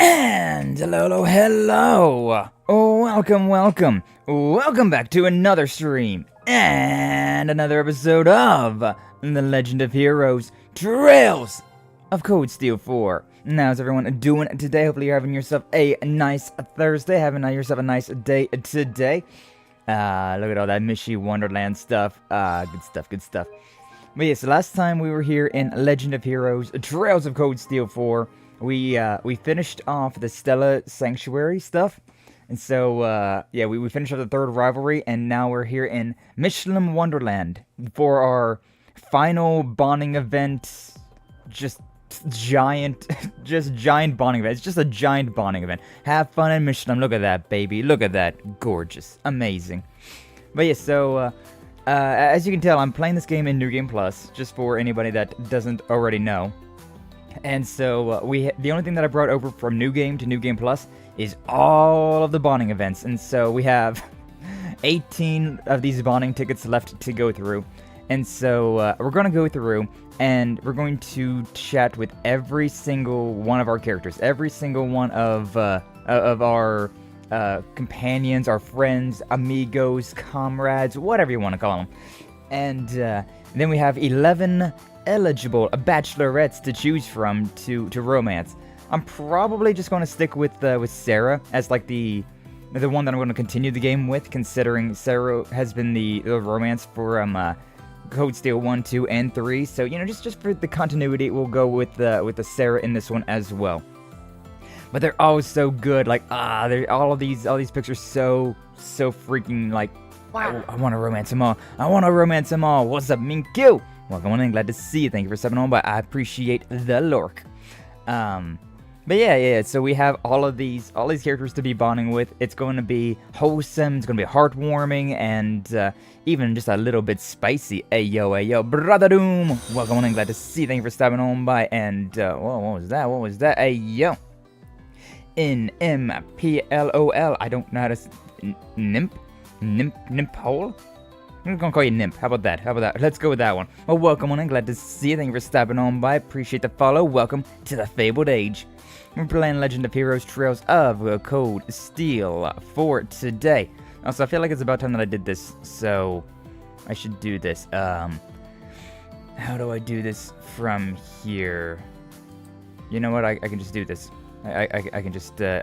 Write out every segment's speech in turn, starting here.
And hello. Welcome back to another stream and another episode of The Legend of Heroes Trails of Cold Steel 4. Now, how's everyone doing today? Hopefully you're having yourself a nice Thursday, having yourself a nice day today. Look at all that Mishy Wonderland stuff. Good stuff. But yes, last time we were here in Legend of Heroes Trails of Cold Steel 4, we finished off the Stella Sanctuary stuff, and so we finished off the third rivalry, and now we're here in Michelin Wonderland for our final bonding event. Just giant bonding event. It's just a giant bonding event. Have fun in Michelin. Look at that, baby. Look at that. Gorgeous. Amazing. But yeah, so as you can tell, I'm playing this game in New Game Plus, just for anybody that doesn't already know. And so the only thing that I brought over from New Game to New Game Plus is all of the bonding events. And so we have 18 of these bonding tickets left to go through. And so we're going to go through and we're going to chat with every single one of our characters, every single one of our companions, our friends, amigos, comrades, whatever you want to call them. And then we have 11 eligible bachelorettes to choose from to romance. I'm probably just going to stick with Sarah as like the one that I'm going to continue the game with, considering Sarah has been the romance for Code Steel 1, 2, and 3. So just for the continuity, we'll go with the Sarah in this one as well. But they're all so good. Like all these pictures so freaking like. Wow. I want to romance them all. What's up, Minkyu? Welcome on in, glad to see you. Thank you for stepping on by. I appreciate the lurk. But yeah, so we have all these characters to be bonding with. It's going to be wholesome, it's going to be heartwarming, and even just a little bit spicy. Ayo, Brother Doom. Welcome on in, glad to see you. Thank you for stepping on by. And, what was that? Ayo. N-M-P-L-O-L. I don't know how to... Nimphole? I'm gonna call you Nymph. How about that? Let's go with that one. Well, welcome on in. Glad to see you. Thank you for stopping on by. Appreciate the follow. Welcome to the Fabled Age. We're playing Legend of Heroes Trails of Cold Steel for today. Also, I feel like it's about time that I did this, so I should do this. How do I do this from here? You know what? I can just do this. I can just do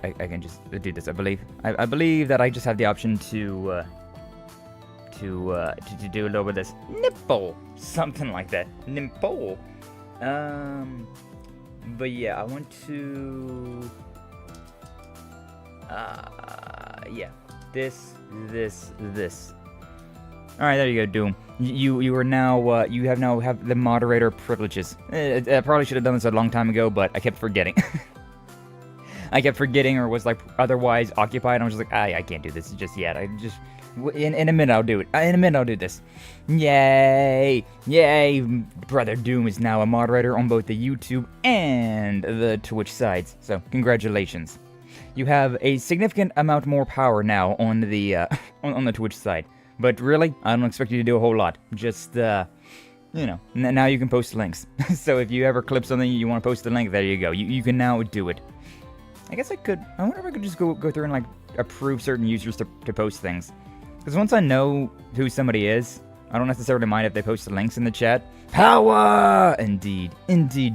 this. I believe that I just have the option to do a little bit of this nipple, something like that. Nipple. But yeah, I want to. Yeah, this. All right, there you go, Doom. You are now you have the moderator privileges. I probably should have done this a long time ago, but I kept forgetting. Or was like otherwise occupied. I was just like, I can't do this just yet. In a minute I'll do it. In a minute I'll do this. Yay! Brother Doom is now a moderator on both the YouTube and the Twitch sides. So congratulations. You have a significant amount more power now on the on the Twitch side. But really, I don't expect you to do a whole lot. Just now you can post links. So if you ever clip something you want to post the link, there you go. You can now do it. I guess I wonder if I could just go through and like approve certain users to post things. Because once I know who somebody is, I don't necessarily mind if they post the links in the chat. Power! Indeed,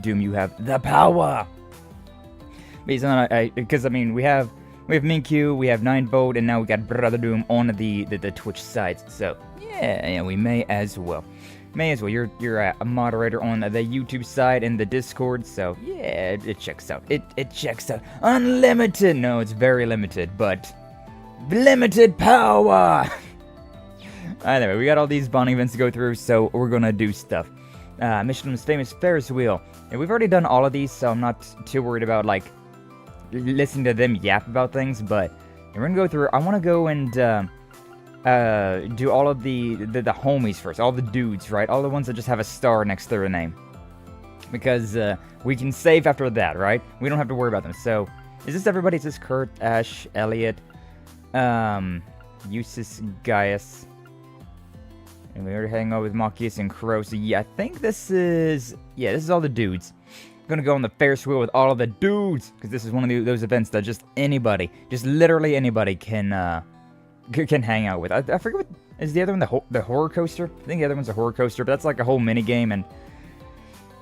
Doom, you have the power. Based on because I mean we have Minkyu, we have 9volt, and now we got Brother Doom on the Twitch sides. So yeah, we may as well. You're a moderator on the YouTube side and the Discord, so yeah, it checks out. It checks out. Unlimited. No, it's very limited, but limited power. Anyway, we got all these bonding events to go through, so we're gonna do stuff. Michelin's famous Ferris wheel. And we've already done all of these, so I'm not too worried about like listening to them yap about things. But we're gonna go through. I want to go and do all of the homies first, all the dudes, right? All the ones that just have a star next to their name, because we can save after that, right? We don't have to worry about them. So, is this everybody? Is this Kurt, Ash, Elliot, Eustace, Gaius? And we already hang out with Machias and Crow, so yeah, I think this is all the dudes. I'm gonna go on the Ferris wheel with all of the dudes, because this is one of those events that just literally anybody can hang out with. I forget what is the other one, the horror coaster? I think the other one's a horror coaster, but that's like a whole mini game, and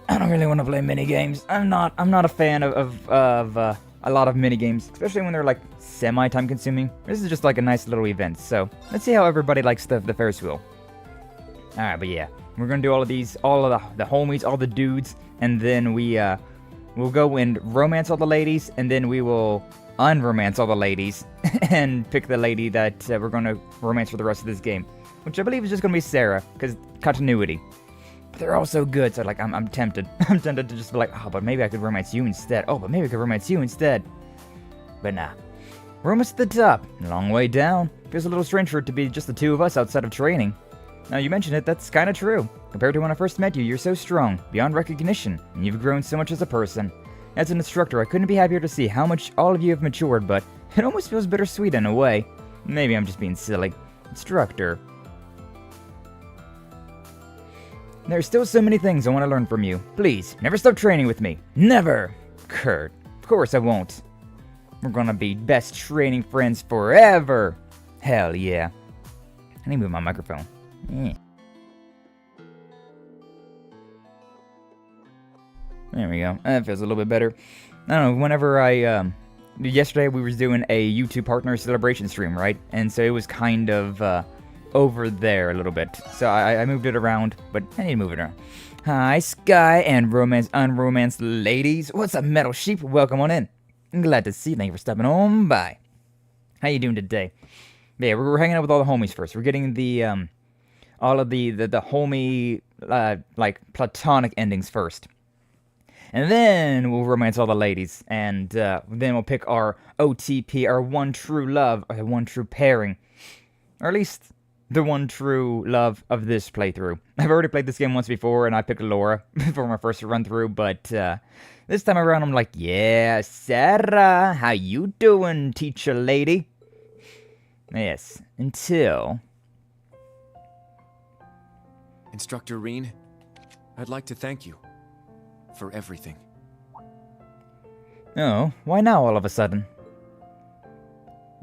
I don't really want to play mini games. I'm not a fan of a lot of mini games, especially when they're like semi-time consuming. This is just like a nice little event, so let's see how everybody likes the Ferris wheel. Alright, but yeah, we're gonna do all of these, all of the homies, all the dudes, and then we'll go and romance all the ladies, and then we will unromance all the ladies, and pick the lady that we're gonna romance for the rest of this game, which I believe is just gonna be Sarah, because continuity. But they're all so good, so like I'm tempted. I'm tempted to just be like, oh, but maybe I could romance you instead. Oh, but maybe I could romance you instead. But nah. We're almost at the top. Long way down. Feels a little strange for it to be just the two of us outside of training. Now, you mentioned it, that's kinda true. Compared to when I first met you, you're so strong, beyond recognition, and you've grown so much as a person. As an instructor, I couldn't be happier to see how much all of you have matured, but it almost feels bittersweet in a way. Maybe I'm just being silly. Instructor. There's still so many things I want to learn from you. Please, never stop training with me. Never! Kurt, of course I won't. We're gonna be best training friends forever! Hell yeah. I need to move my microphone. There we go. That feels a little bit better. I don't know, whenever yesterday we was doing a YouTube partner celebration stream, right? And so it was kind of, over there a little bit. So I moved it around, but I need to move it around. Hi, Sky and unromanced ladies. What's up, Metal Sheep? Welcome on in. I'm glad to see you. Thank you for stopping on by. How you doing today? Yeah, we're hanging out with all the homies first. We're getting the, all of the homie, like, platonic endings first. And then we'll romance all the ladies. And then we'll pick our OTP, our one true love, or the one true pairing. Or at least the one true love of this playthrough. I've already played this game once before, and I picked Laura for my first run through, but this time around I'm like, yeah, Sarah, how you doing, teacher lady? Yes, until... Instructor Reen, I'd like to thank you for everything. Oh, why now all of a sudden?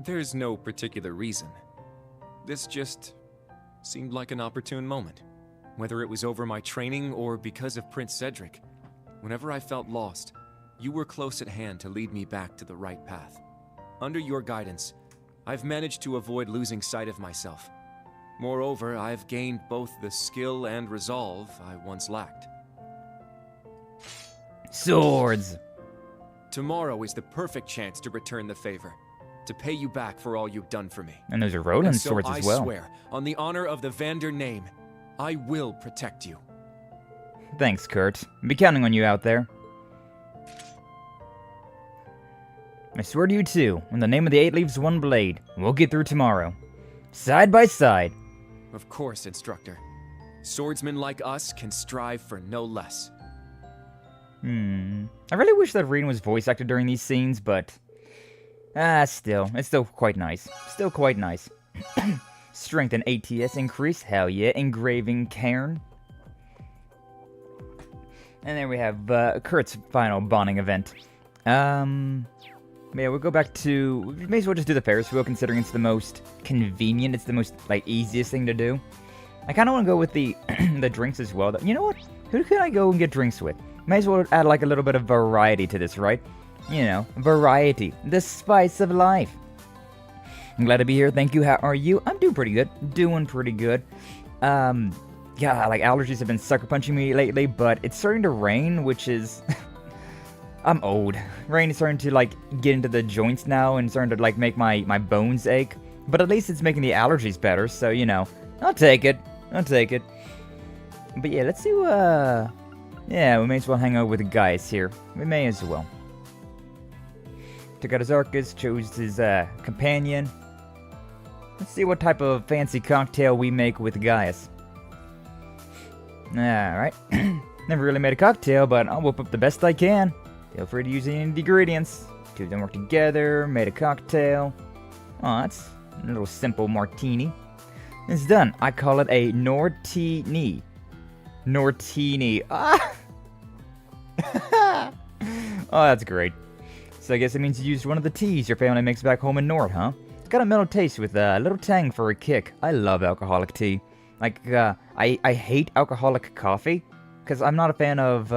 There's no particular reason. This just seemed like an opportune moment. Whether it was over my training or because of Prince Cedric, whenever I felt lost, you were close at hand to lead me back to the right path. Under your guidance, I've managed to avoid losing sight of myself. Moreover, I've gained both the skill and resolve I once lacked. Swords! Tomorrow is the perfect chance to return the favor, to pay you back for all you've done for me. And those are Roland swords as well. I swear, on the honor of the Vander name, I will protect you. Thanks, Kurt. I'll be counting on you out there. I swear to you too, in the name of the 8 Leaves, 1 Blade, we'll get through tomorrow. Side by side. Of course, Instructor. Swordsmen like us can strive for no less. I really wish that Reen was voice acted during these scenes, but... it's still quite nice. Still quite nice. Strength and ATS increase, hell yeah. Engraving Cairn. And then we have Kurt's final bonding event. Yeah, we'll go back to... We may as well just do the Ferris wheel, considering it's the most convenient. It's the most, like, easiest thing to do. I kind of want to go with the the drinks as well. You know what? Who can I go and get drinks with? May as well add, like, a little bit of variety to this, right? You know, variety, the spice of life. I'm glad to be here. Thank you. How are you? I'm doing pretty good. Yeah, like allergies have been sucker punching me lately, but it's starting to rain, which is... I'm old. Rain is starting to like get into the joints now and starting to like make my bones ache. But at least it's making the allergies better, so you know, I'll take it. But yeah, let's see what... Yeah, we may as well hang out with the guys here. We may as well. Took out his Arcus, chose his companion. Let's see what type of fancy cocktail we make with Gaius. Alright. Never really made a cocktail, but I'll whip up the best I can. Feel free to use any of the ingredients. Two of them work together, made a cocktail. Oh, that's a little simple martini. It's done. I call it a Nortini. Ah! Oh, that's great. So I guess it means you used one of the teas your family makes back home in Nord, huh? It's got a mellow taste with a little tang for a kick. I love alcoholic tea. Like, I hate alcoholic coffee, because I'm not a fan of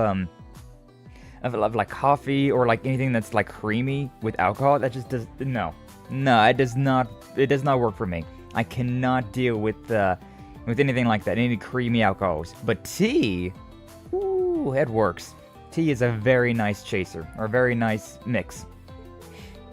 like coffee or like anything that's like creamy with alcohol. That just does, no, it does not work for me. I cannot deal with anything like that, any creamy alcohols. But tea, ooh, it works. Tea is a very nice chaser, or a very nice mix.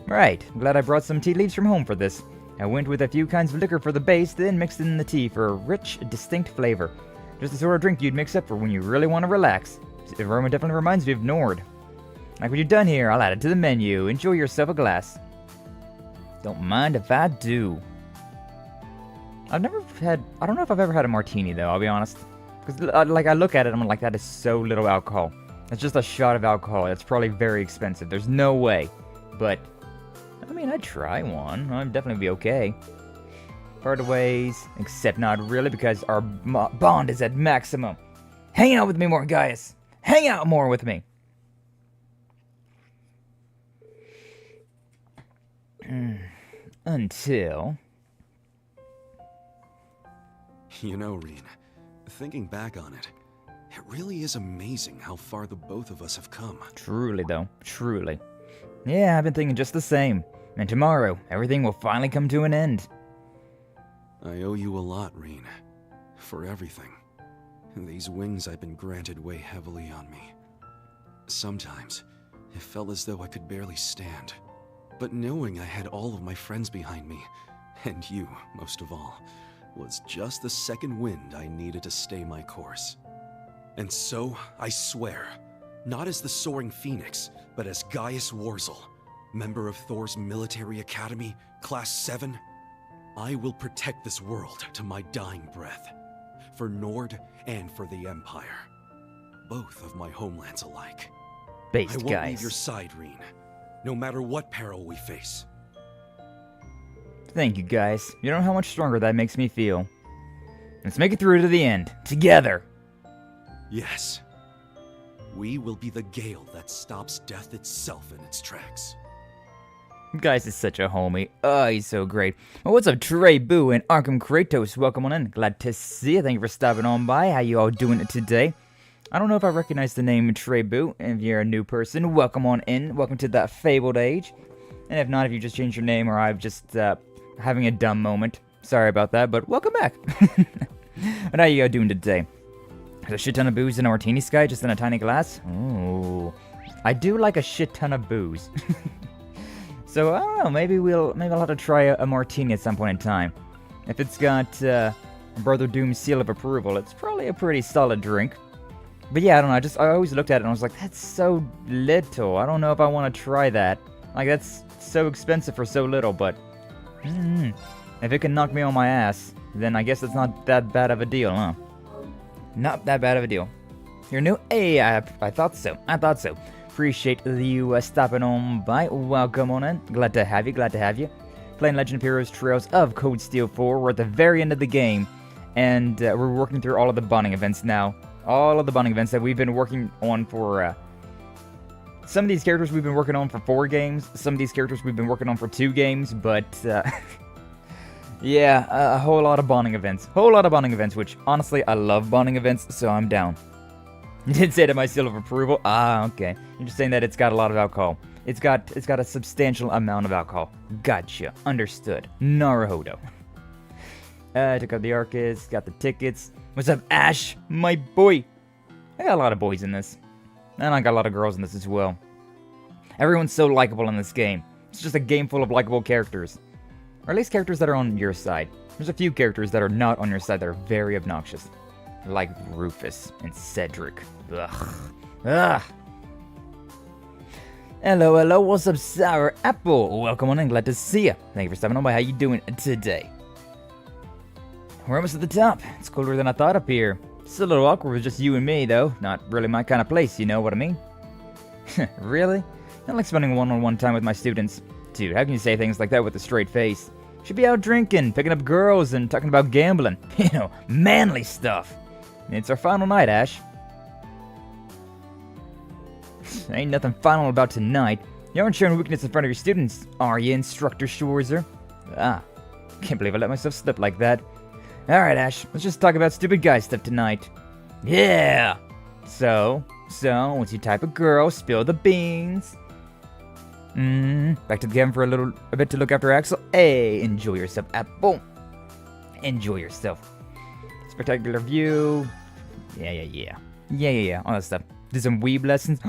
Right, I'm glad I brought some tea leaves from home for this. I went with a few kinds of liquor for the base, then mixed in the tea for a rich, distinct flavor. Just the sort of drink you'd mix up for when you really want to relax. The aroma definitely reminds me of Nord. Like what you've done here, I'll add it to the menu. Enjoy yourself a glass. Don't mind if I do. I don't know if I've ever had a martini though, I'll be honest. Because like I look at it, I'm like, that is so little alcohol. It's just a shot of alcohol. It's probably very expensive. There's no way. But, I mean, I'd try one. I'd definitely be okay. Part of ways, except not really, because our bond is at maximum. Hang out with me more, guys. Hang out more with me. Until... You know, Reen, thinking back on it, it really is amazing how far the both of us have come. Truly, though. Truly. Yeah, I've been thinking just the same. And tomorrow, everything will finally come to an end. I owe you a lot, Reen. For everything. These wings I've been granted weigh heavily on me. Sometimes, it felt as though I could barely stand. But knowing I had all of my friends behind me, and you, most of all, was just the second wind I needed to stay my course. And so, I swear, not as the Soaring Phoenix, but as Gaius Warzel, member of Thor's military academy, Class 7, I will protect this world to my dying breath, for Nord and for the Empire. Both of my homelands alike. Based, I won't guys. leave your side, Reen, no matter what peril we face. Thank you, guys. You don't know how much stronger that makes me feel. Let's make it through to the end. Together. Yes. We will be the gale that stops death itself in its tracks. Guys is such a homie. Oh, he's so great. Well, what's up, Trey Boo and Arkham Kratos? Welcome on in. Glad to see you. Thank you for stopping on by. How you all doing today? I don't know if I recognize the name Trey Boo. If you're a new person, welcome on in. Welcome to that fabled age. And if not, if you just changed your name or I've just having a dumb moment, sorry about that, but welcome back. But how you all doing today? There's a shit ton of booze in a martini sky, just in a tiny glass. Ooh, I do like a shit ton of booze. So I don't know. Maybe I'll have to try a martini at some point in time. If it's got Brother Doom's seal of approval, it's probably a pretty solid drink. But yeah, I don't know. I always looked at it and I was like, that's so little. I don't know if I want to try that. Like, that's so expensive for so little. But if it can knock me on my ass, then I guess it's not that bad of a deal, huh? Not that bad of a deal. You're new? Hey, I thought so. Appreciate you stopping on by. Welcome on in. Glad to have you. Playing Legend of Heroes Trails of Cold Steel 4. We're at the very end of the game. And we're working through all of the bonding events now. All of the bonding events that we've been working on for... some of these characters we've been working on for 4 games. Some of these characters we've been working on for 2 games. But... yeah, a whole lot of bonding events. Which, honestly, I love bonding events, so I'm down. You did say to my seal of approval? Ah, okay. You're just saying that it's got a lot of alcohol. It's got a substantial amount of alcohol. Gotcha. Understood. Naruhodo. Took out the Arcus, got the tickets. What's up, Ash? My boy. I got a lot of boys in this. And I got a lot of girls in this as well. Everyone's so likable in this game. It's just a game full of likable characters. Or at least characters that are on your side. There's a few characters that are not on your side that are very obnoxious. Like Rufus and Cedric. Ugh. Ugh. Hello, what's up, Sour Apple? Welcome on and glad to see you. Thank you for stopping on by. How you doing today? We're almost at the top. It's colder than I thought up here. It's a little awkward with just you and me, though. Not really my kind of place, you know what I mean? Really? I like spending one-on-one time with my students. Dude, how can you say things like that with a straight face? Should be out drinking, picking up girls, and talking about gambling. You know, manly stuff. It's our final night, Ash. Ain't nothing final about tonight. You aren't showing weakness in front of your students, are you, Instructor Schwarzer? Ah, can't believe I let myself slip like that. Alright, Ash, let's just talk about stupid guy stuff tonight. Yeah! So, once you type a girl, spill the beans. Back to the cabin for a bit to look after Axel. Hey, enjoy yourself, Apple. Enjoy yourself. Spectacular view. Yeah, all that stuff. Did some weeb lessons.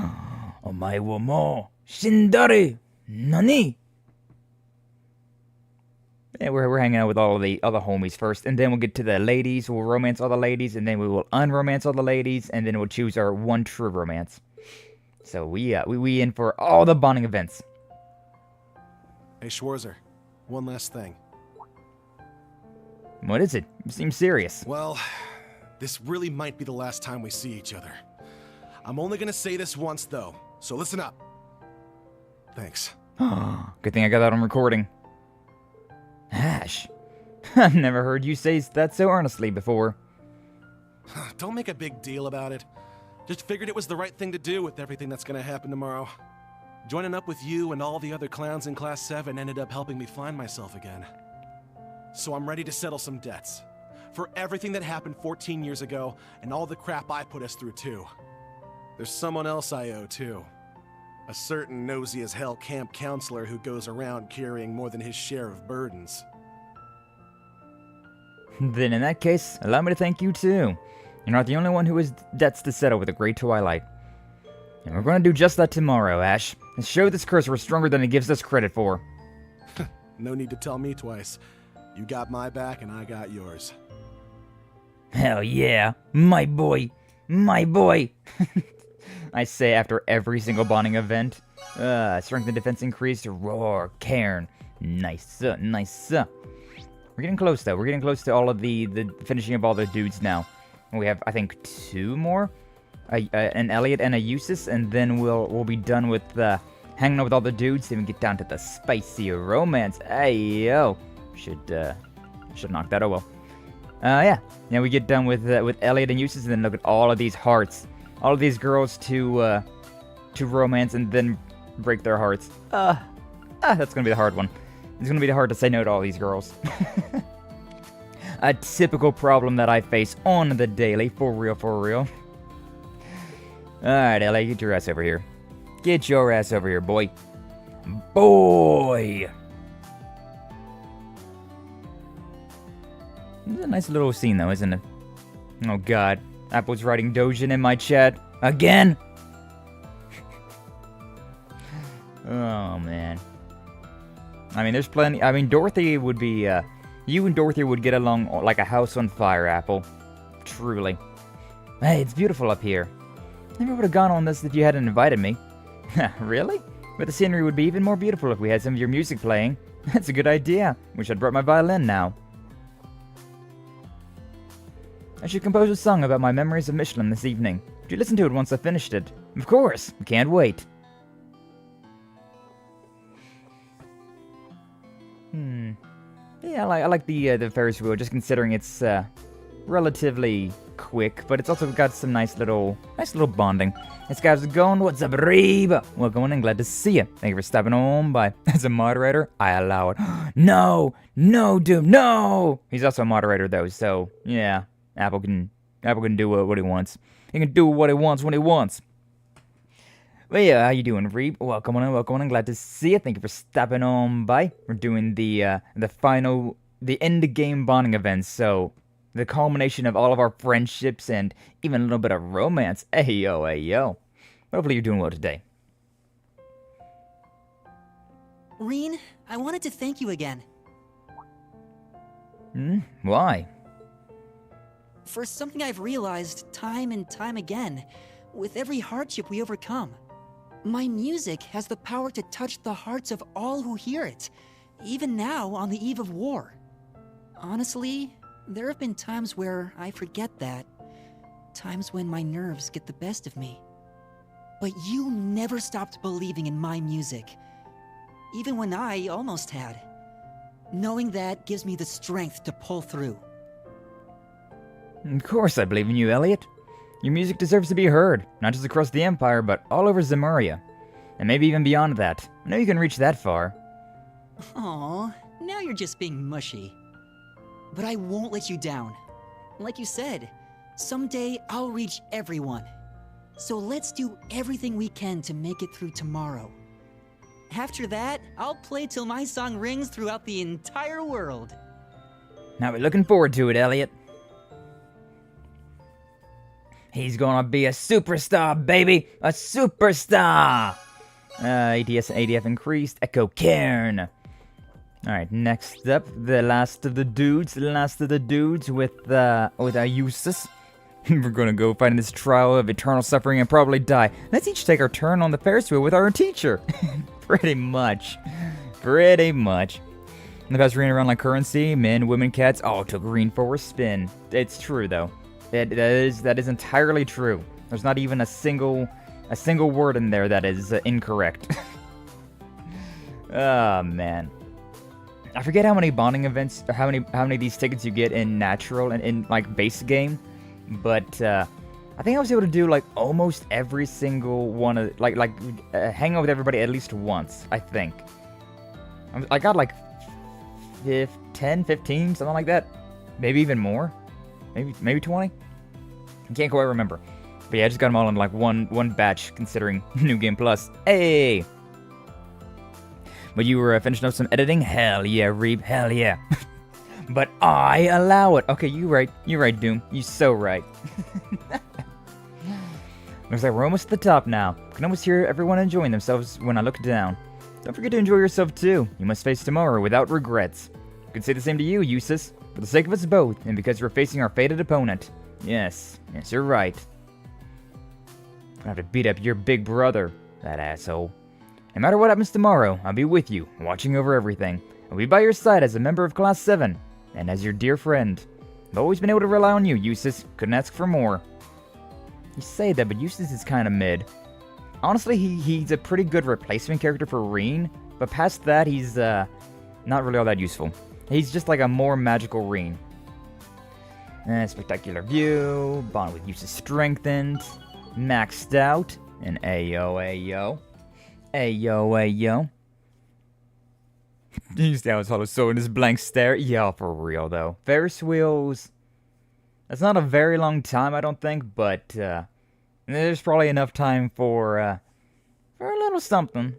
Omae wo mo shindari. Nani? Yeah, we're hanging out with all the homies first, and then we'll get to the ladies. We'll romance all the ladies, and then we will unromance all the ladies, and then we'll choose our one true romance. So we in for all the bonding events. Hey, Schwarzer, one last thing. What is it? You seem serious. Well, this really might be the last time we see each other. I'm only gonna say this once, though, so listen up. Thanks. Good thing I got that on recording. Ash, I've never heard you say that so earnestly before. Don't make a big deal about it. Just figured it was the right thing to do with everything that's gonna happen tomorrow. Joining up with you and all the other clowns in Class 7 ended up helping me find myself again. So I'm ready to settle some debts. For everything that happened 14 years ago, and all the crap I put us through too. There's someone else I owe too. A certain nosy-as-hell camp counselor who goes around carrying more than his share of burdens. Then in that case, allow me to thank you too. You're not the only one who has debts to settle with the Great Twilight. And we're going to do just that tomorrow, Ash. And show this curse we're stronger than it gives us credit for. No need to tell me twice. You got my back and I got yours. Hell yeah, my boy, my boy. I say after every single bonding event. Strength and defense increased. Roar, Cairn. Nice, nice. We're getting close though. We're getting close to all of the finishing of all the dudes now. We have, I think, 2 more. An Elliot and a Eustace, and then we'll be done with hanging out with all the dudes. Then we get down to the spicy romance. Hey yo, should knock that. Oh well. Yeah, we get done with Elliot and Eustace, and then look at all of these hearts, all of these girls to romance, and then break their hearts. That's gonna be the hard one. It's gonna be hard to say no to all these girls. A typical problem that I face on the daily, for real. Alright, Elliot, get your ass over here. Get your ass over here, boy. Boy! It's a nice little scene, though, isn't it? Oh, God. Apple's writing Dojin in my chat. Again? Oh, man. I mean, there's plenty. I mean, Dorothy would be, you and Dorothy would get along like a house on fire, Apple. Truly. Hey, it's beautiful up here. Never would have gone on this if you hadn't invited me. Really? But the scenery would be even more beautiful if we had some of your music playing. That's a good idea. Wish I'd brought my violin now. I should compose a song about my memories of Michelin this evening. Would you listen to it once I finished it? Of course. Can't wait. Yeah, I like the Ferris wheel, just considering it's relatively quick, but it's also got some nice little bonding. This guy's going. What's up, Reba? Welcome on and glad to see you. Thank you for stopping on by. As a moderator, I allow it. No, dude, no. He's also a moderator though, so yeah, Apple can do what he wants. He can do what he wants when he wants. Well, yeah, how you doing, Reap? Welcome on in, welcome on in. Glad to see you. Thank you for stopping on by. We're doing the end game bonding events, so the culmination of all of our friendships and even a little bit of romance. Hey yo, hey yo. Hopefully you're doing well today. Reen, I wanted to thank you again. Why? For something I've realized time and time again, with every hardship we overcome. My music has the power to touch the hearts of all who hear it, even now on the eve of war. Honestly, there have been times where I forget that. Times when my nerves get the best of me. But you never stopped believing in my music. Even when I almost had. Knowing that gives me the strength to pull through. Of course I believe in you, Elliot. Your music deserves to be heard, not just across the Empire, but all over Zemuria. And maybe even beyond that. I know you can reach that far. Aww, now you're just being mushy. But I won't let you down. Like you said, someday I'll reach everyone. So let's do everything we can to make it through tomorrow. After that, I'll play till my song rings throughout the entire world. Now we're looking forward to it, Elliot. He's gonna be a superstar, baby! A superstar! ADS and ADF increased. Echo Cairn. Alright, next up, the last of the dudes with our Eustace. We're gonna go fight in this trial of eternal suffering and probably die. Let's each take our turn on the Ferris wheel with our teacher. Pretty much. In the past, ran around like currency. Men, women, cats all took green for a spin. It's true, though. That is entirely true. There's not even a single word in there that is incorrect. Oh, man. I forget how many bonding events, or how many of these tickets you get in natural and in, like, base game. But, I think I was able to do, like, almost every single one of, hang out with everybody at least once, I think. I got, like, 10, 15, something like that. Maybe even more. Maybe 20? I can't quite remember. But yeah, I just got them all in, like, one batch, considering New Game Plus. Hey! But you were finishing up some editing? Hell yeah, Reeb, hell yeah. But I allow it. Okay, you're right, Doom. You're so right. Looks like we're almost at the top now. I can almost hear everyone enjoying themselves when I look down. Don't forget to enjoy yourself too. You must face tomorrow without regrets. I can say the same to you, Eustace, for the sake of us both, and because we're facing our fated opponent. Yes, you're right. I'm gonna have to beat up your big brother, that asshole. No matter what happens tomorrow, I'll be with you, watching over everything. I'll be by your side as a member of Class 7, and as your dear friend. I've always been able to rely on you, Eustace. Couldn't ask for more. You say that, but Eustace is kind of mid. Honestly, he's a pretty good replacement character for Reen, but past that, he's not really all that useful. He's just like a more magical Reen. Spectacular view, bond with Eustace strengthened, maxed out, and ayo. He stands hollow soul in his blank stare. Yeah, for real though. Ferris wheels. That's not a very long time, I don't think, but there's probably enough time for a little something,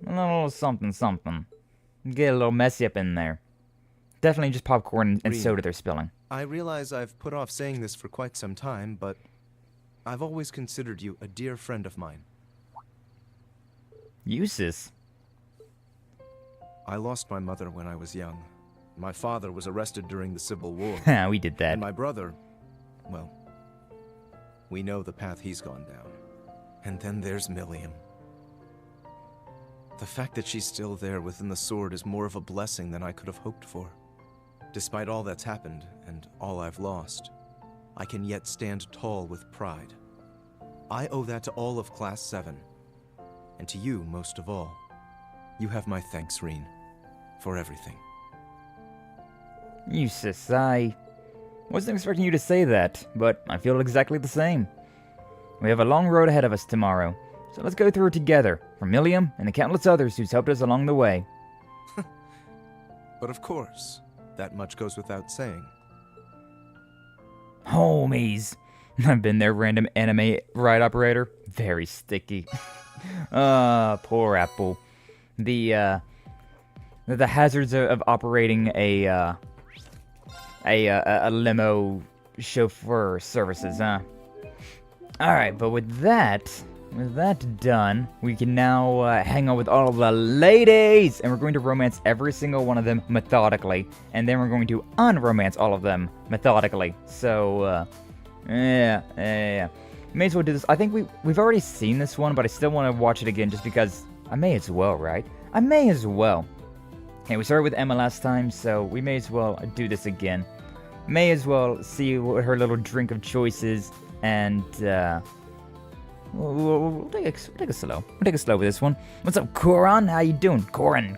Get a little messy up in there. Definitely just popcorn and soda they're spilling. I realize I've put off saying this for quite some time, but I've always considered you a dear friend of mine. Eustace? I lost my mother when I was young. My father was arrested during the Civil War. We did that. And my brother, well, we know the path he's gone down. And then there's Mille. The fact that she's still there within the sword is more of a blessing than I could have hoped for. Despite all that's happened, and all I've lost, I can yet stand tall with pride. I owe that to all of Class 7. And to you, most of all. You have my thanks, Reen, for everything. Eustace, I wasn't expecting you to say that, but I feel exactly the same. We have a long road ahead of us tomorrow, so let's go through it together, for Mille and the countless others who's helped us along the way. But of course, that much goes without saying. Homies. I've been their random anime ride operator. Very sticky. Poor Apple. The hazards of operating a limo chauffeur services, huh? Alright, but with that done, we can now hang out with all of the ladies, and we're going to romance every single one of them methodically, and then we're going to unromance all of them methodically. So, yeah. May as well do this. I think we've already seen this one, but I still want to watch it again just because I may as well, right? I may as well. Okay, we started with Emma last time, so we may as well do this again. May as well see what her little drink of choice is, and we'll take it slow. We'll take it slow with this one. What's up, Koran? How you doing? Koran.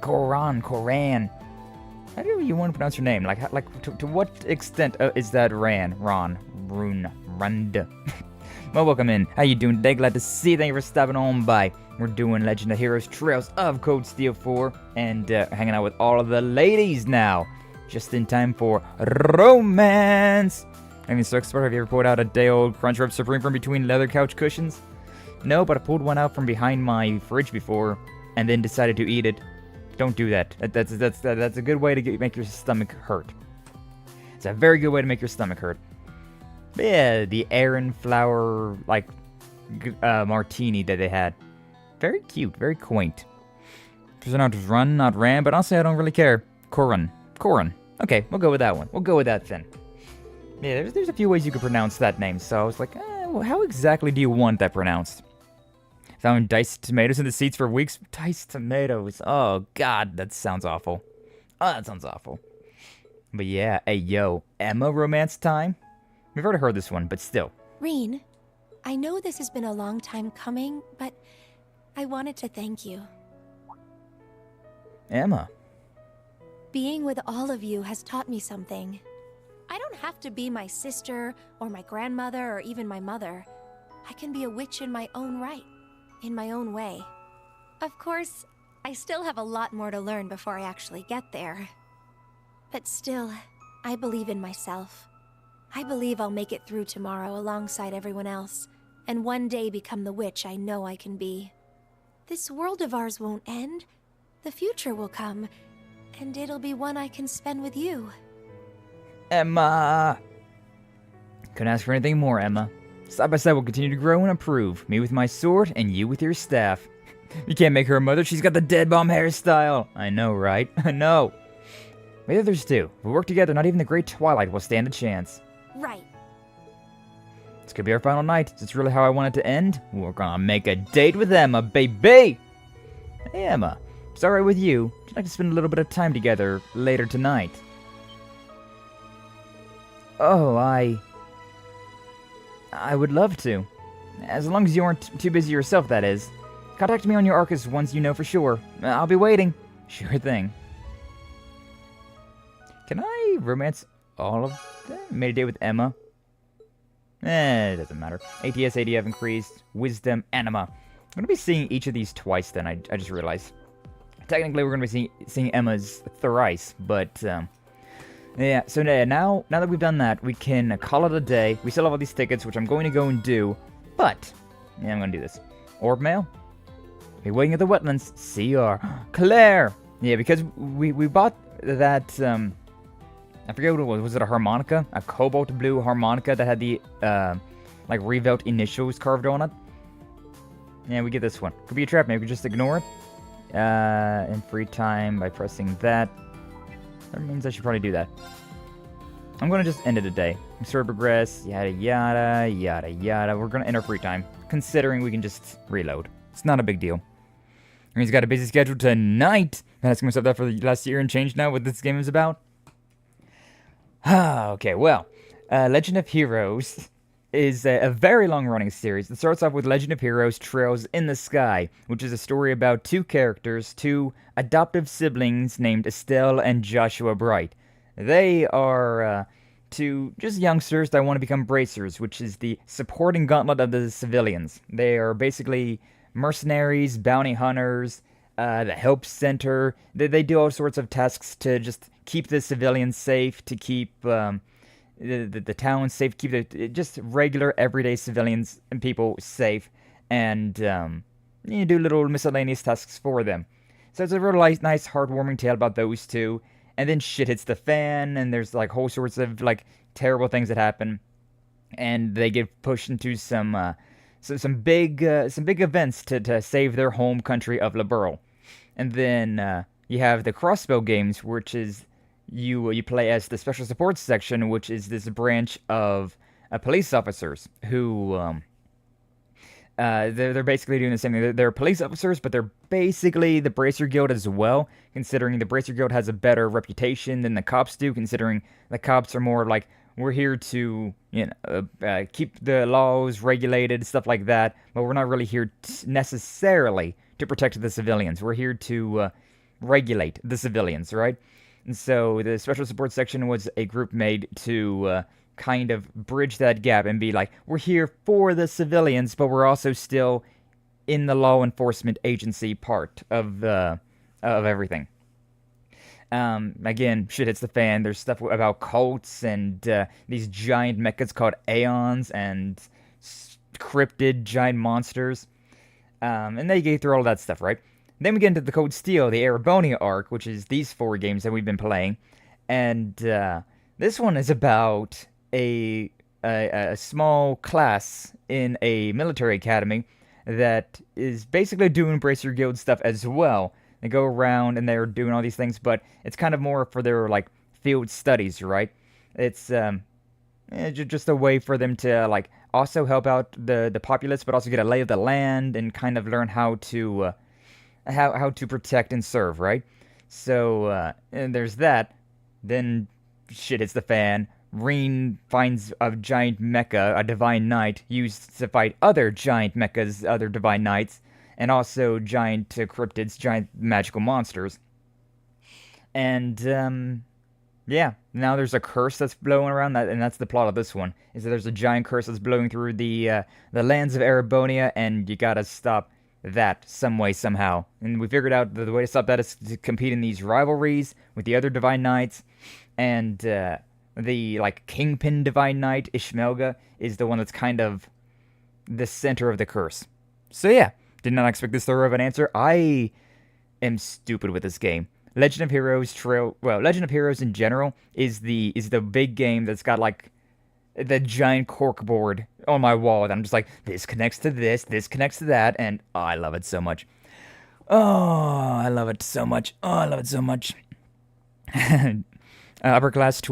How do you want to pronounce your name? To what extent is that Run? Well, welcome in. How you doing today? Glad to see you. Thank you for stopping on by. We're doing Legend of Heroes Trails of Code Steel 4 and hanging out with all of the ladies now. Just in time for romance. I mean, so expert, have you ever pulled out a day-old Crunch Rub Supreme from between leather couch cushions? No, but I pulled one out from behind my fridge before and then decided to eat it. Don't do that. That's a good way to make your stomach hurt. It's a very good way to make your stomach hurt. But yeah, the Aaron flower martini that they had. Very cute, very quaint. Turns out it was Run, not Ran, but honestly I don't really care. Koran. Okay, we'll go with that one. We'll go with that then. Yeah, there's a few ways you could pronounce that name, so I was like, well, how exactly do you want that pronounced? Found diced tomatoes in the seats for weeks? Diced tomatoes. Oh, God, that sounds awful. But yeah, hey, yo, Emma romance time? We've already heard this one, but still. Reen, I know this has been a long time coming, but I wanted to thank you. Emma. Being with all of you has taught me something. I don't have to be my sister, or my grandmother, or even my mother. I can be a witch in my own right, in my own way. Of course, I still have a lot more to learn before I actually get there. But still, I believe in myself. I believe I'll make it through tomorrow alongside everyone else, and one day become the witch I know I can be. This world of ours won't end. The future will come, and it'll be one I can spend with you. Emma! Couldn't ask for anything more, Emma. Side by side we'll continue to grow and improve. Me with my sword, and you with your staff. You can't make her a mother, she's got the dead bomb hairstyle. I know, right? I know. Wait, others do. If we work together, not even the Great Twilight will stand a chance. Right. This could be our final night. Is this really how I want it to end? We're gonna make a date with Emma, baby! Hey, Emma. If it's alright with you, would you like to spend a little bit of time together later tonight? Oh, I would love to. As long as you aren't too busy yourself, that is. Contact me on your Arcus once you know for sure. I'll be waiting. Sure thing. Can I romance all of them? Made a date with Emma. It doesn't matter. ATS, ADF increased. Wisdom, Anima. I'm going to be seeing each of these twice then, I just realized. Technically, we're going to be seeing Emma's thrice, but... yeah, so now that we've done that, we can call it a day. We still have all these tickets, which I'm going to go and do, but... yeah, I'm going to do this. Orb mail? Be waiting at the wetlands. CR. Claire! Yeah, because we bought that, I forget what it was. Was it a harmonica? A cobalt blue harmonica that had the, Revelt initials carved on it? Yeah, we get this one. Could be a trap, maybe we just ignore it. In free time by pressing that. That means I should probably do that. I'm going to just end it today. Sort of progress, yada yada, yada yada. We're going to enter free time, considering we can just reload. It's not a big deal. And he's got a busy schedule tonight. I'm asking myself that for the last year and change now what this game is about. Okay, well, Legend of Heroes is a very long-running series. It starts off with Legend of Heroes Trails in the Sky, which is a story about two characters, two adoptive siblings named Estelle and Joshua Bright. They are two just youngsters that want to become bracers, which is the supporting gauntlet of the civilians. They are basically mercenaries, bounty hunters, the help center. They do all sorts of tasks to just keep the civilians safe, to keep the town safe, keep just regular everyday civilians and people safe. And you do little miscellaneous tasks for them. So it's a real nice, heartwarming tale about those two. And then shit hits the fan, and there's like whole sorts of like terrible things that happen, and they get pushed into some big events to save their home country of Liberl. And then you have the crossbow games, which is you play as the special support section, which is this branch of police officers who they're basically doing the same thing. They're police officers, but they're basically the Bracer Guild as well, considering the Bracer Guild has a better reputation than the cops do, considering the cops are more like, we're here to, keep the laws regulated, stuff like that, but we're not really here necessarily to protect the civilians. We're here to regulate the civilians, right? And so the Special Support Section was a group made to kind of bridge that gap and be like, we're here for the civilians, but we're also still in the law enforcement agency part of everything. Again, shit hits the fan. There's stuff about cults and these giant mechas called Aeons and cryptid giant monsters. And they get through all that stuff, right? Then we get into the Cold Steel, the Erebonia arc, which is these 4 games that we've been playing. And this one is about a small class in a military academy that is basically doing Bracer Guild stuff as well. They go around and they're doing all these things, but it's kind of more for their like field studies, right? It's just a way for them to like also help out the populace, but also get a lay of the land and kind of learn how to protect and serve, right? So and there's that. Then shit hits the fan. Reen finds a giant mecha, a divine knight, used to fight other giant mechas, other divine knights, and also giant cryptids, giant magical monsters. And yeah, now there's a curse that's blowing around, and that's the plot of this one. Is that there's a giant curse that's blowing through the lands of Erebonia, and you gotta stop that some way, somehow. And we figured out the way to stop that is to compete in these rivalries with the other divine knights, and the like kingpin divine knight Ishmelga is the one that's kind of the center of the curse. So yeah, did not expect this thorough of an answer. I am stupid with this game. Legend of Heroes Legend of Heroes in general is the big game that's got like the giant corkboard on my wall that I'm just like, this connects to this connects to that, and oh, I love it so much. Oh, I love it so much. Oh, I love it so much. Upper class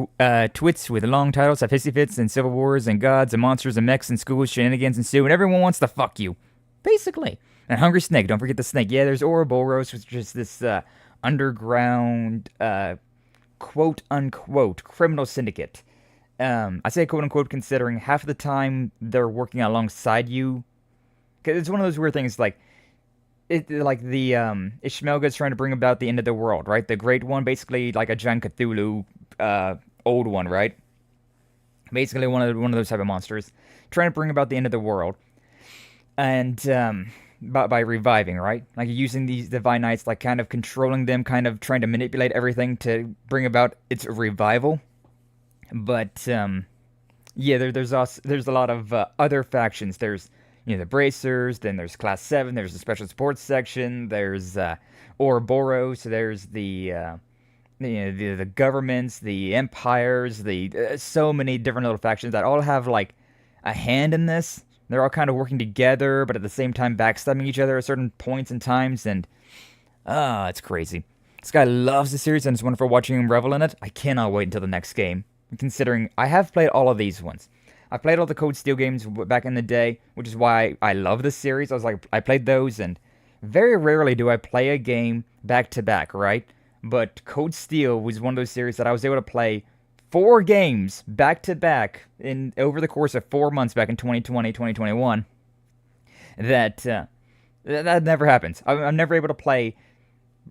twits with long titles have hissy fits and civil wars and gods and monsters and mechs and schools, shenanigans ensue, and everyone wants to fuck you. Basically. And Hungry Snake, don't forget the snake. Yeah, there's Ouroboros, which is this underground, quote-unquote, criminal syndicate. I say quote-unquote considering half the time they're working alongside you. Because it's one of those weird things, like Ishmelga is trying to bring about the end of the world, right? The Great One, basically like a giant Cthulhu, old one, right? Basically one of those type of monsters. Trying to bring about the end of the world. And, by reviving, right? Like using these divine knights, like kind of controlling them, kind of trying to manipulate everything to bring about its revival. But, yeah, there's a lot of other factions. There's, the Bracers, then there's Class 7, there's the Special Support Section, there's Ouroboros, there's the governments, the empires, so many different little factions that all have, like, a hand in this. They're all kind of working together, but at the same time backstabbing each other at certain points and times, and it's crazy. This guy loves the series, and it's wonderful watching him revel in it. I cannot wait until the next game, considering I have played all of these ones. I played all the Code Steel games back in the day, which is why I love this series. I played those, and very rarely do I play a game back-to-back, right? But Code Steel was one of those series that I was able to play 4 games back-to-back over the course of 4 months back in 2020, 2021. That never happens. I'm never able to play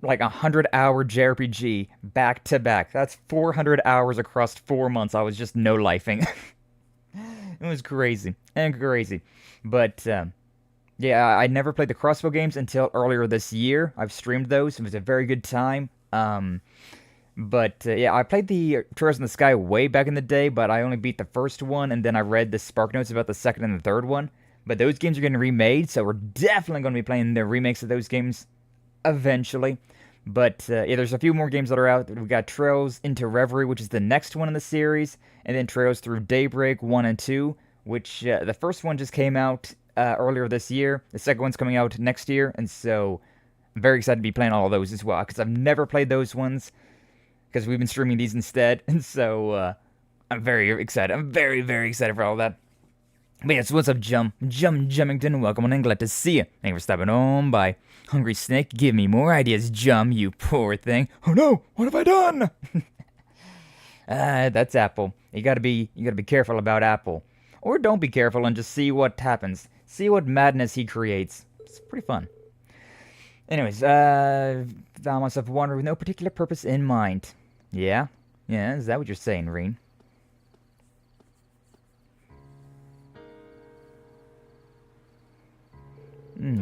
like 100-hour JRPG back-to-back. That's 400 hours across 4 months. I was just no-lifing. It was crazy. But, yeah, I never played the crossbow games until earlier this year. I've streamed those. It was a very good time. But, yeah, I played the Trails in the Sky way back in the day, but I only beat the first one, and then I read the Spark Notes about the second and the third one. But those games are getting remade, so we're definitely going to be playing the remakes of those games eventually. But yeah, there's a few more games that are out. We've got Trails into Revelry, which is the next one in the series, and then Trails through Daybreak 1 and 2, which the first one just came out earlier this year. The second one's coming out next year, and so I'm very excited to be playing all of those as well, because I've never played those ones, because we've been streaming these instead, and so I'm very excited. I'm very, very excited for all that. But yeah, so what's up, Jummington? Welcome on in, glad to see you. Thank you for stopping on by. Hungry Snake, give me more ideas, you poor thing. Oh no, what have I done? That's Apple. You gotta be careful about Apple. Or don't be careful and just see what happens. See what madness he creates. It's pretty fun. Anyways, found myself wandering with no particular purpose in mind. Yeah? Yeah, is that what you're saying, Reen?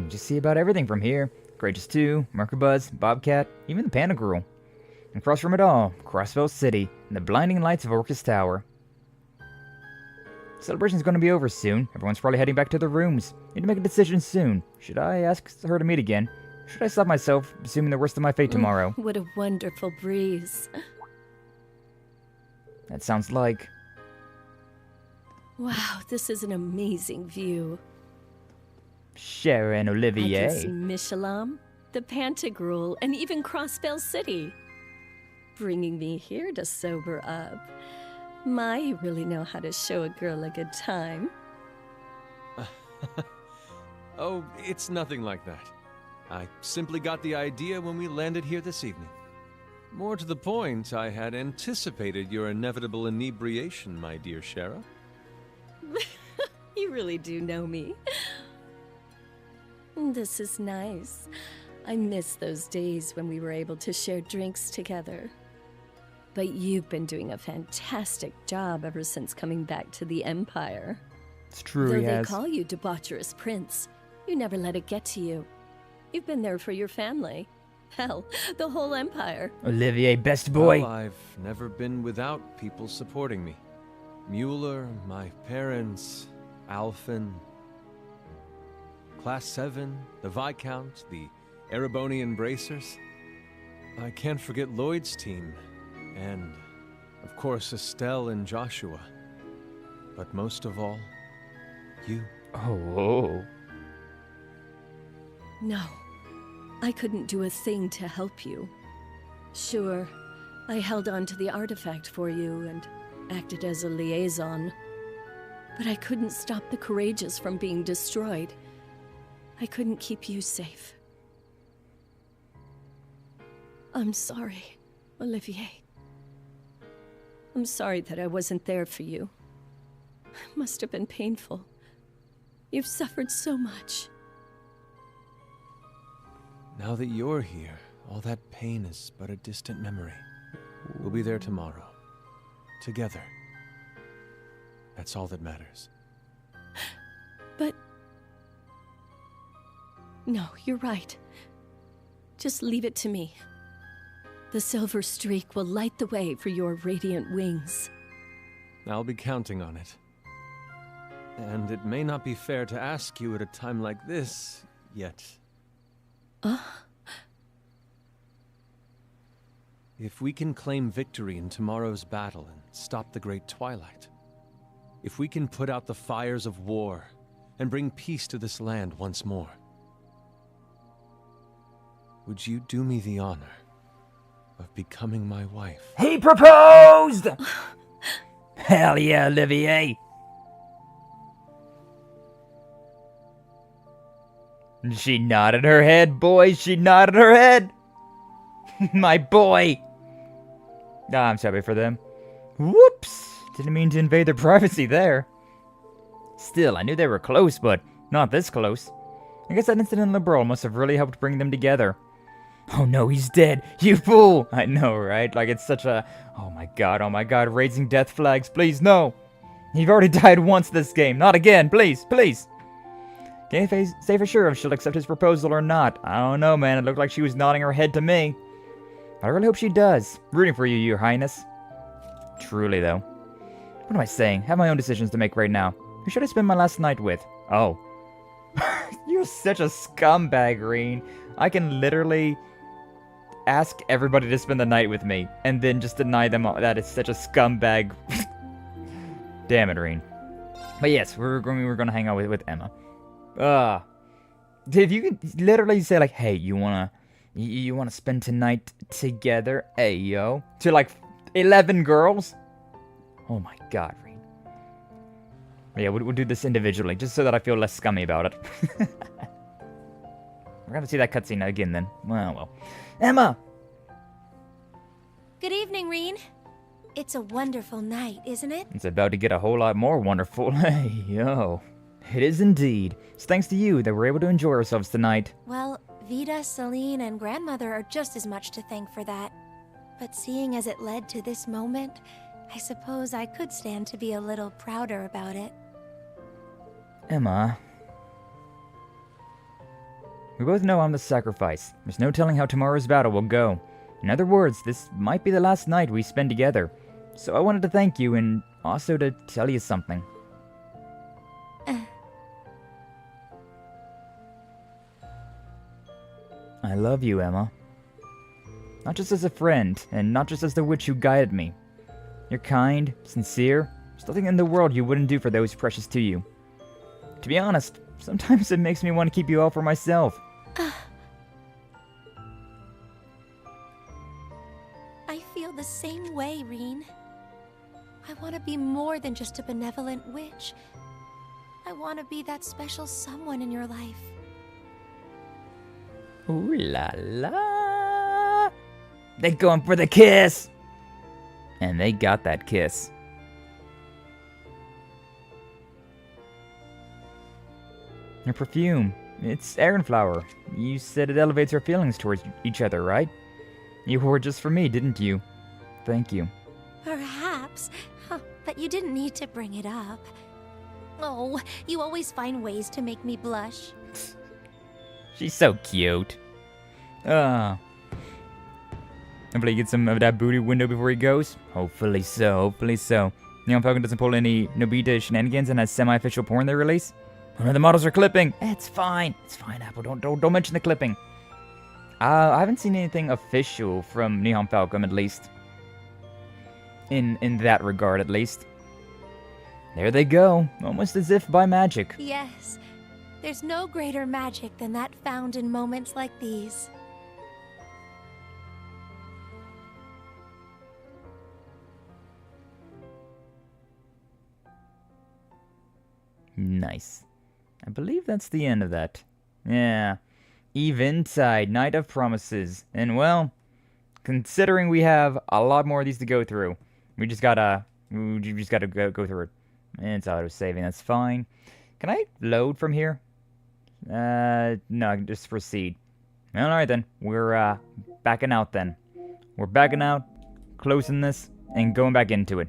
Just see about everything from here. Courageous 2, Merkabuzz, Bobcat, even the Panda Girl. And across from it all, Crossville City, and the blinding lights of Orcus Tower. Celebration's gonna be over soon. Everyone's probably heading back to their rooms. Need to make a decision soon. Should I ask her to meet again? Should I stop myself, assuming the worst of my fate tomorrow? What a wonderful breeze. That sounds like... Wow, this is an amazing view. Sharon I Olivier. can see Mishalam, the Pantagruel, and even Crossvale City. Bringing me here to sober up. My, you really know how to show a girl a good time. Oh, it's nothing like that. I simply got the idea when we landed here this evening. More to the point, I had anticipated your inevitable inebriation, my dear Shara. You really do know me. This is nice. I miss those days when we were able to share drinks together. But you've been doing a fantastic job ever since coming back to the Empire. It's true, Though he they has. call you debaucherous prince, you never let it get to you. You've been there for your family. Hell, the whole Empire. Olivier, best boy. Well, I've never been without people supporting me. Mueller, my parents, Alphen, Class 7, the Viscount, the Erebonian Bracers. I can't forget Lloyd's team, and, of course, Estelle and Joshua. But most of all, you. Oh. No, I couldn't do a thing to help you. Sure, I held on to the artifact for you and acted as a liaison. But I couldn't stop the Courageous from being destroyed. I couldn't keep you safe. I'm sorry, Olivier. I'm sorry that I wasn't there for you. It must have been painful. You've suffered so much. Now that you're here, all that pain is but a distant memory. We'll be there tomorrow. Together. That's all that matters. But... No, you're right. Just leave it to me. The silver streak will light the way for your radiant wings. I'll be counting on it. And it may not be fair to ask you at a time like this, yet. If we can claim victory in tomorrow's battle and stop the Great Twilight, if we can put out the fires of war and bring peace to this land once more, would you do me the honor of becoming my wife? He proposed! Hell yeah, Olivier. She nodded her head, boys. She nodded her head. My boy. I'm sorry for them. Whoops. Didn't mean to invade their privacy there. Still, I knew they were close, but not this close. I guess that incident in the brawl must have really helped bring them together. Oh no, he's dead. You fool. I know, right? Like, it's such a... Oh my god, raising death flags. Please, no. You've already died once this game. Not again, please, please. Can't say for sure if she'll accept his proposal or not. I don't know, man. It looked like she was nodding her head to me. I really hope she does. Rooting for you, Your Highness. Truly, though. What am I saying? I have my own decisions to make right now. Who should I spend my last night with? Oh, You're such a scumbag, Reen. I can literally ask everybody to spend the night with me, and then just deny them all. That is such a scumbag. Damn it, Reen. But yes, we're gonna hang out with Emma. If you could literally say like, hey, you wanna spend tonight together? Hey, yo. To like 11 girls? Oh my god, Reen. But yeah, we'll do this individually, just so that I feel less scummy about it. We're gonna see that cutscene again then. Well. Emma! Good evening, Reen. It's a wonderful night, isn't it? It's about to get a whole lot more wonderful. Hey, yo. It is indeed. It's thanks to you that we're able to enjoy ourselves tonight. Well, Vita, Celine, and Grandmother are just as much to thank for that. But seeing as it led to this moment, I suppose I could stand to be a little prouder about it. Emma. We both know I'm the sacrifice. There's no telling how tomorrow's battle will go. In other words, this might be the last night we spend together. So I wanted to thank you and also to tell you something. I love you, Emma. Not just as a friend, and not just as the witch who guided me. You're kind, sincere. There's nothing in the world you wouldn't do for those precious to you. To be honest, sometimes it makes me want to keep you all for myself. I feel the same way, Reen. I want to be more than just a benevolent witch. I want to be that special someone in your life. Ooh la la! They're going for the kiss! And they got that kiss. Your perfume. It's Arianrhod. You said it elevates our feelings towards each other, right? You wore it just for me, didn't you? Thank you. Perhaps. But you didn't need to bring it up. Oh, you always find ways to make me blush. She's so cute. Hopefully he gets some of that booty window before he goes. Hopefully so. Neon Falcon doesn't pull any Nobita shenanigans and has semi-official porn they release. One of the models are clipping. It's fine, Apple. Don't mention the clipping. I haven't seen anything official from Neon Falcon, at least. In that regard, at least. There they go, almost as if by magic. Yes, there's no greater magic than that found in moments like these. Nice. I believe that's the end of that. Yeah. Eventide, Night of Promises. And well, considering we have a lot more of these to go through, we just gotta go through it. And it's auto-saving, that's fine. Can I load from here? No, just proceed. Alright then, we're backing out then. We're backing out, closing this, and going back into it.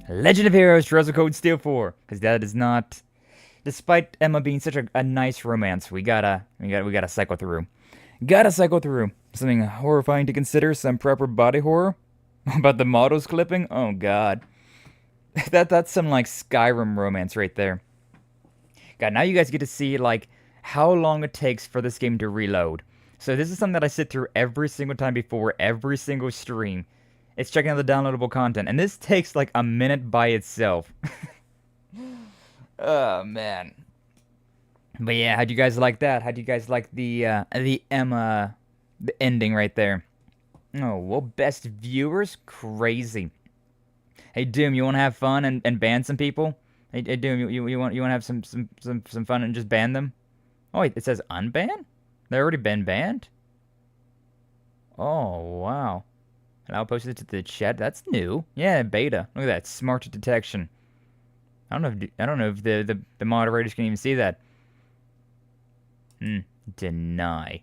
Legend of Heroes, Treasure Code Steel 4. Because that is not... Despite Emma being such a nice romance, we gotta cycle through. Gotta cycle through. Something horrifying to consider, some proper body horror. About the models clipping? Oh god. That's some like Skyrim romance right there. God, now you guys get to see like how long it takes for this game to reload. So this is something that I sit through every single time before every single stream. It's checking out the downloadable content, and this takes like a minute by itself. Oh man. But yeah, how'd you guys like that? How'd you guys like the Emma, the ending right there? Oh, well, best viewers? Crazy. Hey, Doom, you want to have fun and ban some people? Hey, Doom, you want to have some fun and just ban them? Oh, wait, it says unban? They've already been banned? Oh, wow. And I'll post it to the chat. That's new. Yeah, beta. Look at that, smart detection. I don't know if the moderators can even see that. Deny.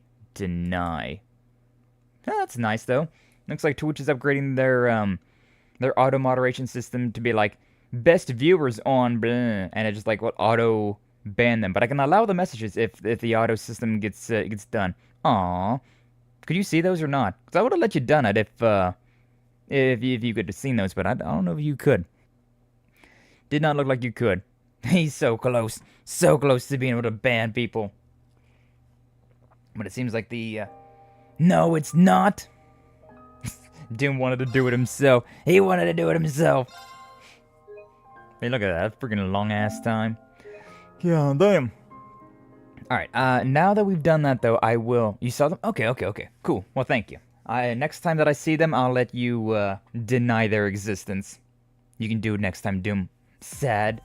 Oh, that's nice though. Looks like Twitch is upgrading their auto moderation system to be like best viewers on blah, and it just like will auto ban them. But I can allow the messages if the auto system gets done. Aww. Could you see those or not? Because I would have let you done it if you could have seen those, but I don't know if you could. Did not look like you could. He's so close to being able to ban people. But it seems like the, no, it's not. Doom wanted to do it himself. He wanted to do it himself. Hey, look at that. That's freaking long-ass time. Yeah, damn. Alright, now that we've done that, though, I will... You saw them? Okay. Cool. Well, thank you. Next time that I see them, I'll let you, deny their existence. You can do it next time, Doom. Sad.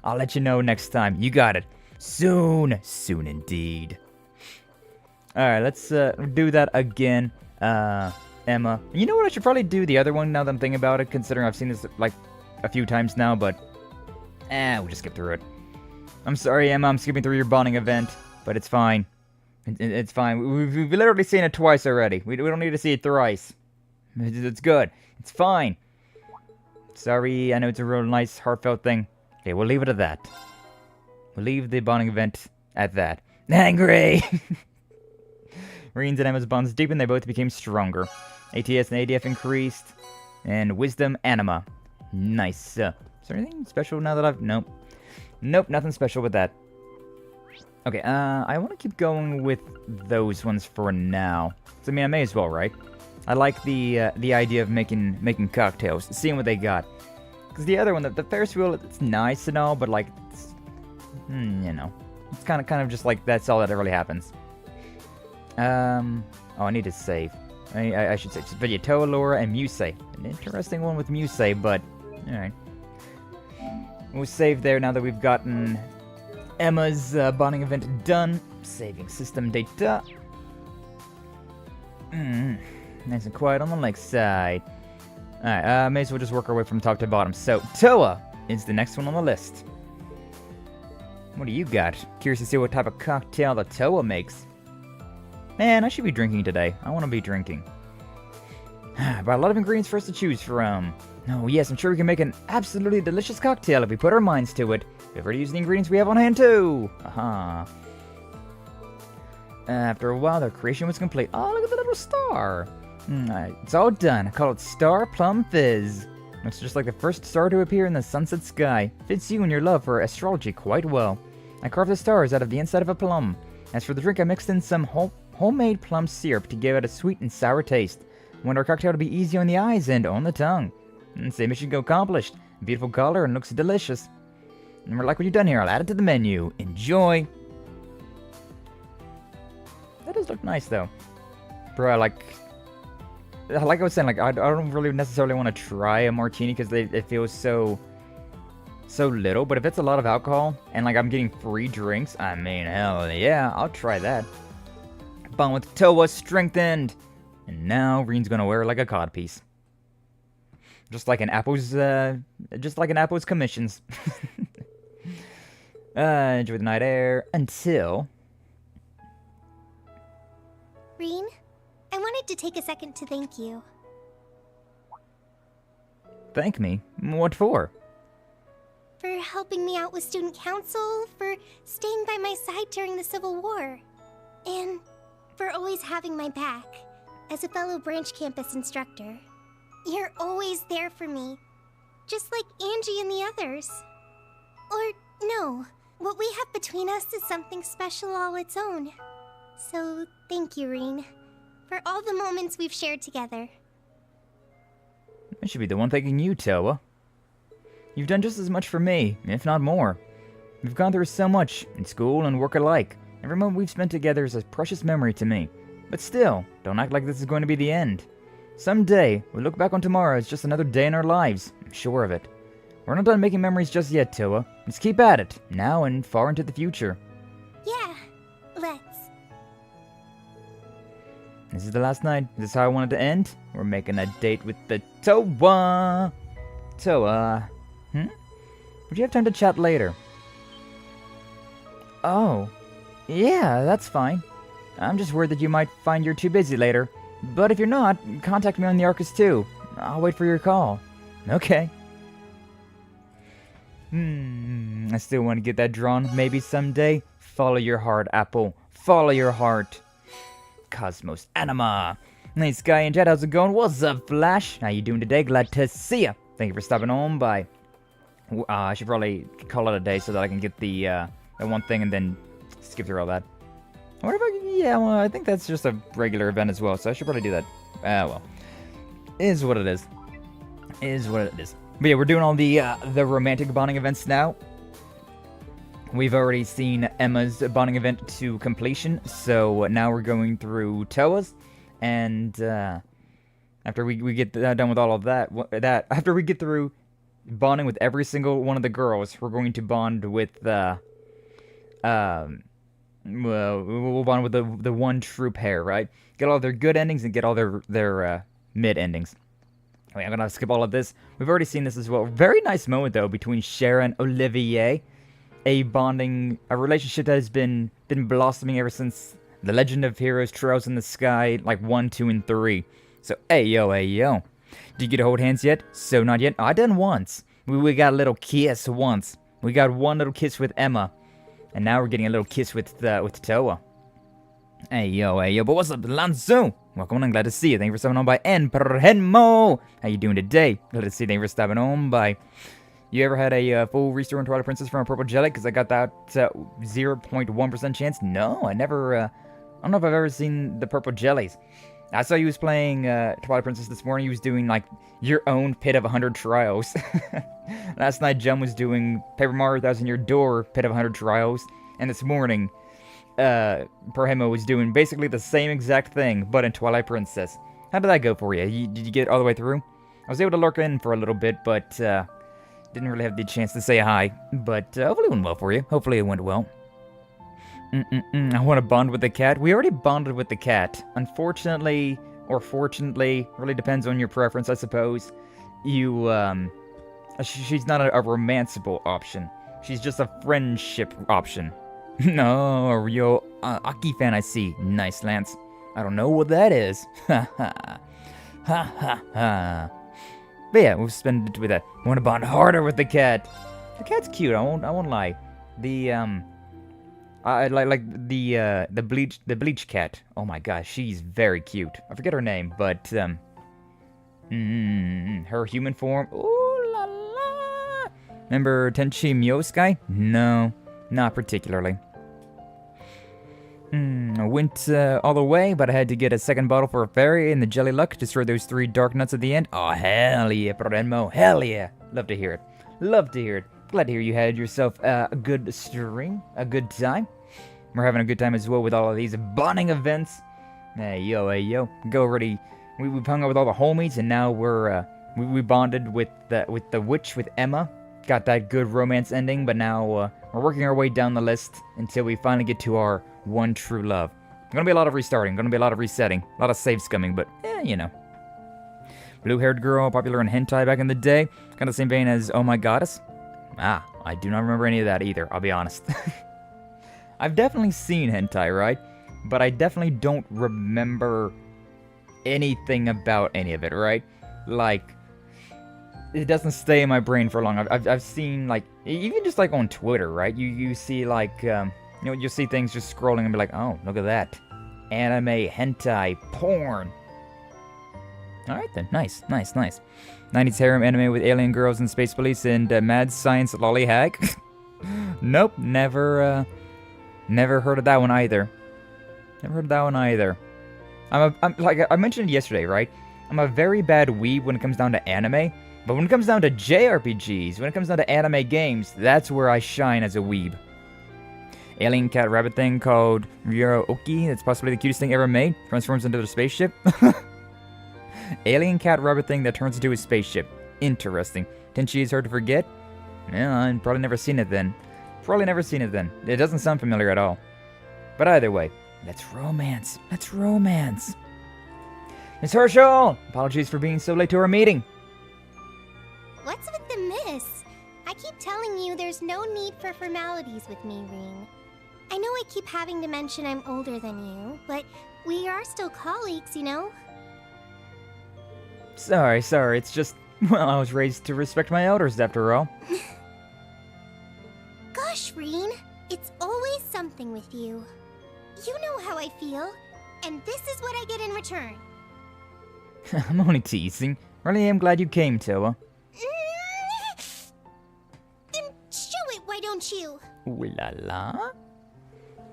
I'll let you know next time. You got it. Soon. Soon indeed. Alright, let's, do that again. Emma. You know what? I should probably do the other one now that I'm thinking about it, considering I've seen this, like, a few times now, but... we'll just skip through it. I'm sorry, Emma, I'm skipping through your bonding event, but it's fine. It's fine. We've literally seen it twice already. We don't need to see it thrice. It's good. It's fine. Sorry, I know it's a real nice, heartfelt thing. Okay, we'll leave it at that. We'll leave the bonding event at that. Angry! Reen's and Emma's bonds deepened, they both became stronger. ATS and ADF increased, and wisdom anima. Nice. Is there anything special now that I've... Nope. Nope, nothing special with that. Okay, I want to keep going with those ones for now. So, I mean, I may as well, right? I like the idea of making cocktails, seeing what they got. Because the other one, the Ferris wheel, it's nice and all, but, like, it's, you know, it's kind of just like that's all that really happens. Oh, I need to save. I should say, Vegetoa, Laura, and Muse. An interesting one with Muse, but, alright. We'll save there now that we've gotten Emma's bonding event done. Saving system data. Nice and quiet on the lake side. Alright, may as well just work our way from top to bottom. So, Toa is the next one on the list. What do you got? Curious to see what type of cocktail the Toa makes. Man, I should be drinking today. I want to be drinking. But a lot of ingredients for us to choose from. Oh yes, I'm sure we can make an absolutely delicious cocktail if we put our minds to it. We've already used the ingredients we have on hand too. Aha. After a while, their creation was complete. Oh, look at the little star. It's all done. I call it Star Plum Fizz. Looks just like the first star to appear in the sunset sky. Fits you and your love for astrology quite well. I carved the stars out of the inside of a plum. As for the drink, I mixed in some homemade plum syrup to give it a sweet and sour taste. I want our cocktail to be easy on the eyes and on the tongue. Same mission accomplished. Beautiful color and looks delicious. And we're like what you've done here. I'll add it to the menu. Enjoy. That does look nice though. Bro, like I was saying, like I don't really necessarily want to try a martini because it feels so little. But if it's a lot of alcohol and like I'm getting free drinks, I mean, hell yeah, I'll try that. Bond with Toa strengthened, and now Reen's gonna wear it like a codpiece. Just like an apple's commissions. Enjoy the night air until... Reen, I wanted to take a second to thank you. Thank me? What for? For helping me out with student council, for staying by my side during the Civil War, and for always having my back as a fellow branch campus instructor. You're always there for me, just like Angie and the others. Or, no, what we have between us is something special all its own. So, thank you, Reen, for all the moments we've shared together. I should be the one thanking you, Toa. You've done just as much for me, if not more. We've gone through so much, in school and work alike. Every moment we've spent together is a precious memory to me. But still, don't act like this is going to be the end. Someday, we'll look back on tomorrow as just another day in our lives. I'm sure of it. We're not done making memories just yet, Toa. Let's keep at it, now and far into the future. Yeah, let's. This is the last night. Is this how I wanted to end? We're making a date with the Toa. Toa. Would you have time to chat later? Oh. Yeah, that's fine. I'm just worried that you might find you're too busy later. But if you're not, contact me on the Arcus too. I'll wait for your call. Okay. I still want to get that drawn. Maybe someday. Follow your heart, Apple. Follow your heart. Cosmos Anima. Hey, Sky and Jet, how's it going? What's up, Flash? How you doing today? Glad to see ya. Thank you for stopping on by. I should probably call it a day so that I can get the one thing and then skip through all that. What about, yeah, well, I think that's just a regular event as well, so I should probably do that. Well, is what it is. Is what it is. But yeah, we're doing all the romantic bonding events now. We've already seen Emma's bonding event to completion, so now we're going through Toa's, and after we get done with all of that, after we get through bonding with every single one of the girls, we're going to bond with well, we'll bond with the one true pair, right? Get all their good endings and get all their mid endings. Wait, I'm gonna skip all of this. We've already seen this as well. Very nice moment though between Cher and Olivier. A relationship that has been blossoming ever since The Legend of Heroes Trails in the Sky, like 1, 2, and 3. So, hey yo. Did you get to hold hands yet? So, not yet. I done once. We got a little kiss once. We got one little kiss with Emma. And now we're getting a little kiss with Toa. Hey yo. But what's up, Lanzo? Welcome on, glad to see you. Thank you for stopping on by Enperhenmo. How you doing today? Glad to see you. Thank you for stopping on by... You ever had a full restore in Twilight Princess from a purple jelly? Because I got that 0.1% chance. No, I never, I don't know if I've ever seen the purple jellies. I saw you was playing Twilight Princess this morning. You was doing, like, your own pit of 100 trials. Last night, Jum was doing Paper Mario Thousand Year Door pit of 100 trials. And this morning, Perhemo was doing basically the same exact thing, but in Twilight Princess. How did that go for you? Did you get all the way through? I was able to lurk in for a little bit, but, didn't really have the chance to say hi, but hopefully it went well for you. Hopefully it went well. I want to bond with the cat. We already bonded with the cat. Unfortunately, or fortunately, really depends on your preference, I suppose. She's not a romanceable option. She's just a friendship option. No, yo, Aki fan I see. Nice, Lance. I don't know what that is. Ha ha. Ha ha ha. But yeah, we'll spend it with that. I want to bond harder with the cat. The cat's cute. I won't lie. The I like the bleach cat. Oh my gosh, she's very cute. I forget her name, but her human form. Ooh la la. Remember Tenchi Myoskai? No, not particularly. I went all the way, but I had to get a second bottle for a fairy, and the jelly luck destroyed those 3 dark nuts at the end. Oh, hell yeah, Prorenmo. Hell yeah. Love to hear it. Love to hear it. Glad to hear you had yourself a good stream, a good time. We're having a good time as well with all of these bonding events. Hey, yo. Go already. We've hung out with all the homies, and now we bonded with the witch, with Emma. Got that good romance ending, but now we're working our way down the list until we finally get to our one true love. Gonna be a lot of restarting, gonna be a lot of resetting, a lot of save scumming, but you know. Blue-haired girl, popular in hentai back in the day. Kind of the same vein as Oh My Goddess. I do not remember any of that either, I'll be honest. I've definitely seen hentai, right? But I definitely don't remember anything about any of it, right? Like, it doesn't stay in my brain for long. I've seen, like, even just like on Twitter, right? You see like, you'll see things just scrolling and be like, oh, look at that. Anime, hentai, porn. Alright then, nice. 90s harem anime with alien girls and space police and mad science lolly hack. Nope, never heard of that one either. I'm like I mentioned yesterday, right? I'm a very bad weeb when it comes down to anime, but when it comes down to JRPGs, when it comes down to anime games, that's where I shine as a weeb. Alien cat rabbit thing called Ryuoki, that's possibly the cutest thing ever made, transforms into a spaceship. Alien cat rabbit thing that turns into a spaceship. Interesting. Tenchi is hard to forget? Yeah, I've probably never seen it then. It doesn't sound familiar at all. But either way, let's romance. Miss Herschel! Apologies for being so late to our meeting. What's with the miss? I keep telling you there's no need for formalities with me, Ring. I know I keep having to mention I'm older than you, but we are still colleagues, you know? Sorry, it's just, well, I was raised to respect my elders after all. Gosh, Reen, it's always something with you. You know how I feel, and this is what I get in return. I'm only teasing. Really am glad you came, Toa. Why don't you? Ooh la la.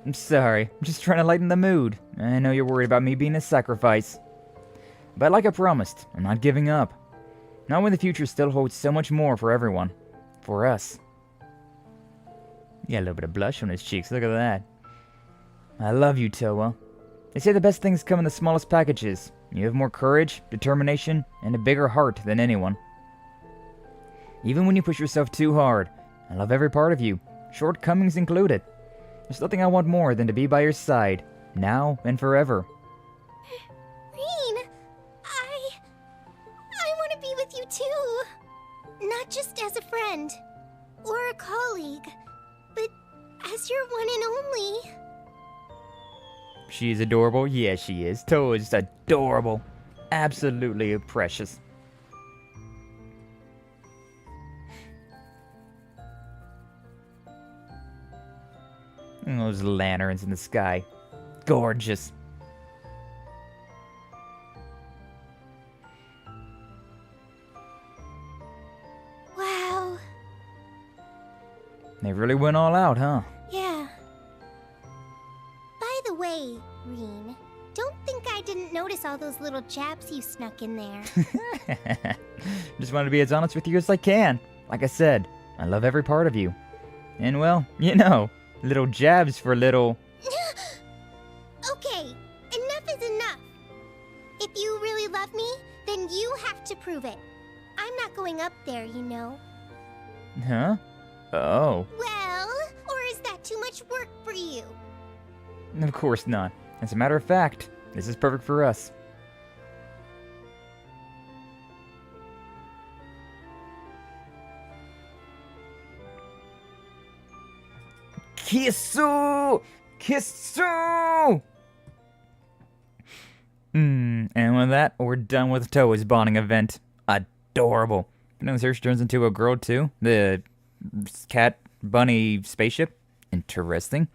I'm sorry, I'm just trying to lighten the mood. I know you're worried about me being a sacrifice. But like I promised, I'm not giving up. Not when the future still holds so much more for everyone. For us. He got a little bit of blush on his cheeks, look at that. I love you, Toa. They say the best things come in the smallest packages. You have more courage, determination, and a bigger heart than anyone. Even when you push yourself too hard, I love every part of you, shortcomings included. There's nothing I want more than to be by your side, now and forever. Rean, I want to be with you too. Not just as a friend, or a colleague, but as your one and only. She is adorable? Yeah, she is. Toa is just adorable. Absolutely precious. And those lanterns in the sky. Gorgeous. Wow. They really went all out, huh? Yeah. By the way, Rean, don't think I didn't notice all those little jabs you snuck in there. Just want to be as honest with you as I can. Like I said, I love every part of you. And well, you know, little jabs for little... Okay, enough is enough. If you really love me, then you have to prove it. I'm not going up there, you know. Huh? Oh. Well, or is that too much work for you? Of course not. As a matter of fact, this is perfect for us. Kissu! Kissu! And with that, we're done with Toa's bonding event. Adorable. You know, here she turns into a girl too. The cat bunny spaceship. Interesting.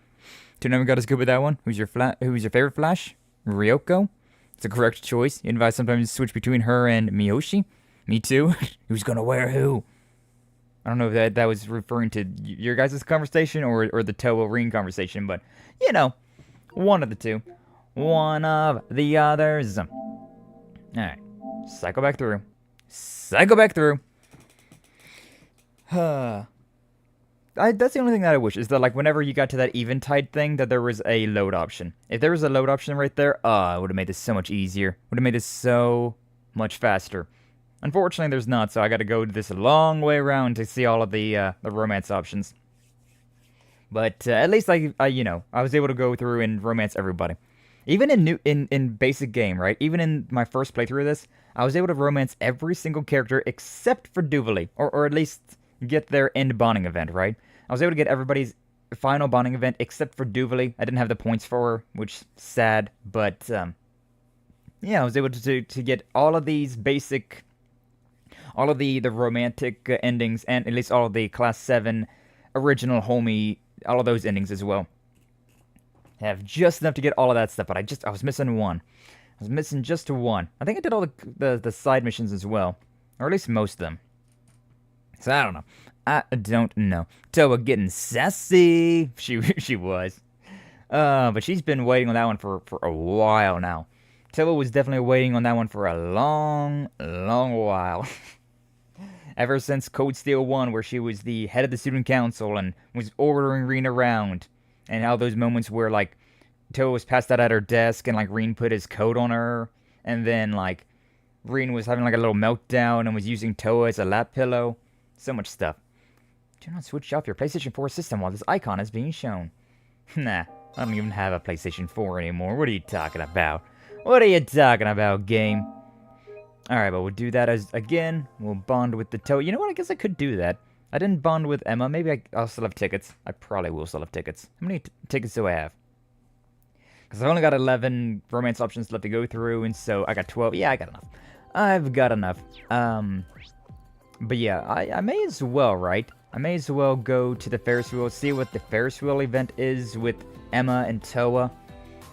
Never got as good with that one. Who's your favorite Flash? Ryoko? It's a correct choice. You advise sometimes to switch between her and Miyoshi. Me too. Who's gonna wear who? I don't know if that was referring to your guys' conversation or the Toa Ring conversation, but, you know, one of the two. One of the others. Alright. Cycle back through. Cycle back through. That's the only thing that I wish, is that, like, whenever you got to that Eventide thing, that there was a load option. If there was a load option right there, it would have made this so much easier. Would have made this so much faster. Unfortunately, there's not, so I gotta go this long way around to see all of the romance options. But at least I was able to go through and romance everybody. Even in basic game, right? Even in my first playthrough of this, I was able to romance every single character except for Duvalie, or at least get their end bonding event, right? I was able to get everybody's final bonding event except for Duvalie. I didn't have the points for her, which sad, but yeah, I was able to get all of these basic, all of the romantic endings, and at least all of the Class 7 original homie, all of those endings as well. I have just enough to get all of that stuff, but I was missing one. I was missing just one. I think I did all the side missions as well, or at least most of them. So I don't know. I don't know. Toa getting sassy. She was. But she's been waiting on that one for a while now. Toa was definitely waiting on that one for a long, long while. Ever since Code Steel 1, where she was the head of the student council and was ordering Rean around. And how those moments where, like, Toa was passed out at her desk and, like, Rean put his coat on her. And then, like, Rean was having, like, a little meltdown and was using Toa as a lap pillow. So much stuff. Do not switch off your PlayStation 4 system while this icon is being shown. Nah, I don't even have a PlayStation 4 anymore. What are you talking about? What are you talking about, game? Alright, but we'll do that again. We'll bond with the Toa. You know what? I guess I could do that. I didn't bond with Emma. Maybe I'll still have tickets. I probably will still have tickets. How many tickets do I have? Because I've only got 11 romance options left to go through, and so I got 12. Yeah, I got enough. I've got enough. But yeah, I may as well, right? I may as well go to the Ferris wheel, see what the Ferris wheel event is with Emma and Toa,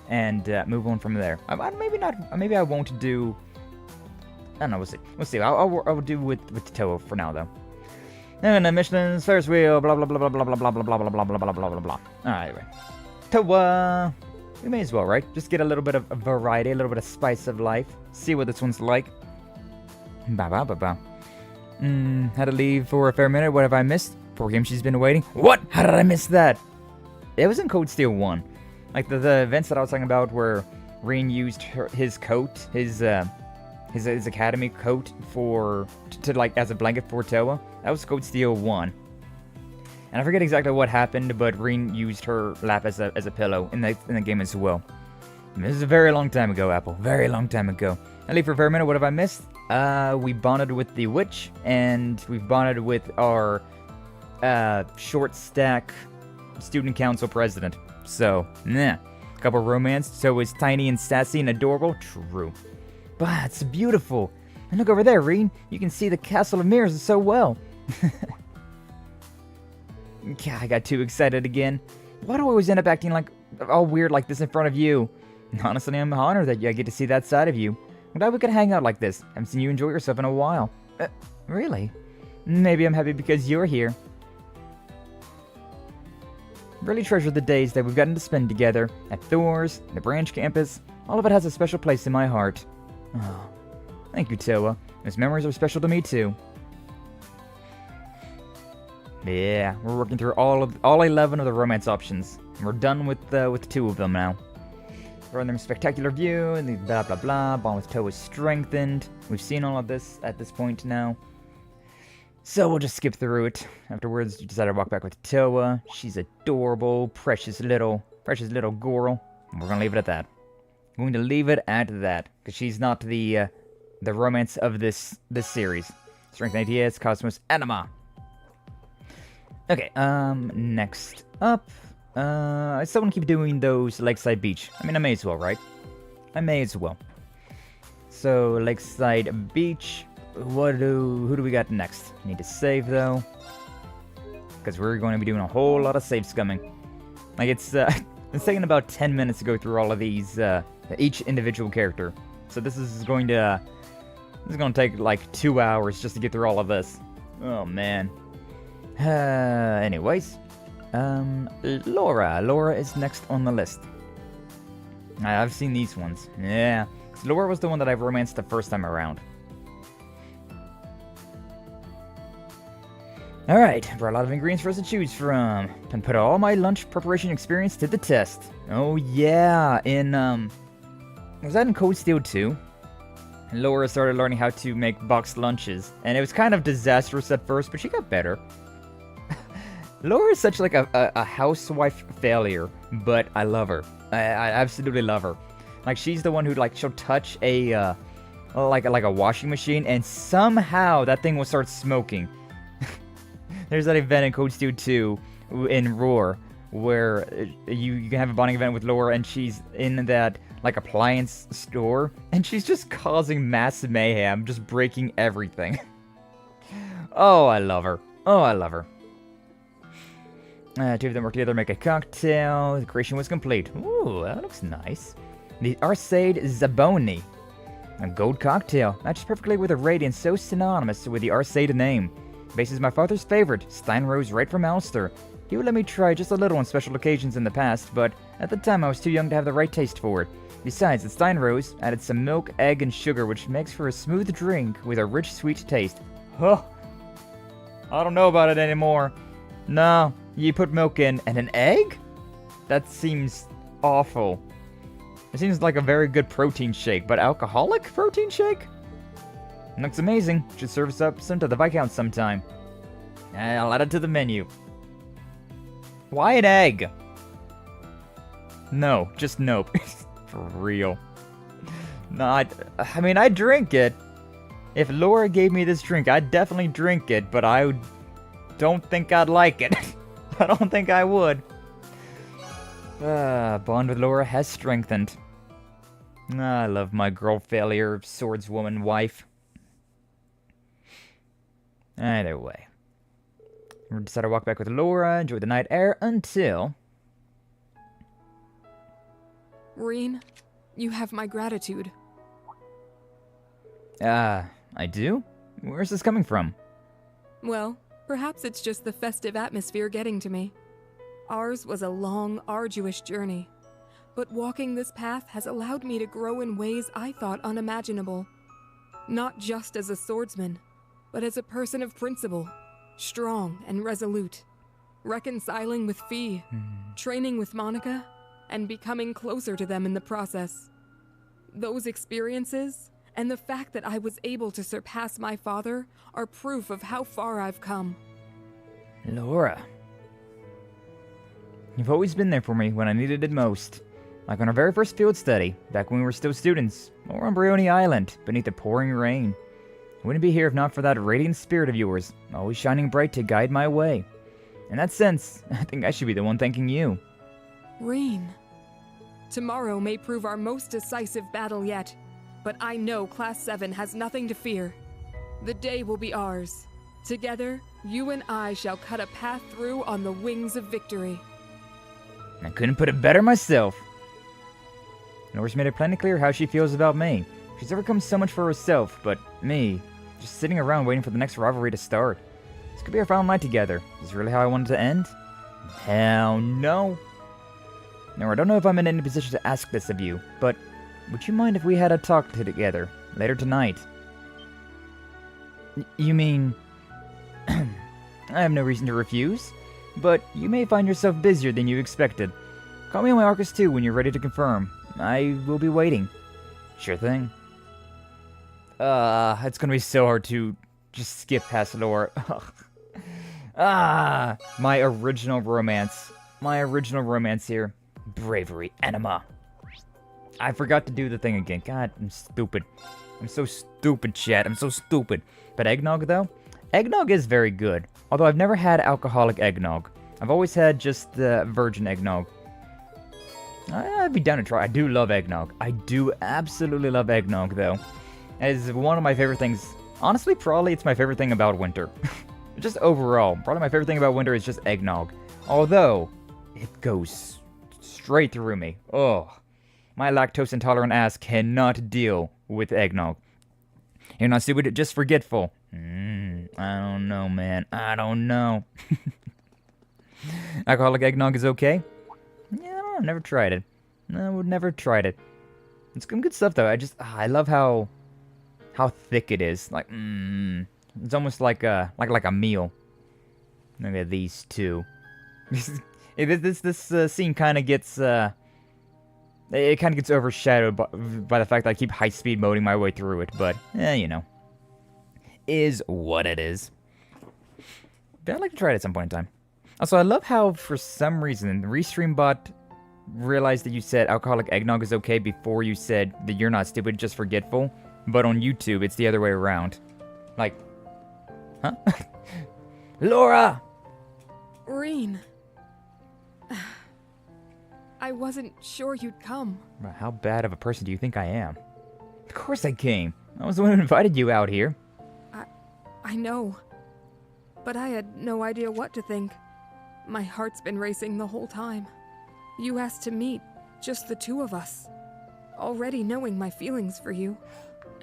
and move on from there. Maybe not. Maybe I won't do. I don't know. We'll see. We'll see. I'll do with Toa for now, though. And Michelin's Ferris wheel, blah blah blah blah blah blah blah blah blah blah blah blah blah blah blah blah. Alright, anyway. So, we may as well, right? Just get a little bit of variety, a little bit of spice of life. See what this one's like. Ba ba ba ba. Had to leave for a fair minute. What have I missed? Poor game, she's been waiting. What? How did I miss that? It was in Code Steel 1. Like the events that I was talking about where Reen used his coat, his academy coat to like as a blanket for Toa. That was Code Steel 1. And I forget exactly what happened, but Reen used her lap as a pillow in the game as well. And this is a very long time ago, Apple. Very long time ago. I leave for a fair minute. What have I missed? We bonded with the witch, and we've bonded with our short stack student council president. So, nah. Couple romance. So is tiny and sassy and adorable. True. But it's beautiful. And look over there, Reen. You can see the Castle of Mirrors so well. God, I got too excited again. Why do I always end up acting like all weird like this in front of you? Honestly, I'm honored that I get to see that side of you. I'm glad we could hang out like this. Haven't seen you enjoy yourself in a while. Really? Maybe I'm happy because you're here. Really treasure the days that we've gotten to spend together at Thor's, the branch campus. All of it has a special place in my heart. Oh, thank you, Toa. Those memories are special to me too. Yeah, we're working through all 11 of the romance options. We're done with 2 of them now. Random spectacular view and the blah blah blah. Bond with Toa is strengthened. We've seen all of this at this point now. So we'll just skip through it. Afterwards, you decide to walk back with Toa. She's adorable, precious little girl. And we're gonna leave it at that. I'm going to leave it at that because she's not the romance of this series. Strength ideas, Cosmos Anima. Okay, next up, I still want to keep doing those Lakeside Beach. I mean, I may as well, right? I may as well. So, Lakeside Beach, who do we got next? Need to save, though. Because we're going to be doing a whole lot of save scumming. Like, it's taking about 10 minutes to go through all of these, each individual character. So this is going to take, like, 2 hours just to get through all of this. Oh, man. Anyways, Laura. Laura is next on the list. I've seen these ones. Yeah, Laura was the one that I've romanced the first time around. Alright, brought a lot of ingredients for us to choose from. And put all my lunch preparation experience to the test. Oh yeah, was that in Code Steel 2? Laura started learning how to make boxed lunches, and it was kind of disastrous at first, but she got better. Laura is such like a housewife failure, but I love her. I absolutely love her. Like, she's the one who, like, she'll touch a like a washing machine, and somehow that thing will start smoking. There's that event in Code Steel 2 in Roar where you can have a bonding event with Laura, and she's in that like appliance store, and she's just causing mass mayhem, just breaking everything. Oh, I love her. Oh, I love her. 2 of them work together, make a cocktail. The creation was complete. Ooh, that looks nice. The Arcade Zaboni. A gold cocktail. Matches perfectly with a radiance so synonymous with the Arcade name. Base is my father's favorite, Steinrose right from Ulster. He would let me try just a little on special occasions in the past, but at the time I was too young to have the right taste for it. Besides, the Steinrose added some milk, egg, and sugar, which makes for a smooth drink with a rich, sweet taste. Huh. I don't know about it anymore. No, you put milk in and an egg? That seems awful. It seems like a very good protein shake, but alcoholic protein shake? Looks amazing. Should serve us up some to the Viscount sometime. I'll add it to the menu. Why an egg? No, just nope. For real. No, I mean, I'd drink it. If Laura gave me this drink, I'd definitely drink it, but I don't think I'd like it. I don't think I would. Bond with Laura has strengthened. I love my girl failure, swordswoman wife. Either way. We decided to walk back with Laura, enjoy the night air until... Reen, you have my gratitude. I do? Where's this coming from? Well, Perhaps it's just the festive atmosphere getting to me. Ours was a long, arduous journey, but walking this path has allowed me to grow in ways I thought unimaginable. Not just as a swordsman, but as a person of principle, strong and resolute, reconciling with Fee, training with Monica, and becoming closer to them in the process. Those experiences, and the fact that I was able to surpass my father, are proof of how far I've come. Laura. You've always been there for me when I needed it most. Like on our very first field study, back when we were still students, or on Brioni Island, beneath the pouring rain. I wouldn't be here if not for that radiant spirit of yours, always shining bright to guide my way. In that sense, I think I should be the one thanking you. Rean. Tomorrow may prove our most decisive battle yet, but I know Class 7 has nothing to fear. The day will be ours. Together, you and I shall cut a path through on the wings of victory. I couldn't put it better myself. Nora's made it plenty clear how she feels about me. She's overcome so much for herself, but me, just sitting around waiting for the next rivalry to start. This could be our final night together. Is this really how I wanted to end? Hell no. Nora, I don't know if I'm in any position to ask this of you, but would you mind if we had a talk together later tonight? You mean... I have no reason to refuse, but you may find yourself busier than you expected. Call me on my Arcus too when you're ready to confirm. I will be waiting. Sure thing. It's gonna be so hard to just skip past Laura. My original romance. My original romance here. Bravery Enema. I forgot to do the thing again. God, I'm stupid. I'm so stupid, chat. I'm so stupid. But eggnog, though? Eggnog is very good. Although I've never had alcoholic eggnog. I've always had just the virgin eggnog. I'd be down to try. I do love eggnog. I do absolutely love eggnog, though. It is one of my favorite things. Honestly, probably it's my favorite thing about winter. Just overall. Probably my favorite thing about winter is just eggnog. Although, it goes straight through me. Oh, my lactose intolerant ass cannot deal with eggnog. You're not stupid, just forgetful. I don't know, man. I don't know. Alcoholic eggnog is okay? Yeah, I've never tried it. I would never tried it. It's some good stuff though. I love how thick it is. Like, it's almost like a meal. Look at these two. This scene kind of gets it kind of gets overshadowed by the fact that I keep high speed moding my way through it. But you know, is what it is. But I'd like to try it at some point in time. Also, I love how for some reason RestreamBot realized that you said alcoholic eggnog is okay before you said that you're not stupid, just forgetful. But on YouTube, it's the other way around. Like, huh? Laura! Rean. I wasn't sure you'd come. How bad of a person do you think I am? Of course I came. I was the one who invited you out here. I know. But I had no idea what to think. My heart's been racing the whole time. You asked to meet, just the two of us. Already knowing my feelings for you.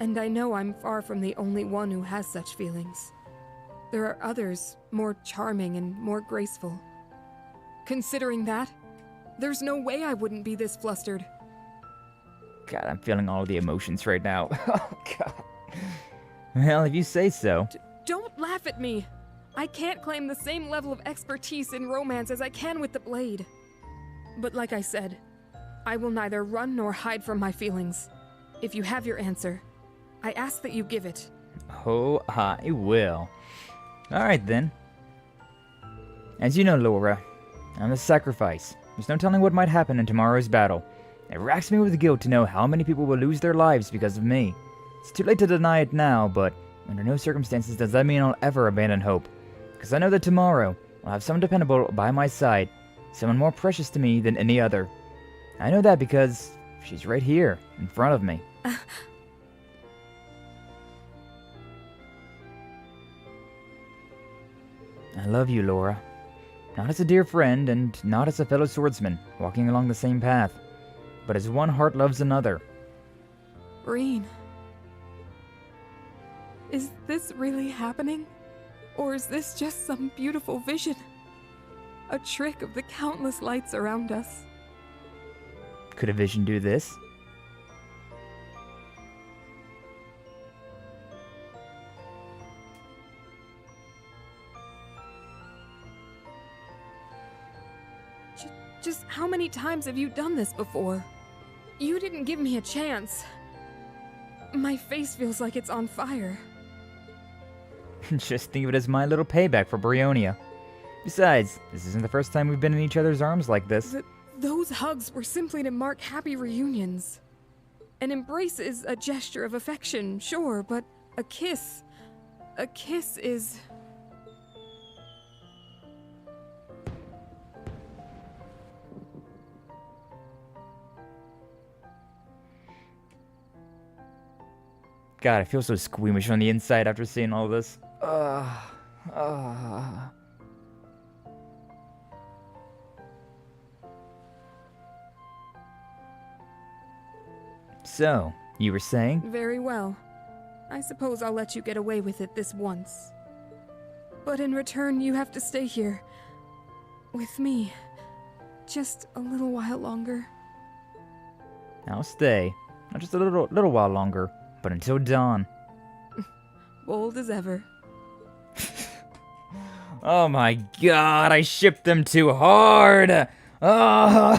And I know I'm far from the only one who has such feelings. There are others, more charming and more graceful. Considering that, there's no way I wouldn't be this flustered. God, I'm feeling all the emotions right now. Oh, God. Well, if you say so. Don't laugh at me! I can't claim the same level of expertise in romance as I can with the blade. But like I said, I will neither run nor hide from my feelings. If you have your answer, I ask that you give it. Oh, I will. Alright then. As you know, Laura, I'm a sacrifice. There's no telling what might happen in tomorrow's battle. It racks me with guilt to know how many people will lose their lives because of me. It's too late to deny it now, but under no circumstances does that mean I'll ever abandon hope. Because I know that tomorrow, I'll have someone dependable by my side. Someone more precious to me than any other. I know that because she's right here, in front of me. I love you, Laura. Not as a dear friend, and not as a fellow swordsman, walking along the same path, but as one heart loves another. Rean. Is this really happening? Or is this just some beautiful vision? A trick of the countless lights around us. Could a vision do this? Just how many times have you done this before? You didn't give me a chance. My face feels like it's on fire. Just think of it as my little payback for Brionia. Besides, this isn't the first time we've been in each other's arms like this. Those hugs were simply to mark happy reunions. An embrace is a gesture of affection, sure, but a kiss is... God, I feel so squeamish on the inside after seeing all this. So, you were saying? Very well. I suppose I'll let you get away with it this once. But in return, you have to stay here. With me. Just a little while longer. I'll stay. Not just a little while longer, but until dawn. Bold as ever. Oh my god, I shipped them too hard! Oh,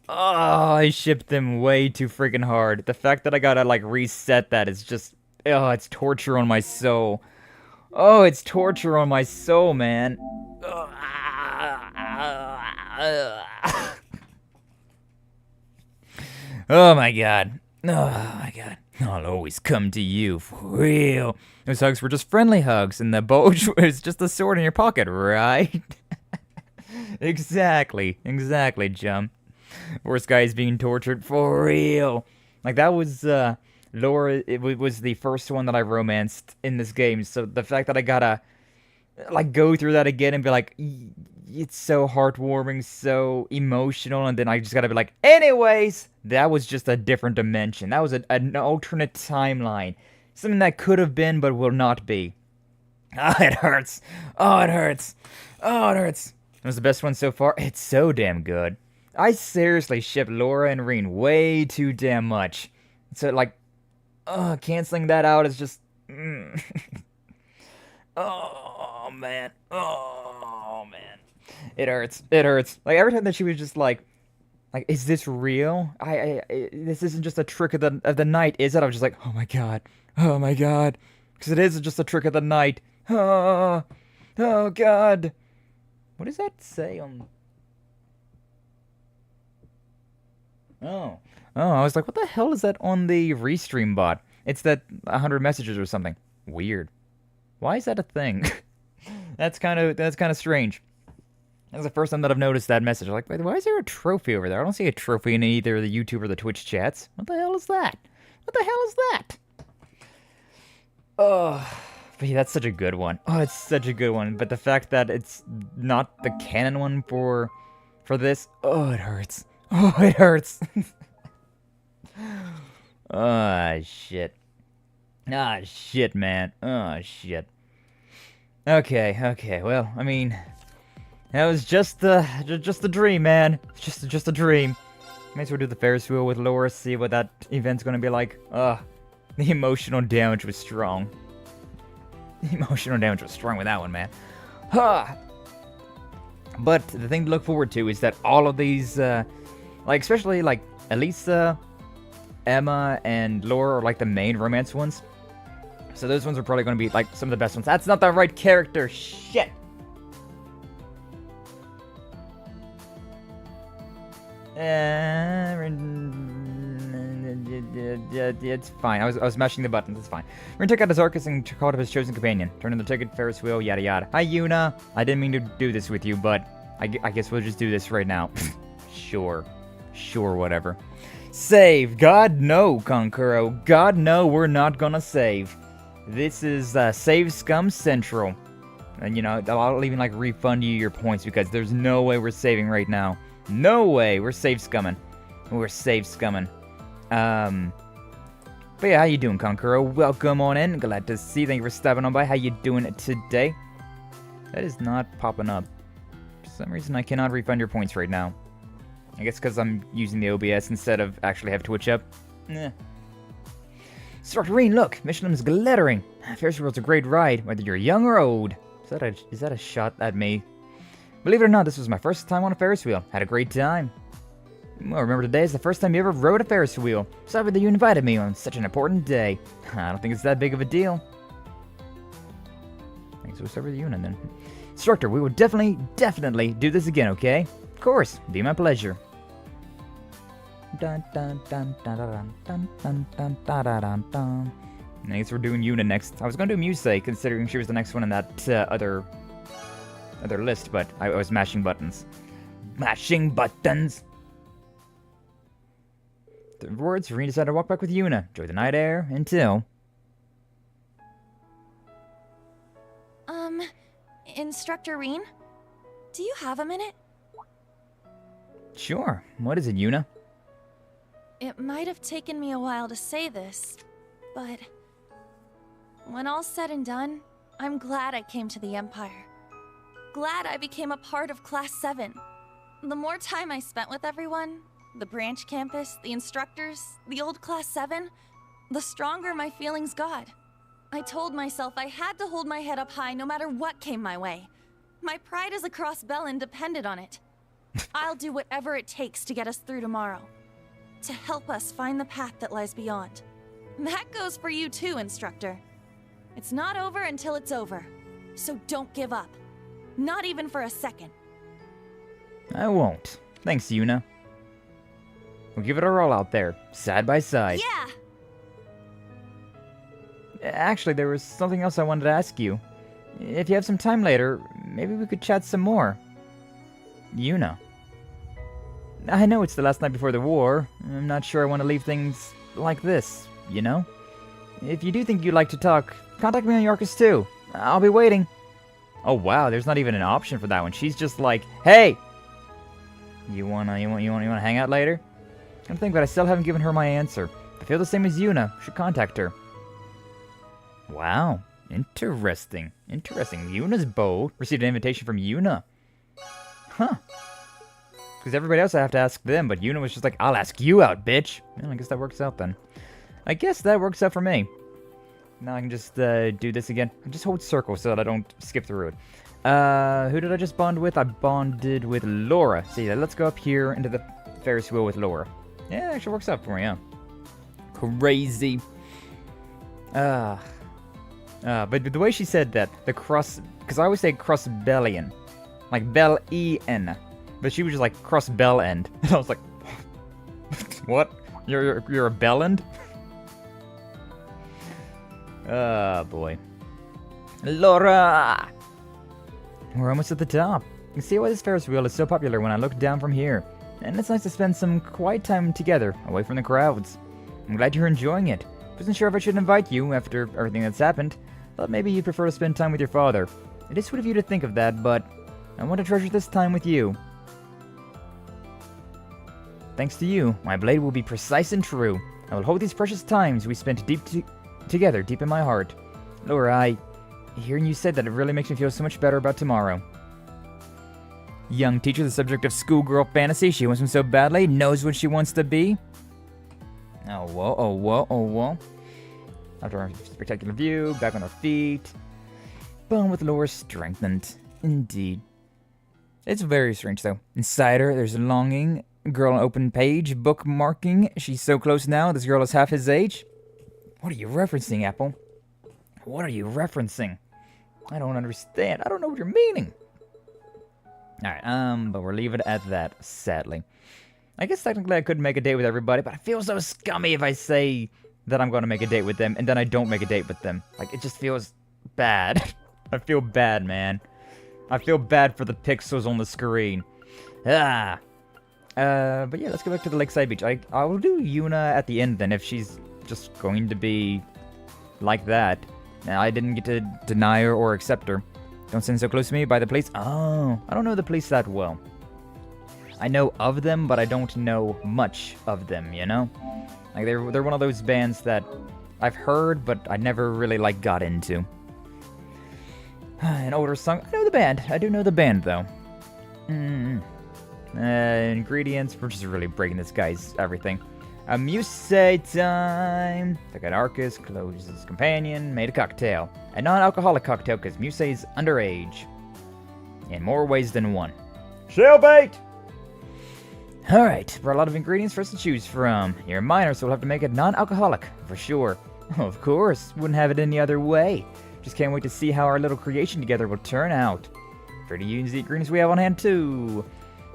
I shipped them way too freaking hard. The fact that I gotta, like, reset that is just... Oh, it's torture on my soul. Oh, it's torture on my soul, man. Oh my god. Oh my god. I'll always come to you, for real. Those hugs were just friendly hugs, and the bulge was just a sword in your pocket, right? Exactly, Jum. Worst guy is being tortured, for real. Like, that was, Laura, it was the first one that I romanced in this game, so the fact that I gotta, like, go through that again and be like, it's so heartwarming, so emotional, and then I just gotta be like, anyways, that was just a different dimension. That was an alternate timeline. Something that could have been, but will not be. Ah, it hurts. Oh, it hurts. Oh, it hurts. It was the best one so far. It's so damn good. I seriously shipped Laura and Reen way too damn much. So, like, canceling that out is just... Oh, man. Oh, man. It hurts. It hurts. Like, every time that she was just like, is this real? This isn't just a trick of the night, is it? I was just like, oh my god. Oh my god. Because it is just a trick of the night. Oh god. What does that say on... Oh, I was like, what the hell is that on the restream bot? It's that 100 messages or something. Weird. Why is that a thing? That's kind of strange. That's the first time that I've noticed that message. I'm like, why is there a trophy over there? I don't see a trophy in either the YouTube or the Twitch chats. What the hell is that? What the hell is that? Oh, but yeah, that's such a good one. Oh, it's such a good one. But the fact that it's not the canon one for this, oh, it hurts. Oh, it hurts. Ah, shit. Ah, shit, man. Oh, shit. Okay. Well, I mean, that was just a dream, man. Just a dream. Might as well do the Ferris wheel with Laura, see what that event's gonna be like. The emotional damage was strong. The emotional damage was strong with that one, man. Ha! But the thing to look forward to is that all of these, like, especially, like, Elisa, Emma, and Laura are, like, the main romance ones. So those ones are probably going to be, like, some of the best ones. That's not the right character. Shit! It's fine. I was mashing the buttons. It's fine. We're gonna take out Azarchus and call up his chosen companion. Turn in the ticket, Ferris wheel, yada yada. Hi, Yuna. I didn't mean to do this with you, but I guess we'll just do this right now. Sure, whatever. Save. God, no, Konkuro. God, no, we're not gonna save. This is Save Scum Central. And, you know, I'll even, like, refund you your points because there's no way we're saving right now. No way. We're save scumming. We're save scumming. But yeah, how you doing, Conqueror? Welcome on in. Glad to see you. Thank you for stopping on by. How you doing today? That is not popping up. For some reason, I cannot refund your points right now. I guess because I'm using the OBS instead of actually have Twitch up. Instructorine, look! Michelin's glittering. Ferris wheel's a great ride, whether you're young or old. Is that a shot at me? Believe it or not, this was my first time on a Ferris wheel. Had a great time. Well, remember today is the first time you ever rode a Ferris wheel. Sorry that you invited me on such an important day. I don't think it's that big of a deal. Thanks for over the unit then. Instructor, we will definitely do this again, okay? Of course, be my pleasure. Dun dun dun dun dun dun dun dun dun dun dun. I guess we're doing Yuna next. I was gonna do Muse, considering she was the next one in that other list, but I was mashing buttons. Mashing buttons! The words, Reen decided to walk back with Yuna. Enjoy the night air until... Instructor Reen? Do you have a minute? Sure. What is it, Yuna? It might have taken me a while to say this, but... when all's said and done, I'm glad I came to the Empire. Glad I became a part of Class 7. The more time I spent with everyone, the branch campus, the instructors, the old Class 7, the stronger my feelings got. I told myself I had to hold my head up high no matter what came my way. My pride as a Crossbellan depended on it. I'll do whatever it takes to get us through tomorrow. To help us find the path that lies beyond. That goes for you too, Instructor. It's not over until it's over. So don't give up. Not even for a second. I won't. Thanks, Yuna. We'll give it our all out there, side by side. Yeah! Actually, there was something else I wanted to ask you. If you have some time later, maybe we could chat some more. Yuna. I know it's the last night before the war. I'm not sure I want to leave things like this, you know? If you do think you'd like to talk, contact me on Yorkis too. I'll be waiting. Oh wow, there's not even an option for that one. She's just like, hey! You wanna hang out later? I don't think, but I still haven't given her my answer. If I feel the same as Yuna, should contact her. Wow, interesting. Yuna's bold. Received an invitation from Yuna. Huh. Because everybody else I have to ask them, but Yuna was just like, I'll ask you out, bitch. Well, I guess that works out then. I guess that works out for me. Now I can just do this again. Just hold circle so that I don't skip through it. Who did I just bond with? I bonded with Laura. See, let's go up here into the Ferris wheel with Laura. Yeah, it actually works out for me, yeah. Crazy. But the way she said that, the cross... Because I always say cross-bellion. Like bell-E-N. But she was just like cross-bell-end. And I was like... What? You're a bell-end? Oh, boy. Laura! We're almost at the top. You can see why this Ferris wheel is so popular when I look down from here. And it's nice to spend some quiet time together, away from the crowds. I'm glad you're enjoying it. Wasn't sure if I should invite you after everything that's happened. Thought maybe you'd prefer to spend time with your father. It is sweet of you to think of that, but I want to treasure this time with you. Thanks to you, my blade will be precise and true. I will hold these precious times we spent together deep in my heart. Laura, hearing you said that, it really makes me feel so much better about tomorrow. Young teacher, the subject of schoolgirl fantasy. She wants him so badly, knows what she wants to be. Oh, whoa. After our spectacular view, back on our feet. Bone with Laura strengthened. Indeed. It's very strange, though. Inside her, there's longing. Girl on open page, bookmarking. She's so close now, this girl is half his age. What are you referencing, Apple? What are you referencing? I don't understand. I don't know what you're meaning. Alright, but we'll leave it at that, sadly. I guess technically I could make a date with everybody, but I feel so scummy if I say that I'm going to make a date with them, and then I don't make a date with them. Like, it just feels bad. I feel bad, man. I feel bad for the pixels on the screen. But yeah, let's go back to the lakeside beach. I will do Yuna at the end then, if she's just going to be like that. Now, I didn't get to deny her or accept her. Don't stand so close to me by the place. Oh, I don't know the place that well. I know of them, but I don't know much of them, you know? Like, they're one of those bands that I've heard, but I never really, like, got into. An older song. I know the band. I do know the band, though. Ingredients. We're just really breaking this guy's everything. Muse time. Took an Arcus, closed his companion, made a cocktail. A non-alcoholic cocktail, because Muse is underage. In more ways than one. Shellbait! Alright, brought a lot of ingredients for us to choose from. You're a minor, so we'll have to make it non-alcoholic, for sure. Of course, wouldn't have it any other way. Just can't wait to see how our little creation together will turn out. Free to use the ingredients we have on hand, too.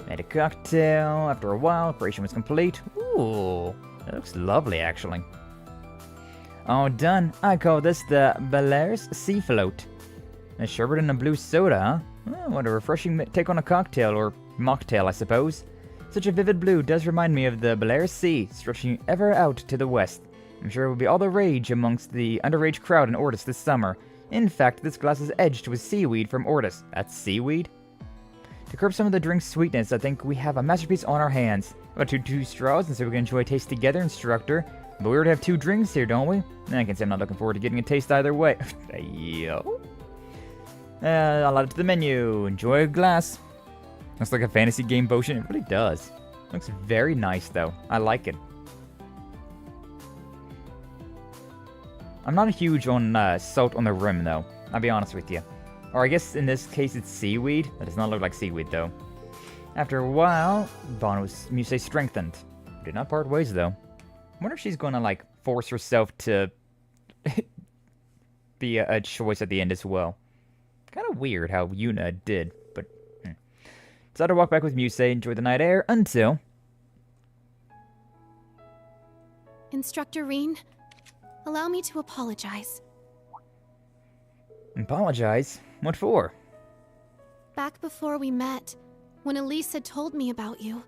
Made a cocktail. After a while, creation was complete. Ooh, that looks lovely, actually. All done. I call this the Bellaire's Sea Float. A sherbet and a blue soda, huh? Oh, what a refreshing take on a cocktail, or mocktail, I suppose. Such a vivid blue does remind me of the Belair Sea, stretching ever out to the west. I'm sure it will be all the rage amongst the underage crowd in Ortis this summer. In fact, this glass is edged with seaweed from Ortis. That's seaweed? To curb some of the drink's sweetness, I think we have a masterpiece on our hands. About two straws, and so we can enjoy a taste together, instructor. But we already have 2 drinks here, don't we? I can say I'm not looking forward to getting a taste either way. Yo. I'll add it to the menu. Enjoy a glass. Looks like a fantasy game potion. It really does. Looks very nice, though. I like it. I'm not huge on salt on the rim, though. I'll be honest with you. Or I guess in this case it's seaweed. That does not look like seaweed, though. After a while, Bond was Muse strengthened. Did not part ways, though. I wonder if she's going to, like, force herself to be a choice at the end as well. Kind of weird how Yuna did, but... Decided to walk back with Muse, enjoy the night air, until... Instructor Reen, allow me to apologize. Apologize? What for? Back before we met, when Elise had told me about you,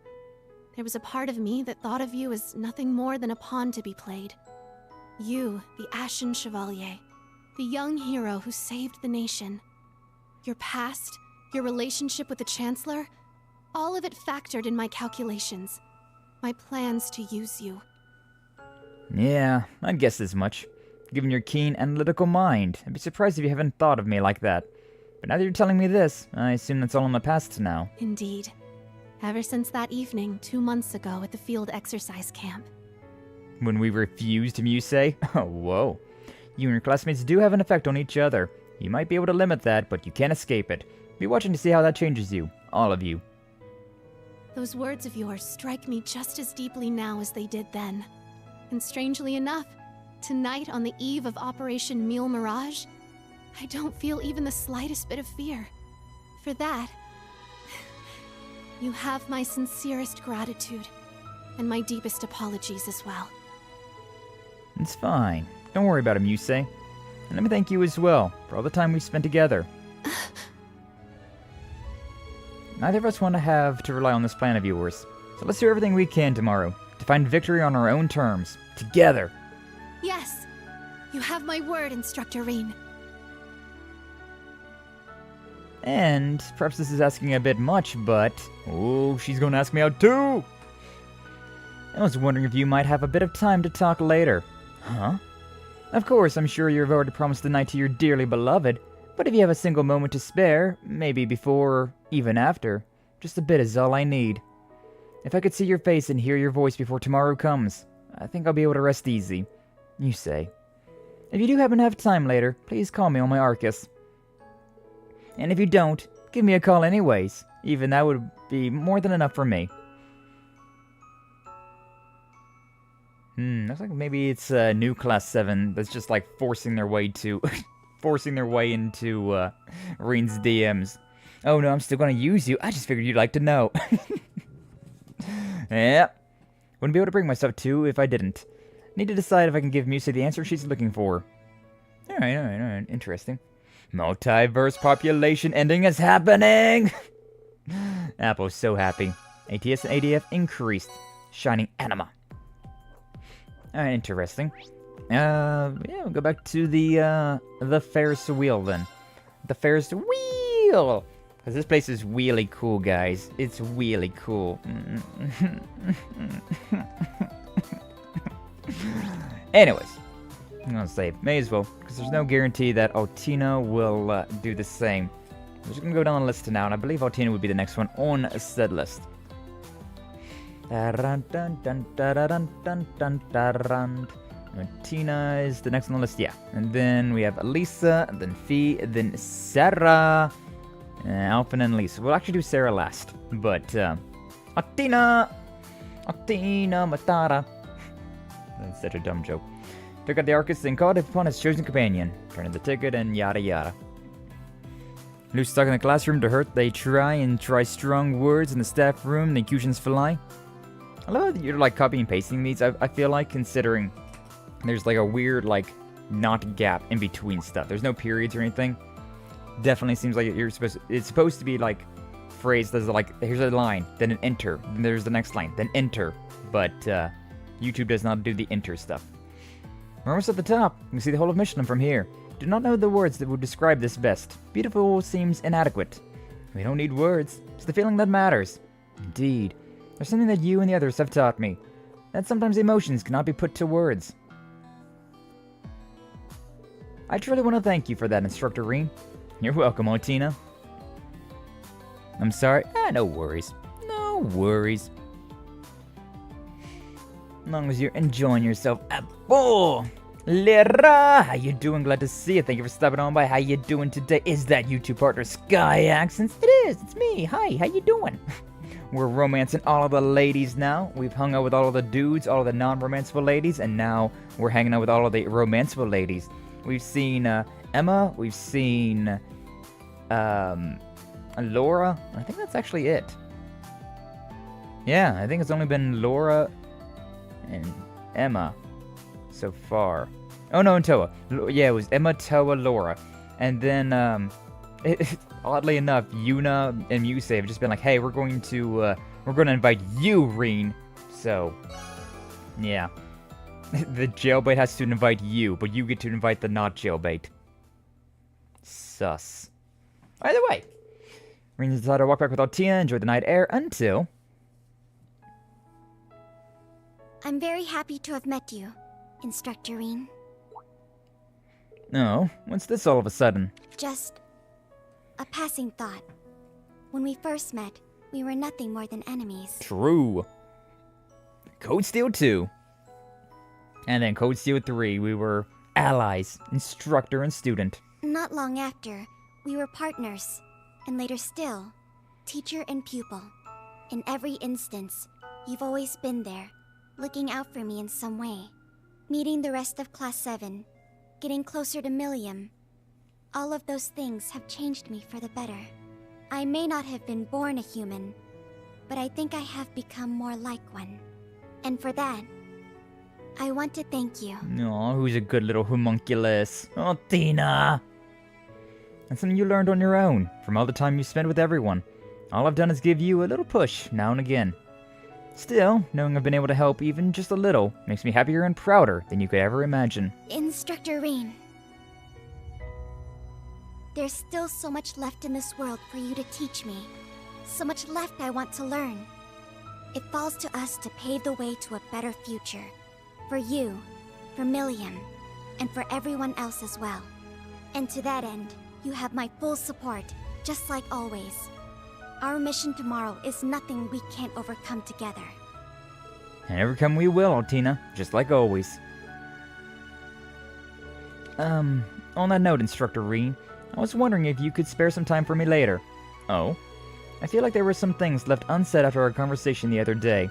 there was a part of me that thought of you as nothing more than a pawn to be played. You, the Ashen Chevalier, the young hero who saved the nation. Your past, your relationship with the Chancellor, all of it factored in my calculations. My plans to use you. Yeah, I'd guess as much. Given your keen analytical mind, I'd be surprised if you haven't thought of me like that. But now that you're telling me this, I assume that's all in the past now. Indeed. Ever since that evening, 2 months ago at the field exercise camp. When we refused Muse? Oh, whoa. You and your classmates do have an effect on each other. You might be able to limit that, but you can't escape it. Be watching to see how that changes you. All of you. Those words of yours strike me just as deeply now as they did then. And strangely enough, tonight on the eve of Operation Mille Mirage, I don't feel even the slightest bit of fear. For that, you have my sincerest gratitude, and my deepest apologies as well. It's fine. Don't worry about it, Muse. And let me thank you as well, for all the time we've spent together. Neither of us want to have to rely on this plan of yours, so let's do everything we can tomorrow, to find victory on our own terms, together. Yes! You have my word, Instructor Reen. And perhaps this is asking a bit much, but... Oh, she's gonna ask me out too! I was wondering if you might have a bit of time to talk later. Huh? Of course, I'm sure you've already promised the night to your dearly beloved, but if you have a single moment to spare, maybe before or even after, just a bit is all I need. If I could see your face and hear your voice before tomorrow comes, I think I'll be able to rest easy. You say. If you do happen to have time later, please call me on my Arcus. And if you don't, give me a call anyways. Even that would be more than enough for me. Looks like maybe it's a new Class 7 that's just like forcing their way to... forcing their way into Reen's DMs. Oh no, I'm still gonna use you. I just figured you'd like to know. Yep. Wouldn't be able to bring myself to if I didn't. Need to decide if I can give Muse the answer she's looking for. Alright. Interesting. Multiverse population ending is happening! Apple's so happy. ATS and ADF increased. Shining anima. Alright, interesting. Yeah, we'll go back to the Ferris wheel then. The Ferris wheel! Because this place is really cool, guys. It's really cool. Anyways, I'm gonna save. May as well, because there's no guarantee that Altina will do the same. I'm just gonna go down the list now, and I believe Altina would be the next one on said list. Altina is the next on the list, yeah. And then we have Elisa, then Fee, then Sarah. Alphen and Lisa. We'll actually do Sarah last. But, Altina Matara. That's such a dumb joke. Took out the Arcus and called upon his chosen companion. Turned in the ticket and yada yada. Loose stuck in the classroom to hurt, they try strong words in the staff room, the incusions fly. I love that you're like copy and pasting these, I feel like, considering there's like a weird like not gap in between stuff. There's no periods or anything. Definitely seems like it's supposed to be like phrased as like, here's a line, then an enter, then there's the next line, then enter. But YouTube does not do the enter stuff. We're almost at the top. You can see the whole of Michelin from here. Do not know the words that would describe this best. Beautiful seems inadequate. We don't need words. It's the feeling that matters. Indeed. There's something that you and the others have taught me. That sometimes emotions cannot be put to words. I truly want to thank you for that, Instructor Reen. You're welcome, Altina. I'm sorry. No worries. No worries. As long as you're enjoying yourself at full. Lera, how you doing? Glad to see you. Thank you for stopping on by. How you doing today? Is that YouTube partner Sky Accents? It is. It's me. Hi. How you doing? We're romancing all of the ladies now. We've hung out with all of the dudes, all of the non-romanceable ladies, and now we're hanging out with all of the romanceable ladies. We've seen Emma. We've seen Laura. I think that's actually it. Yeah, I think it's only been Laura and Emma so far. Oh no, and Toa. Yeah, it was Emma, Toa, Laura. And then, oddly enough, Yuna and Muse have just been like, hey, we're going to invite you, Reen. So, yeah. The jailbait has to invite you, but you get to invite the not jailbait. Sus. Either way, Reen decided to walk back with Altina, enjoy the night air until... I'm very happy to have met you, Instructor Reen. Oh, what's this all of a sudden? Just a passing thought. When we first met, we were nothing more than enemies. True. Code Steel 2. And then Code Steel 3, we were allies, instructor and student. Not long after, we were partners, and later still, teacher and pupil. In every instance, you've always been there, looking out for me in some way. Meeting the rest of Class 7, getting closer to Mille. All of those things have changed me for the better. I may not have been born a human, but I think I have become more like one. And for that, I want to thank you. Aw, who's a good little homunculus? Oh, Tina! That's something you learned on your own, from all the time you spent with everyone. All I've done is give you a little push, now and again. Still, knowing I've been able to help even just a little makes me happier and prouder than you could ever imagine. Instructor Reen. There's still so much left in this world for you to teach me. So much left I want to learn. It falls to us to pave the way to a better future. For you, for Mille, and for everyone else as well. And to that end, you have my full support, just like always. Our mission tomorrow is nothing we can't overcome together. And overcome we will, Altina, just like always. On that note, Instructor Reen, I was wondering if you could spare some time for me later. Oh? I feel like there were some things left unsaid after our conversation the other day.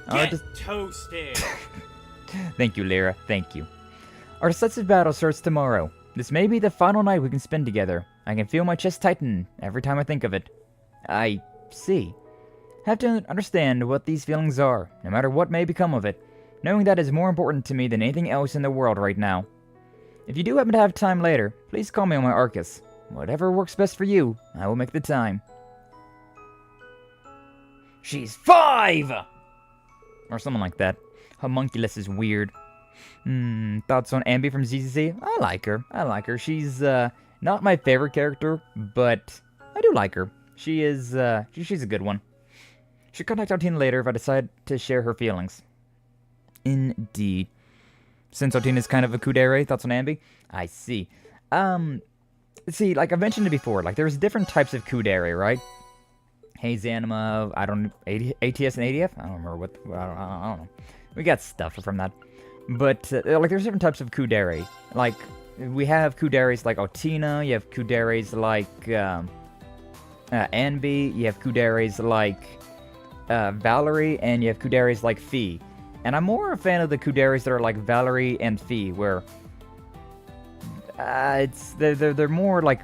Get toasted! Thank you, Lyra, thank you. Our decisive battle starts tomorrow. This may be the final night we can spend together. I can feel my chest tighten every time I think of it. I see. Have to understand what these feelings are, no matter what may become of it, knowing that is more important to me than anything else in the world right now. If you do happen to have time later, please call me on my Arcus. Whatever works best for you, I will make the time. She's 5! Or something like that. Homunculus is weird. Thoughts on Ambi from ZZZ? I like her. She's, not my favorite character, but I do like her. she's a good one. Should contact Altina later if I decide to share her feelings. Indeed. Since Altina's kind of a kudere, thoughts on Ambi? I see. See, like I mentioned it before, like there's different types of kudere, right? Haze Anima, I don't know, ATS and ADF? I don't remember what, I don't know. We got stuff from that. But, like, there's different types of kudere. Like, we have kuderes like Altina, you have kuderes like, Anbi, you have kuderes like, Valerie, and you have kuderes like Fee. And I'm more a fan of the kuderes that are like Valerie and Fee, where, they're more, like,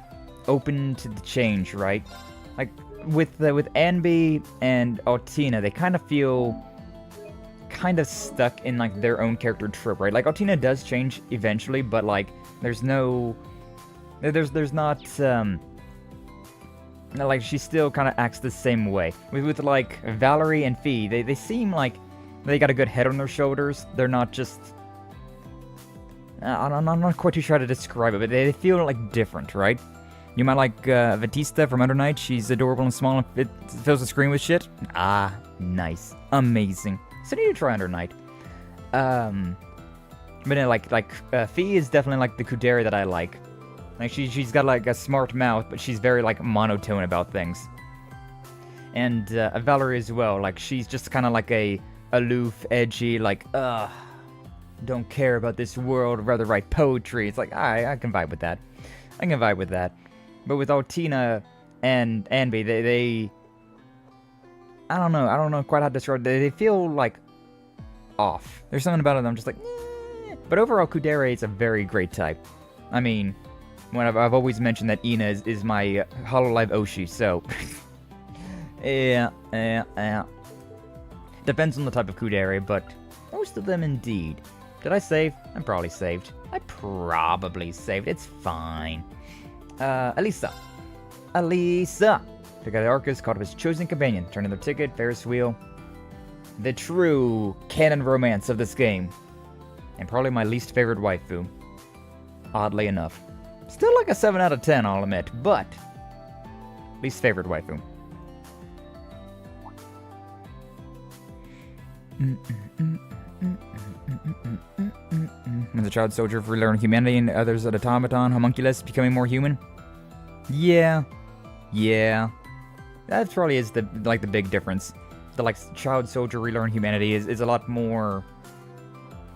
open to the change, right? Like, with Anbi and Altina, they kind of feel kind of stuck in like their own character trope, right? Like Altina does change eventually, but like there's not like she still kind of acts the same way. With like Valerie and Fee, they seem like they got a good head on their shoulders. They're not just I'm not quite too sure how to describe it, but they feel like different, right? You might like Batista from Under Night. She's adorable and small and it fills the screen with shit. Ah, nice. Amazing. So I need to try Under Night. But like Fee is definitely like the kudere that I like. Like she's got like a smart mouth, but she's very like monotone about things. And Valerie as well. Like she's just kind of like a aloof, edgy, like don't care about this world, rather write poetry. It's like I can vibe with that. I can vibe with that. But with Altina and Anbi, they I don't know quite how to describe it. They feel like off. There's something about it I'm just like, eh. But overall, kudere is a very great type. I mean, when I've always mentioned that Ina is my Hololive Oshi, so yeah. Depends on the type of kudere, but most of them indeed. Did I save? I'm probably saved. I probably saved. It's fine. Elisa. The guy Arcus caught up his chosen companion, turning their ticket, Ferris wheel. The true canon romance of this game. And probably my least favorite waifu. Oddly enough. Still like a 7 out of 10, I'll admit, but least favorite waifu. When the child soldier relearn humanity and others at automaton, homunculus, becoming more human? Yeah. That probably is the big difference. The like child soldier relearn humanity is a lot more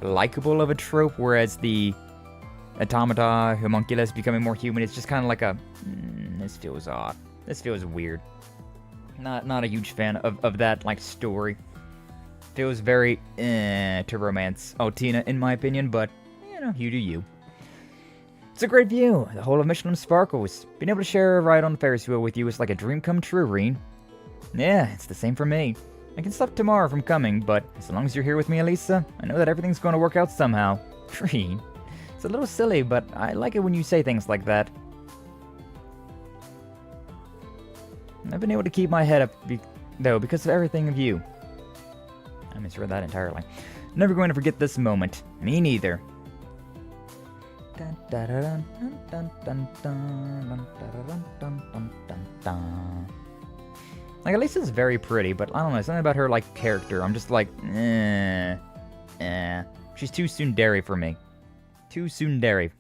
likable of a trope, whereas the automata, homunculus becoming more human, it's just kind of like a this feels odd. This feels weird. Not a huge fan of that like story. Feels very to romance Altina in my opinion, but you know, you do you. It's a great view. The whole of Michelin sparkles. Being able to share a ride on the Ferris wheel with you is like a dream come true, Reen. Yeah, it's the same for me. I can stop tomorrow from coming, but as long as you're here with me, Elisa, I know that everything's going to work out somehow. Reen. It's a little silly, but I like it when you say things like that. I've been able to keep my head up, though, because of everything of you. I misread that entirely. Never going to forget this moment. Me neither. Like, Elisa's very pretty, but I don't know, something about her, like, character. I'm just like, She's too tsundere for me. Too tsundere.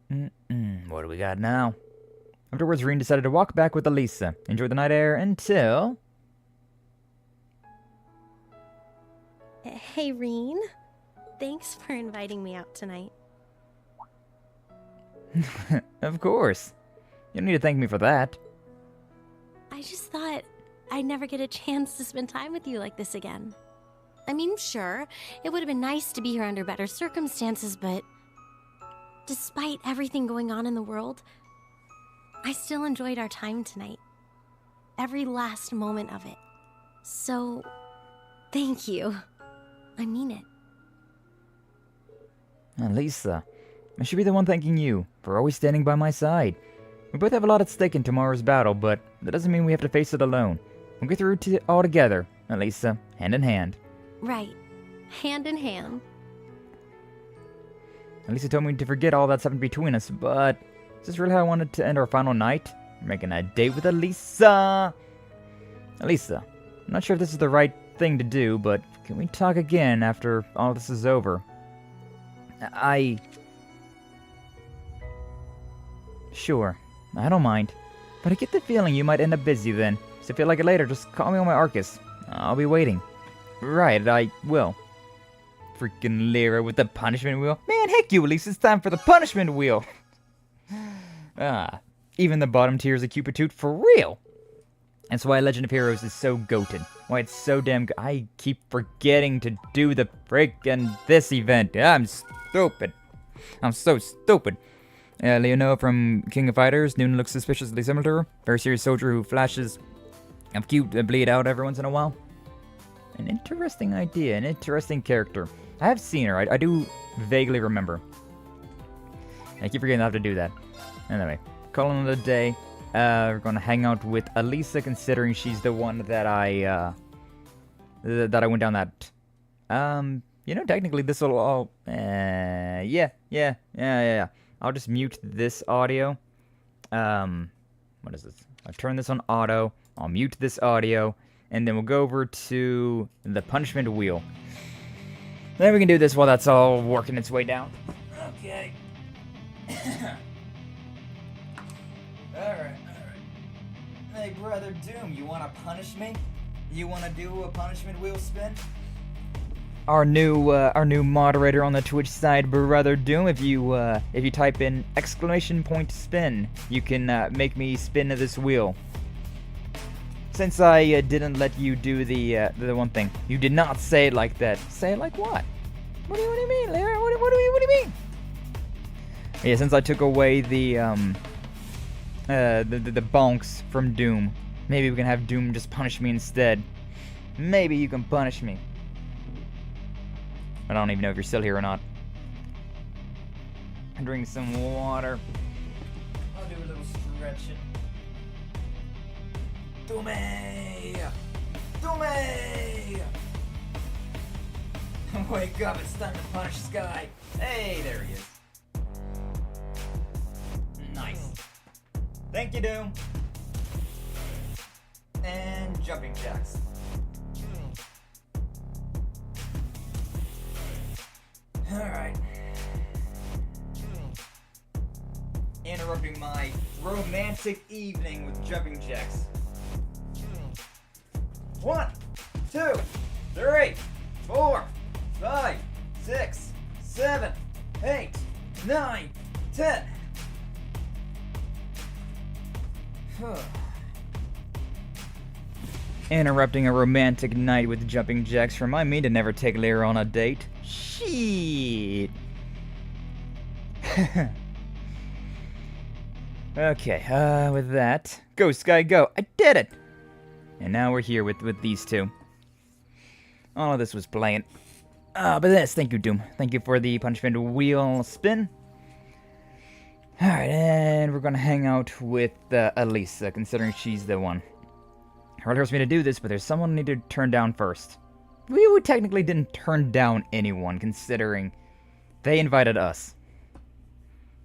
What do we got now? Afterwards, Reen decided to walk back with Elisa. Enjoy the night air until... Hey, Reen. Thanks for inviting me out tonight. Of course. You don't need to thank me for that. I just thought I'd never get a chance to spend time with you like this again. I mean, sure, it would have been nice to be here under better circumstances, but despite everything going on in the world, I still enjoyed our time tonight. Every last moment of it. So, thank you. I mean it. Lisa, I should be the one thanking you for always standing by my side. We both have a lot at stake in tomorrow's battle, but that doesn't mean we have to face it alone. We'll get through it all together, Elisa, hand in hand. Right. Hand in hand. Elisa told me to forget all that's happened between us, but is this really how I wanted to end our final night? Making a date with Elisa. Elisa, I'm not sure if this is the right thing to do, but can we talk again after all this is over? Sure, I don't mind. But I get the feeling you might end up busy then. So if you feel like it later, just call me on my Arcus. I'll be waiting. Right, I will. Freaking Lyra with the punishment wheel. Man, heck you, Elise, it's time for the punishment wheel. Even the bottom tiers of Cupid for real. That's why Legend of Heroes is so goated. Why it's so damn I keep forgetting to do the freaking this event. I'm stupid. I'm so stupid. Leonoa from King of Fighters. Noon looks suspiciously similar to her. Very serious soldier who flashes of cute bleed out every once in a while. An interesting idea, an interesting character. I have seen her. I do vaguely remember. I keep forgetting I have to do that. Anyway, calling it a day. We're gonna hang out with Elisa, considering she's the one that I went down that. You know, technically this will all. Yeah. I'll just mute this audio. What is this? I'll turn this on auto. I'll mute this audio, and then we'll go over to the punishment wheel. Then we can do this while that's all working its way down. Okay. Alright. Hey, Brother Doom, you wanna punish me? You wanna do a punishment wheel spin? Our new moderator on the Twitch side, Brother Doom. If you type in !spin, you can make me spin this wheel. Since I didn't let you do the one thing, you did not say it like that. Say it like what? What do you mean, Larry? What do you mean? Yeah, since I took away the bonks from Doom, maybe we can have Doom just punish me instead. Maybe you can punish me. I don't even know if you're still here or not. I'm drinking some water. I'll do a little stretching. Doomy! Wake up, it's time to punish Sky. Hey, there he is. Nice. Thank you, Doom. And jumping jacks. Alright. Interrupting my romantic evening with jumping jacks. 1, 2, 3, 4, 5, 6, 7, 8, 9, 10. Interrupting a romantic night with jumping jacks. Remind me to never take Lyra on a date. Shit. Okay, with that, go Sky, go! I did it. And now we're here with these two. All of this was planned. But this, thank you, Doom. Thank you for the punishment wheel spin. Alright, and we're gonna hang out with Elisa, considering she's the one. Harley forced me to do this, but there's someone I need to turn down first. We technically didn't turn down anyone, considering they invited us.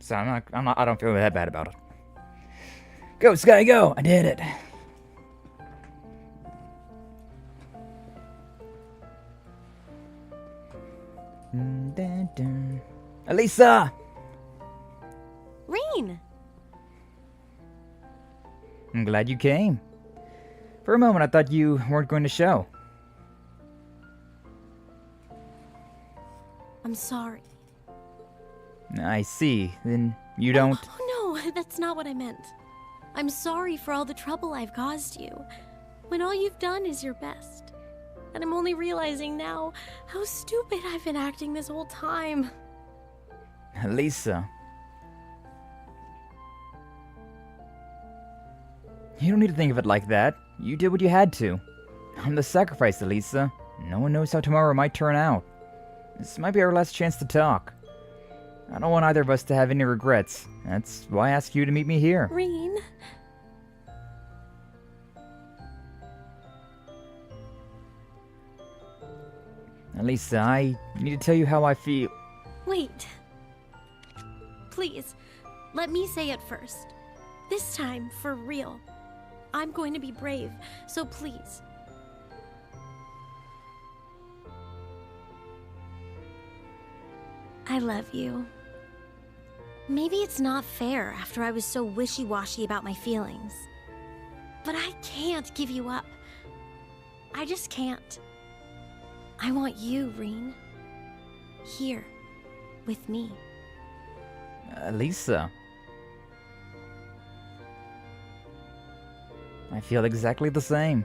So I don't feel that bad about it. Go, Sky, go! I did it. Elisa! Rain! I'm glad you came. For a moment, I thought you weren't going to show. I'm sorry. I see. Then you don't... Oh, no, that's not what I meant. I'm sorry for all the trouble I've caused you, when all you've done is your best. And I'm only realizing now how stupid I've been acting this whole time. Elisa. You don't need to think of it like that. You did what you had to. I'm the sacrifice, Elisa. No one knows how tomorrow might turn out. This might be our last chance to talk. I don't want either of us to have any regrets. That's why I asked you to meet me here. Rain. Elisa, I need to tell you how I feel. Wait. Please, let me say it first. This time, for real. I'm going to be brave, so please. I love you. Maybe it's not fair after I was so wishy-washy about my feelings. But I can't give you up. I just can't. I want you, Reen. Here, with me. Lisa. I feel exactly the same.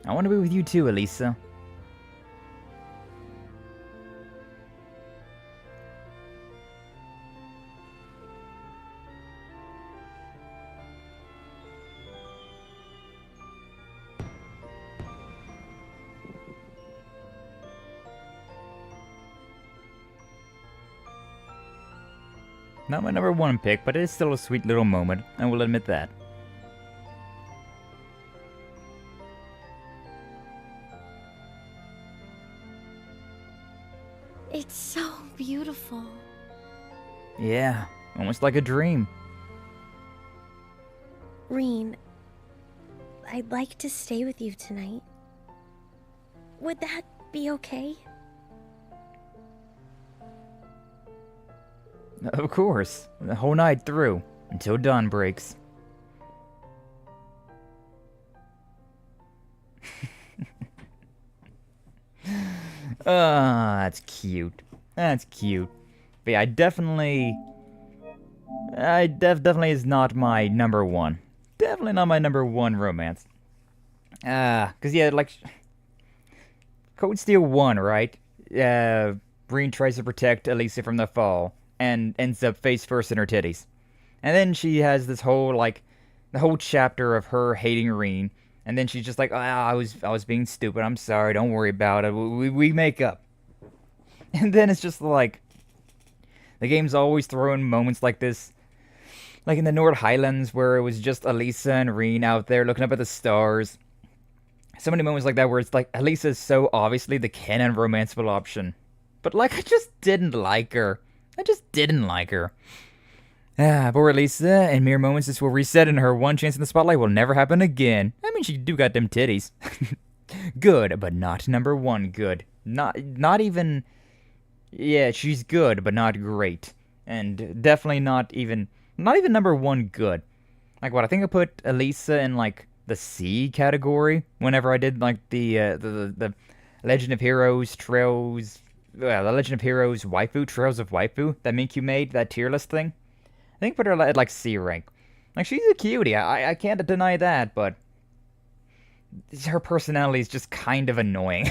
I want to be with you too, Elisa. Not my number one pick, but it is still a sweet little moment, I will admit that. It's so beautiful. Yeah, almost like a dream. Reen, I'd like to stay with you tonight. Would that be okay? Of course, the whole night through, until dawn breaks. That's cute. That's cute. But yeah, definitely is not my number one. Definitely not my number one romance. Cause yeah, like, Code Steel 1, right? Reen tries to protect Elisa from the fall, and ends up face first in her titties. And then she has this whole, like, the whole chapter of her hating Reen, and then she's just like, I was being stupid, I'm sorry, don't worry about it, we make up. And then it's just like, the game's always throwing moments like this, like in the Nord Highlands, where it was just Elisa and Reen out there looking up at the stars. So many moments like that where it's like, Elisa is so obviously the canon romanceable option. But like, I just didn't like her. I just didn't like her. Poor Elisa, in mere moments this will reset and her one chance in the spotlight will never happen again. I mean, she do got them titties. Good, but not number one good. Not even... Yeah, she's good, but not great. And definitely not even number one good. Like, what, I think I put Elisa in, like, the C category whenever I did, like, the Legend of Heroes Trails... Well, the Legend of Heroes waifu, Trails of Waifu, that Minkyu made, that tier list thing. I think I put her at, like, C rank. Like, she's a cutie, I can't deny that, but... her personality is just kind of annoying.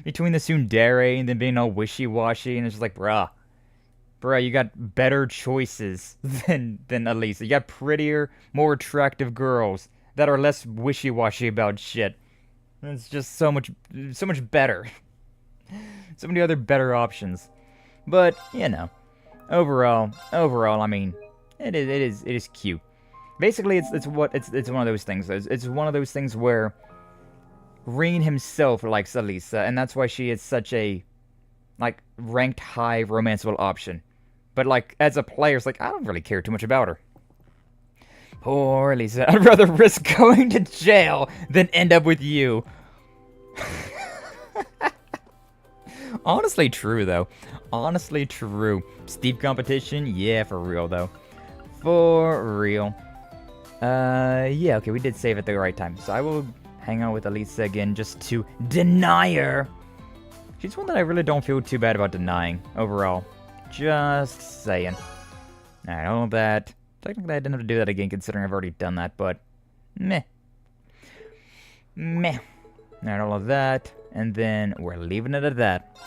Between the tsundere and then being all wishy-washy, and it's just like, bruh, you got better choices than Elisa. You got prettier, more attractive girls that are less wishy-washy about shit. It's just so much better. So many other better options. But, you know, overall, I mean, it is cute. Basically, it's one of those things. It's one of those things where Reen himself likes Elisa, and that's why she is such a, like, ranked high romanceable option. But, like, as a player, it's like, I don't really care too much about her. Poor Elisa. I'd rather risk going to jail than end up with you. Honestly true, though. Honestly true. Steep competition? Yeah, for real, though. For real. Yeah, okay, we did save at the right time. So I will hang out with Elisa again just to deny her. She's one that I really don't feel too bad about denying, overall. Just saying. Alright, all that. Technically, I didn't have to do that again, considering I've already done that, but... Meh. Alright, all of that. And then we're leaving it at that.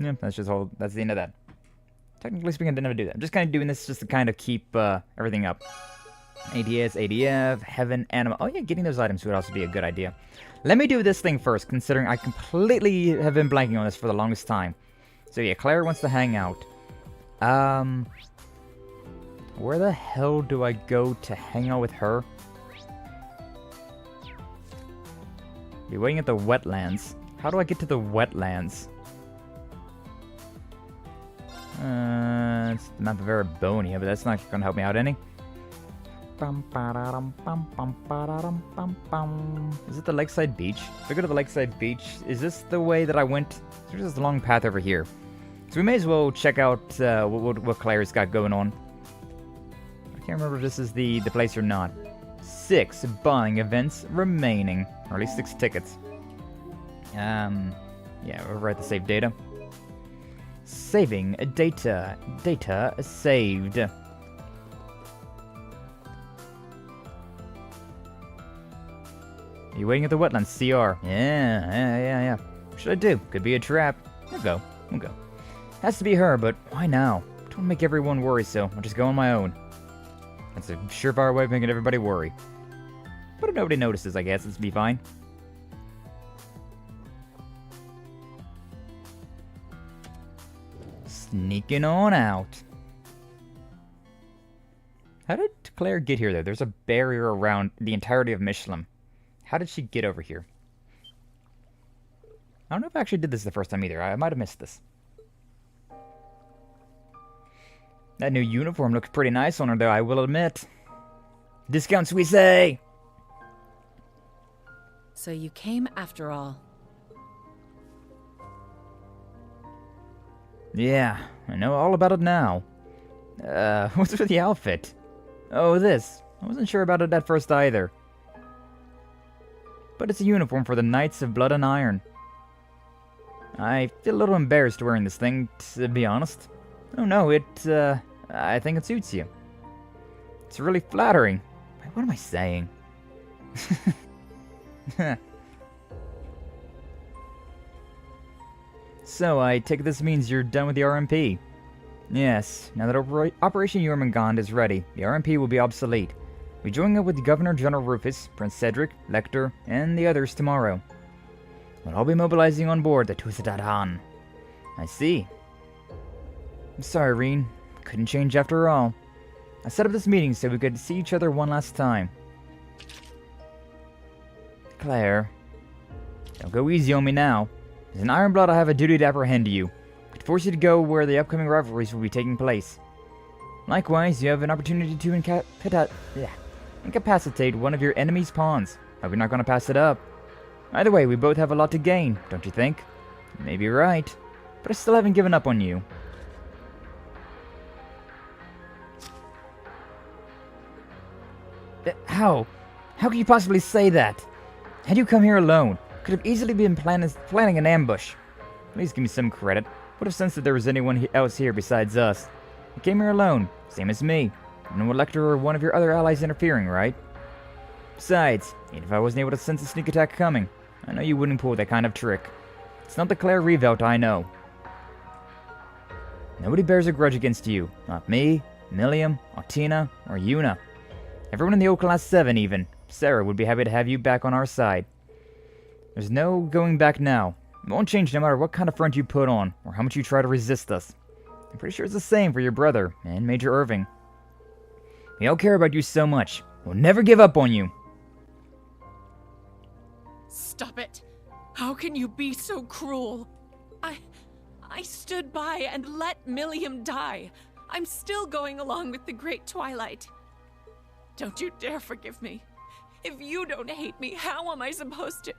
Yeah, that's the end of that. Technically speaking, I didn't have to do that. I'm just kind of doing this just to kind of keep everything up. ADS, ADF, Heaven, Anima. Oh yeah, getting those items would also be a good idea. Let me do this thing first, considering I completely have been blanking on this for the longest time. So yeah, Claire wants to hang out. Where the hell do I go to hang out with her? Be waiting at the wetlands. How do I get to the wetlands? It's the map of Arabonia, but that's not going to help me out any. Is it the lakeside beach? If I go to the lakeside beach, is this the way that I went? There's this long path over here. So we may as well check out what Claire's got going on. I can't remember if this is the place or not. 6 buying events remaining. Or at least 6 tickets. Yeah, over at the save data. Saving data. Data saved. Are you waiting at the wetlands? CR. Yeah. What should I do? Could be a trap. We'll go. Has to be her, but why now? Don't make everyone worry, so I'll just go on my own. That's a surefire way of making everybody worry. But if nobody notices, I guess it'll be fine. Sneaking on out. How did Claire get here, though? There's a barrier around the entirety of Michelin. How did she get over here? I don't know if I actually did this the first time either. I might have missed this. That new uniform looks pretty nice on her, though, I will admit. Discounts, we say! So you came after all. Yeah, I know all about it now. What's with the outfit? Oh, this. I wasn't sure about it at first either. But it's a uniform for the Knights of Blood and Iron. I feel a little embarrassed wearing this thing, to be honest. Oh no, I think it suits you. It's really flattering. What am I saying? So, I take this means you're done with the RMP. Yes, now that Operation Jormungandr is ready, the RMP will be obsolete. We're joining up with Governor General Rufus, Prince Cedric, Lecter, and the others tomorrow. We'll all be mobilizing on board the Tusadadan. I see. I'm sorry, Reen. Couldn't change after all. I set up this meeting so we could see each other one last time. Claire. Don't go easy on me now. As an Ironblood, I have a duty to apprehend you. Could force you to go where the upcoming rivalries will be taking place. Likewise, you have an opportunity to incapacitate one of your enemy's pawns. Hope you're not going to pass it up. Either way, we both have a lot to gain, don't you think? You may be right, but I still haven't given up on you. How? How could you possibly say that? Had you come here alone, could have easily been planning an ambush. Please give me some credit. Would have sensed that there was anyone else here besides us. You came here alone, same as me. No Elector or one of your other allies interfering, right? Besides, even if I wasn't able to sense a sneak attack coming, I know you wouldn't pull that kind of trick. It's not the Claire Revelt I know. Nobody bears a grudge against you. Not me, Milliam, Altina, or Yuna. Everyone in the old Class 7 even. Sarah would be happy to have you back on our side. There's no going back now. It won't change no matter what kind of front you put on, or how much you try to resist us. I'm pretty sure it's the same for your brother, and Major Irving. We all care about you so much. We'll never give up on you. Stop it. How can you be so cruel? I stood by and let Milliam die. I'm still going along with the Great Twilight. Don't you dare forgive me. If you don't hate me, how am I supposed to?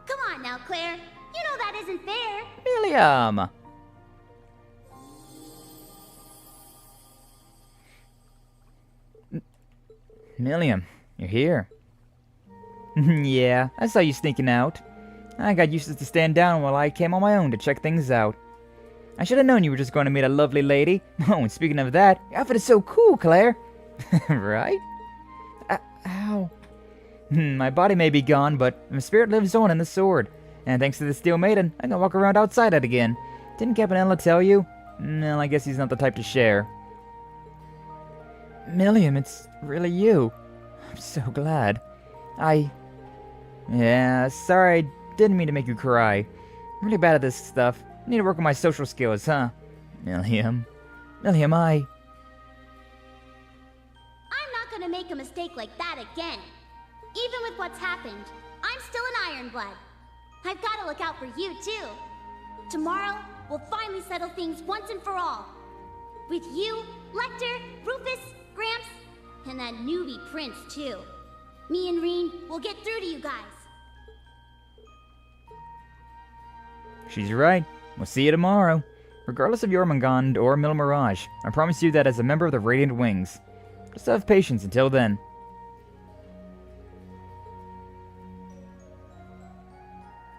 Come on now, Claire. You know that isn't fair. Milliam! Milliam, you're here. Yeah, I saw you sneaking out. I got used to stand down while I came on my own to check things out. I should have known you were just going to meet a lovely lady. Oh, and speaking of that, your outfit is so cool, Claire. Right? Ow. My body may be gone, but my spirit lives on in the sword. And thanks to the Steel Maiden, I can walk around outside it again. Didn't Campanella tell you? Well, I guess he's not the type to share. Milliam, it's really you. I'm so glad. Yeah, sorry, I didn't mean to make you cry. I'm really bad at this stuff. I need to work on my social skills, huh? Milliam, I'm not gonna make a mistake like that again. Even with what's happened, I'm still an Ironblood. I've gotta look out for you, too. Tomorrow, we'll finally settle things once and for all. With you, Lecter, Rufus, Gramps, And that newbie Prince, too. Me and Reen will get through to you guys. She's right. We'll see you tomorrow. Regardless of Jormungandr or Mirage, I promise you that as a member of the Radiant Wings. Just have patience until then.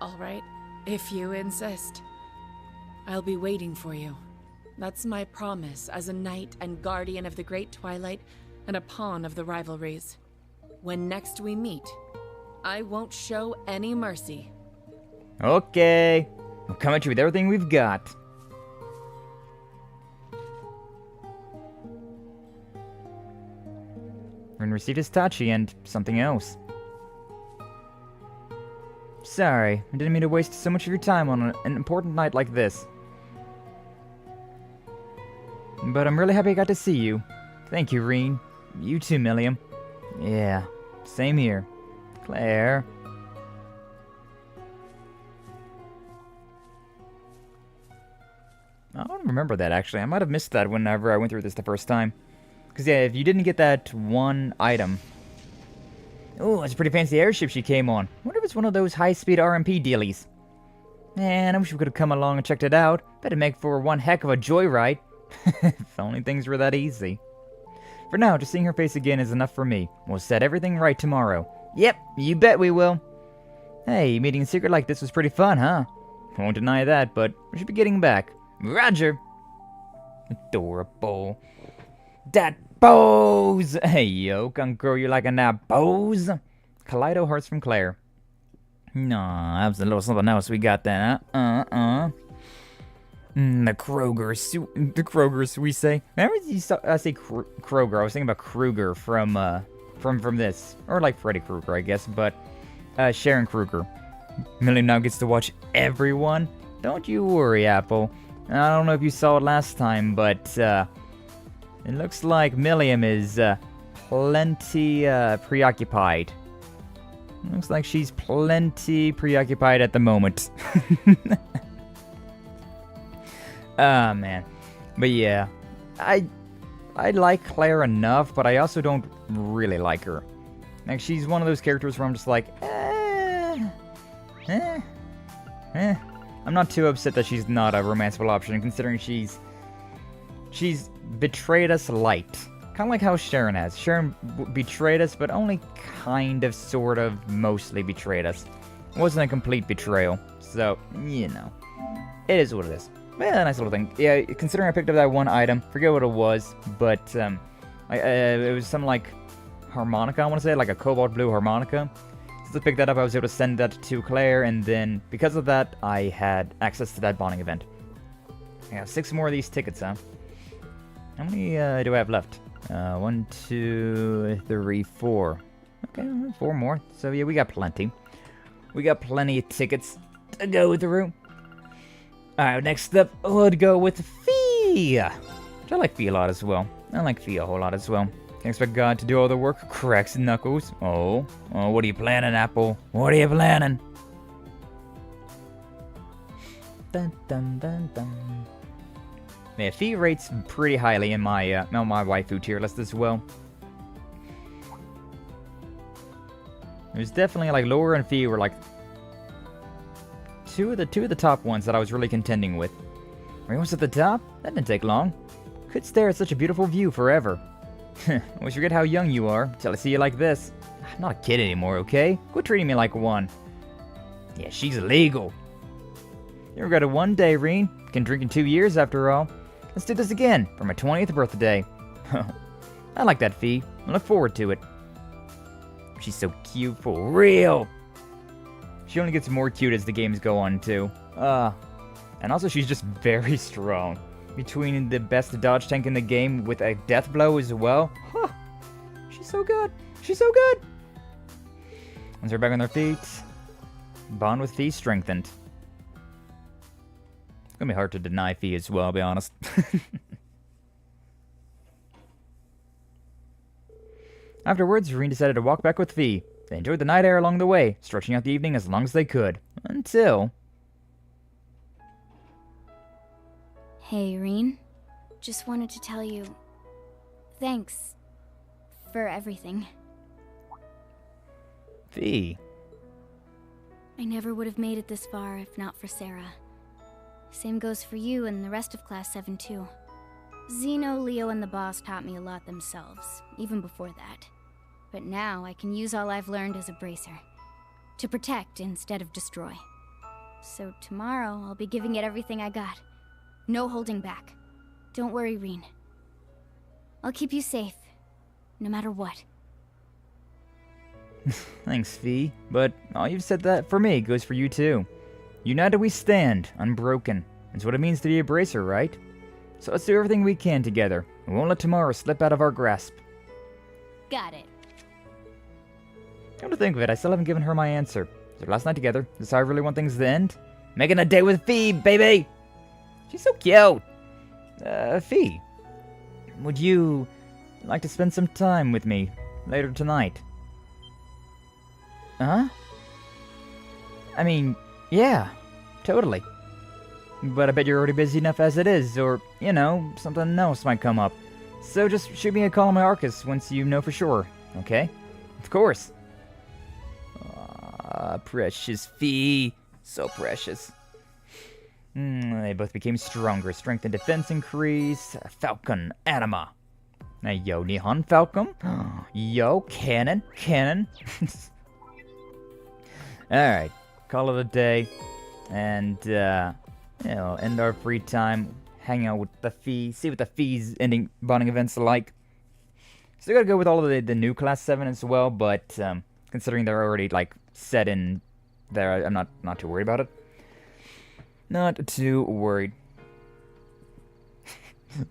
All right, if you insist. I'll be waiting for you. That's my promise as a knight and guardian of the Great Twilight and a pawn of the rivalries. When next we meet, I won't show any mercy. Okay. We'll come at you with everything we've got. Rin received his Tachi and something else. Sorry, I didn't mean to waste so much of your time on an important night like this. But I'm really happy I got to see you. Thank you, Reen. You too, Mille. Yeah, same here. Claire. I don't remember that, actually. I might have missed that whenever I went through this the first time. Because, yeah, if you didn't get that one item... Oh, it's a pretty fancy airship she came on. I wonder if it's one of those high-speed RMP dealies. Man, I wish we could have come along and checked it out. Bet it'd make for one heck of a joyride. If only things were that easy. For now, just seeing her face again is enough for me. We'll set everything right tomorrow. Yep, you bet we will. Hey, meeting in secret like this was pretty fun, huh? Won't deny that, but we should be getting back. Roger. Adorable. That pose! Hey, yo, gonna grow you like a nap pose. Kaleido hearts from Claire. Nah, that was a little something else we got then, huh? The Krogers, we say. Remember you say Kroger? I was thinking about Kruger from this, or like Freddy Krueger, I guess. But Sharon Kruger. Mille now gets to watch everyone. Don't you worry, Apple. I don't know if you saw it last time, but it looks like Mille is plenty preoccupied. Looks like she's plenty preoccupied at the moment. Ah, man. But yeah, I like Claire enough, but I also don't really like her. Like, she's one of those characters where I'm just like, I'm not too upset that she's not a romanceable option, considering she's betrayed us light. Kind of like how Sharon has. Sharon betrayed us, but only kind of, sort of, mostly betrayed us. It wasn't a complete betrayal. So, you know. It is what it is. Yeah, nice little thing. Yeah, considering I picked up that one item, forget what it was, but it was some like harmonica, I want to say, like a cobalt blue harmonica. Since I picked that up, I was able to send that to Claire, and then because of that, I had access to that bonding event. I have 6 more of these tickets, huh? How many do I have left? 1, 2, 3, 4. Okay, 4 more. So yeah, we got plenty. We got plenty of tickets to go through. Alright, next up, we'll go with Fee. Which I like Fee a lot as well. I like Fee a whole lot as well. Can't expect God to do all the work. Cracks and knuckles. Oh, what are you planning, Apple? What are you planning? Dun dun dun dun. Yeah, Fee rates pretty highly in my waifu tier list as well. There's definitely like Laura and Fee were like two of the top ones that I was really contending with. Are you almost at the top? That didn't take long. Could stare at such a beautiful view forever. Always forget how young you are till I see you like this. I'm not a kid anymore, okay? Quit treating me like one. Yeah, she's illegal. You regret it one day, Reen. Can drink in 2 years after all. Let's do this again for my 20th birthday. I like that, Fee. I look forward to it. She's so cute for real. She only gets more cute as the games go on, too. And also she's just very strong. Between the best dodge tank in the game with a death blow as well. Huh. She's so good. She's so good. Once they're back on their feet, bond with Fee strengthened. It's gonna be hard to deny Fee as well, I'll be honest. Afterwards, Reen decided to walk back with Fee. They enjoyed the night air along the way, stretching out the evening as long as they could. Until... Hey, Reen. Just wanted to tell you... Thanks. for everything. Fee. I never would have made it this far if not for Sarah. Same goes for you and the rest of Class 7 too. Zeno, Leo, and the boss taught me a lot themselves, even before that. But now I can use all I've learned as a bracer. To protect instead of destroy. So tomorrow, I'll be giving it everything I got. No holding back. Don't worry, Reen. I'll keep you safe, no matter what. Thanks, Fee. But all you've said that for me goes for you too. United we stand, unbroken. That's what it means to be a bracer, right? So let's do everything we can together. We won't let tomorrow slip out of our grasp. Got it. Come to think of it, I still haven't given her my answer. So last night together, this is how I really want things to end. Making a date with Fee, baby! She's so cute! Fee, would you like to spend some time with me later tonight? Huh? I mean, yeah, totally. But I bet you're already busy enough as it is, or, you know, something else might come up. So just shoot me a call on my Arcus once you know for sure, okay? Of course. Precious Fee. So precious. They both became stronger. Strength and defense increase. Falcon Anima. Yo, Nihon Falcon. Yo, Cannon. Alright. Call it a day. And, you know, end our free time. Hang out with the Fee. See what the Fee's ending bonding events are like. Still gotta go with all of the new Class 7 as well, but, considering they're already, like, set in there, I'm not too worried about it. Not too worried.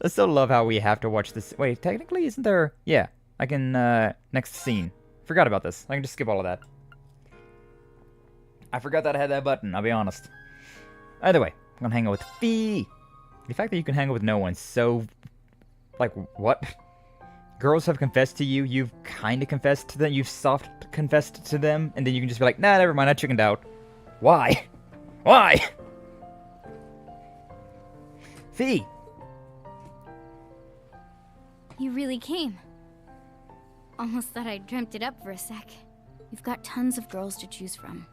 I still love how we have to watch this. Wait, technically, isn't there? Yeah, I can, next scene. Forgot about this. I can just skip all of that. I forgot that I had that button, I'll be honest. Either way, I'm gonna hang out with Fee. The fact that you can hang out with no one, so... Like, what? Girls have confessed to you, you've kinda confessed to them, you've soft confessed to them, and then you can just be like, nah, never mind, I chickened out. Why? Why? Fee! You really came. Almost thought I dreamt it up for a sec. You've got tons of girls to choose from.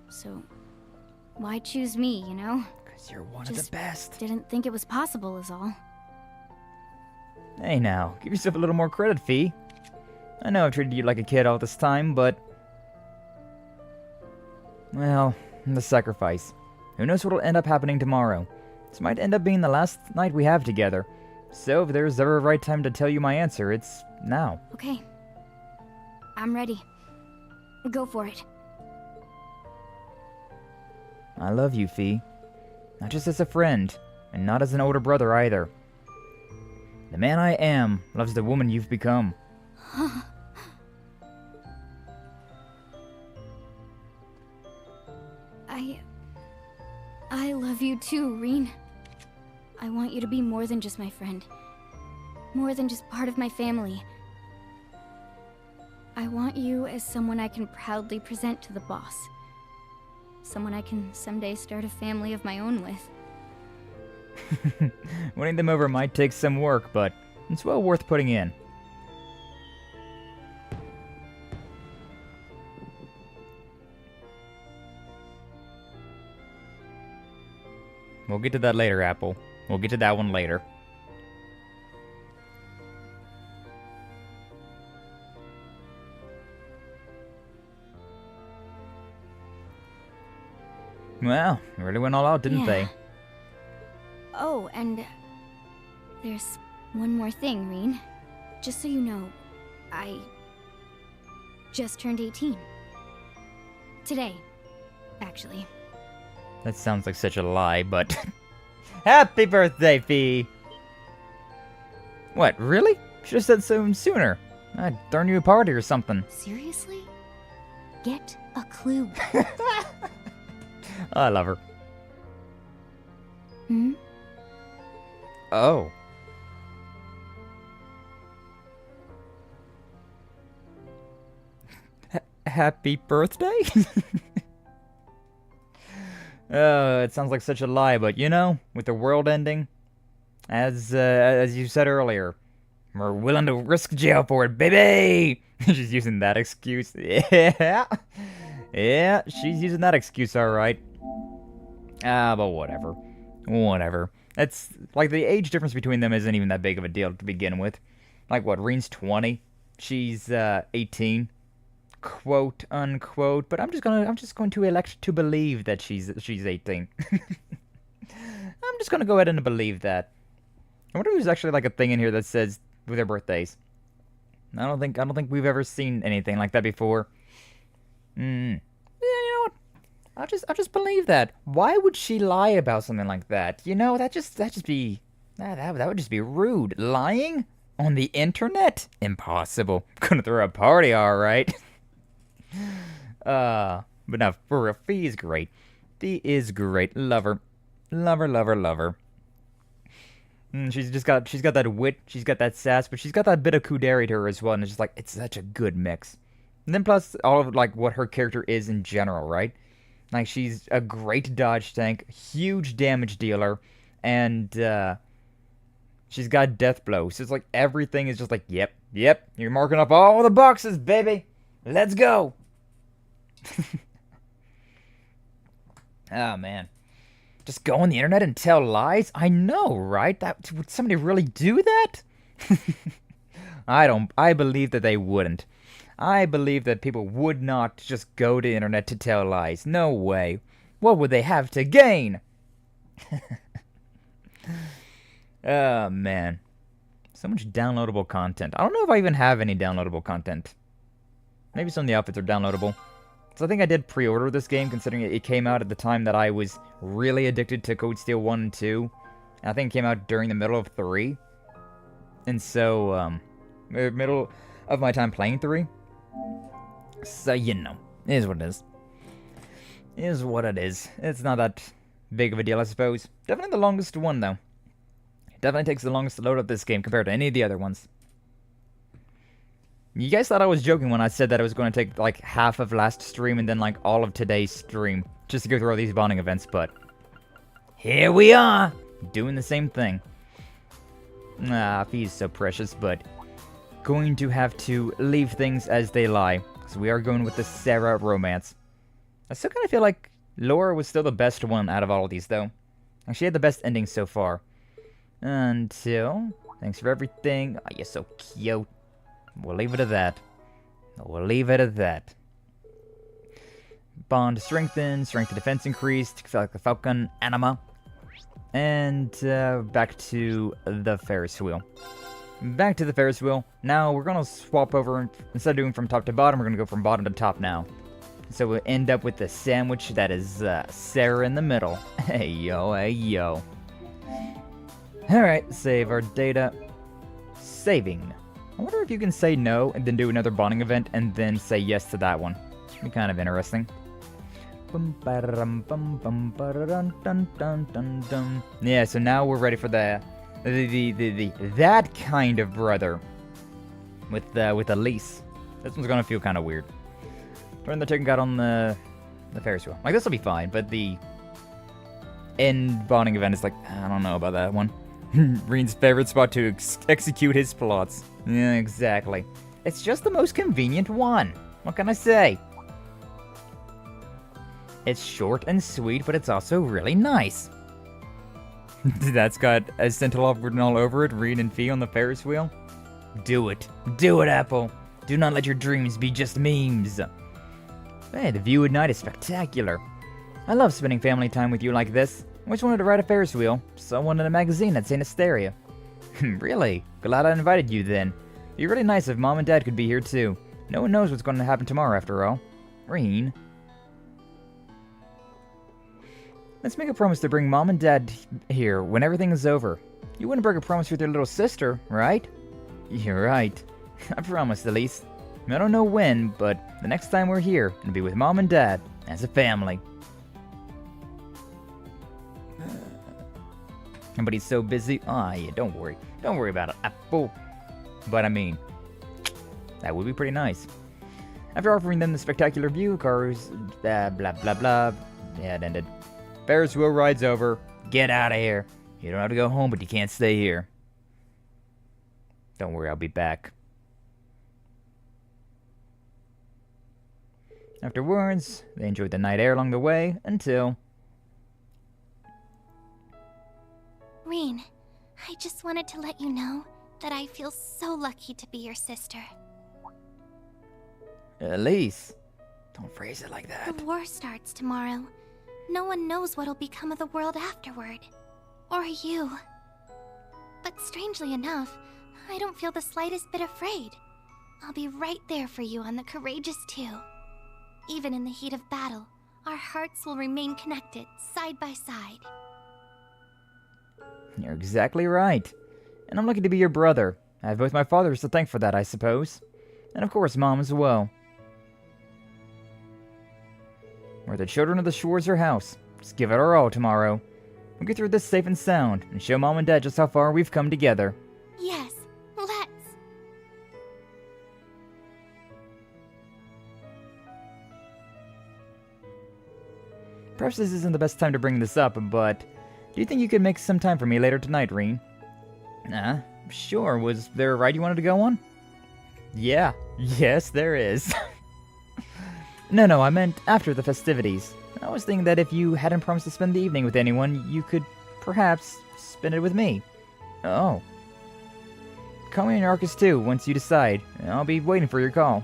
So, why choose me, you know? Because you're one of the best. Didn't think it was possible is all. Hey now, give yourself a little more credit, Fee. I know I've treated you like a kid all this time, but... Well, the sacrifice. Who knows what'll end up happening tomorrow. This might end up being the last night we have together. So if there's ever a right time to tell you my answer, it's now. Okay. I'm ready. Go for it. I love you, Fee. Not just as a friend, and not as an older brother either. The man I am loves the woman you've become. I love you too, Reen. I want you to be more than just my friend. More than just part of my family. I want you as someone I can proudly present to the boss. Someone I can someday start a family of my own with. Winning them over might take some work, but it's well worth putting in. We'll get to that later, Apple. We'll get to that one later. Well, they really went all out, didn't they? Oh, and there's one more thing, Reen. Just so you know, I just turned 18. Today, actually. That sounds like such a lie, but... Happy birthday, Fee! What, really? Should've said so sooner. I'd thrown you a party or something. Seriously? Get a clue. I love her. Hmm? Oh. Happy birthday? It sounds like such a lie, but you know, with the world ending, as you said earlier, We're willing to risk jail for it, baby! She's using that excuse. Yeah. Yeah, she's using that excuse, alright. But whatever. Whatever. It's, like, the age difference between them isn't even that big of a deal to begin with. Like, what, Reen's 20? She's, 18. Quote, unquote. But I'm just going to elect to believe that she's 18. I'm just gonna go ahead and believe that. I wonder if there's actually, like, a thing in here that says with their birthdays. I don't think we've ever seen anything like that before. Yeah, you know what? I'll just believe that. Why would she lie about something like that? You know, that would just be rude. Lying on the internet? Impossible. Gonna throw a party, all right. But no, for real, Fee is great. Fee is great. Love her. Love her. She's got that wit, she's got that sass, but she's got that bit of kuderi to her as well, and it's just like, it's such a good mix. And then plus all of, like, what her character is in general, right? Like, she's a great dodge tank, huge damage dealer, and she's got death blow. So it's like everything is just like, yep, you're marking up all the boxes, baby. Let's go. Oh man. Just go on the internet and tell lies? I know, right? Would somebody really do that? I believe that they wouldn't. I believe that people would not just go to the internet to tell lies. No way. What would they have to gain? Oh, man. So much downloadable content. I don't know if I even have any downloadable content. Maybe some of the outfits are downloadable. So I think I did pre-order this game, considering it came out at the time that I was really addicted to Code Steel 1 and 2. And I think it came out during the middle of 3. And so, middle of my time playing 3. So, you know, it is what it is. It is what it is. It's not that big of a deal, I suppose. Definitely the longest one, though. It definitely takes the longest to load up this game compared to any of the other ones. You guys thought I was joking when I said that it was going to take, like, half of last stream and then, like, all of today's stream just to go through all these bonding events, but here we are, doing the same thing. Fee's so precious, but going to have to leave things as they lie. So we are going with the Sarah romance. I still kind of feel like Laura was still the best one out of all of these, though. And she had the best ending so far. Until, thanks for everything. Oh, you're so cute. We'll leave it at that. We'll leave it at that. Bond strengthened, strength to defense increased, like the Falcon anima. And back to the Ferris wheel. Back to the Ferris wheel. Now we're going to swap over. Instead of doing from top to bottom, we're going to go from bottom to top now. So we'll end up with the sandwich that is Sarah in the middle. Hey yo, hey yo. Alright, save our data. Saving. I wonder if you can say no and then do another bonding event and then say yes to that one. It'd be kind of interesting. Yeah, so now we're ready for that kind of brother with Elise. This one's gonna feel kind of weird. Turn the chicken got on the Ferris wheel. Like, this will be fine, but the end bonding event is like, I don't know about that one. Reen's favorite spot to execute his plots. Yeah, exactly. It's just the most convenient one. What can I say? It's short and sweet, but it's also really nice. That's got a Sentinel written all over it, Reen and Fee on the Ferris wheel. Do it. Do it, Apple. Do not let your dreams be just memes. Hey, the view at night is spectacular. I love spending family time with you like this. I always wanted to ride a Ferris wheel. Saw one in a magazine at St. Asteria. Really? Glad I invited you then. It'd be really nice if Mom and Dad could be here too. No one knows what's going to happen tomorrow after all. Reen. Let's make a promise to bring Mom and Dad here when everything is over. You wouldn't break a promise with your little sister, right? You're right. I promise, Elise. I don't know when, but the next time we're here, it'll be with Mom and Dad, as a family. But he's so busy. Yeah, don't worry. Don't worry about it, Apple. But I mean, that would be pretty nice. After offering them the spectacular view, cars, blah, blah, blah. Yeah, it ended. Ferris wheel ride's over. Get out of here. You don't have to go home, but you can't stay here. Don't worry, I'll be back. Afterwards, they enjoyed the night air along the way until... Reen, I just wanted to let you know that I feel so lucky to be your sister. Elise, don't phrase it like that. The war starts tomorrow. No one knows what'll become of the world afterward. Or you. But strangely enough, I don't feel the slightest bit afraid. I'll be right there for you on the Courageous 2. Even in the heat of battle, our hearts will remain connected, side by side. You're exactly right. And I'm lucky to be your brother. I have both my fathers to thank for that, I suppose. And of course, Mom as well. We're the children of the Schwarzer house. Just give it our all tomorrow. We'll get through this safe and sound, and show Mom and Dad just how far we've come together. Yes, let's. Perhaps this isn't the best time to bring this up, but... do you think you could make some time for me later tonight, Reen? Sure. Was there a ride you wanted to go on? Yeah. Yes, there is. No, I meant after the festivities. I was thinking that if you hadn't promised to spend the evening with anyone, you could perhaps spend it with me. Oh. Call me on your Arcus too, once you decide. I'll be waiting for your call.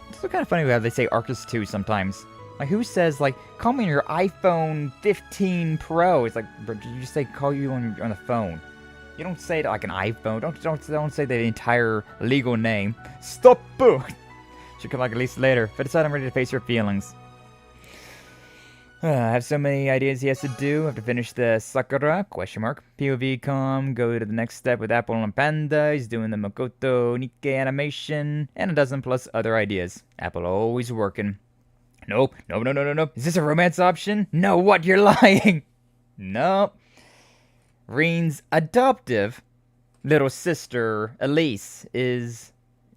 It's so kind of funny how they say Arcus 2 sometimes. Like, who says, like, call me on your iPhone 15 Pro? It's like, bro, you just say call you on the phone. You don't say it like an iPhone. Don't say the entire legal name. Stop! Should come back at least later. If I decide I'm ready to face your feelings. I have so many ideas he has to do. I have to finish the Sakura, ? POV com, go to the next step with Apple and Panda. He's doing the Makoto Nikkei animation. And a dozen plus other ideas. Apple always working. Nope. No. Is this a romance option? No, what? You're lying! Nope. Reen's adoptive little sister, Elise, is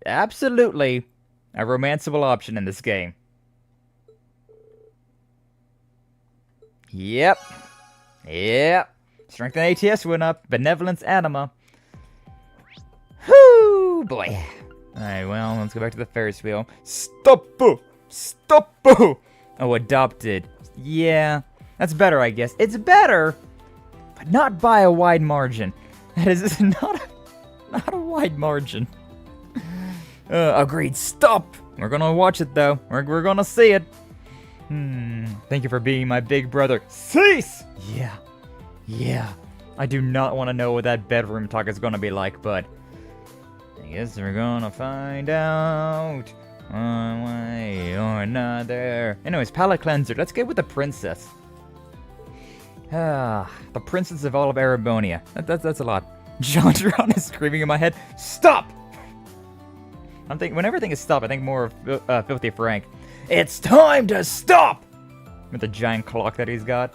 absolutely a romanceable option in this game. Yep. Strength and ATS went up. Benevolence anima. Whoo, boy. Alright, well, let's go back to the Ferris wheel. Stop! Oh, adopted. Yeah, that's better, I guess. It's better, but not by a wide margin. That is not a wide margin. Agreed. Stop! We're gonna watch it, though. We're gonna see it. Thank you for being my big brother. Cease! Yeah. I do not want to know what that bedroom talk is gonna be like, but I guess we're gonna find out. One way or another. Anyways, palate cleanser. Let's get with the princess. The princess of all of Arabonia. That's a lot. Jondron is screaming in my head. Stop! I'm thinking, whenever I think of stop, I think more of Filthy Frank. It's time to stop! With the giant clock that he's got.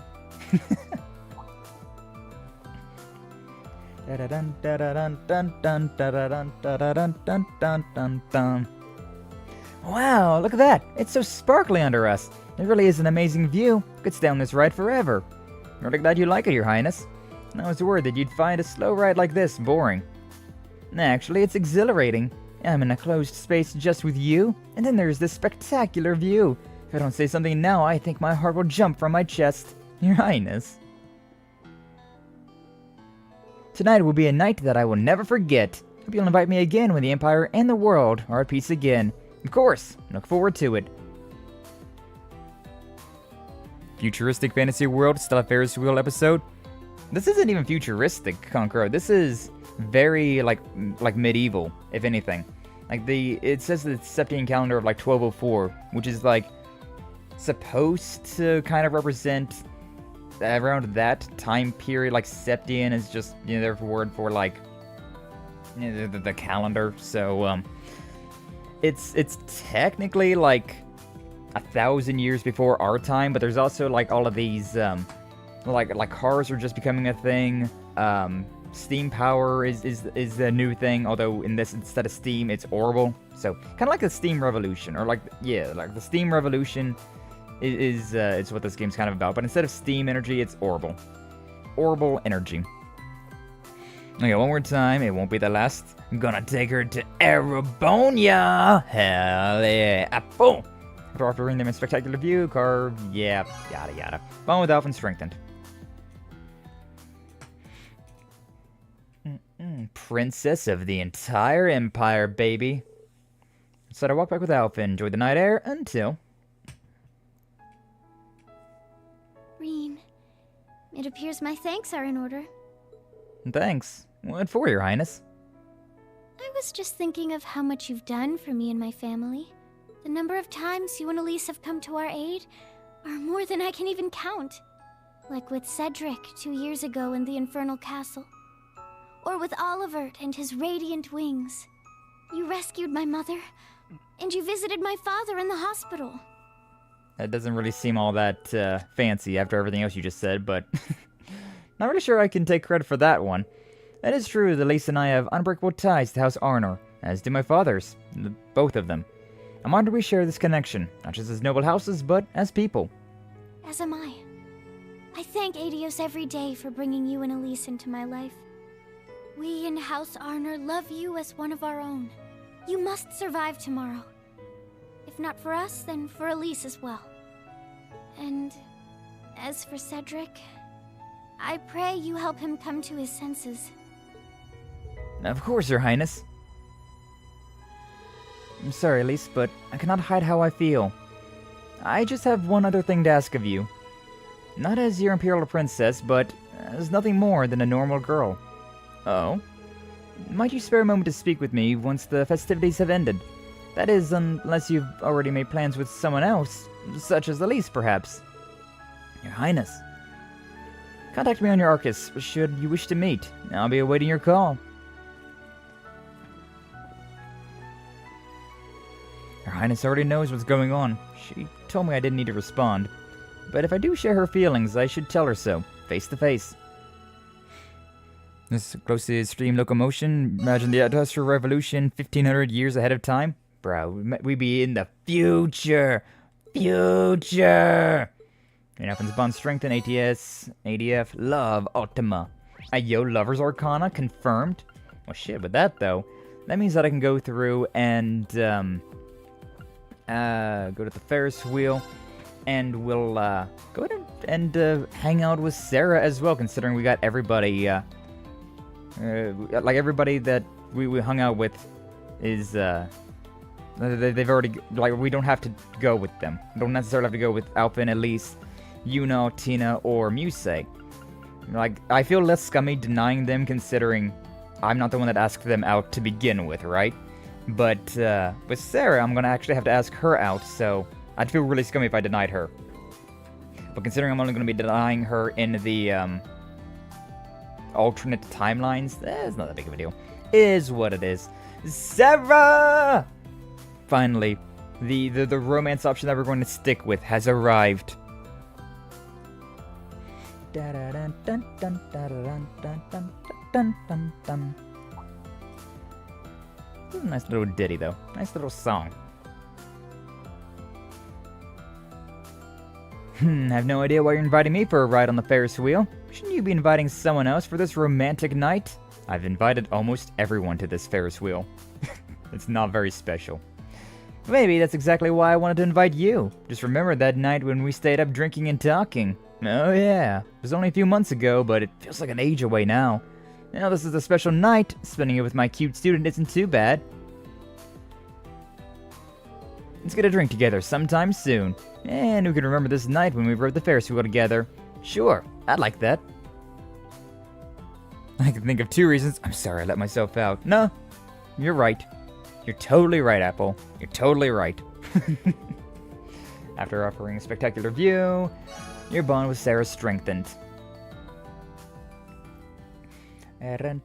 Wow, look at that! It's so sparkly under us. It really is an amazing view. Could stay on this ride forever. I'm really glad you like it, Your Highness. I was worried that you'd find a slow ride like this boring. Actually, it's exhilarating. I'm in a closed space just with you, and then there's this spectacular view. If I don't say something now, I think my heart will jump from my chest. Your Highness. Tonight will be a night that I will never forget. Hope you'll invite me again when the Empire and the world are at peace again. Of course, look forward to it. Futuristic fantasy world, still a Ferris wheel episode. This isn't even futuristic, Conqueror. This is very like medieval, if anything. Like it says the Septian calendar of like 1204, which is like supposed to kind of represent around that time period. Like Septian is just, you know, their word for like, you know, the calendar. So it's technically like 1,000 years before our time, but there's also like all of these like cars are just becoming a thing. Steam power is the new thing, although in this, instead of steam, it's orbital. So kind of like the steam revolution, or like the steam revolution is what this game's kind of about. But instead of steam energy, it's orbital energy. Okay, one more time. It won't be the last. I'm gonna take her to Arabonia. Hell yeah. Boom. After offering them a spectacular view, carve, yeah, yada yada. Bond with Elf and strengthened. Princess of the entire empire, baby. So I walk back with Alpha and enjoy the night air until... Reen, it appears my thanks are in order. Thanks. What for, Your Highness? I was just thinking of how much you've done for me and my family. The number of times you and Elise have come to our aid are more than I can even count. Like with Cedric 2 years ago in the Infernal Castle. Or with Olivert and his radiant wings. You rescued my mother, and you visited my father in the hospital. That doesn't really seem all that fancy after everything else you just said, but... not really sure I can take credit for that one. That is true that Elise and I have unbreakable ties to House Arnor, as do my fathers, both of them. I'm honored we share this connection, not just as noble houses, but as people. As am I. I thank Adios every day for bringing you and Elise into my life. We in House Arnor love you as one of our own. You must survive tomorrow. If not for us, then for Elise as well. And as for Cedric, I pray you help him come to his senses. Of course, Your Highness. I'm sorry, Elise, but I cannot hide how I feel. I just have one other thing to ask of you. Not as your Imperial Princess, but as nothing more than a normal girl. Oh? Might you spare a moment to speak with me once the festivities have ended? That is, unless you've already made plans with someone else, such as Elise, perhaps. Your Highness. Contact me on your Arcus, should you wish to meet. I'll be awaiting your call. Your Highness already knows what's going on. She told me I didn't need to respond. But if I do share her feelings, I should tell her so, face to face. This close to stream locomotion. Imagine the Industrial Revolution 1500 years ahead of time. Bro, we be in the future. Future! Green Elfins Bond Strength and ATS, ADF, Love, Ultima. Ayo, Lover's Arcana, confirmed. Well, shit, with that, though, that means that I can go through and, go to the Ferris wheel, and we'll, go ahead and hang out with Sarah as well, considering we got everybody, like, everybody that we hung out with is, they've already, like, we don't have to go with them. We don't necessarily have to go with Alpha and Elise, Yuno, Tina, or Muse. Like, I feel less scummy denying them, considering I'm not the one that asked them out to begin with, right? But, with Sarah, I'm gonna actually have to ask her out, so I'd feel really scummy if I denied her. But considering I'm only gonna be denying her in the, alternate timelines, it's not that big of a deal. Is what it is. Sarah! Finally, the romance option that we're going to stick with has arrived. This is a nice little ditty, though. Nice little song. I have no idea why you're inviting me for a ride on the Ferris wheel. Shouldn't you be inviting someone else for this romantic night? I've invited almost everyone to this Ferris wheel. It's not very special. Maybe that's exactly why I wanted to invite you. Just remember that night when we stayed up drinking and talking. Oh yeah, it was only a few months ago, but it feels like an age away now. Now this is a special night. Spending it with my cute student isn't too bad. Let's get a drink together sometime soon. And who can remember this night when we rode the Ferris wheel together? Sure, I'd like that. I can think of 2 reasons. I'm sorry I let myself out. No, you're right. You're totally right, Apple. You're totally right. After offering a spectacular view, your bond with Sarah strengthened. The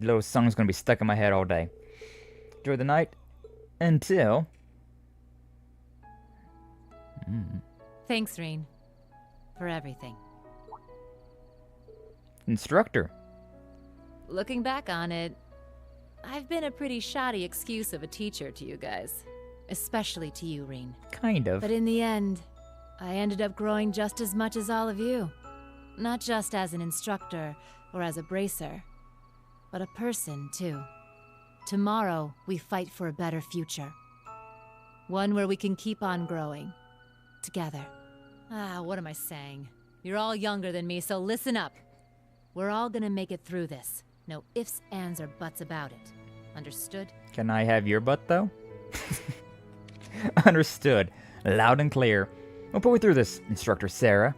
little song's gonna be stuck in my head all day. Enjoy the night until... Thanks, Reen, for everything. Instructor. Looking back on it, I've been a pretty shoddy excuse of a teacher to you guys. Especially to you, Reen. Kind of. But in the end, I ended up growing just as much as all of you. Not just as an instructor or as a bracer, but a person, too. Tomorrow, we fight for a better future. One where we can keep on growing. Together. What am I saying? You're all younger than me, so listen up. We're all gonna make it through this. No ifs, ands, or buts about it. Understood? Can I have your butt, though? Understood. Loud and clear. We'll put me through this, Instructor Sarah.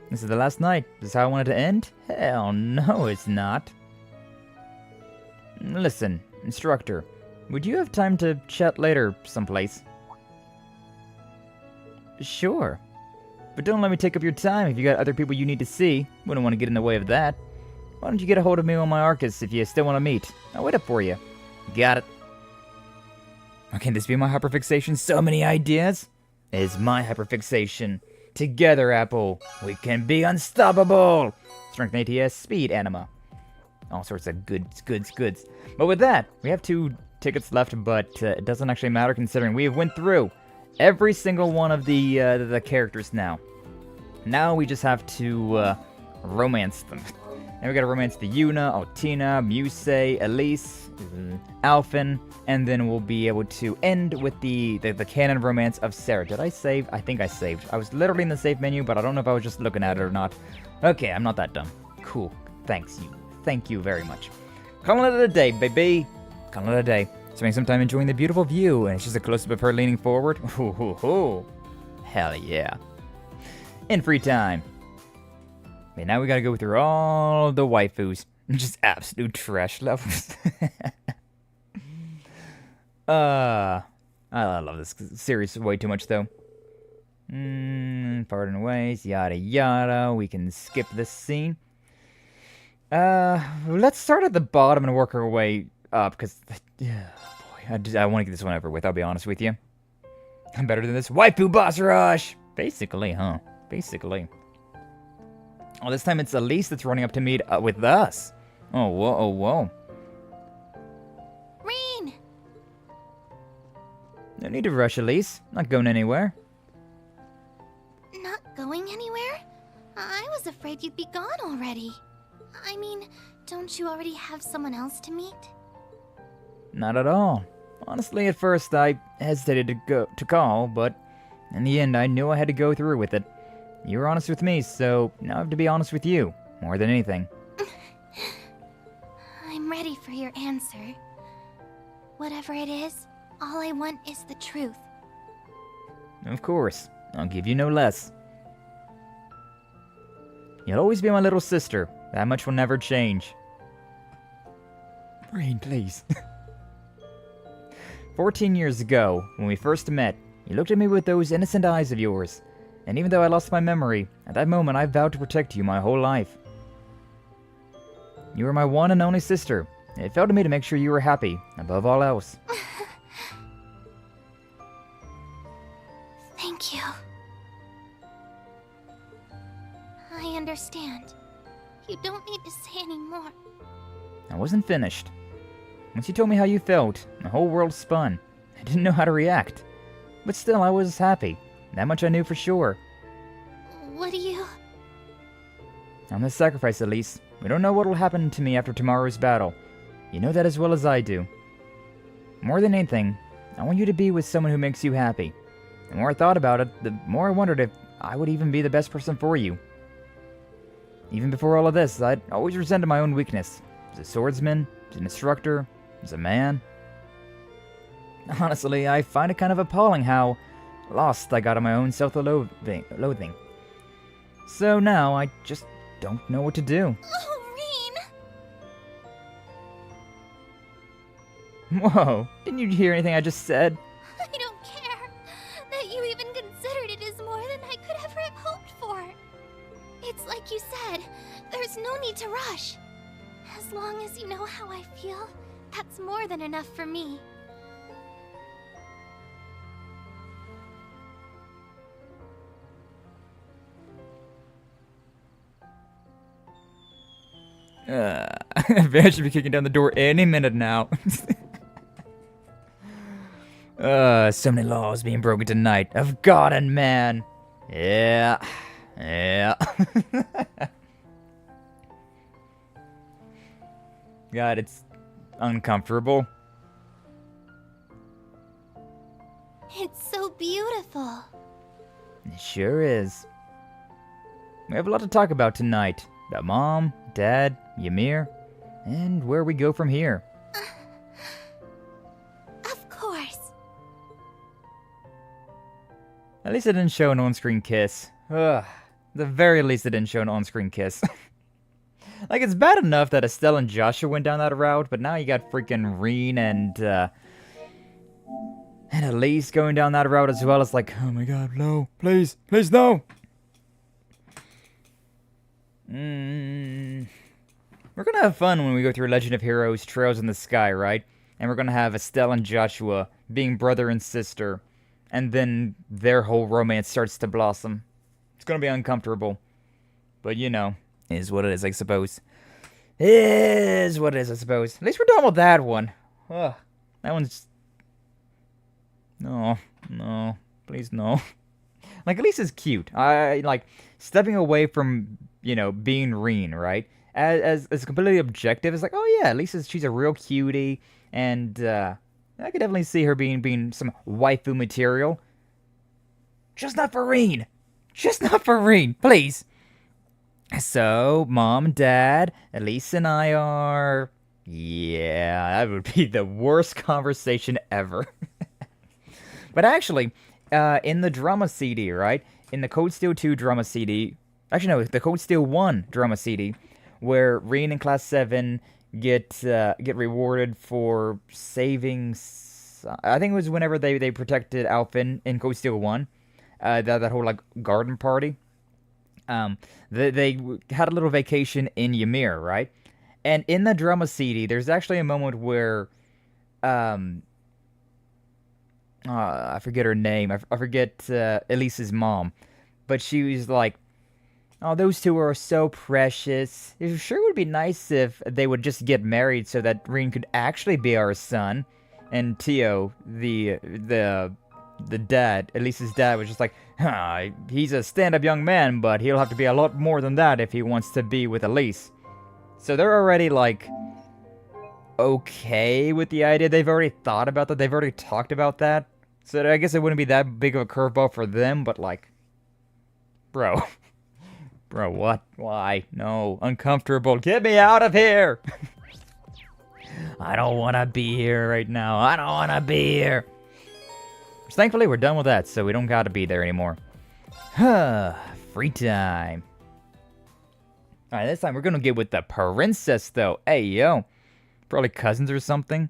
This is the last night. Is this how I wanted to end? Hell no, it's not. Listen, Instructor, would you have time to chat later someplace? Sure. But don't let me take up your time if you got other people you need to see. Wouldn't want to get in the way of that. Why don't you get a hold of me on my Arcus if you still want to meet? I'll wait up for you. Got it. Oh, can this be my hyperfixation? So many ideas? It's my hyperfixation. Together, Apple, we can be unstoppable! Strength ATS, speed anima. All sorts of goods. But with that, we have 2 tickets left, but it doesn't actually matter considering we have went through every single one of the characters now. Now we just have to romance them. And we gotta romance the Yuna, Altina, Muse, Elise, Alphen, and then we'll be able to end with the canon romance of Sarah. Did I save? I think I saved. I was literally in the save menu, but I don't know if I was just looking at it or not. Okay, I'm not that dumb. Cool. Thanks you. Thank you very much. Calling it a day, baby. Calling it a day. Spending some time enjoying the beautiful view, and it's just a close-up of her leaning forward. Ooh, hoo, hoo. Hell yeah. In free time. Okay, now we gotta go through all the waifus. Just absolute trash levels. I love this series way too much, though. Pardon ways, yada yada. We can skip this scene. Let's start at the bottom and work our way up, because... I want to get this one over with, I'll be honest with you. I'm better than this waifu boss rush! Basically, huh? Basically. Oh, this time it's Elise that's running up to meet with us. Oh, whoa, oh, whoa. Rain! No need to rush, Elise. Not going anywhere. Not going anywhere? I was afraid you'd be gone already. I mean, don't you already have someone else to meet? Not at all. Honestly, at first I hesitated to call, but in the end I knew I had to go through with it. You were honest with me, so now I have to be honest with you, more than anything. I'm ready for your answer. Whatever it is, all I want is the truth. Of course. I'll give you no less. You'll always be my little sister. That much will never change. Rain, please. 14 years ago, when we first met, you looked at me with those innocent eyes of yours. And even though I lost my memory, at that moment I vowed to protect you my whole life. You were my one and only sister. And it fell to me to make sure you were happy, above all else. Thank you. I understand. You don't need to say any more. I wasn't finished. Once you told me how you felt, the whole world spun. I didn't know how to react. But still, I was happy. That much I knew for sure. What do you... I'm the sacrifice, Elise. We don't know what will happen to me after tomorrow's battle. You know that as well as I do. More than anything, I want you to be with someone who makes you happy. The more I thought about it, the more I wondered if I would even be the best person for you. Even before all of this, I'd always resented my own weakness. As a swordsman, as an instructor, as a man. Honestly, I find it kind of appalling how lost I got in my own self-loathing. So now, I just don't know what to do. Oh, Reen! Whoa, didn't you hear anything I just said? I don't care. That you even considered it is more than I could ever have hoped for. It's like you said, there's no need to rush. As long as you know how I feel, that's more than enough for me. Van should be kicking down the door any minute now. So many laws being broken tonight of God and man. Yeah. Yeah. God, it's uncomfortable. It's so beautiful. It sure is. We have a lot to talk about tonight. About Mom, Dad, Ymir, and where we go from here. Of course. At least it didn't show an on-screen kiss. Ugh. At the very least it didn't show an on-screen kiss. Like, it's bad enough that Estelle and Joshua went down that route, but now you got freaking Reen and Elise going down that route as well. It's like, oh my god, no. Please, please, no! We're gonna have fun when we go through Legend of Heroes Trails in the Sky, right? And we're gonna have Estelle and Joshua being brother and sister, and then their whole romance starts to blossom. It's gonna be uncomfortable. But you know, is what it is, I suppose. Is what it is, I suppose. At least we're done with that one. Ugh, that one's... No, please no. Like, Elise is cute. I like stepping away from, you know, being Reen, right? As completely objective, it's like, oh yeah, she's a real cutie, and I could definitely see her being some waifu material. Just not for Reen. Just not for Reen, please. So, Mom, Dad, Elise and I are... Yeah, that would be the worst conversation ever. But actually, in the drama CD, right? In the Code Steel 2 drama CD... Actually, no, the Code Steel 1 drama CD, where Reen and Class 7 get rewarded for saving... I think it was whenever they protected Alphen in Code Steel 1. That whole, like, garden party. They had a little vacation in Ymir, right? And in the drama CD, there's actually a moment where, I forget her name. I forget Elise's mom, but she was like, "Oh, those two are so precious. It sure would be nice if they would just get married so that Reen could actually be our son." And Tio, the dad, Elise's dad, was just like, he's a stand-up young man, but he'll have to be a lot more than that if he wants to be with Elise. So they're already, like, okay with the idea. They've already thought about that. They've already talked about that. So I guess it wouldn't be that big of a curveball for them, but, like, bro. Bro, what? Why? No. Uncomfortable. Get me out of here! I don't want to be here right now. I don't want to be here. Thankfully, we're done with that, so we don't gotta be there anymore. Free time. Alright, this time we're gonna get with the princess, though. Hey, yo. Probably cousins or something.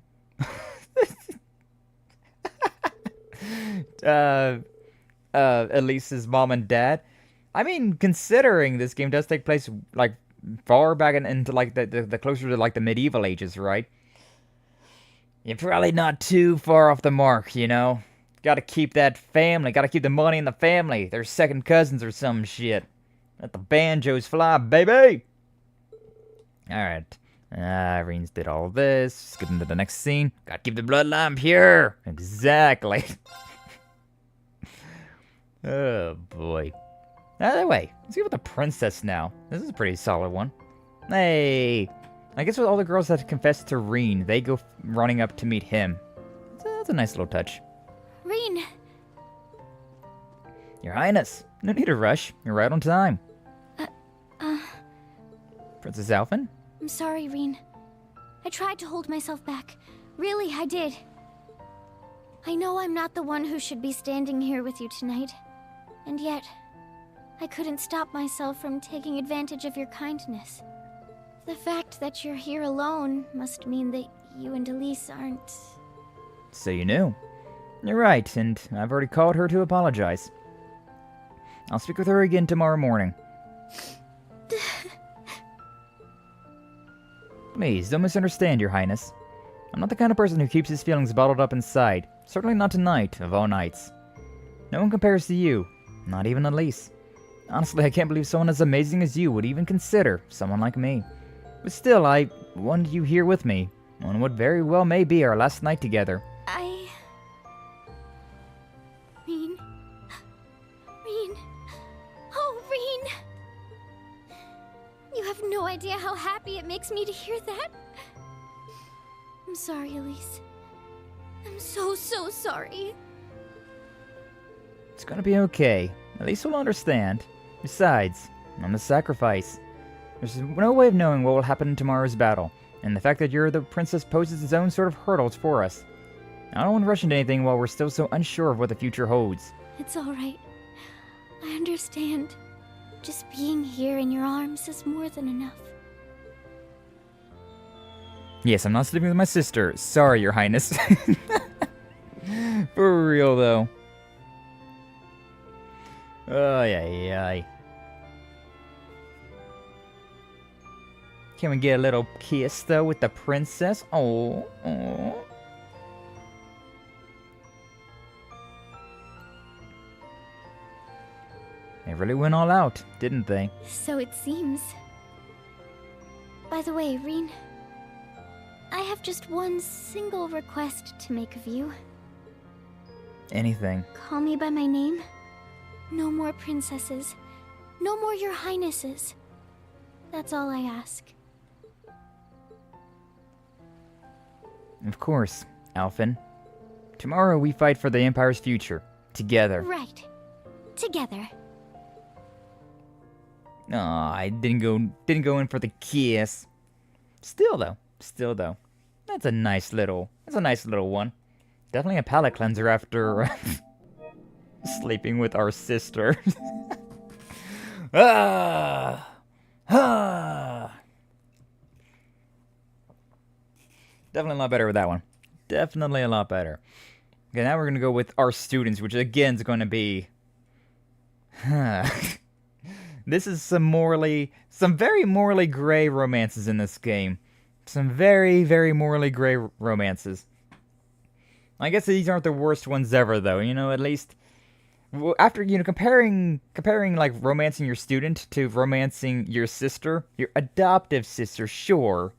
Elise's mom and dad. I mean, considering this game does take place, like, far back into, like, the closer to, like, the medieval ages, right? You're probably not too far off the mark, you know? Gotta keep that family. Gotta keep the money in the family. They're second cousins or some shit. Let the banjos fly, baby! Alright. Reen's did all this. Let's get into the next scene. Gotta keep the bloodline pure. Exactly. Oh, boy. Either way, let's get with the princess now. This is a pretty solid one. Hey! I guess with all the girls that confess to Reen, they go running up to meet him. That's a nice little touch. Reen! Your Highness, no need to rush. You're right on time. Princess Alphen? I'm sorry, Reen. I tried to hold myself back. Really, I did. I know I'm not the one who should be standing here with you tonight. And yet, I couldn't stop myself from taking advantage of your kindness. The fact that you're here alone must mean that you and Elise aren't... So you knew. You're right, and I've already called her to apologize. I'll speak with her again tomorrow morning. Please, don't misunderstand, Your Highness. I'm not the kind of person who keeps his feelings bottled up inside. Certainly not tonight, of all nights. No one compares to you, not even Elise. Honestly, I can't believe someone as amazing as you would even consider someone like me. But still, I wanted you here with me, on what very well may be our last night together. happy it makes me to hear that. I'm sorry, Elise. I'm so sorry. It's gonna be okay. At least we'll understand. Besides, I'm the sacrifice. There's no way of knowing what will happen in tomorrow's battle, and the fact that you're the princess poses its own sort of hurdles for us. I don't want to rush into anything while we're still so unsure of what the future holds. It's alright. I understand. Just being here in your arms is more than enough. Yes, I'm not sleeping with my sister. Sorry, Your Highness. For real, though. Ay, ay, ay. Can we get a little kiss, though, with the princess? Oh, oh. They really went all out, didn't they? So it seems. By the way, Reen, I have just one single request to make of you. Anything. Call me by my name. No more princesses. No more Your Highnesses. That's all I ask. Of course, Alphen. Tomorrow we fight for the Empire's future. Together. Right. Together. Aw, I didn't go in for the kiss. Still though. That's a nice little one. Definitely a palate cleanser after sleeping with our sister. Ah! Definitely a lot better with that one. Definitely a lot better. Okay, now we're gonna go with our students, which again is gonna be this is some very morally gray romances in this game. Some very, very morally gray romances. I guess these aren't the worst ones ever, though. You know, at least after comparing like romancing your student to romancing your sister, your adoptive sister, sure,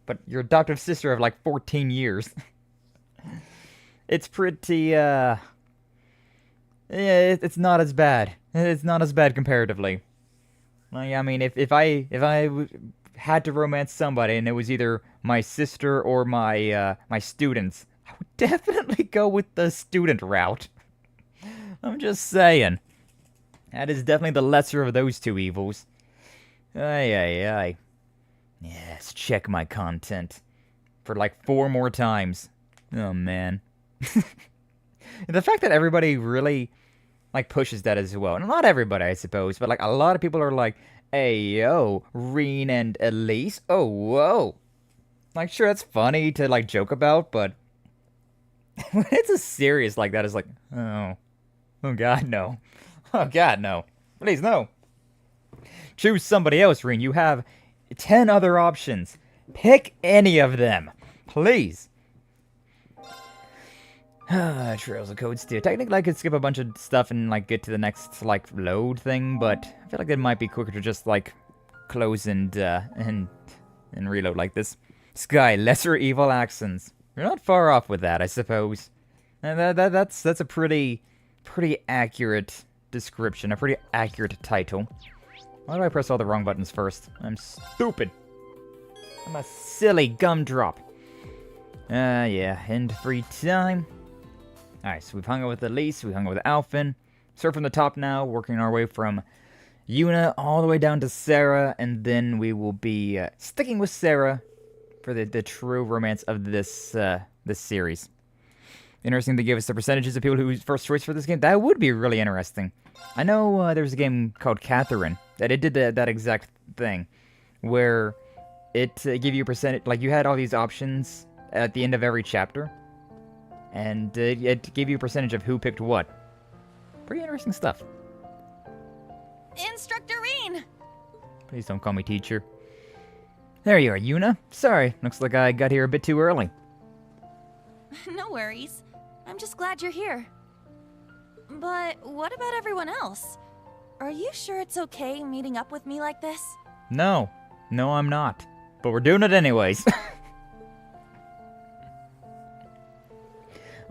but your adoptive sister of like 14 years. It's pretty yeah, it's not as bad. It's not as bad comparatively. Like, I mean, if I had to romance somebody and it was either my sister or my students, I would definitely go with the student route. I'm just saying. That is definitely the lesser of those two evils. Ay, ay, ay. Yes, check my content. For like 4 more times. Oh, man. The fact that everybody really like pushes that as well. Not everybody, I suppose, but like a lot of people are like, hey, yo, Reen and Elise. Oh, whoa. Like, sure, that's funny to like joke about, but when it's as serious like that, it's like, oh God, no. Oh God, no. Please, no. Choose somebody else, Reen. You have 10 other options. Pick any of them. Please. Trails of code steer. Technically, I could skip a bunch of stuff and like get to the next like load thing, but I feel like it might be quicker to just like close and reload like this. Sky, lesser evil accents. You're not far off with that, I suppose. That's a pretty accurate description, a pretty accurate title. Why do I press all the wrong buttons first? I'm stupid. I'm a silly gumdrop. Yeah, end free time. Alright, so we've hung out with Elise, we've hung out with Alphen. Start from the top now, working our way from Yuna all the way down to Sarah, and then we will be sticking with Sarah for the true romance of this series. Interesting they gave us the percentages of people whose first choice for this game. That would be really interesting. I know there was a game called Catherine that it did that exact thing, where it gave you a percentage, like you had all these options at the end of every chapter. And it gave you a percentage of who picked what. Pretty interesting stuff. Instructor Reen! Please don't call me teacher. There you are, Yuna. Sorry, looks like I got here a bit too early. No worries. I'm just glad you're here. But what about everyone else? Are you sure it's okay meeting up with me like this? No, I'm not. But we're doing it anyways.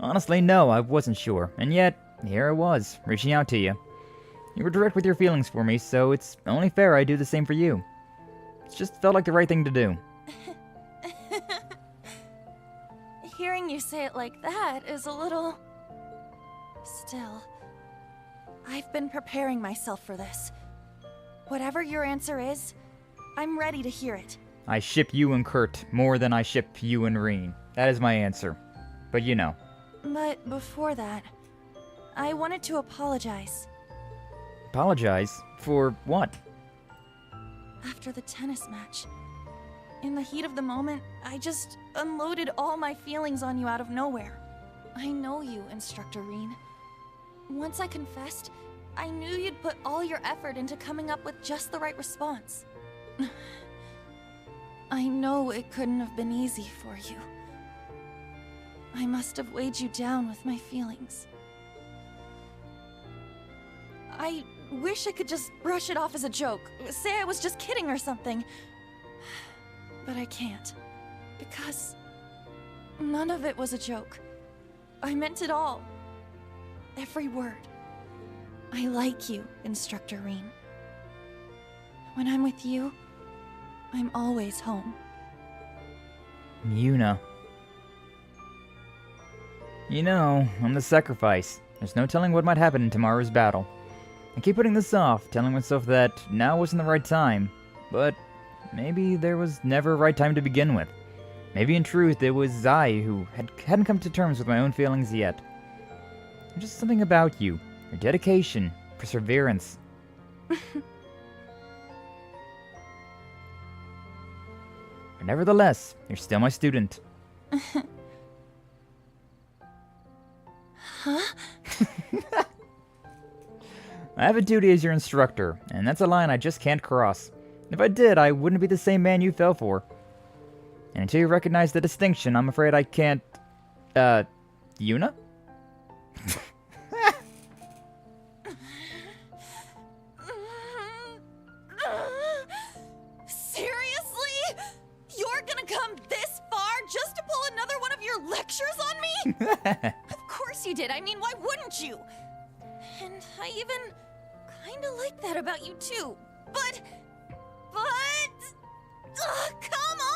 Honestly, no, I wasn't sure, and yet, here I was, reaching out to you. You were direct with your feelings for me, so it's only fair I do the same for you. It just felt like the right thing to do. Hearing you say it like that is a little... Still, I've been preparing myself for this. Whatever your answer is, I'm ready to hear it. I ship you and Kurt more than I ship you and Reen. That is my answer. But you know. But before that, I wanted to apologize. Apologize? For what? After the tennis match. In the heat of the moment, I just unloaded all my feelings on you out of nowhere. I know you, Instructor Reen. Once I confessed, I knew you'd put all your effort into coming up with just the right response. I know it couldn't have been easy for you. I must have weighed you down with my feelings. I wish I could just brush it off as a joke, say I was just kidding or something. But I can't, because none of it was a joke. I meant it all. Every word. I like you, Instructor Reen. When I'm with you, I'm always home. Yuna. You know, I'm the sacrifice. There's no telling what might happen in tomorrow's battle. I keep putting this off, telling myself that now wasn't the right time, but maybe there was never a right time to begin with. Maybe in truth it was I who hadn't come to terms with my own feelings yet. There's just something about you, your dedication, perseverance. But nevertheless, you're still my student. Huh? I have a duty as your instructor, and that's a line I just can't cross. If I did, I wouldn't be the same man you fell for. And until you recognize the distinction, I'm afraid I can't... Yuna? Seriously? You're gonna come this far just to pull another one of your lectures on me? Of course you did. I mean, why wouldn't you? And I even kinda like that about you too. But... come on!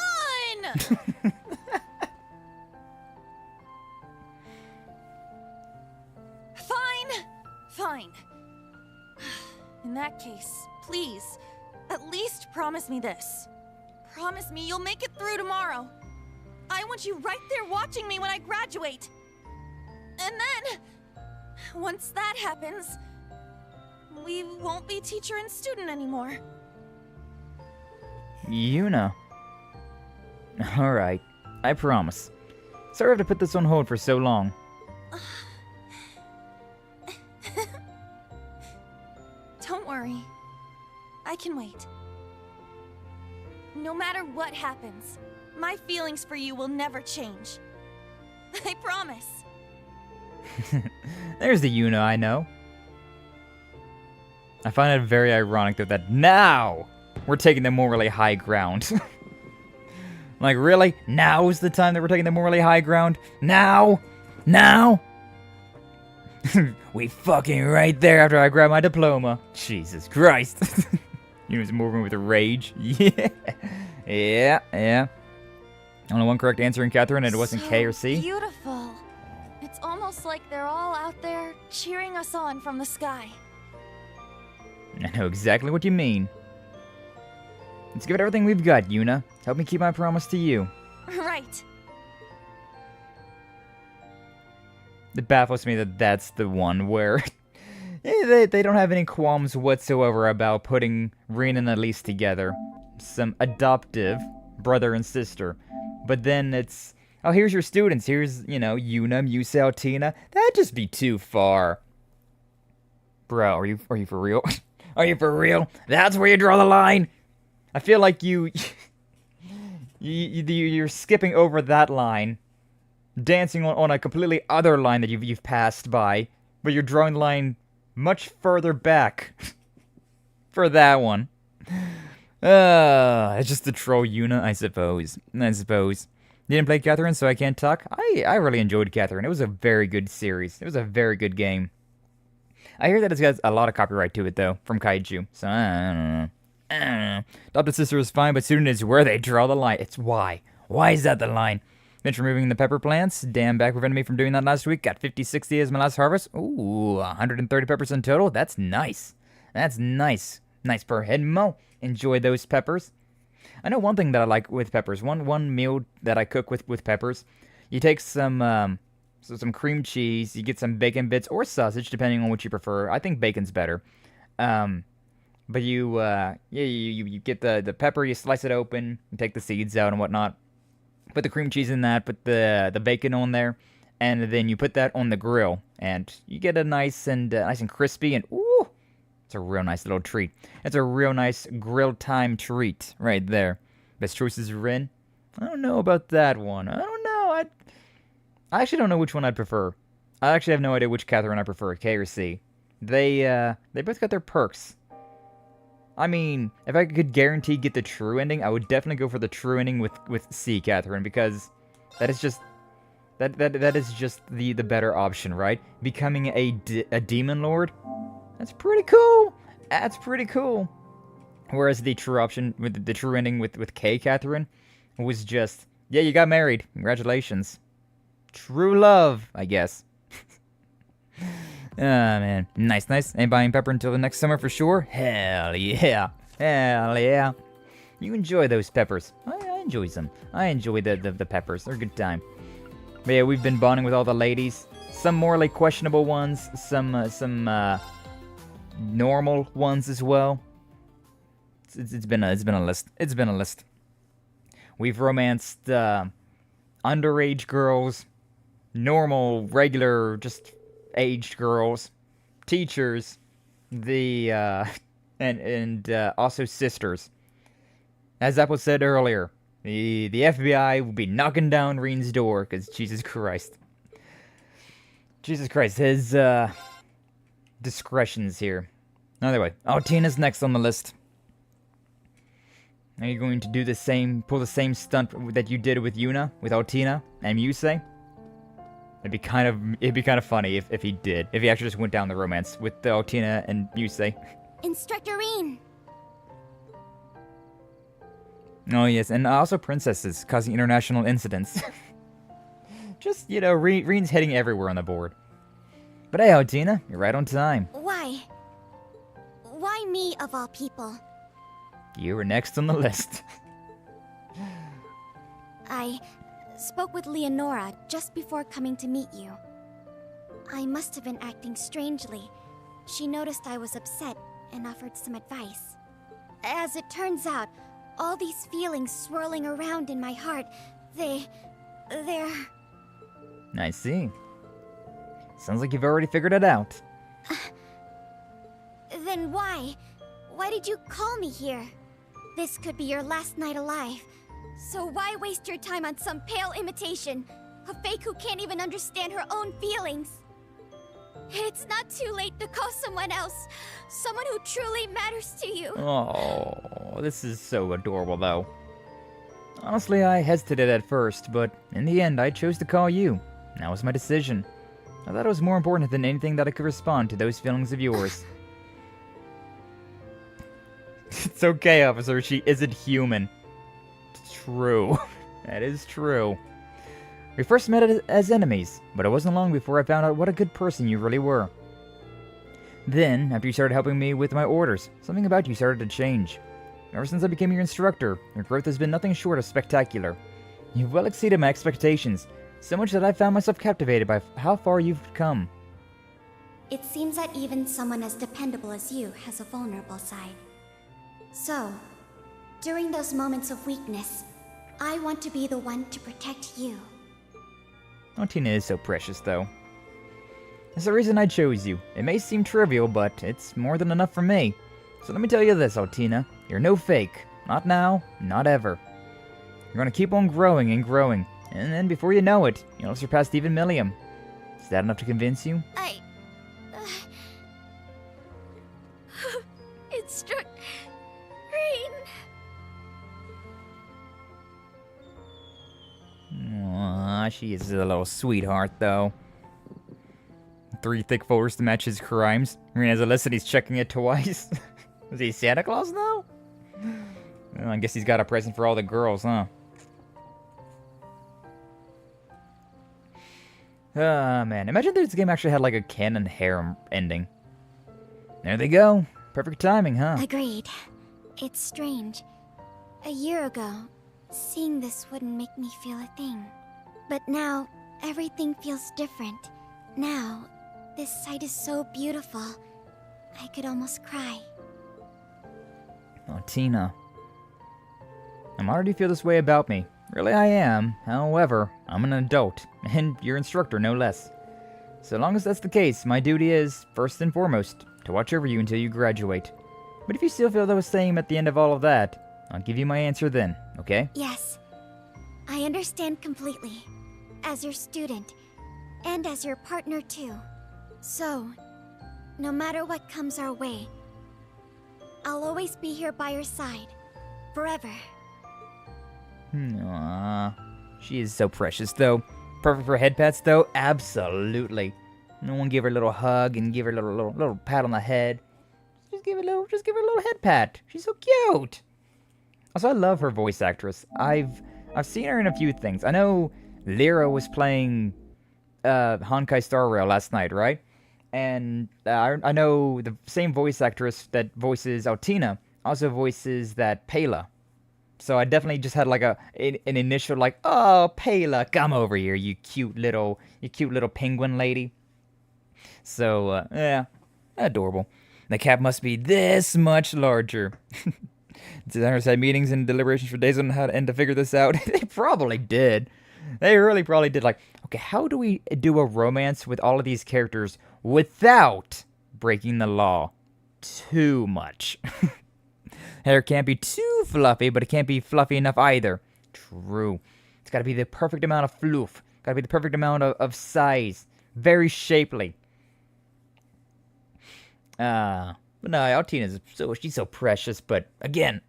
Fine. In that case, please, at least promise me this. Promise me you'll make it through tomorrow. I want you right there watching me when I graduate. And then, once that happens, we won't be teacher and student anymore. Yuna. Alright, I promise. Sorry I have to put this on hold for so long. Don't worry. I can wait. No matter what happens, my feelings for you will never change. I promise. There's the Yuna I know. I find it very ironic though that now we're taking the morally high ground. Like, really? Now is the time that we're taking the morally high ground? Now? We fucking right there after I grab my diploma. Jesus Christ. He was moving with rage. Yeah. Only one correct answer in Catherine, and it wasn't K or C. Beautiful. It's almost like they're all out there cheering us on from the sky. I know exactly what you mean. Let's give it everything we've got, Yuna. Help me keep my promise to you. Right. It baffles me that that's the one where they don't have any qualms whatsoever about putting Reen and Elise together. Some adoptive brother and sister. But then it's, oh, here's your students. Here's, Yuna, Musel, Tina. That'd just be too far. Bro, are you for real? Are you for real? That's where you draw the line? I feel like you're skipping over that line, dancing on a completely other line that you've passed by, but you're drawing the line much further back for that one. It's just to troll Yuna, I suppose. You didn't play Catherine, so I can't talk? I really enjoyed Catherine. It was a very good series. It was a very good game. I hear that it's got a lot of copyright to it, though, from Kaiju, so I don't know. Adopted sister is fine, but student is where they draw the line. It's why. Why is that the line? Finish removing the pepper plants. Damn back prevented me from doing that last week. Got 50, 60 as my last harvest. Ooh, 130 peppers in total. That's nice. That's nice. Nice per head, Mo. Enjoy those peppers. I know one thing that I like with peppers. One meal that I cook with peppers. You take some cream cheese. You get some bacon bits or sausage, depending on what you prefer. I think bacon's better. But you get the pepper. You slice it open. You take the seeds out and whatnot. Put the cream cheese in that, put the bacon on there, and then you put that on the grill, and you get a nice and crispy, and ooh, it's a real nice little treat. It's a real nice grill time treat right there. Best choices are in. I don't know about that one. I don't know. I actually don't know which one I'd prefer. I actually have no idea which Catherine I prefer, K or C. They both got their perks. I mean, if I could guarantee get the true ending, I would definitely go for the true ending with C, Catherine, because that is just the better option, right? Becoming a demon lord, that's pretty cool. That's pretty cool. Whereas the true option with the true ending with K, Catherine, was just, yeah, you got married. Congratulations. True love, I guess. Ah, man. Nice, nice. Ain't buying pepper until the next summer for sure? Hell yeah. Hell yeah. You enjoy those peppers. I enjoy them. I enjoy the peppers. They're a good time. But yeah, we've been bonding with all the ladies. Some morally questionable ones. Some normal ones as well. It's been a list. It's been a list. We've romanced underage girls, normal, regular, just aged girls, teachers, and also sisters. As Apple said earlier, the FBI will be knocking down Reen's door because Jesus Christ, his discretions here. Anyway, Altina's next on the list. Are you going to do the same, pull the same stunt that you did with Yuna, with Altina and Yusei? It'd be kind of funny if he did. If he actually just went down the romance with the Altina and Yusei. Instructor Reen! Oh yes, and also princesses causing international incidents. Just, you know, Reen's heading everywhere on the board. But hey, Altina, you're right on time. Why? Why me of all people? You were next on the list. I spoke with Leonora just before coming to meet you. I must have been acting strangely. She noticed I was upset and offered some advice. As it turns out, all these feelings swirling around in my heart, they're... I see. Sounds like you've already figured it out. Then why? Why did you call me here? This could be your last night alive. So why waste your time on some pale imitation? A fake who can't even understand her own feelings. It's not too late to call someone else. Someone who truly matters to you. Oh, this is so adorable, though. Honestly, I hesitated at first, but in the end, I chose to call you. That was my decision. I thought it was more important than anything that I could respond to those feelings of yours. It's okay, officer. She isn't human. It's true. That is true. We first met as enemies, but it wasn't long before I found out what a good person you really were. Then, after you started helping me with my orders, something about you started to change. Ever since I became your instructor, your growth has been nothing short of spectacular. You've well exceeded my expectations, so much that I found myself captivated by how far you've come. It seems that even someone as dependable as you has a vulnerable side. So, during those moments of weakness, I want to be the one to protect you. Altina is so precious, though. That's the reason I chose you. It may seem trivial, but it's more than enough for me. So let me tell you this, Altina. You're no fake. Not now, not ever. You're gonna keep on growing and growing, and then before you know it, you'll have surpassed even Mille. Is that enough to convince you? Instruct... Reen... Aww, she is a little sweetheart, though. 3 thick folders to match his crimes. Reen has a list and he's checking it twice. Is he Santa Claus now? I guess he's got a present for all the girls, huh? Ah, man. Imagine this game actually had like a canon harem ending. There they go. Perfect timing, huh? Agreed. It's strange. A year ago, seeing this wouldn't make me feel a thing. But now, everything feels different. Now, this sight is so beautiful. I could almost cry. Oh, Tina. I'm already feel this way about me. Really, I am. However, I'm an adult, and your instructor, no less. So long as that's the case, my duty is, first and foremost, to watch over you until you graduate. But if you still feel the same at the end of all of that, I'll give you my answer then, okay? Yes. I understand completely. As your student, and as your partner too. So, no matter what comes our way, I'll always be here by your side. Forever. Aww. She is so precious, though. Perfect for head pats, though? Absolutely. No one give her a little hug and give her a little pat on the head. Just give her a little head pat. She's so cute. Also, I love her voice actress. I've seen her in a few things. I know Lyra was playing Honkai Star Rail last night, right? And I know the same voice actress that voices Altina also voices that Pela. So I definitely just had like an initial like, oh, Pela, come over here, you cute little penguin lady. So yeah, adorable. The cap must be this much larger. Designers had meetings and deliberations for days on how to end to figure this out. They probably did. They really probably did. Like, okay, how do we do a romance with all of these characters without breaking the law too much? Hair can't be too fluffy, but it can't be fluffy enough either. True. It's got to be the perfect amount of fluff. Got to be the perfect amount of size. Very shapely. But no, Altina's she's so precious. But again,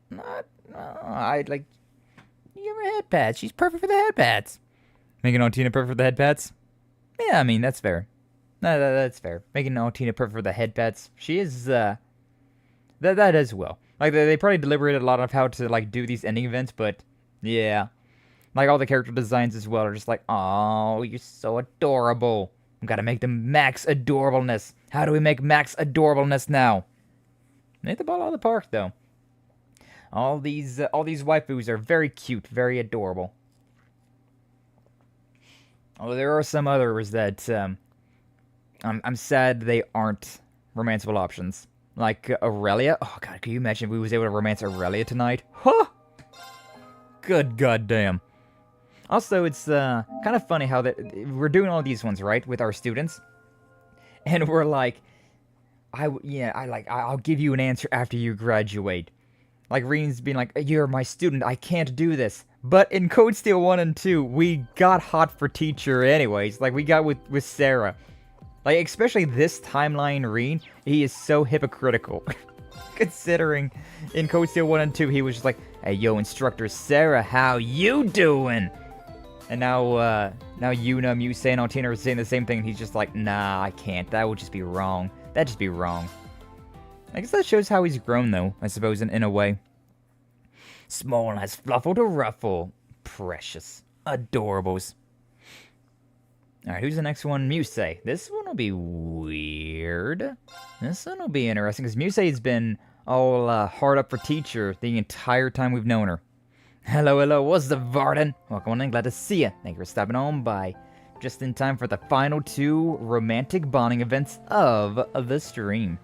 I like. You give her head pats. She's perfect for the head pats. Making Altina perfect for the head pats? Yeah, I mean that's fair. No, that's fair. Making Altina perfect for the head pats. She is that as well. Like, they probably deliberated a lot of how to, like, do these ending events, but, yeah. Like, all the character designs as well are just like, oh, you're so adorable. We gotta make them max adorableness. How do we make max adorableness now? They hit the ball out of the park, though. All these waifus are very cute, very adorable. Although there are some others that, I'm sad they aren't romanceable options. Like Aurelia. Oh god, can you imagine if we was able to romance Aurelia tonight? Huh! Good goddamn. Also, it's kind of funny how we're doing all these ones, right, with our students, and we're like, I'll give you an answer after you graduate. Like Reen's being like, you're my student, I can't do this. But in Code Steel 1 and 2, we got hot for teacher anyways. Like we got with Sarah. Like, especially this timeline Reen, he is so hypocritical. Considering in Code Steel 1 and 2, he was just like, hey, yo, instructor Sarah, how you doing? And now Yuna, Muse, and Altina are saying the same thing, and he's just like, nah, I can't. That would just be wrong. That'd just be wrong. I guess that shows how he's grown, though, I suppose, in a way. Small as fluffle to ruffle. Precious. Adorables. Alright, who's the next one? Muse. This one will be weird. This one will be interesting, because Muse's been all hard up for teacher the entire time we've known her. Hello, what's the Varden? Welcome on in, glad to see you. Thank you for stopping on by. Just in time for the final 2 romantic bonding events of the stream.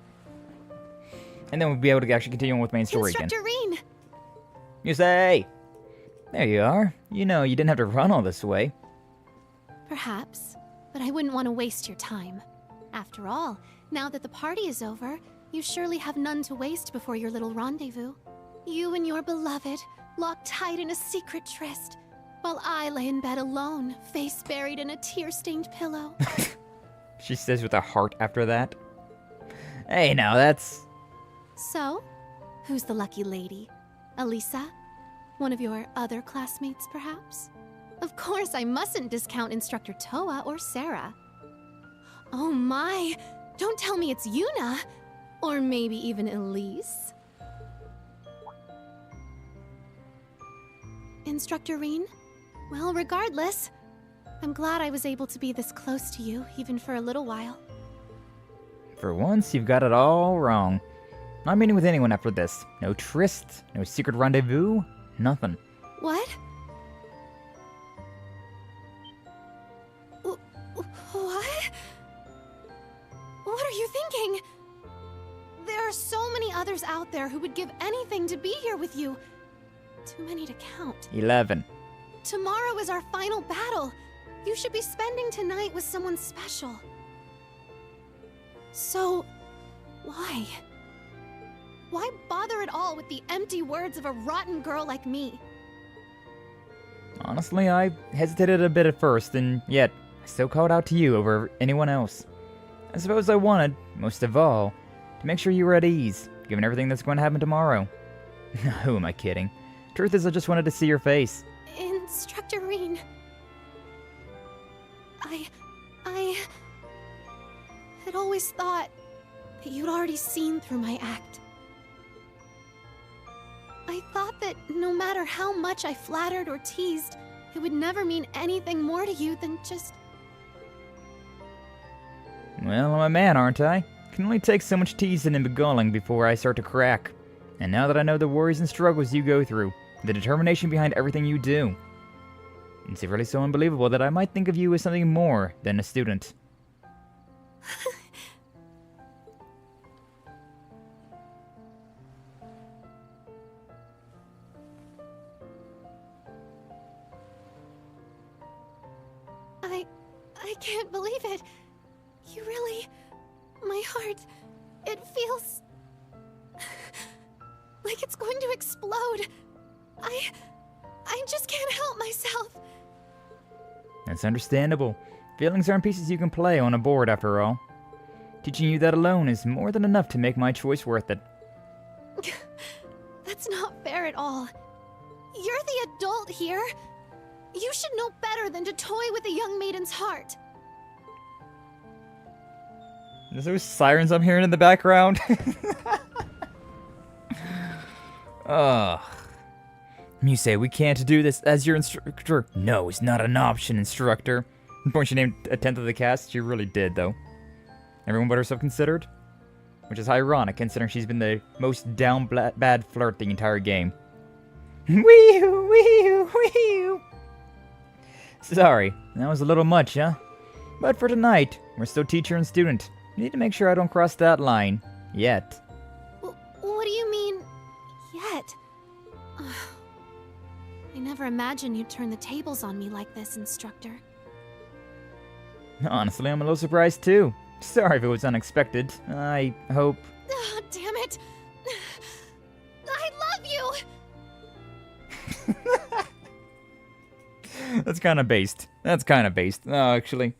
And then we'll be able to actually continue on with main story again. Instructor Reen! Muse! There you are. You know, you didn't have to run all this way. Perhaps, but I wouldn't want to waste your time. After all, now that the party is over, you surely have none to waste before your little rendezvous. You and your beloved, locked tight in a secret tryst, while I lay in bed alone, face buried in a tear-stained pillow. She says with a heart after that. Hey, now that's... So, who's the lucky lady? Elisa? One of your other classmates, perhaps? Of course, I mustn't discount Instructor Toa or Sarah. Oh my! Don't tell me it's Yuna! Or maybe even Elise? Instructorine? Well, regardless, I'm glad I was able to be this close to you, even for a little while. For once, you've got it all wrong. Not meeting with anyone after this. No tryst, no secret rendezvous, nothing. What? What? What are you thinking? There are so many others out there who would give anything to be here with you. Too many to count. 11. Tomorrow is our final battle. You should be spending tonight with someone special. So, why? Why bother at all with the empty words of a rotten girl like me? Honestly, I hesitated a bit at first, and yet I still called out to you over anyone else. I suppose I wanted, most of all, to make sure you were at ease, given everything that's going to happen tomorrow. Who am I kidding? Truth is, I just wanted to see your face. Instructorine. I had always thought that you'd already seen through my act. I thought that no matter how much I flattered or teased, it would never mean anything more to you than just... Well, I'm a man, aren't I? Can only take so much teasing and beguiling before I start to crack. And now that I know the worries and struggles you go through, the determination behind everything you do, it's really so unbelievable that I might think of you as something more than a student. I can't believe it. You really... My heart... It feels... like it's going to explode. I just can't help myself. That's understandable. Feelings aren't pieces you can play on a board, after all. Teaching you that alone is more than enough to make my choice worth it. That's not fair at all. You're the adult here. You should know better than to toy with a young maiden's heart. There's those sirens I'm hearing in the background. Ugh. You say we can't do this as your instructor. No, it's not an option, instructor. The point she named a tenth of the cast, she really did, though. Everyone but herself considered? Which is ironic, considering she's been the most down bad flirt the entire game. Wee-hoo, wee-hoo, wee-hoo. Sorry, that was a little much, huh? But for tonight, we're still teacher and student. You need to make sure I don't cross that line. Yet. What do you mean, yet? I never imagined you'd turn the tables on me like this, instructor. Honestly, I'm a little surprised too. Sorry if it was unexpected. I hope... Oh, damn it! I love you! That's kind of based. Actually.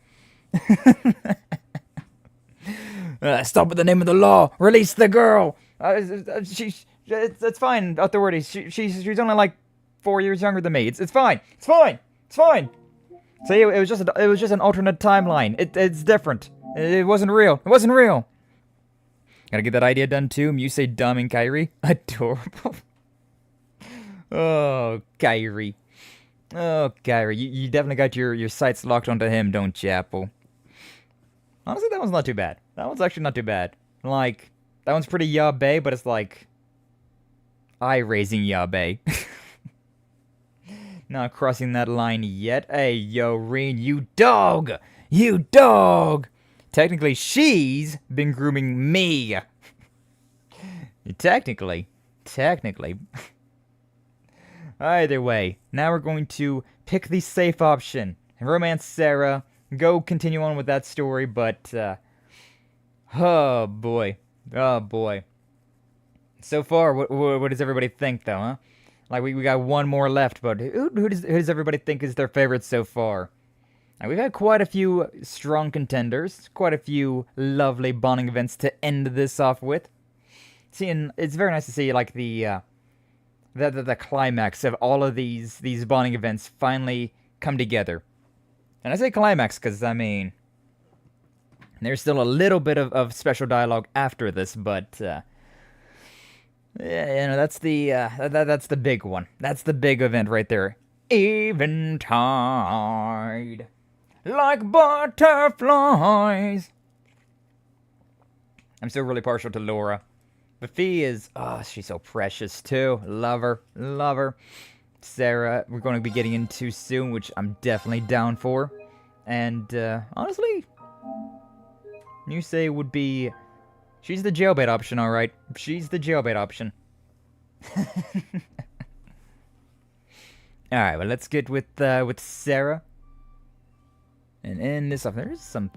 Stop with the name of the law! Release the girl! It's fine, authorities. She's only like 4 years younger than me. It's fine. It's fine. See, it was just an alternate timeline. It's different. It wasn't real. Gotta get that idea done too. Muse, Dumb, and Kyrie. Adorable. Oh, Kyrie. You definitely got your sights locked onto him, don't you, Apple? Honestly, that one's not too bad. That one's actually not too bad. Like, that one's pretty yabe, but it's like... eye-raising yabe. Not crossing that line yet. Hey, yo, Reen, you dog! You dog! Technically, she's been grooming me. Technically. Either way, now we're going to pick the safe option. Romance Sarah. Go continue on with that story, but... oh, boy. So far, what does everybody think, though, huh? Like, we got one more left, but who does everybody think is their favorite so far? Now, we've had quite a few strong contenders, quite a few lovely bonding events to end this off with. Seeing, it's very nice to see, like, the climax of all of these bonding events finally come together. And I say climax because, I mean, there's still a little bit of special dialogue after this, but, Yeah, you know, that's the that's the big one. That's the big event right there. Eventide, like butterflies. I'm still really partial to Laura. But Fee is, oh, she's so precious too. Love her, love her. Sarah, we're going to be getting into soon, which I'm definitely down for. And honestly, Nusei would be, she's the jailbait option, all right. She's the jailbait option. All right, well, let's get with Sarah. And in this up, there's some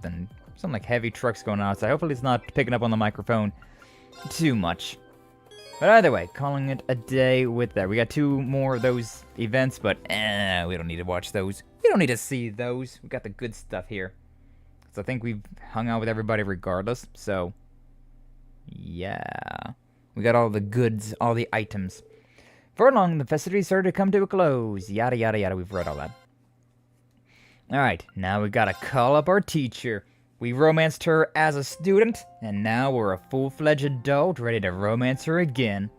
like heavy trucks going on outside. Hopefully, it's not picking up on the microphone too much. But either way, calling it a day with that. We got 2 more of those events, but we don't need to watch those. We don't need to see those. We got the good stuff here. So I think we've hung out with everybody regardless. So, yeah. We got all the goods, all the items. For long, the festivities started to come to a close. Yada, yada, yada. We've read all that. Alright, now we gotta call up our teacher. We romanced her as a student, and now we're a full-fledged adult ready to romance her again.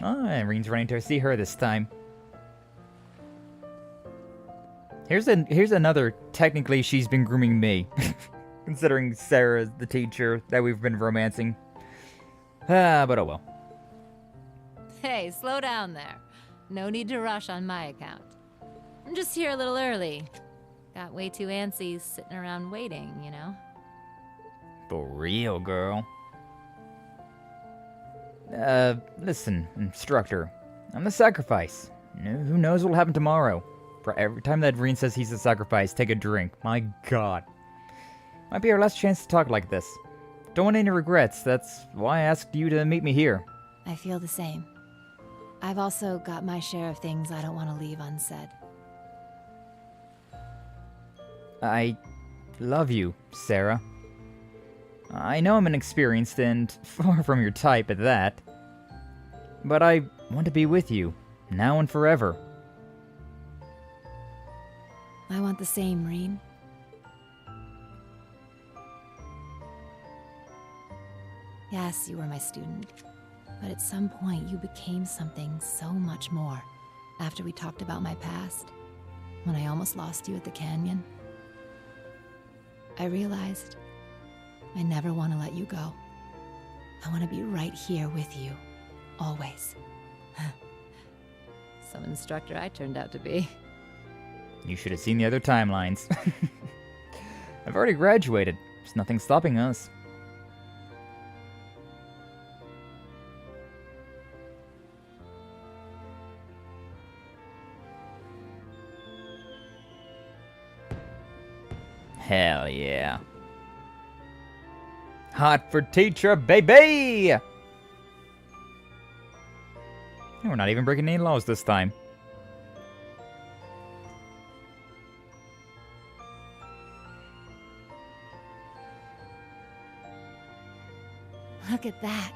Oh, and Reen's running to see her this time. Here's another, technically she's been grooming me. Considering Sarah's the teacher that we've been romancing. But oh well. Hey, slow down there. No need to rush on my account. I'm just here a little early. Got way too antsy sitting around waiting, you know? For real, girl. Listen, instructor. I'm the sacrifice. Who knows what'll happen tomorrow? For every time that Reen says he's the sacrifice, take a drink. My god. Might be our last chance to talk like this. Don't want any regrets. That's why I asked you to meet me here. I feel the same. I've also got my share of things I don't want to leave unsaid. I love you, Sarah. I know I'm inexperienced and far from your type at that. But I want to be with you, now and forever. I want the same, Reen. Yes, you were my student. But at some point you became something so much more. After we talked about my past, when I almost lost you at the canyon, I realized I never want to let you go. I want to be right here with you, always. Some instructor I turned out to be. You should have seen the other timelines. I've already graduated. There's nothing stopping us. Hell yeah. Hot for teacher, baby! And we're not even breaking any laws this time. Look at that.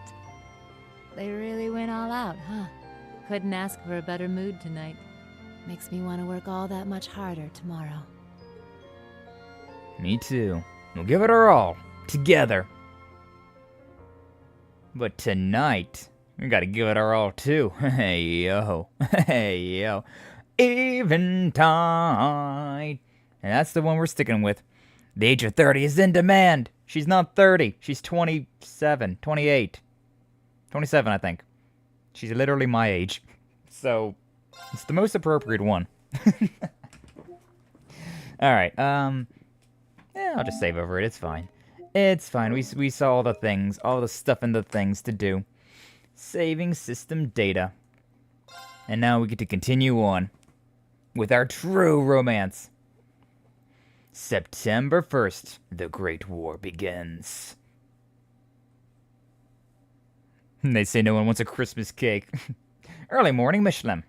They really went all out, huh? Couldn't ask for a better mood tonight. Makes me want to work all that much harder tomorrow. Me too. We'll give it our all. Together. But tonight, we gotta give it our all too. Hey yo. Hey yo. Eventide. And that's the one we're sticking with. The age of 30 is in demand. She's not 30. She's 27, 28. 27, I think. She's literally my age. So, it's the most appropriate one. Alright, yeah, I'll just save over it. It's fine. It's fine. We saw all the things, all the stuff in the things to do. Saving system data. And now we get to continue on with our true romance. September 1st, the Great War begins. They say no one wants a Christmas cake. Early morning Michelin.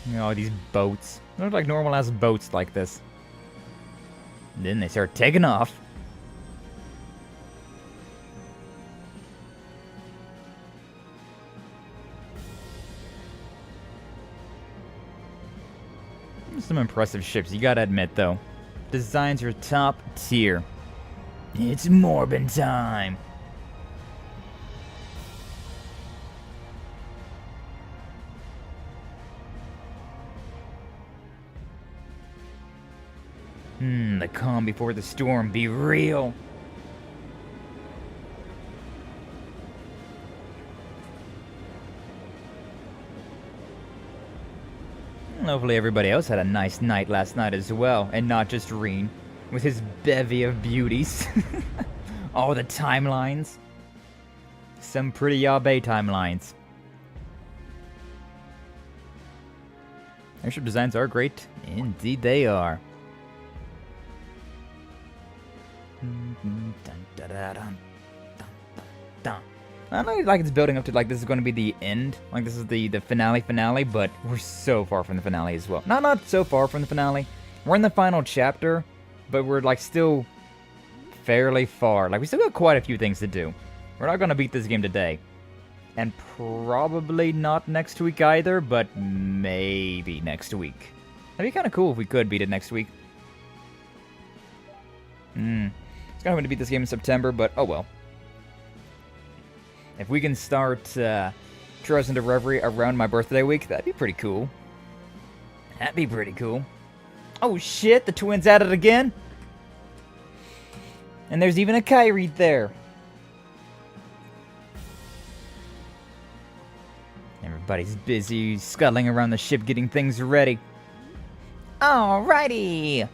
You know, all these boats. They look like normal-ass boats like this. Then they start taking off. Some impressive ships, you gotta admit, though. Designs are top tier. It's Morbin time. The calm before the storm. Be real. Hopefully everybody else had a nice night last night as well, and not just Reen, with his bevy of beauties. All the timelines. Some pretty yabe timelines. Airship designs are great. Indeed they are. I don't know, like it's building up to like this is going to be the end, like this is the finale, but we're so far from the finale as well. Not so far from the finale. We're in the final chapter, but we're like still fairly far. Like we still got quite a few things to do. We're not going to beat this game today. And probably not next week either, but maybe next week. That'd be kind of cool if we could beat it next week. It's kind of going to beat this game in September, but oh well. If we can start Trials into Revelry around my birthday week, that'd be pretty cool. That'd be pretty cool. Oh shit, the twins at it again. And there's even a Kyrie there. Everybody's busy scuttling around the ship getting things ready. Alrighty.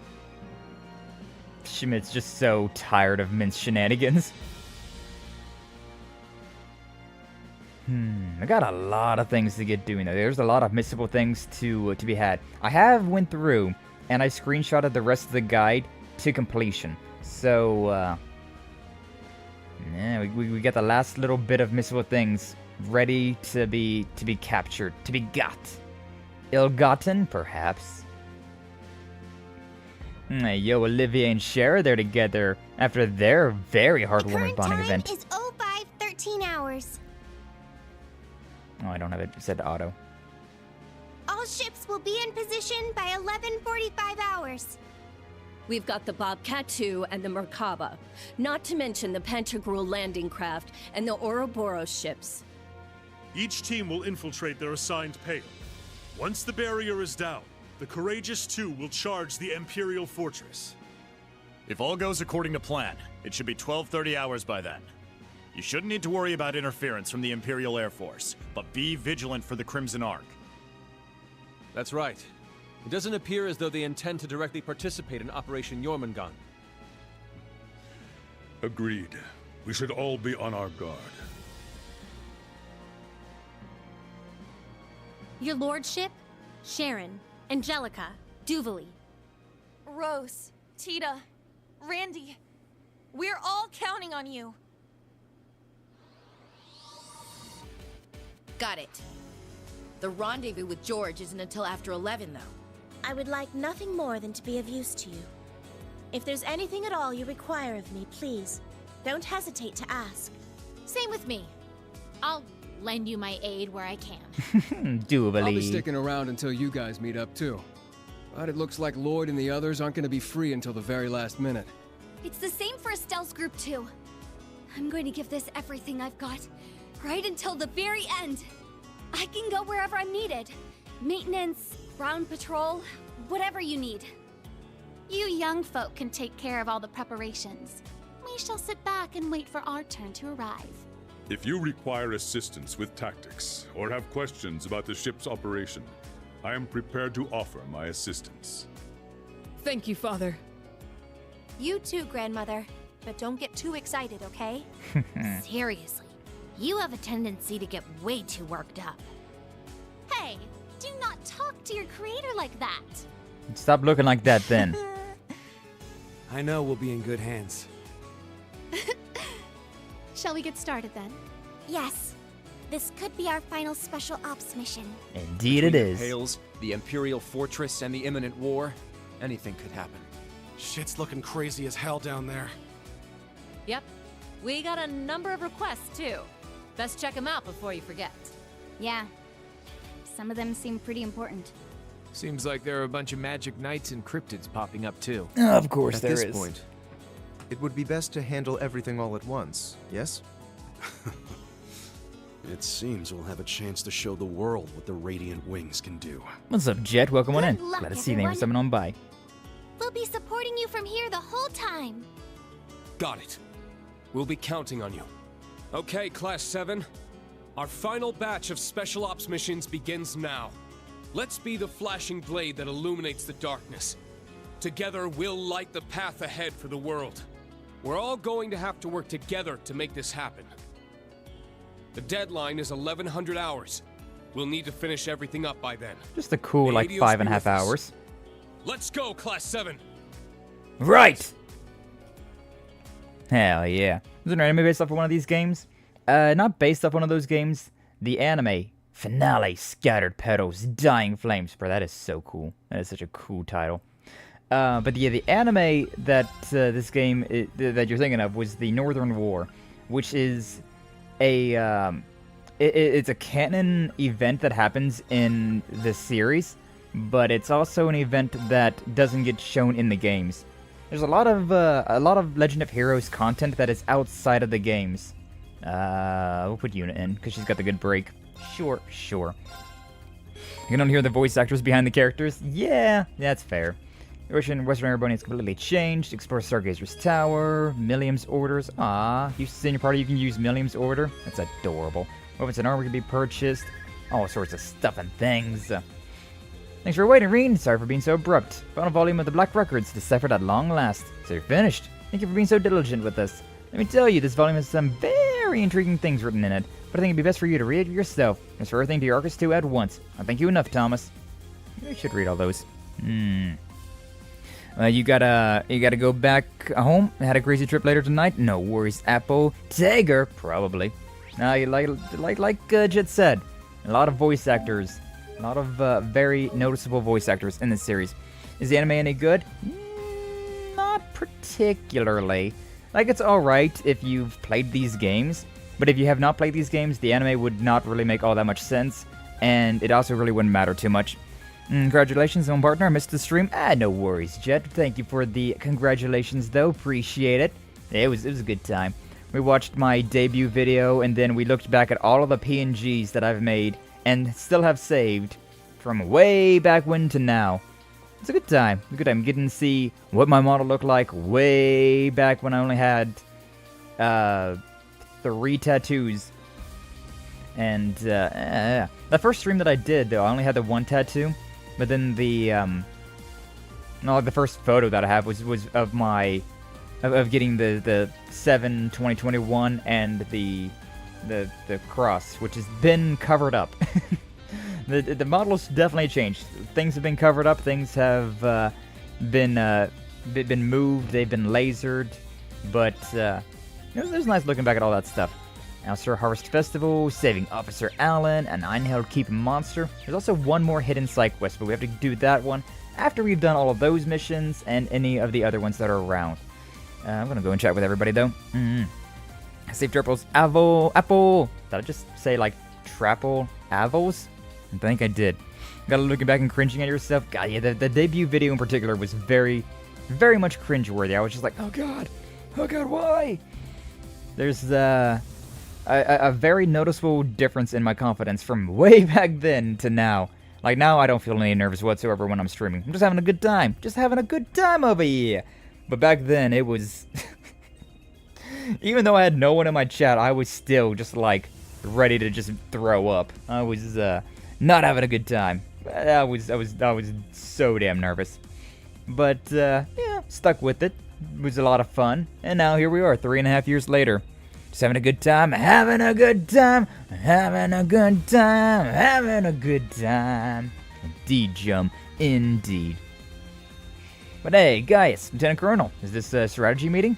Schmidt's just so tired of Mint's shenanigans. I got a lot of things to get doing though. There's a lot of missable things to be had. I have went through and I screenshotted the rest of the guide to completion. So yeah, we got the last little bit of missable things ready to be captured, to be got. Ill-gotten, perhaps. Hey, yo, Olivia and Cher are there together after their very heartwarming bonding event. Is 05:13 hours. Oh, I don't have it set to auto. All ships will be in position by 11:45 hours. We've got the Bobcat 2 and the Merkaba, not to mention the Pantagruel landing craft and the Ouroboros ships. Each team will infiltrate their assigned payload. Once the barrier is down, the Courageous 2 will charge the Imperial Fortress. If all goes according to plan, it should be 12:30 hours by then. You shouldn't need to worry about interference from the Imperial Air Force, but be vigilant for the Crimson Ark. That's right. It doesn't appear as though they intend to directly participate in Operation Jormungandr. Agreed. We should all be on our guard. Your lordship, Sharon, Angelica, Duvally. Rose, Tita, Randy, we're all counting on you. Got it. The rendezvous with George isn't until after 11, though. I would like nothing more than to be of use to you. If there's anything at all you require of me, please, don't hesitate to ask. Same with me. I'll lend you my aid where I can. Duvally. I'll be sticking around until you guys meet up, too. But it looks like Lloyd and the others aren't going to be free until the very last minute. It's the same for Estelle's group, too. I'm going to give this everything I've got, right until the very end. I can go wherever I'm needed. Maintenance, ground patrol, whatever you need. You young folk can take care of all the preparations. We shall sit back and wait for our turn to arrive. If you require assistance with tactics, or have questions about the ship's operation, I am prepared to offer my assistance. Thank you, Father. You too, Grandmother. But don't get too excited, okay? Seriously, you have a tendency to get way too worked up. Hey, do not talk to your creator like that. Stop looking like that then. I know we'll be in good hands. Shall we get started then? Yes. This could be our final special ops mission. Indeed it is. The Pales, the Imperial Fortress, and the imminent war, anything could happen. Shit's looking crazy as hell down there. Yep. We got a number of requests, too. Best check them out before you forget. Yeah. Some of them seem pretty important. Seems like there are a bunch of magic knights and cryptids popping up too. Of course there is. is. At this point, it would be best to handle everything all at once, yes? It seems we'll have a chance to show the world what the Radiant Wings can do. What's up, Jet? Welcome on in. Good luck, Glad to see you. Thanks for coming on by. We'll be supporting you from here the whole time. Got it. We'll be counting on you. Okay, Class 7. Our final batch of Special Ops missions begins now. Let's be the flashing blade that illuminates the darkness. Together, we'll light the path ahead for the world. We're all going to have to work together to make this happen. The deadline is 1100 hours. We'll need to finish everything up by then. Just a cool, like, 5.5 hours. Let's go, Class 7! Right! Hell yeah. Is there an anime based off of one of these games? Not based off one of those games. The anime. Finale, Scattered Petals, Dying Flames. Bro, that is so cool. That is such a cool title. But yeah, the anime that this game that you're thinking of was the Northern War, which is a it's a canon event that happens in the series, but it's also an event that doesn't get shown in the games. There's a lot of Legend of Heroes content that is outside of the games. We'll put Yuna in because she's got the good break. Sure. You don't hear the voice actors behind the characters? Yeah, that's fair. Western Arabonia has completely changed. Explore Stargazer's Tower, Millium's Orders. In your party you can use Millium's Order. That's adorable. Weapons and armor can be purchased. All sorts of stuff and things. Thanks for waiting, Reen. Sorry for being so abrupt. Final volume of the Black Records deciphered at long last. So you're finished. Thank you for being so diligent with us. Let me tell you, this volume has some very intriguing things written in it, but I think it'd be best for you to read it yourself. Transfer everything to your Arcus 2 at once. I thank you enough, Thomas. You should read all those. You gotta go back home. Had a crazy trip later tonight. No worries, Apple. Tiger, probably. Like Jet said, a lot of voice actors, a lot of very noticeable voice actors in this series. Is the anime any good? Not particularly. Like, it's alright if you've played these games, but if you have not played these games, the anime would not really make all that much sense, and it also really wouldn't matter too much. Congratulations on partner, I missed the stream. No worries, Jet. Thank you for the congratulations, though. Appreciate it. It was a good time. We watched my debut video, and then we looked back at all of the PNGs that I've made, and still have saved, from way back when to now. It's a good time. It's a good time getting to see what my model looked like way back when I only had 3 tattoos. And the first stream that I did, though, I only had the 1 tattoo. But then the first photo that I have was of my of getting the 7/2021 and the cross, which has been covered up. The model's definitely changed. Things have been covered up. Things have been moved. They've been lasered. But it was nice looking back at all that stuff. Alster Harvest Festival, saving Officer Allen, an Einheld Keep monster. There's also one more hidden side quest, but we have to do that one after we've done all of those missions and any of the other ones that are around. I'm gonna go and chat with everybody though. Save Turples, Apple. Did I just say like Trapple Avos? I think I did. Gotta looking back and cringing at yourself. God, yeah, the debut video in particular was very, very much cringeworthy. I was just like, oh god, why? There's a very noticeable difference in my confidence from way back then to now. Like, now I don't feel any nervous whatsoever when I'm streaming. I'm just having a good time. Just having a good time over here. But back then, it was... Even though I had no one in my chat, I was still just, like, ready to just throw up. I was, not having a good time. I was so damn nervous. But, yeah, stuck with it. It was a lot of fun. And now here we are, 3.5 years later. Just having a good time, having a good time, having a good time, having a good time. Indeed, Jum. Indeed. But hey, guys, Lieutenant Colonel, is this a strategy meeting?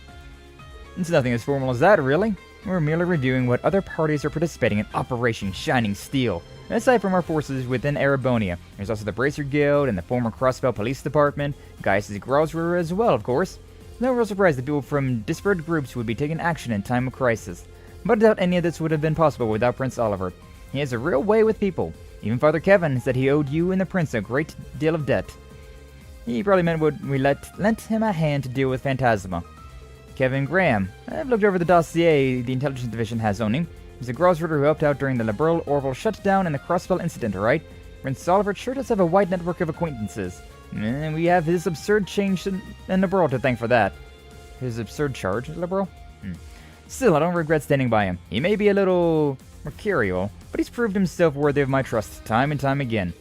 It's nothing as formal as that, really. We're merely reviewing what other parties are participating in Operation Shining Steel. Aside from our forces within Arabonia, there's also the Bracer Guild and the former Crossbell Police Department, Gaius' Growlswearer as well, of course. No real surprise that people from disparate groups would be taking action in time of crisis. But I doubt any of this would have been possible without Prince Oliver. He has a real way with people. Even Father Kevin said he owed you and the prince a great deal of debt. He probably meant when we lent him a hand to deal with Phantasma. Kevin Graham. I've looked over the dossier the Intelligence Division has on him. He's a Grosritter who helped out during the Liberal Orville shutdown and the Crossbell incident, alright? Prince Oliver sure does have a wide network of acquaintances. And we have his absurd change in Liberal to thank for that. His absurd charge, Liberal? Still, I don't regret standing by him. He may be a little mercurial, but he's proved himself worthy of my trust time and time again.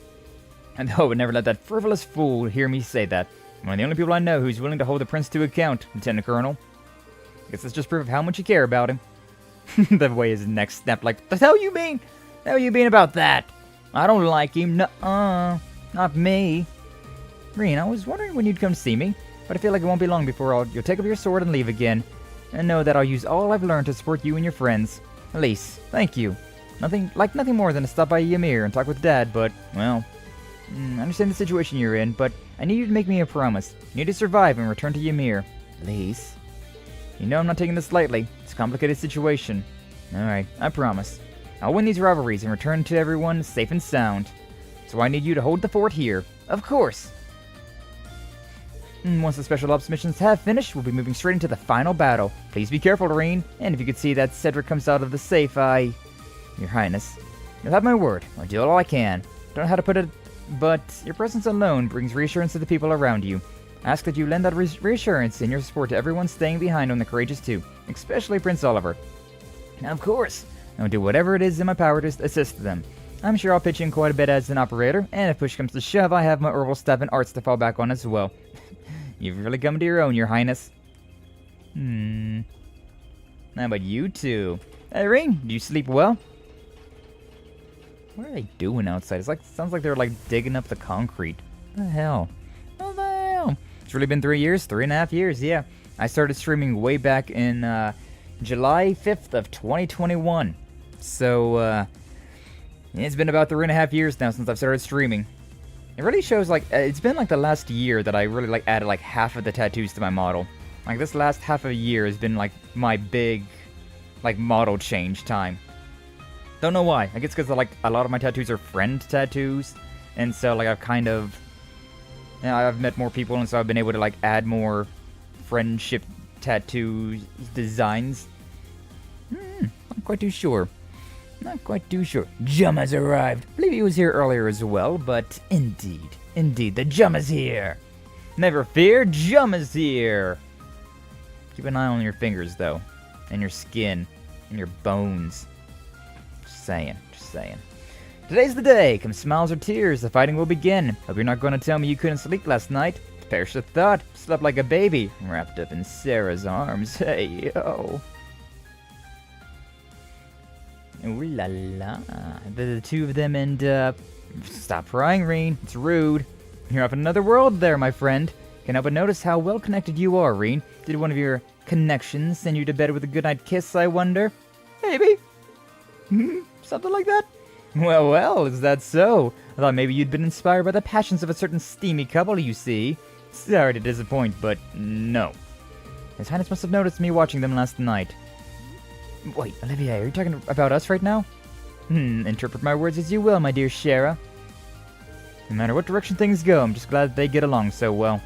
And I would never let that frivolous fool hear me say that. One of the only people I know who's willing to hold the prince to account, Lieutenant Colonel. Guess that's just proof of how much you care about him. The way his neck snapped like, the hell you mean? The hell you mean about that? I don't like him, nuh-uh. Not me. Reen, I was wondering when you'd come see me, but I feel like it won't be long before you'll take up your sword and leave again. And know that I'll use all I've learned to support you and your friends. Elise, thank you. Nothing more than to stop by Ymir and talk with Dad, but, well, I understand the situation you're in, but I need you to make me a promise. You need to survive and return to Ymir. Elise. You know I'm not taking this lightly. It's a complicated situation. Alright, I promise. I'll win these rivalries and return to everyone safe and sound. So I need you to hold the fort here. Of course! Once the special ops missions have finished, we'll be moving straight into the final battle. Please be careful, Doreen. And if you could see that Cedric comes out of the safe, Your Highness. You'll have my word. I'll do all I can. Don't know how to put it, but your presence alone brings reassurance to the people around you. I ask that you lend that reassurance and your support to everyone staying behind on the Courageous 2, especially Prince Oliver. Now, of course, I'll do whatever it is in my power to assist them. I'm sure I'll pitch in quite a bit as an operator, and if push comes to shove, I have my herbal stuff and arts to fall back on as well. You've really come to your own, Your Highness. How about you two? Irene, do you sleep well? What are they doing outside? Sounds like they're digging up the concrete. What the hell? What the hell? It's really been 3 years, 3.5 years, yeah. I started streaming way back in July 5th of 2021. So, it's been about 3.5 years now since I've started streaming. It really shows, it's been, the last year that I really, added, half of the tattoos to my model. This last half of a year has been, my big, model change time. Don't know why. I guess because, a lot of my tattoos are friend tattoos. And so, I've kind of... I've met more people, and so I've been able to, add more friendship tattoo designs. Not quite too sure. Not quite too sure. Jum has arrived. I believe he was here earlier as well, but indeed, the Jum is here. Never fear, Jum is here. Keep an eye on your fingers, though, and your skin, and your bones. Just saying. Today's the day. Come smiles or tears, the fighting will begin. Hope you're not going to tell me you couldn't sleep last night. Perish the thought. Slept like a baby, wrapped up in Sarah's arms. Hey, yo. Ooh la la. The two of them end up... Stop crying, Reen. It's rude. You're up in another world there, my friend. Can't help but notice how well connected you are, Reen. Did one of your connections send you to bed with a goodnight kiss, I wonder? Maybe. Something like that? Well, is that so? I thought maybe you'd been inspired by the passions of a certain steamy couple, you see. Sorry to disappoint, but no. His Highness must have noticed me watching them last night. Wait, Olivier, are you talking about us right now? Interpret my words as you will, my dear Shara. No matter what direction things go, I'm just glad they get along so well.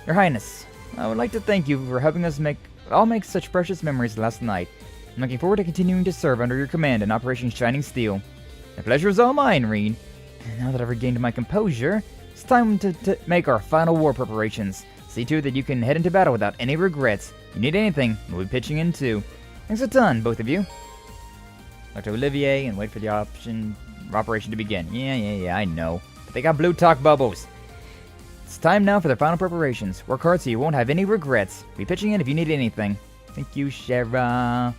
Your Highness, I would like to thank you for helping us make such precious memories last night. I'm looking forward to continuing to serve under your command in Operation Shining Steel. The pleasure is all mine, Reen. Now that I've regained my composure, it's time to make our final war preparations. See to it that you can head into battle without any regrets. If you need anything, we'll be pitching in too. Thanks a ton, both of you. Talk to Olivier and wait for the operation to begin. Yeah, I know. But they got blue talk bubbles. It's time now for the final preparations. Work hard so you won't have any regrets. Be pitching in if you need anything. Thank you, Shara.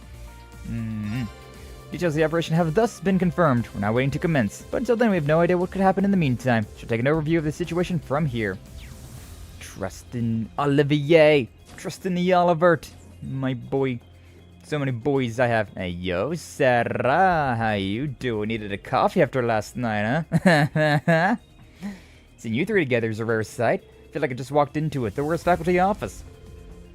Details of the operation have thus been confirmed. We're now waiting to commence. But until then, we have no idea what could happen in the meantime. She'll take an overview of the situation from here. Trust in Olivier. Trust in the Olivert. My boy. So many boys I have. Hey, yo, Sarah. How you doing? Needed a coffee after last night, huh? Seeing you three together is a rare sight. Feel like I just walked into a Thor's faculty office.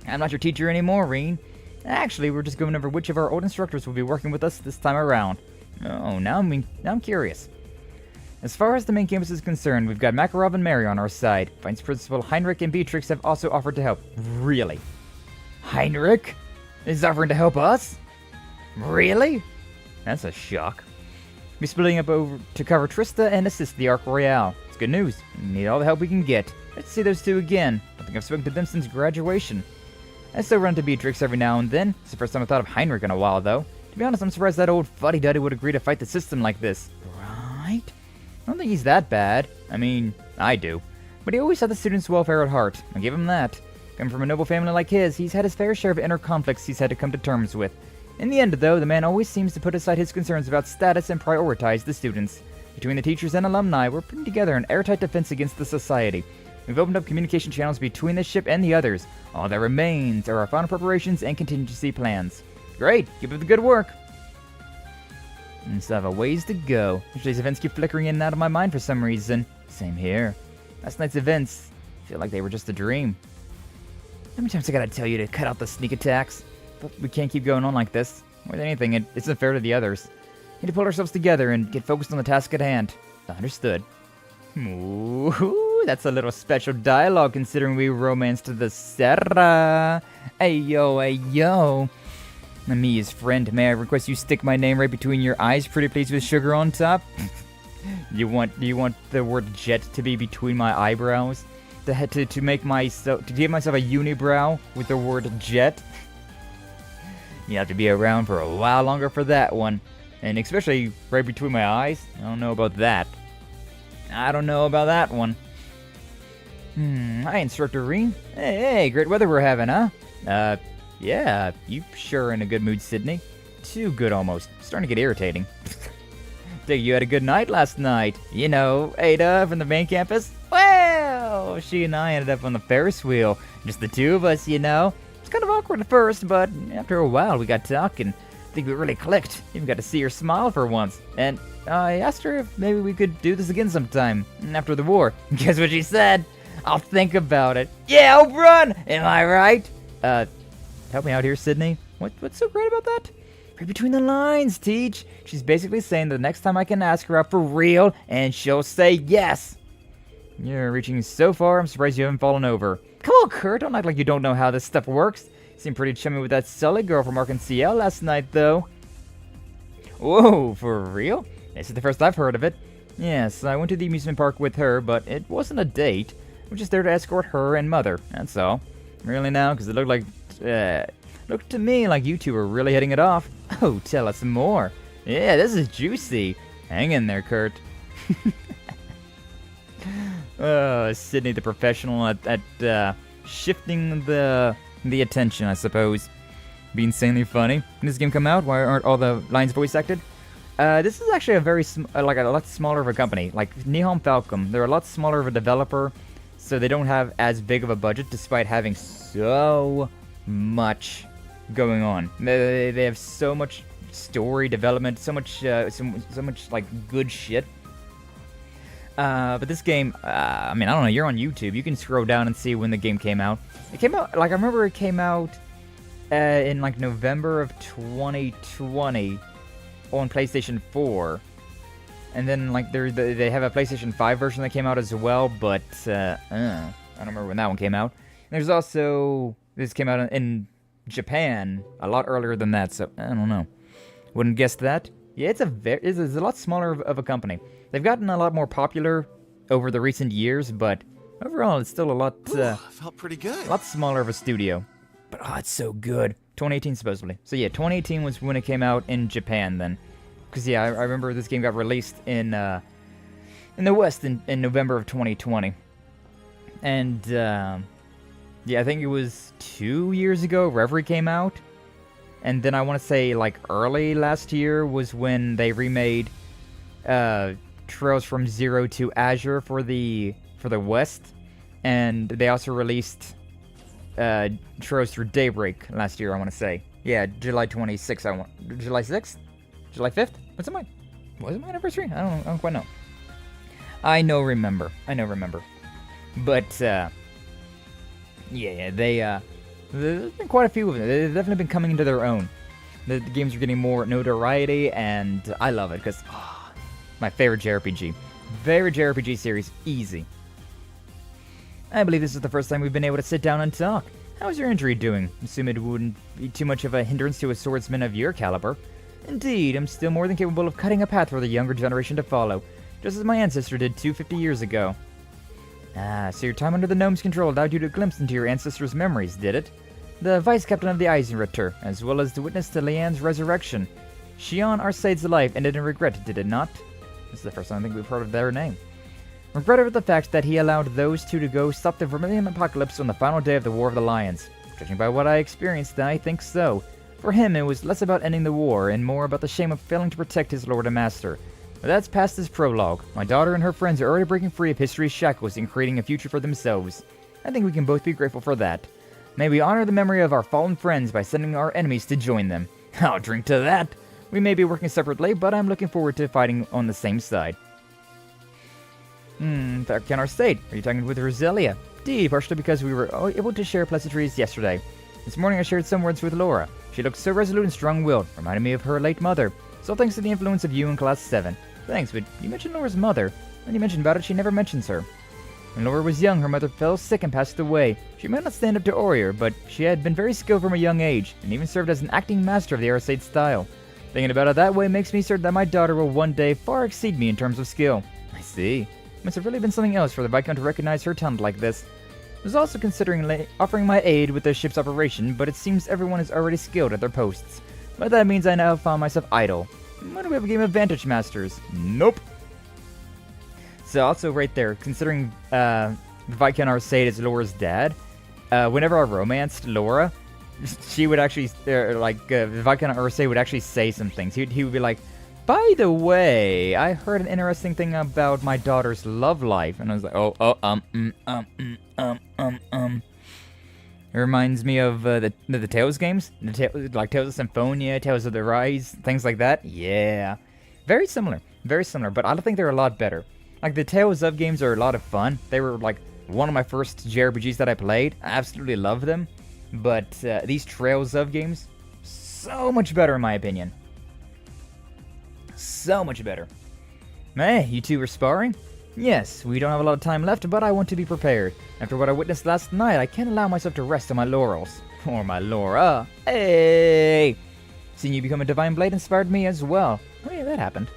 I'm not your teacher anymore, Reen. Actually, we're just going over which of our old instructors will be working with us this time around. Oh, now I'm curious. As far as the main campus is concerned, we've got Makarov and Mary on our side. Vice Principal Heinrich and Beatrix have also offered to help. Really? Heinrich is offering to help us? Really? That's a shock. We'll be splitting up over to cover Trista and assist the Arc Royale. It's good news. We need all the help we can get. Let's see those two again. I don't think I've spoken to them since graduation. I still run to Beatrix every now and then. It's the first time I thought of Heinrich in a while, though. To be honest, I'm surprised that old fuddy-duddy would agree to fight the system like this. Right? I don't think he's that bad. I mean, I do. But he always had the students' welfare at heart. I give him that. Coming from a noble family like his, he's had his fair share of inner conflicts he's had to come to terms with. In the end, though, the man always seems to put aside his concerns about status and prioritize the students. Between the teachers and alumni, we're putting together an airtight defense against the society. We've opened up communication channels between the ship and the others. All that remains are our final preparations and contingency plans. Great! Keep up the good work! And still have a ways to go. Today's events keep flickering in and out of my mind for some reason. Same here. Last night's events feel like they were just a dream. How many times I gotta tell you to cut out the sneak attacks? But we can't keep going on like this. More than anything, it's unfair to the others. We need to pull ourselves together and get focused on the task at hand. Understood. Ooh, that's a little special dialogue considering we romanced the Sarah. Ayo, ayo. Me, his friend, may I request you stick my name right between your eyes, pretty please, with sugar on top? Do you want the word jet to be between my eyebrows? To make myself, to give myself a unibrow with the word jet? You have to be around for a while longer for that one. And especially right between my eyes? I don't know about that. I don't know about that one. Hi, Instructor Reen. Hey, great weather we're having, huh? Yeah, you sure in a good mood, Sydney. Too good almost. Starting to get irritating. Think you had a good night last night. You know, Ada from the main campus? Well, she and I ended up on the Ferris wheel. Just the two of us, you know. It's kind of awkward at first, but after a while we got talking. I think we really clicked. Even got to see her smile for once. And I asked her if maybe we could do this again sometime after the war. Guess what she said? I'll think about it. Yeah, I'll run! Am I right? Help me out here, Sydney. What's so great about that? Right between the lines, Teach. She's basically saying the next time I can ask her out for real, and she'll say yes. You're reaching so far, I'm surprised you haven't fallen over. Come on, Kurt, don't act like you don't know how this stuff works. You seemed pretty chummy with that Sully girl from Arkansas last night, though. Whoa, for real? This is the first I've heard of it. Yes, I went to the amusement park with her, but it wasn't a date. I was just there to escort her and Mother, that's all. Really now? Because it looked to me like you two were really hitting it off. Oh, tell us more. Yeah, this is juicy. Hang in there, Kurt. Sydney the professional at shifting the attention, I suppose. Be insanely funny. When this game come out, why aren't all the lines voice acted? This is actually a lot smaller of a company. Like Nihon Falcom, they're a lot smaller of a developer, so they don't have as big of a budget despite having so much going on. They have so much story development, so much like good shit. But this game, I mean, I don't know, you're on YouTube. You can scroll down and see when the game came out. It came out, like, I remember it came out in, like, November of 2020 on PlayStation 4. And then, like, they have a PlayStation 5 version that came out as well, but, I don't remember when that one came out. There's also, this came out in Japan a lot earlier than that, so, I don't know. Wouldn't guess that. Yeah, it's a lot smaller of a company. They've gotten a lot more popular over the recent years, but overall it's still a lot felt pretty good. A lot smaller of a studio. But it's so good. 2018 supposedly. So yeah, 2018 was when it came out in Japan then. Cuz yeah, I remember this game got released in the West in November of 2020. And yeah, I think it was 2 years ago Revelry came out. And then I want to say like early last year was when they remade Trails from Zero to Azure for the West, and they also released Trails Through Daybreak last year. I want to say, yeah, July 26th. July 6th, July 5th. Was it my anniversary? I don't quite know. I know, remember. But yeah, there's been quite a few of them. They've definitely been coming into their own. The games are getting more notoriety, and I love it because my favorite JRPG. Favorite JRPG series, easy. I believe this is the first time we've been able to sit down and talk. How's your injury doing? Assume it wouldn't be too much of a hindrance to a swordsman of your caliber. Indeed, I'm still more than capable of cutting a path for the younger generation to follow, just as my ancestor did 250 years ago. Ah, so your time under the gnome's control allowed you to glimpse into your ancestor's memories, did it? The vice-captain of the Eisenritter, as well as the witness to Leanne's resurrection. Shion Arsaid's life ended in regret, did it not? This is the first time I think we've heard of their name. Regret over the fact that he allowed those two to go stop the Vermilion Apocalypse on the final day of the War of the Lions. Judging by what I experienced, I think so. For him, it was less about ending the war and more about the shame of failing to protect his lord and master. But that's past his prologue. My daughter and her friends are already breaking free of history's shackles and creating a future for themselves. I think we can both be grateful for that. May we honor the memory of our fallen friends by sending our enemies to join them. I'll drink to that. We may be working separately, but I'm looking forward to fighting on the same side. Back in our state, are you talking with Roselia? Indeed, partially because we were able to share pleasantries yesterday. This morning I shared some words with Laura. She looked so resolute and strong-willed, reminded me of her late mother. So thanks to the influence of you in Class 7. Thanks, but you mentioned Laura's mother. When you mentioned about it, she never mentions her. When Laura was young, her mother fell sick and passed away. She might not stand up to Aurier, but she had been very skilled from a young age, and even served as an acting master of the Arsaid style. Thinking about it that way makes me certain that my daughter will one day far exceed me in terms of skill. I see. Must have really been something else for the Viscount to recognize her talent like this. I was also considering offering my aid with the ship's operation, but it seems everyone is already skilled at their posts. But that means I now have found myself idle. Why do we have a game of Vantage Masters? Nope. So also right there, considering Viscount Arsaid is Laura's dad, whenever I romanced Laura, she would actually, Viscount Arsaid would actually say some things. He would be like, by the way, I heard an interesting thing about my daughter's love life. And I was like, It reminds me of the Tales games. Like Tales of Symphonia, Tales of the Rise, things like that. Yeah. Very similar. Very similar, but I don't think they're a lot better. Like, the Tales of games are a lot of fun. They were, like, one of my first JRPGs that I played. I absolutely love them. But these Trails of games, so much better in my opinion. So much better. Hey, you two are sparring? Yes, we don't have a lot of time left, but I want to be prepared. After what I witnessed last night, I can't allow myself to rest on my laurels. Or my Laura. Hey! Seeing you become a Divine Blade inspired me as well. Oh yeah, that happened.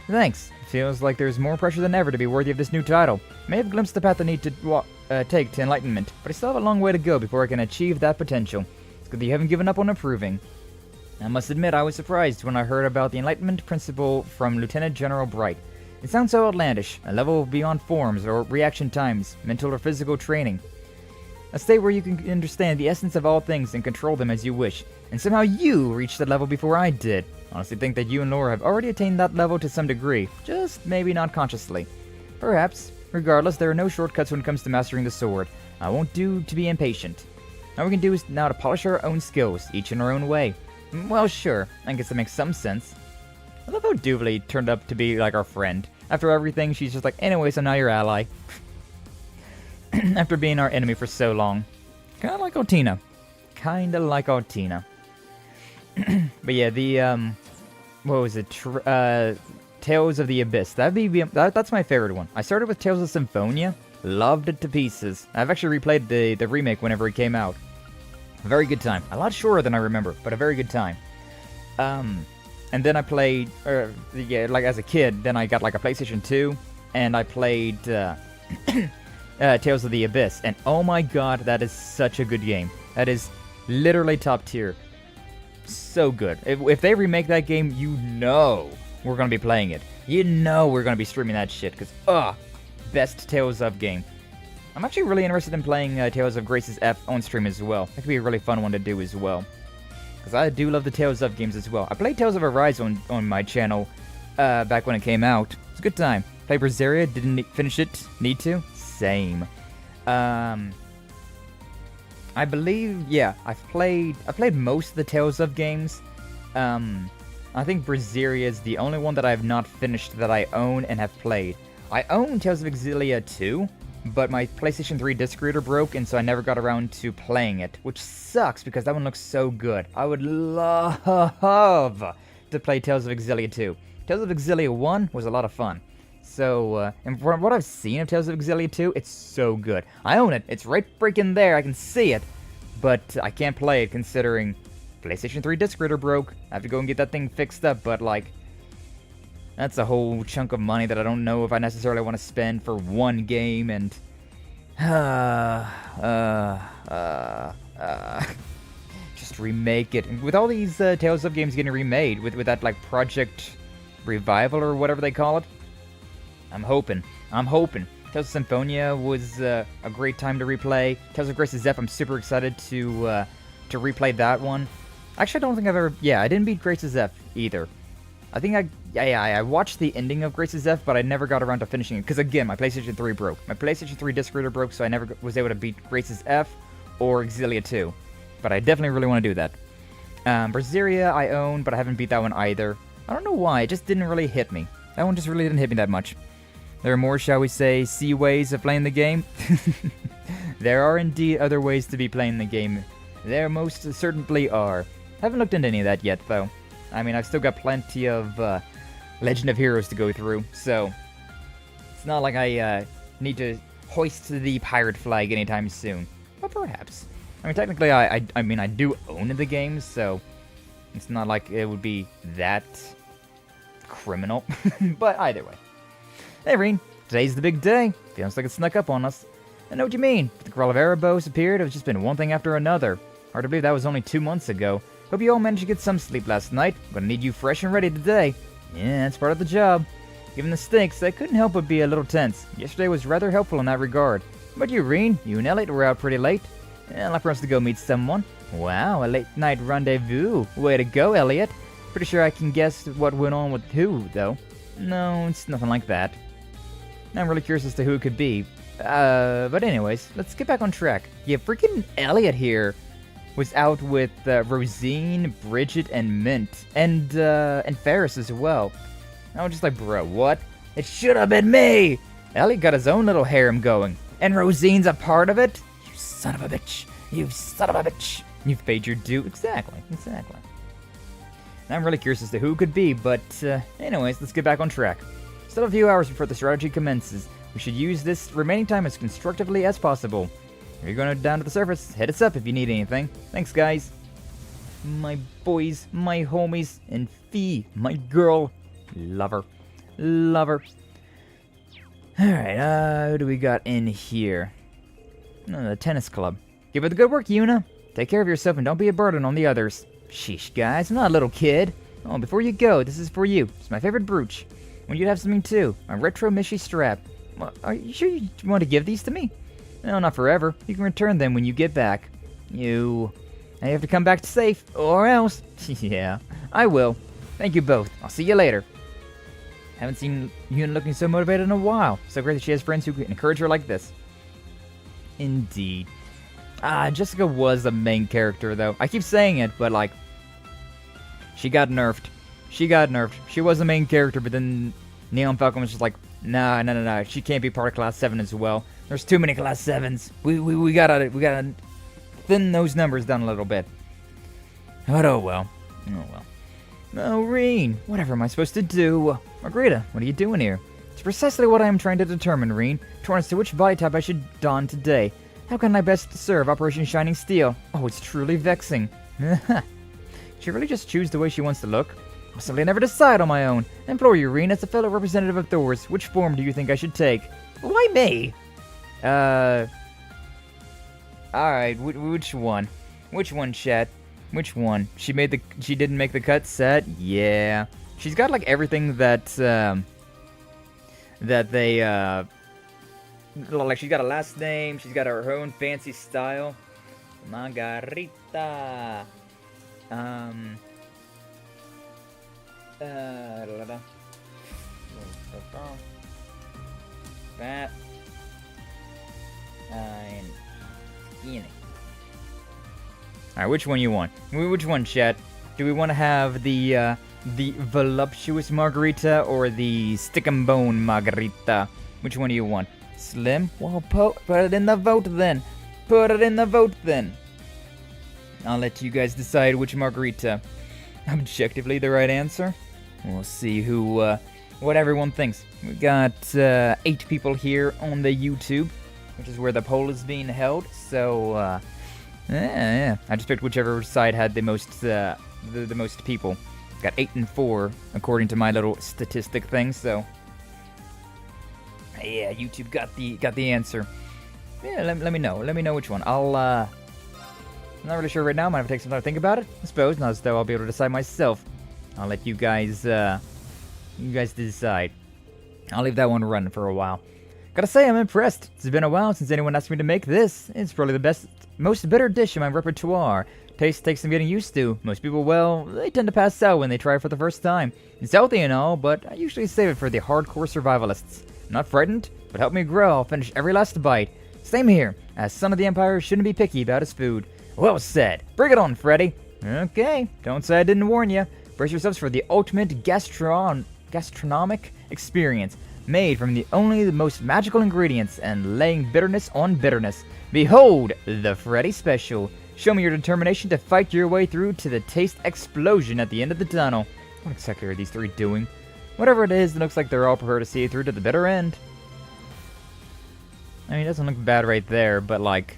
Thanks. Feels like there's more pressure than ever to be worthy of this new title. May have glimpsed the path I need to take to enlightenment, but I still have a long way to go before I can achieve that potential. It's good that you haven't given up on improving. I must admit I was surprised when I heard about the enlightenment principle from Lieutenant General Bright. It sounds so outlandish, a level beyond forms or reaction times, mental or physical training. A state where you can understand the essence of all things and control them as you wish, and somehow you reached that level before I did. Honestly think that you and Laura have already attained that level to some degree, just maybe not consciously. Perhaps. Regardless, there are no shortcuts when it comes to mastering the sword. I won't do to be impatient. All we can do is now to polish our own skills, each in our own way. Well, sure, I guess that makes some sense. I love how Duvley turned up to be like our friend. After everything, she's just like, anyway, so now you're ally. After being our enemy for so long. Kinda like Altina. Kinda like Altina. But yeah, the, what was it? Tales of the Abyss. That's my favorite one. I started with Tales of Symphonia. Loved it to pieces. I've actually replayed the remake whenever it came out. A very good time. A lot shorter than I remember, but a very good time. And then I played, like as a kid, then I got like a PlayStation 2, and I played Tales of the Abyss. And oh my god, that is such a good game. That is literally top tier. So good. If they remake that game, you know we're going to be playing it. You know we're going to be streaming that shit, because, best Tales of game. I'm actually really interested in playing Tales of Grace's F on stream as well. That could be a really fun one to do as well. Because I do love the Tales of games as well. I played Tales of Arise on my channel back when it came out. It was a good time. Played Berseria, didn't finish it. Need to? Same. I believe, yeah, I've played most of the Tales of games. I think Berseria is the only one that I have not finished that I own and have played. I own Tales of Exilia 2, but my PlayStation 3 disc reader broke, and so I never got around to playing it, which sucks because that one looks so good. I would love to play Tales of Exilia 2. Tales of Exilia 1 was a lot of fun. So, and from what I've seen of Tales of Xillia 2, it's so good. I own it. It's right freaking there. I can see it. But I can't play it considering PlayStation 3 disc reader broke. I have to go and get that thing fixed up, but like, that's a whole chunk of money that I don't know if I necessarily want to spend for one game, and just remake it. And with all these Tales of games getting remade, with that like Project Revival or whatever they call it, I'm hoping. Tales of Symphonia was a great time to replay. Tales of Grace's F, I'm super excited to replay that one. Actually, I don't think I've ever... Yeah, I didn't beat Grace's F either. I think I watched the ending of Grace's F, but I never got around to finishing it. Because again, my PlayStation 3 broke. My PlayStation 3 disc reader broke, so I never was able to beat Grace's F or Xillia 2. But I definitely really want to do that. Berseria I own, but I haven't beat that one either. I don't know why, it just didn't really hit me. That one just really didn't hit me that much. There are more, shall we say, C ways of playing the game. There are indeed other ways to be playing the game. There most certainly are. Haven't looked into any of that yet, though. I mean, I've still got plenty of Legend of Heroes to go through, so it's not like I need to hoist the pirate flag anytime soon. But perhaps. I mean, technically, I mean, I do own the game, so it's not like it would be that criminal. But either way. Hey, Reen, today's the big day. Feels like it snuck up on us. I know what you mean. The Rivalry bows appeared, it's just been one thing after another. Hard to believe that was only 2 months ago. Hope you all managed to get some sleep last night. Gonna need you fresh and ready today. Yeah, that's part of the job. Given the stakes, I couldn't help but be a little tense. Yesterday was rather helpful in that regard. But you, Reen, you and Elliot were out pretty late. Yeah, like for us to go meet someone. Wow, a late night rendezvous. Way to go, Elliot. Pretty sure I can guess what went on with who, though. No, it's nothing like that. I'm really curious as to who it could be. But anyways, let's get back on track. Yeah, freaking Elliot here was out with Rosine, Bridget, and Mint. And Ferris as well. I was just like, bro, what? It should have been me! Elliot got his own little harem going. And Rosine's a part of it? You son of a bitch. You son of a bitch. You've paid your due. Exactly. And I'm really curious as to who it could be, but anyways, let's get back on track. Still a few hours before the strategy commences. We should use this remaining time as constructively as possible. If you're going down to the surface, hit us up if you need anything. Thanks, guys. My boys, my homies, and Fee, my girl. Love her. Alright, who do we got in here? The tennis club. Give it the good work, Yuna. Take care of yourself and don't be a burden on the others. Sheesh, guys, I'm not a little kid. Oh, before you go, this is for you. It's my favorite brooch. When you'd have something too. My retro Mishi strap. Are you sure you want to give these to me? No, not forever. You can return them when you get back. You have to come back safe, or else. Yeah, I will. Thank you both. I'll see you later. Haven't seen Yuna looking so motivated in a while. So great that she has friends who can encourage her like this. Indeed. Jessica was the main character, though. I keep saying it, but like, she got nerfed. She was the main character, but then Neon Falcon was just like, nah. She can't be part of Class 7 as well. There's too many Class 7s. We gotta thin those numbers down a little bit. But oh well. Oh, Reen, whatever am I supposed to do? Margarita, what are you doing here? It's precisely what I am trying to determine, Reen. Torn as to which body type I should don today. How can I best serve Operation Shining Steel? Oh, it's truly vexing. She really just choose the way she wants to look? I'll simply never decide on my own. I implore you, Reen, as a fellow representative of Thor's, which form do you think I should take? Why me? Alright, which one? Which one, chat? Which one? She didn't make the cut set? Yeah. She's got like everything that they, like she's got a last name, she's got her own fancy style. Margarita. That. And skinny. Alright, which one you want? Which one, chat? Do we want to have the voluptuous margarita or the stick and bone margarita? Which one do you want? Slim? Well, put it in the vote then. I'll let you guys decide which margarita. Objectively the right answer? We'll see who what everyone thinks. We got 8 people here on the YouTube, which is where the poll is being held. So, yeah. I just picked whichever side had the most the most people. Got 8 and 4 according to my little statistic thing. So, yeah, YouTube got the answer. Yeah, let me know. Let me know which one. I'm not really sure right now. Might have to take some time to think about it. I suppose. Not as though I'll be able to decide myself. I'll let you guys decide. I'll leave that one running for a while. Gotta say, I'm impressed. It's been a while since anyone asked me to make this. It's probably the best, most bitter dish in my repertoire. Taste takes some getting used to. Most people, well, they tend to pass out when they try it for the first time. It's healthy and all, but I usually save it for the hardcore survivalists. I'm not frightened, but help me grow. I'll finish every last bite. Same here. As son of the Empire, shouldn't be picky about his food. Well said. Bring it on, Freddy. Okay, don't say I didn't warn you. Brace yourselves for the ultimate gastronomic experience, made from the most magical ingredients and laying bitterness on bitterness. Behold, the Freddy Special. Show me your determination to fight your way through to the taste explosion at the end of the tunnel. What exactly are these 3 doing? Whatever it is, it looks like they're all prepared to see it through to the bitter end. I mean, it doesn't look bad right there, but like,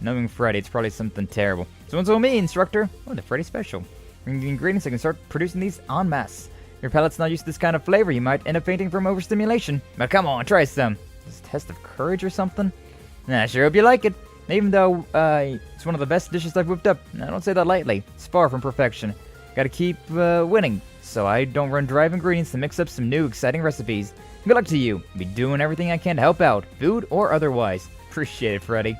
knowing Freddy, it's probably something terrible. So what's all me, instructor? Oh, the Freddy Special. Bring the ingredients, I can start producing these en masse. Your palate's not used to this kind of flavor, you might end up fainting from overstimulation. But come on, try some. This test of courage or something? Nah, I sure hope you like it. Even though it's one of the best dishes I've whipped up. I don't say that lightly. It's far from perfection. Gotta keep winning, so I don't run dry of ingredients to mix up some new exciting recipes. Good luck to you. I'll be doing everything I can to help out, food or otherwise. Appreciate it, Freddy.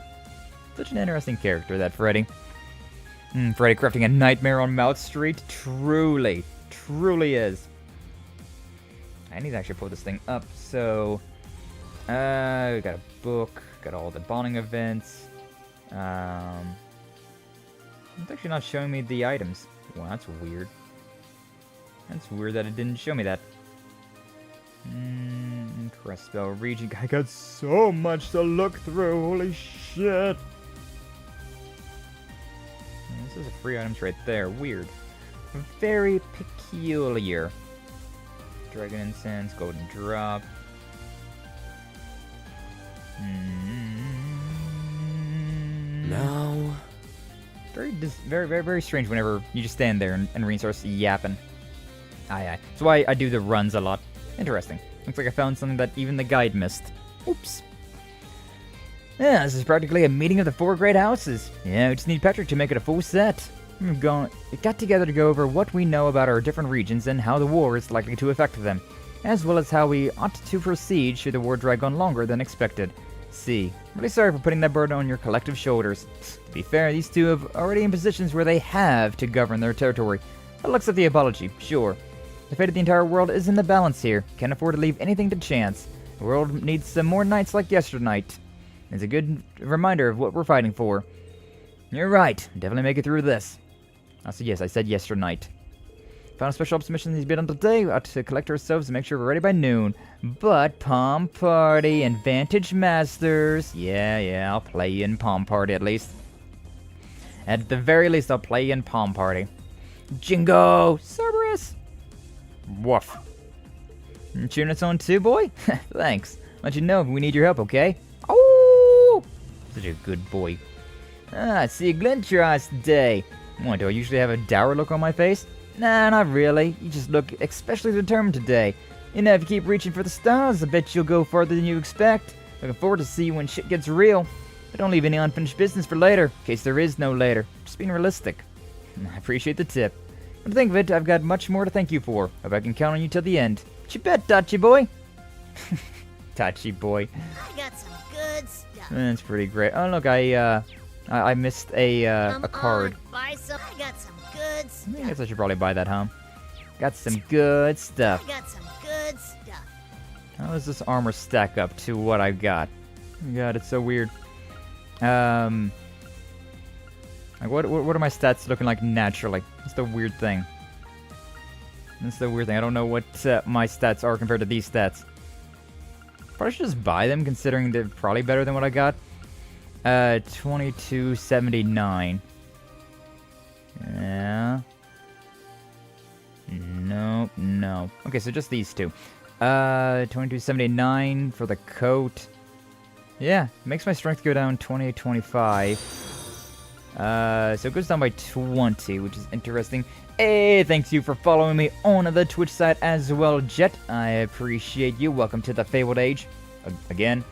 Such an interesting character, that Freddy. Freddy crafting a nightmare on Mouth Street. Truly is. I need to actually pull this thing up. So, we got a book. Got all the bonding events. It's actually not showing me the items. Wow, that's weird. That's weird that it didn't show me that. Crest spell region. I got so much to look through. Holy shit. This is a free items right there. Weird. Very peculiar. Dragon Incense, Golden Drop. No. Very strange whenever you just stand there and Reen starts yapping. Aye. That's why I do the runs a lot. Interesting. Looks like I found something that even the guide missed. Oops. Yeah, this is practically a meeting of the 4 great houses. Yeah, we just need Patrick to make it a full set. We got together to go over what we know about our different regions and how the war is likely to affect them, as well as how we ought to proceed should the war drag on longer than expected. See, really sorry for putting that burden on your collective shoulders. To be fair, these 2 are already in positions where they have to govern their territory. That looks at the apology, sure. The fate of the entire world is in the balance here. Can't afford to leave anything to chance. The world needs some more nights like yesternight. It's a good reminder of what we're fighting for. You're right. Definitely make it through this. Also, yes, I said yesternight. Final special ops mission needs to be done today. We ought to collect ourselves and make sure we're ready by noon. But Palm Party and Vantage Masters. Yeah, I'll play you in Palm Party at least. At the very least, I'll play you in Palm Party. Jingo! Cerberus! Woof. Cheering us on too, boy? Thanks. Let you know if we need your help, okay? Oh! Such a good boy. I see a glint in your eyes today. What, do I usually have a dour look on my face? Nah, not really. You just look especially determined today. You know, if you keep reaching for the stars, I bet you'll go farther than you expect. Looking forward to see you when shit gets real. But don't leave any unfinished business for later, in case there is no later. Just being realistic. I appreciate the tip. But to think of it, I've got much more to thank you for. Hope I can count on you till the end. What you bet, Dutchy boy? Dutchy boy. I got some good stuff. That's pretty great. Oh, look, I missed a card. Buy some. I got some good stuff. I guess I should probably buy that, huh? Got some good stuff. I got some good stuff. How does this armor stack up to what I've got? Oh my god, it's so weird. Like what are my stats looking like naturally? That's the weird thing. That's the weird thing. I don't know what my stats are compared to these stats. Probably should just buy them, considering they're probably better than what I got. 2279. Yeah. No. Okay, so just these 2. 2279 for the coat. Yeah, makes my strength go down 2825. So it goes down by 20, which is interesting. Hey, thanks you for following me on the Twitch side as well, Jet. I appreciate you. Welcome to the Fabled Age. Again.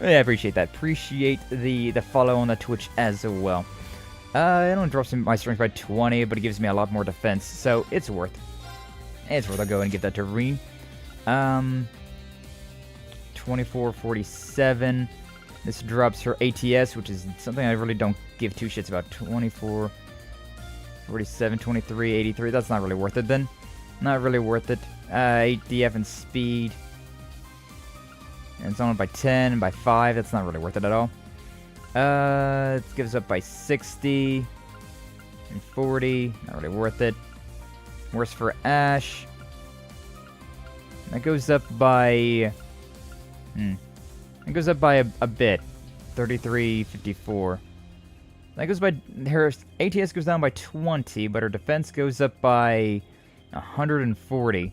Yeah, I appreciate that. Appreciate the follow on the Twitch as well. It only drops my strength by 20, but it gives me a lot more defense, so it's worth. It's worth. I'll go and give that to Reen. 2447. This drops her ATS, which is something I really don't give two shits about. 24, 47, 23, 83. That's not really worth it then. Not really worth it. 8 DF and speed. And it's on by 10 and by 5. That's not really worth it at all. It gives up by 60 and 40. Not really worth it. Worse for Ash. That goes up by... It goes up by a bit. 33.54. That goes by... Her ATS goes down by 20, but her defense goes up by 140.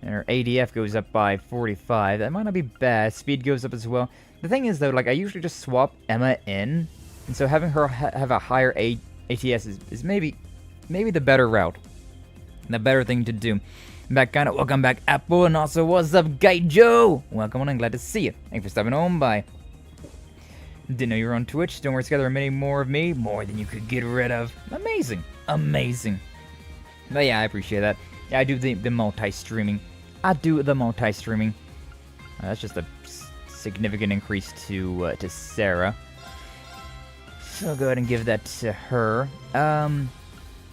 And her ADF goes up by 45. That might not be bad. Speed goes up as well. The thing is, though, like, I usually just swap Emma in. And so having her have a higher ATS is maybe the better route. The better thing to do. Welcome back, Apple, and also what's up, Gaijo? Welcome on, and glad to see you. Thanks for stopping on by. Didn't know you were on Twitch. Don't worry, together are many more of me, more than you could get rid of. Amazing, amazing. But yeah, I appreciate that. Yeah, I do the multi-streaming. That's just a significant increase to Sarah. So I'll go ahead and give that to her.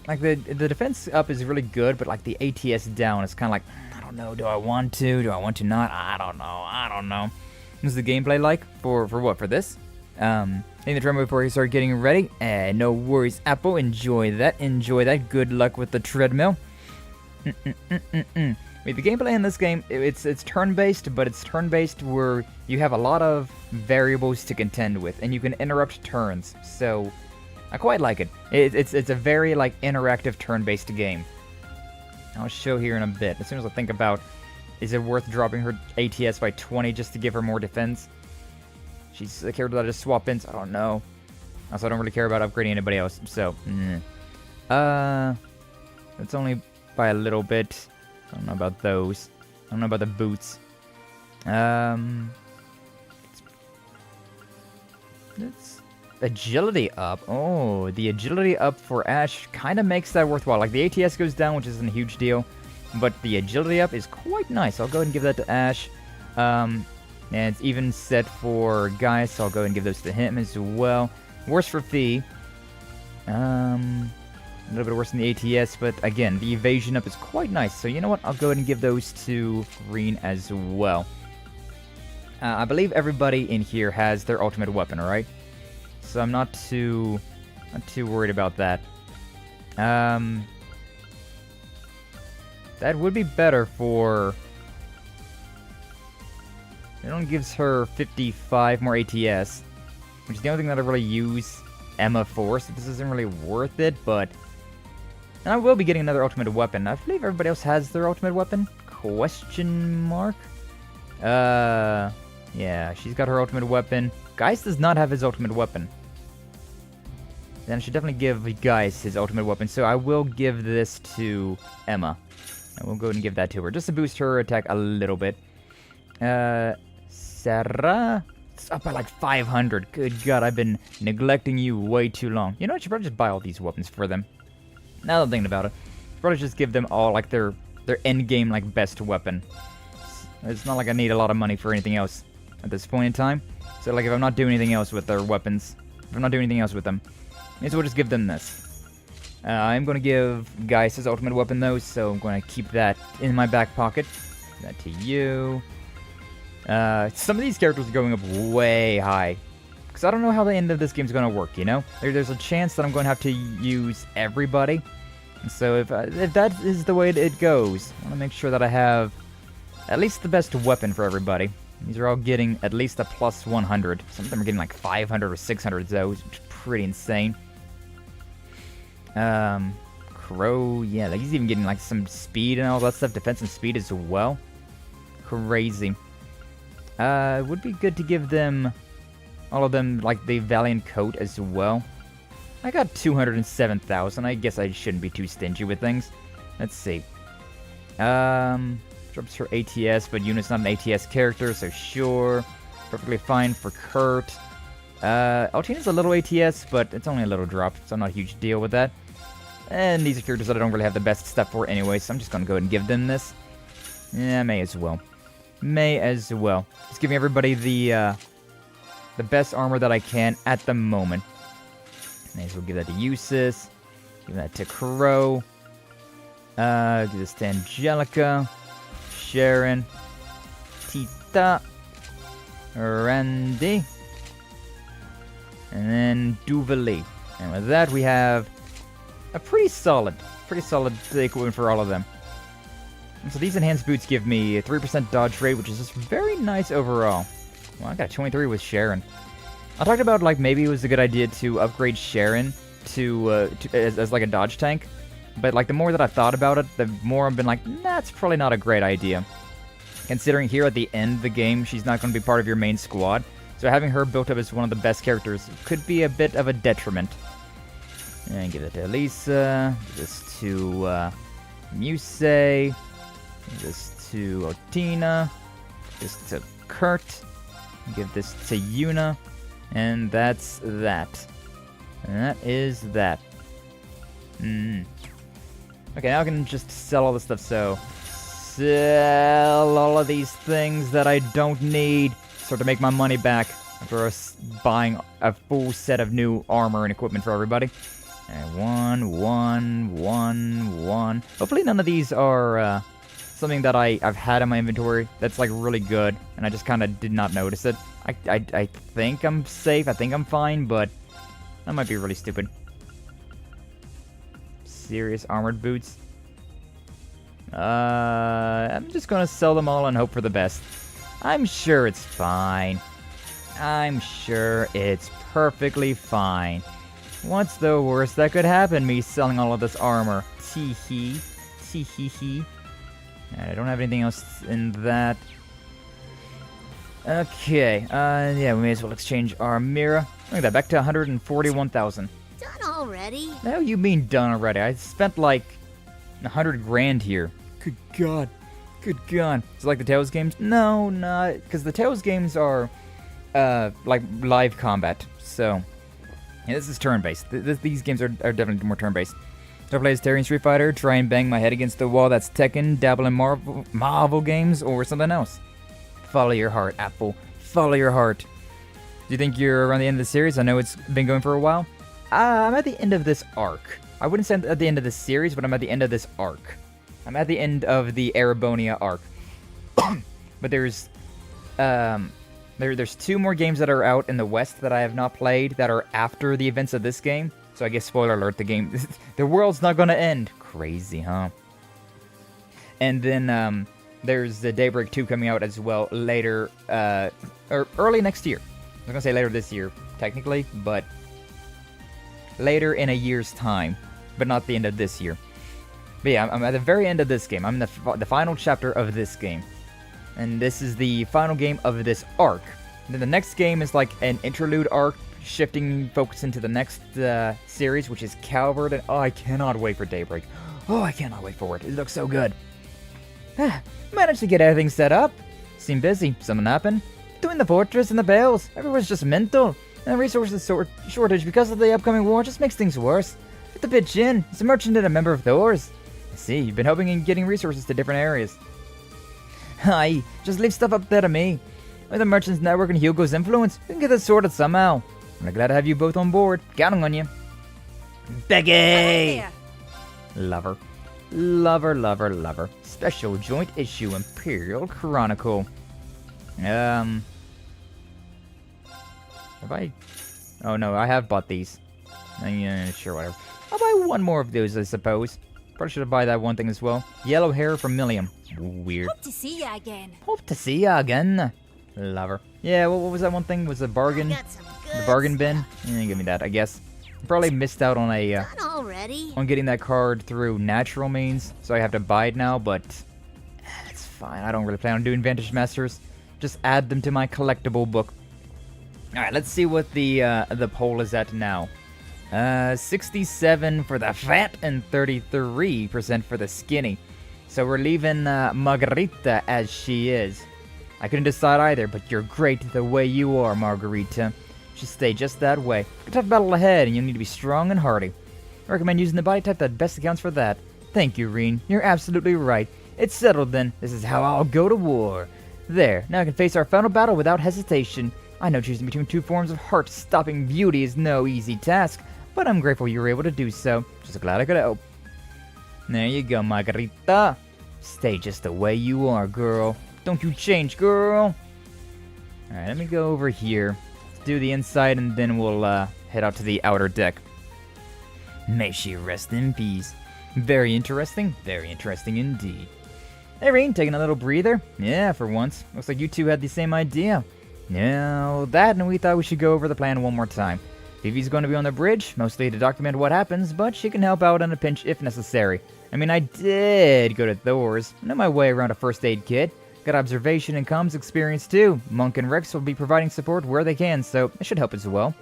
Like, the defense up is really good, but, like, the ATS down is kind of like, I don't know, do I want to? Do I want to not? I don't know. What's the gameplay like? For what? For this? In the trim before you start getting ready? No worries, Apple. Enjoy that. Good luck with the treadmill. Wait, the gameplay in this game, it's turn-based, but it's turn-based where you have a lot of variables to contend with, and you can interrupt turns, so... I quite like it. It's a very, like, interactive turn-based game. I'll show here in a bit. As soon as I think about, is it worth dropping her ATS by 20 just to give her more defense? She's a character that I just swap in, so I don't know. Also, I don't really care about upgrading anybody else, so... It's only by a little bit. I don't know about those. I don't know about the boots. It's... Agility up. Oh, the agility up for Ash kind of makes that worthwhile. Like, the ATS goes down, which isn't a huge deal, but the agility up is quite nice. I'll go ahead and give that to Ash. And it's even set for Guy, so I'll go ahead and give those to him as well. Worse for Fee. A little bit worse than the ATS, but again, the evasion up is quite nice. So you know what? I'll go ahead and give those to Green as well. I believe everybody in here has their ultimate weapon, alright? So I'm not too worried about that. That would be better for... It only gives her 55 more ATS, which is the only thing that I really use Emma for, so this isn't really worth it, but... And I will be getting another ultimate weapon. I believe everybody else has their ultimate weapon? Question mark? Yeah, she's got her ultimate weapon. Geist does not have his ultimate weapon. Then I should definitely give Geist his ultimate weapon, so I will give this to Emma. I will go ahead and give that to her, just to boost her attack a little bit. Sarah? It's up by like 500. Good God, I've been neglecting you way too long. You know, I should probably just buy all these weapons for them. Now that I'm thinking about it, probably just give them all like their end game like best weapon. It's not like I need a lot of money for anything else at this point in time. So like if I'm not doing anything else with their weapons, if I'm not doing anything else with them, so we'll just give them this. I'm going to give Geist his ultimate weapon though, so I'm going to keep that in my back pocket. That to you. Some of these characters are going up way high. Because I don't know how the end of this game is going to work, you know? There's a chance that I'm going to have to use everybody. And so if that is the way it goes, I want to make sure that I have at least the best weapon for everybody. These are all getting at least a plus 100. Some of them are getting like 500 or 600 though, which is pretty insane. Crow, yeah, like he's even getting like some speed and all that stuff, defense and speed as well. Crazy. It would be good to give them, all of them, like the Valiant coat as well. I got 207,000. I guess I shouldn't be too stingy with things. Let's see. Drops for ATS, but Unit's not an ATS character, so sure. Perfectly fine for Kurt. Altina's a little ATS, but it's only a little drop, so not a huge deal with that. And these are characters that I don't really have the best stuff for anyway, so I'm just gonna go ahead and give them this. Yeah, may as well. May as well. Just giving everybody the best armor that I can at the moment. May as well give that to Eustace. Give that to Crow. Give this to Angelica. Sharon. Tita. Randy. And then Duvali. And with that, we have a pretty solid equipment for all of them. And so these enhanced boots give me a 3% dodge rate, which is just very nice overall. Well, I got a 23 with Sharon. I talked about like maybe it was a good idea to upgrade Sharon as like a dodge tank, but like the more that I've thought about it, the more I've been like, that's probably not a great idea. Considering here at the end of the game, she's not going to be part of your main squad, so having her built up as one of the best characters could be a bit of a detriment. And give it to Elisa, give this to Muse, give this to Otina, this to Kurt, give this to Yuna, and that's that. And that is that. Okay, now I can just sell all this stuff, so sell all of these things that I don't need, start to make my money back after us buying a full set of new armor and equipment for everybody. And one. Hopefully none of these are something that I've had in my inventory that's like really good, and I just kind of did not notice it. I think I'm safe, I think I'm fine, but that might be really stupid. Serious armored boots. I'm just gonna sell them all and hope for the best. I'm sure it's fine. I'm sure it's perfectly fine. What's the worst that could happen, me selling all of this armor? Tee-hee. Tee-hee-hee. I don't have anything else in that. Okay, yeah, we may as well exchange our Mira. Look at that, back to 141,000. Done already? What do you mean done already? I spent like 100 grand here. Good God. Good God. Is it like the Tales games? No, not. Because the Tales games are, like, live combat. So, yeah, this is turn-based. These games are definitely more turn-based. Do I play as Terry in Street Fighter, try and bang my head against the wall that's Tekken, dabble in Marvel games, or something else? Follow your heart, Apple. Follow your heart. Do you think you're around the end of the series? I know it's been going for a while. I'm at the end of this arc. I wouldn't say I'm at the end of this series, but I'm at the end of this arc. I'm at the end of the Arabonia arc. But there's two more games that are out in the West that I have not played that are after the events of this game. So I guess spoiler alert, the world's not gonna end. Crazy, huh? And then there's the Daybreak 2 coming out as well later, or early next year. I was gonna say later this year, technically, but later in a year's time, but not the end of this year. But yeah, I'm at the very end of this game. I'm in the final chapter of this game. And this is the final game of this arc. And then the next game is like an interlude arc, shifting focus into the next series, which is Calvert. And oh, I cannot wait for Daybreak. Oh, I cannot wait for it. It looks so good. Managed to get everything set up. Seemed busy. Something happened. Doing the fortress and the bells. Everyone's just mental. And the resources shortage because of the upcoming war just makes things worse. Have to pitch in. As a merchant and a member of Thor's. I see, you've been hoping and getting resources to different areas. Aye, just leave stuff up there to me. With the merchant's network and Hugo's influence, we can get this sorted somehow. I'm glad to have you both on board. Counting on you. Becky! Lover. Lover. Special joint issue Imperial Chronicle. Have I... Oh no, I have bought these. Yeah, sure, whatever. I'll buy one more of those, I suppose. Probably should have bought that one thing as well. Yellow hair from Millium. Weird. Hope to see ya again. Hope to see ya again. Lover. Yeah, what was that one thing? Was the bargain? The bargain bin? Yeah, give me that, I guess. Probably missed out on a Not already. on getting that card through natural means, so I have to buy it now, but it's fine. I don't really plan on doing Vantage Masters. Just add them to my collectible book. Alright, let's see what the poll is at now. 67 for the fat and 33% for the skinny. So we're leaving Margarita as she is. I couldn't decide either, but you're great the way you are, Margarita. Just stay just that way. A tough battle ahead, and you'll need to be strong and hardy. I recommend using the body type that best accounts for that. Thank you, Reen. You're absolutely right. It's settled then. This is how I'll go to war. There, now I can face our final battle without hesitation. I know choosing between two forms of heart-stopping beauty is no easy task, but I'm grateful you were able to do so. Just glad I could help. There you go, Margarita. Stay just the way you are, girl. Don't you change, girl. Alright, let me go over here. Let's do the inside, and then we'll head out to the outer deck. May she rest in peace. Very interesting indeed. Hey, Reen, taking a little breather? Yeah, for once. Looks like you two had the same idea. No, that, and we thought we should go over the plan one more time. Vivi's going to be on the bridge, mostly to document what happens, but she can help out in a pinch if necessary. I mean, I did go to Thor's. I know my way around a first aid kit. Got observation and comms experience too. Monk and Rex will be providing support where they can, so it should help as well.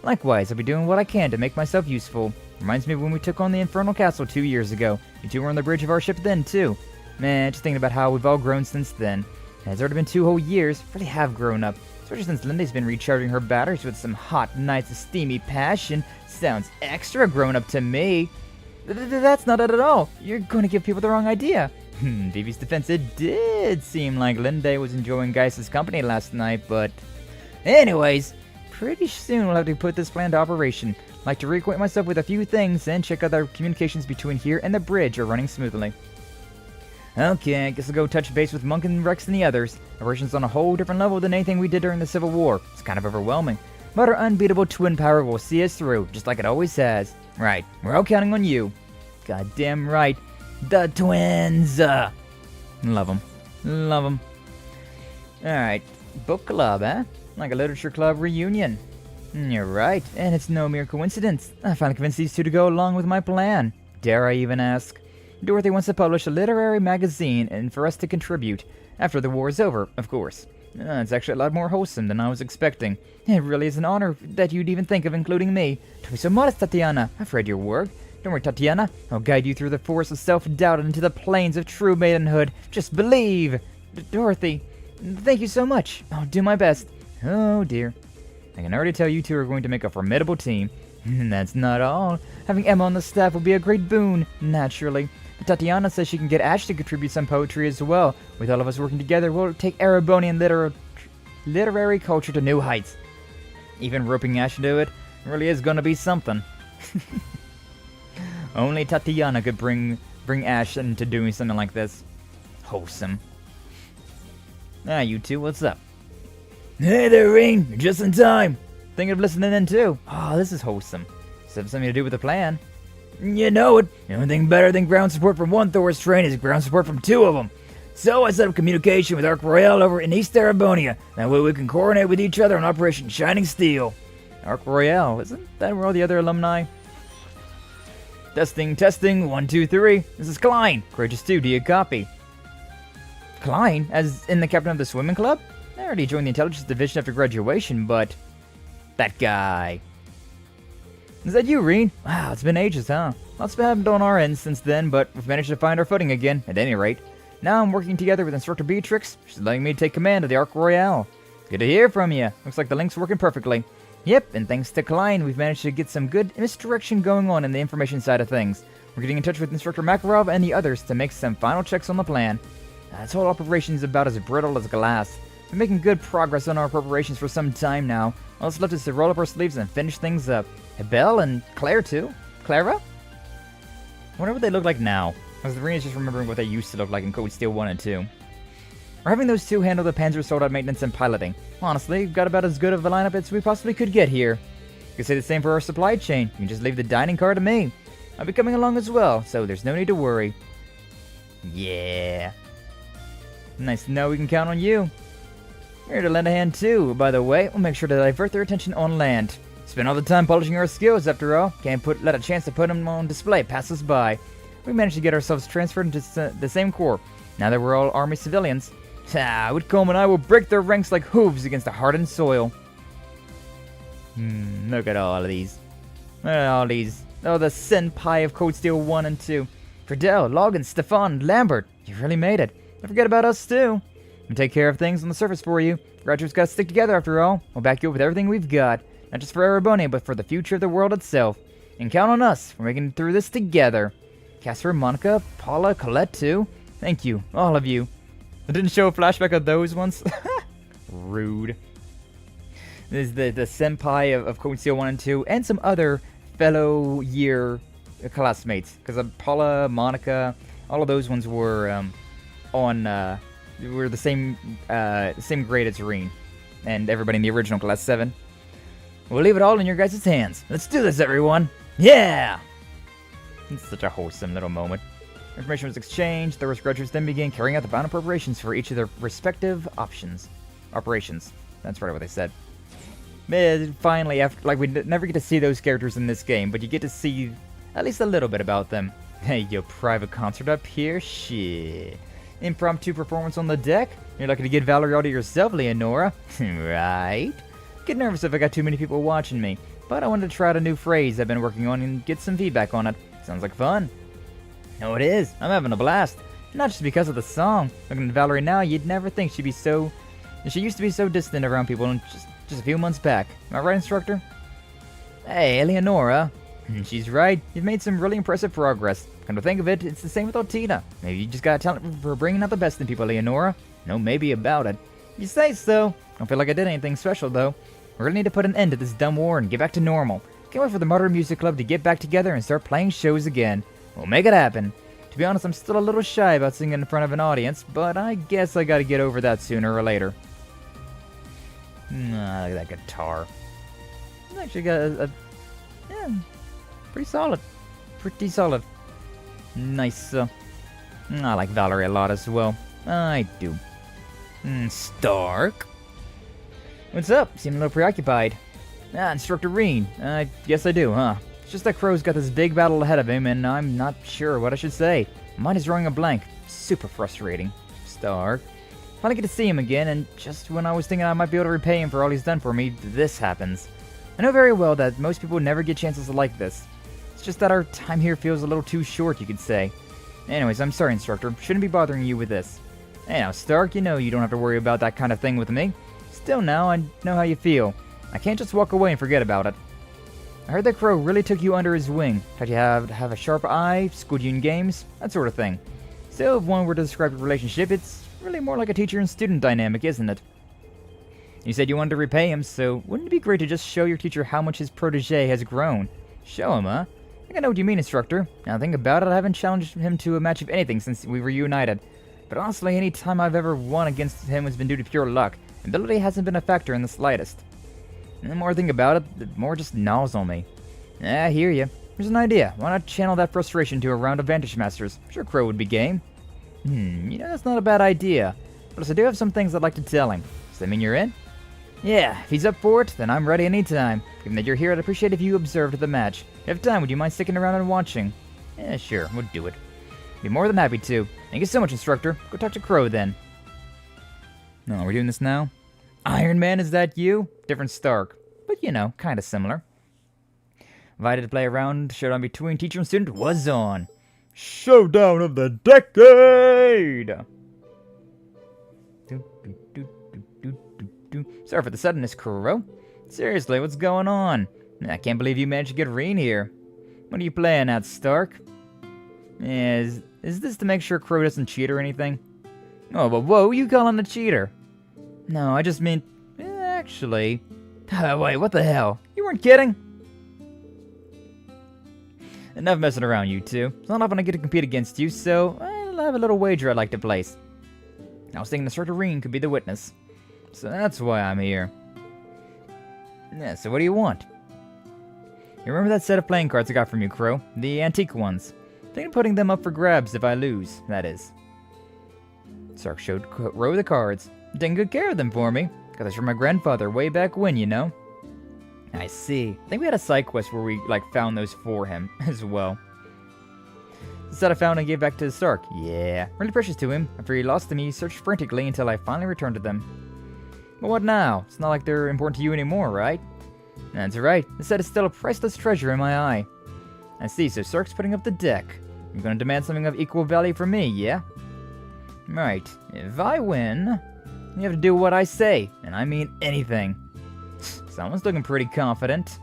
Likewise, I'll be doing what I can to make myself useful. Reminds me of when we took on the Infernal Castle 2 years ago. You two were on the bridge of our ship then too. Man, just thinking about how we've all grown since then. And it's already been 2 whole years. Really have grown up. Especially since Linda's been recharging her batteries with some hot nights of steamy passion. Sounds extra grown up to me. That's not it at all. You're going to give people the wrong idea. Vivi's defense, it did seem like Linda was enjoying Geiss's company last night, but... Anyways, pretty soon we'll have to put this plan to operation. Like to reacquaint myself with a few things and check out the communications between here and the bridge are running smoothly. Okay, I guess I'll go touch base with Monk and Rex and the others. Operation's on a whole different level than anything we did during the Civil War. It's kind of overwhelming. But our unbeatable twin power will see us through, just like it always has. Right, we're all counting on you. Goddamn right. The twins! Love them. Love them. Alright, book club, eh? Like a literature club reunion. You're right, and it's no mere coincidence. I finally convinced these two to go along with my plan. Dare I even ask? Dorothy wants to publish a literary magazine and for us to contribute. After the war is over, of course. It's actually a lot more wholesome than I was expecting. It really is an honor that you'd even think of including me. Don't be so modest, Tatiana. I've read your work. Don't worry, Tatiana. I'll guide you through the forest of self-doubt and into the plains of true maidenhood. Just believe! Dorothy, thank you so much. I'll do my best. Oh, dear. I can already tell you two are going to make a formidable team. And that's not all. Having Emma on the staff will be a great boon, naturally. But Tatiana says she can get Ash to contribute some poetry as well. With all of us working together, we'll take Erebonian literary culture to new heights. Even roping Ash into it really is going to be something. Only Tatiana could bring Ash into doing something like this. Wholesome. You two, what's up? Hey there, Rain. You're just in time. Thinking of listening in too. Oh, this is wholesome. Does it have something to do with the plan? You know it. The only thing better than ground support from one Thor's train is ground support from 2 of them. So I set up communication with Arc Royale over in East Erebonia. That way we can coordinate with each other on Operation Shining Steel. Arc Royale, isn't that where all the other alumni? Testing, 1, 2, 3. This is Klein. Courageous 2, do you copy? Klein? As in the captain of the swimming club? I already joined the intelligence division after graduation, but... That guy. Is that you, Reen? Wow, it's been ages, huh? Lots happened on our end since then, but we've managed to find our footing again, at any rate. Now I'm working together with Instructor Beatrix. She's letting me take command of the Arc Royale. Good to hear from you. Looks like the link's working perfectly. Yep, and thanks to Klein, we've managed to get some good misdirection going on in the information side of things. We're getting in touch with Instructor Makarov and the others to make some final checks on the plan. This whole operation's about as brittle as glass. We're making good progress on our preparations for some time now. All that's left is to roll up our sleeves and finish things up. Belle and Claire too? Clara? I wonder what they look like now. Because the is just remembering what they used to look like in Code Steel 1 and 2. We're having those two handle the Panzer Soldat maintenance and piloting. Honestly, we've got about as good of a lineup as we possibly could get here. You can say the same for our supply chain. You can just leave the dining car to me. I'll be coming along as well, so there's no need to worry. Yeah. Nice to know we can count on you. You're here to lend a hand too, by the way. We'll make sure to divert their attention on land. Spent all the time polishing our skills, after all. Can't let a chance to put them on display pass us by. We managed to get ourselves transferred into the same corps. Now that we're all army civilians. Whitcomb and I will break their ranks like hooves against the hardened soil. Look at all of these. Look at all these. Oh, the senpai of Code Steel 1 and 2. Fidel, Logan, Stefan, Lambert. You really made it. Don't forget about us, too. We'll take care of things on the surface for you. Graduates gotta stick together, after all. We'll back you up with everything we've got. Not just for Erebony, but for the future of the world itself. And count on us. We're making it through this together. Casper, Monica, Paula, Colette, too. Thank you, all of you. I didn't show a flashback of those ones. Rude. This is the senpai of Code Steel 1 and 2, and some other fellow year classmates. Because Paula, Monica, all of those ones were were the same grade as Reen. And everybody in the original Class 7. We'll leave it all in your guys' hands. Let's do this, everyone! Yeah! It's such a wholesome little moment. Information was exchanged. The graduates then began carrying out the final preparations for each of their respective operations. That's right, what they said. Finally, after we never get to see those characters in this game, but you get to see at least a little bit about them. Hey, yo, private concert up here? Shit. Impromptu performance on the deck? You're lucky to get Valerie all to yourself, Leonora. Right? Get nervous if I got too many people watching me, but I wanted to try out a new phrase I've been working on and get some feedback on it. Sounds like fun. No, it is. I'm having a blast. Not just because of the song. Looking at Valerie now, you'd never think she used to be so distant around people and just a few months back. Am I right, instructor? Hey, Eleonora. She's right. You've made some really impressive progress. Come to think of it, it's the same with Altina. Maybe you just got a talent for bringing out the best in people, Leonora. No maybe about it. You say so. Don't feel like I did anything special, though. We really need to put an end to this dumb war and get back to normal. Can't wait for the Modern Music Club to get back together and start playing shows again. We'll make it happen. To be honest, I'm still a little shy about singing in front of an audience, but I guess I gotta get over that sooner or later. Look at that guitar. It's actually got yeah, pretty solid. Pretty solid. Nice. I like Valerie a lot as well. I do. Stark? What's up? Seem a little preoccupied. Instructor Reen. I guess I do, huh? It's just that Crow's got this big battle ahead of him, and I'm not sure what I should say. Mine is drawing a blank. Super frustrating. Stark. Finally get to see him again, and just when I was thinking I might be able to repay him for all he's done for me, this happens. I know very well that most people never get chances like this. It's just that our time here feels a little too short, you could say. Anyways, I'm sorry, instructor. Shouldn't be bothering you with this. Hey now, Stark, you know you don't have to worry about that kind of thing with me. Still now, I know how you feel. I can't just walk away and forget about it. I heard that Crow really took you under his wing. Tried you have a sharp eye, schooled you in games, that sort of thing. Still, if one were to describe your relationship, it's really more like a teacher and student dynamic, isn't it? You said you wanted to repay him, so wouldn't it be great to just show your teacher how much his protege has grown? Show him, huh? I think I know what you mean, instructor. Now think about it, I haven't challenged him to a match of anything since we were reunited. But honestly, any time I've ever won against him has been due to pure luck. Ability hasn't been a factor in the slightest. And the more I think about it, the more it just gnaws on me. I hear you. Here's an idea. Why not channel that frustration to a round of Vantage Masters? I'm sure Crow would be game. You know, that's not a bad idea. Plus, I do have some things I'd like to tell him. Does that mean you're in? Yeah, if he's up for it, then I'm ready anytime. Given that you're here, I'd appreciate if you observed the match. If you have time, would you mind sticking around and watching? Yeah, sure, we'll do it. Be more than happy to. Thank you so much, instructor. Go talk to Crow, then. No, we're doing this now? Iron Man, is that you? Different Stark. But, you know, kind of similar. Invited to play around, showdown between teacher and student was on. Showdown of the decade! Sorry for the suddenness, Crow. Seriously, what's going on? I can't believe you managed to get Reen here. What are you playing at, Stark? Is this to make sure Crow doesn't cheat or anything? Oh, but whoa, you calling a cheater? No, I just mean... actually... wait, what the hell? You weren't kidding? Enough messing around, you two. It's not often I get to compete against you, so I'll have a little wager I'd like to place. I was thinking Instructor Reen could be the witness. So that's why I'm here. Yeah, so what do you want? You remember that set of playing cards I got from you, Crow? The antique ones. Thinking of putting them up for grabs if I lose, that is. Stark showed Crow the cards. Taking good care of them for me. Got this from my grandfather way back when, you know. I see. I think we had a side quest where we, like, found those for him as well. The set I found and gave back to Stark. Yeah, really precious to him. After he lost them, he searched frantically until I finally returned to them. But what now? It's not like they're important to you anymore, right? That's right. The set is still a priceless treasure in my eye. I see, so Stark's putting up the deck. You're gonna demand something of equal value from me, yeah? Right. If I win, you have to do what I say, and I mean anything. Someone's looking pretty confident.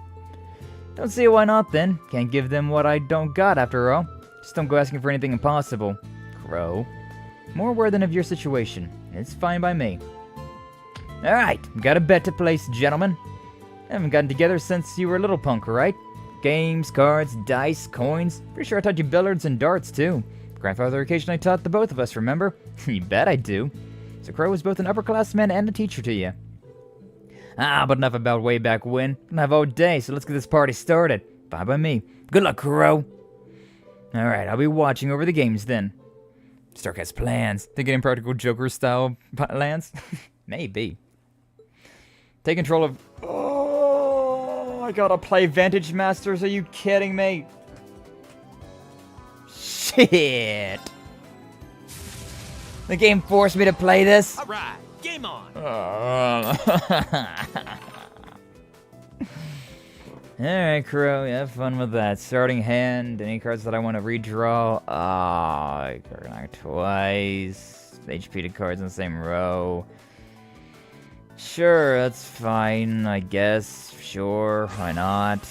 Don't see why not, then. Can't give them what I don't got, after all. Just don't go asking for anything impossible. Crow. More aware than of your situation. It's fine by me. Alright, got a bet to place, gentlemen. Haven't gotten together since you were a little punk, right? Games, cards, dice, coins. Pretty sure I taught you billiards and darts, too. Grandfather occasionally taught the both of us, remember? You bet I do. So Crow was both an upperclassman and a teacher to you. But enough about way back when. Don't have all day, so let's get this party started. Bye by me. Good luck, Crow. Alright, I'll be watching over the games then. Stark has plans. Thinking Impractical Joker style plans? Maybe. Take control of... Oh, I gotta play Vantage Masters. Are you kidding me? Shit. The game forced me to play this. Alright, game on. Alright, Crow, have fun with that. Starting hand, any cards that I want to redraw. I card twice. HP to cards in the same row. Sure, that's fine, I guess. Sure, why not?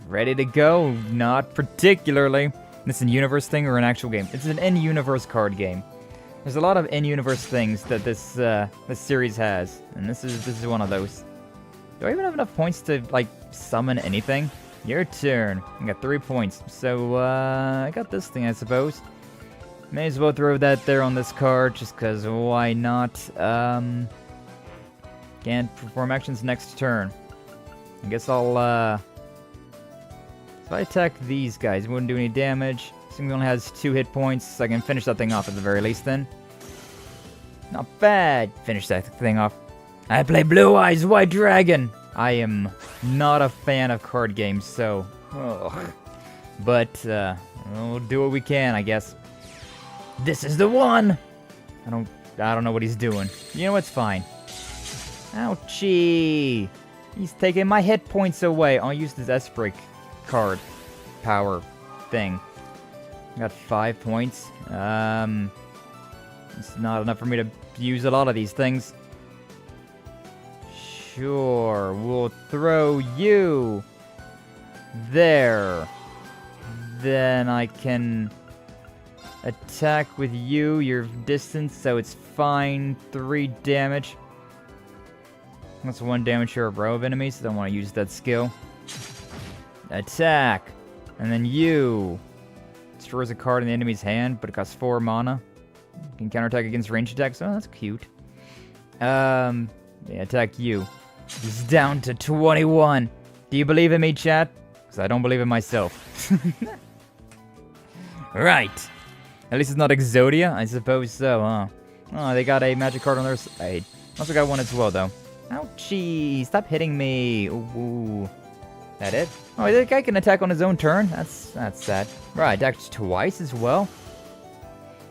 Ready to go? Not particularly. This an universe thing or an actual game? It's an in-universe card game. There's a lot of in-universe things that this series has, and this is one of those. Do I even have enough points to like summon anything? Your turn. I got 3 points, so I got this thing, I suppose. May as well throw that there on this card, just cause why not? Can't perform actions next turn. I guess I'll if I attack these guys, it wouldn't do any damage. This only has 2 hit points, so I can finish that thing off at the very least then. Not bad. Finish that thing off. I play Blue Eyes White Dragon. I am not a fan of card games, so... But, we'll do what we can, I guess. This is the one! I don't know what he's doing. You know what's fine. Ouchie! He's taking my hit points away. I'll use this S-Break card power thing. Got 5 points. It's not enough for me to use a lot of these things. Sure, we'll throw you there. Then I can attack with you. Your distance, so it's fine. 3 damage. That's 1 damage to a row of enemies, so I don't want to use that skill. Attack! And then you. Destroys a card in the enemy's hand, but it costs 4 mana. You can counterattack against ranged attacks. Oh, that's cute. Yeah, attack you. He's down to 21. Do you believe in me, chat? Because I don't believe in myself. Right. At least it's not Exodia? I suppose so, huh? Oh, they got a magic card on their side. Also got one as well, though. Ouchie! Stop hitting me. Ooh. That it? Oh, that guy can attack on his own turn? That's sad. Right, attacked twice as well.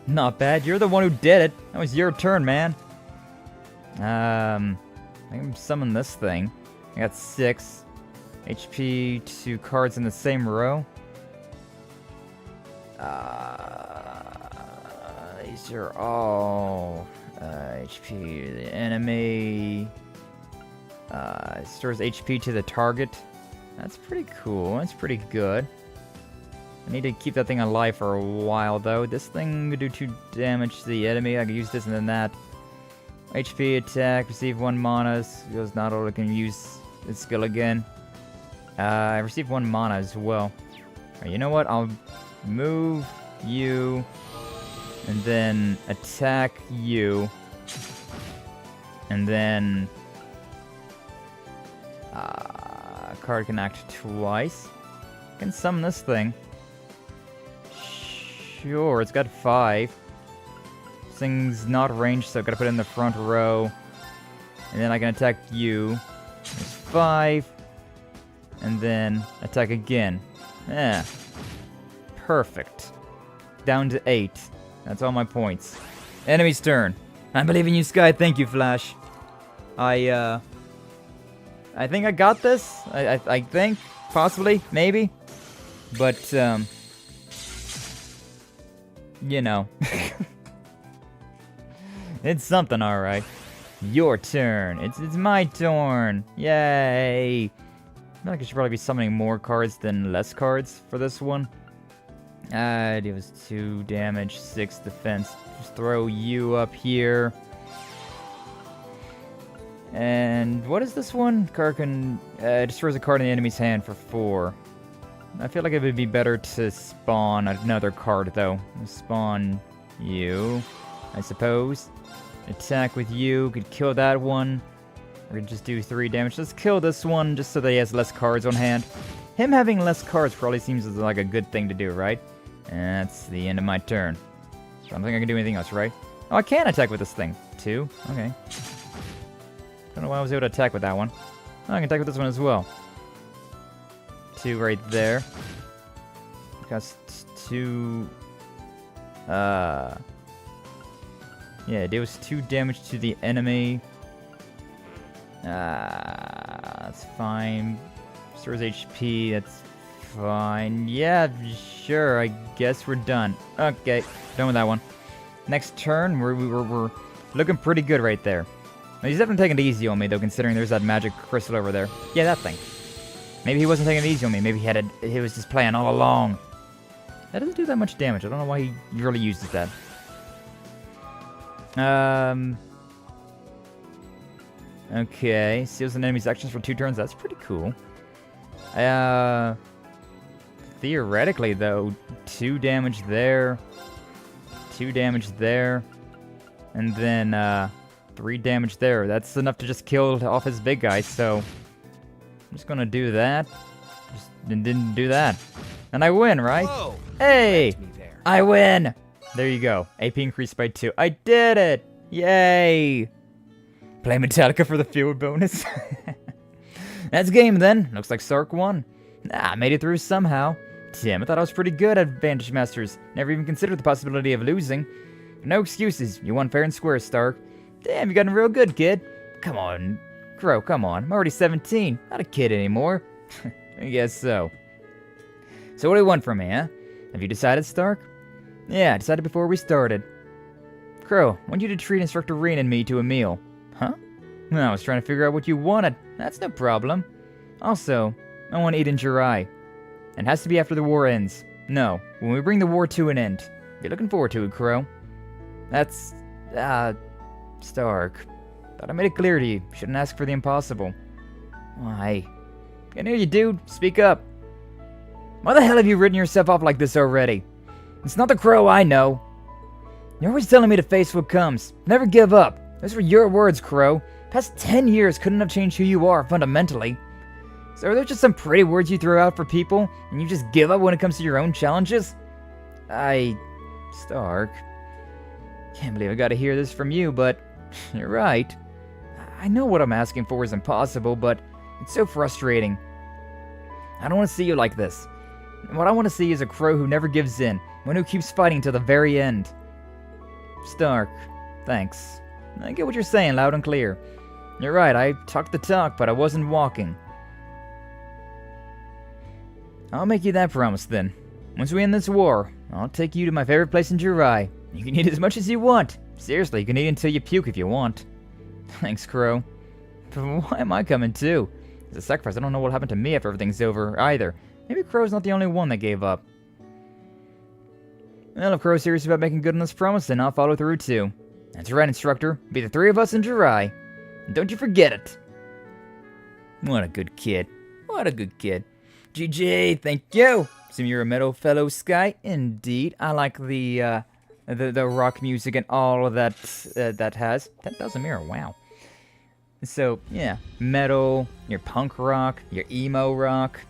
Not bad. You're the one who did it. That was your turn, man. I can summon this thing. I got 6 HP to cards in the same row. These are all HP to the enemy. Stores HP to the target. That's pretty cool. That's pretty good. I need to keep that thing alive for a while, though. This thing could do 2 damage to the enemy. I can use this and then that. HP attack, receive 1 mana. Skills not able to use its skill again. I received 1 mana as well. Right, you know what? I'll move you and then attack you. And then a card can act twice. I can summon this thing. Sure, it's got 5. This thing's not ranged, so I've got to put it in the front row. And then I can attack you. There's 5. And then attack again. Yeah. Perfect. Down to 8. That's all my points. Enemy's turn. I believe in you, Sky. Thank you, Flash. I think I got this. I think. Possibly. Maybe. But, you know. It's something, alright. Your turn. It's my turn. Yay. I feel like I should probably be summoning more cards than less cards for this one. It was 2 damage, 6 defense. Just throw you up here. And what is this one? Karkin destroys a card in the enemy's hand for 4. I feel like it would be better to spawn another card, though. Spawn you, I suppose. Attack with you, could kill that one. Or could just do 3 damage. Let's kill this one just so that he has less cards on hand. Him having less cards probably seems like a good thing to do, right? And that's the end of my turn. So I don't think I can do anything else, right? Oh, I can attack with this thing. 2? Okay. Don't know why I was able to attack with that one. Oh, I can attack with this one as well. 2 right there. Costs 2... Yeah, it deals 2 damage to the enemy. That's fine. Restores HP, that's fine. Yeah, sure, I guess we're done. Okay, done with that one. Next turn, we're looking pretty good right there. Now, he's definitely taking it easy on me, though, considering there's that magic crystal over there. Yeah, that thing. Maybe he wasn't taking it easy on me. Maybe he was just playing all along. That doesn't do that much damage. I don't know why he really uses that. Okay. Seals an enemy's actions for 2 turns. That's pretty cool. Theoretically, though, 2 damage there. 2 damage there. And then, 3 damage there. That's enough to just kill off his big guy, so... I'm just gonna do that. Just didn't do that. And I win, right? Whoa. Hey! I win! There you go. AP increased by 2. I did it! Yay! Play Metallica for the field bonus. That's game then. Looks like Stark won. I made it through somehow. Damn, I thought I was pretty good at Vantage Masters. Never even considered the possibility of losing. No excuses. You won fair and square, Stark. Damn, you gotten real good, kid. Come on. Crow, come on. I'm already 17. Not a kid anymore. I guess so. So what do you want from me, huh? Have you decided, Stark? Yeah, I decided before we started. Crow, I want you to treat Instructor Rain and me to a meal. Huh? No, I was trying to figure out what you wanted. That's no problem. Also, I want to eat in Jirai. It has to be after the war ends. No, when we bring the war to an end. Be looking forward to it, Crow. That's... Stark. Thought I made it clear to you. Shouldn't ask for the impossible. Why? Can't hear you, dude. Speak up. Why the hell have you written yourself off like this already? It's not the Crow I know. You're always telling me to face what comes. Never give up. Those were your words, Crow. Past 10 years couldn't have changed who you are, fundamentally. So are there just some pretty words you throw out for people, and you just give up when it comes to your own challenges? Stark. Can't believe I gotta hear this from you, but you're right. I know what I'm asking for is impossible, but it's so frustrating. I don't want to see you like this. What I want to see is a Crow who never gives in, one who keeps fighting to the very end. Stark, thanks. I get what you're saying loud and clear. You're right, I talked the talk, but I wasn't walking. I'll make you that promise then. Once we end this war, I'll take you to my favorite place in Jirai. You can eat as much as you want. Seriously, you can eat until you puke if you want. Thanks, Crow. But why am I coming too? As a sacrifice, I don't know what'll happen to me after everything's over, either. Maybe Crow's not the only one that gave up. Well, if Crow's serious about making good on this promise, then I'll follow through too. That's right, Instructor. Be the 3 of us in Jirai. And don't you forget it. What a good kid. What a good kid. GG, thank you. Assume you're a metal fellow, Sky. Indeed. I like the rock music and all of that that has. 10,000 mirror, wow. So, yeah. Metal, your punk rock, your emo rock.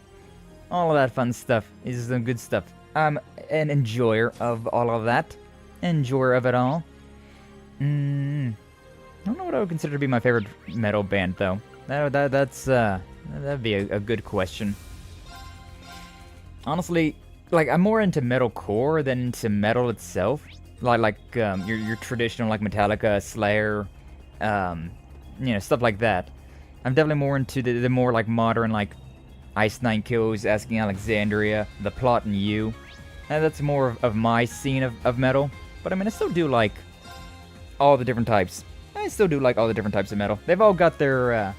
All of that fun stuff is some good stuff. I'm an enjoyer of all of that. Enjoyer of it all. I don't know what I would consider to be my favorite metal band, though. That'd be a good question. Honestly, like, I'm more into metalcore than into metal itself. Like your traditional, like, Metallica, Slayer, stuff like that. I'm definitely more into the more, like, modern, like, Ice Nine Kills, Asking Alexandria, The Plot and You. And that's more of my scene of metal. But I mean, I still do like all the different types. I still do like all the different types of metal. They've all got their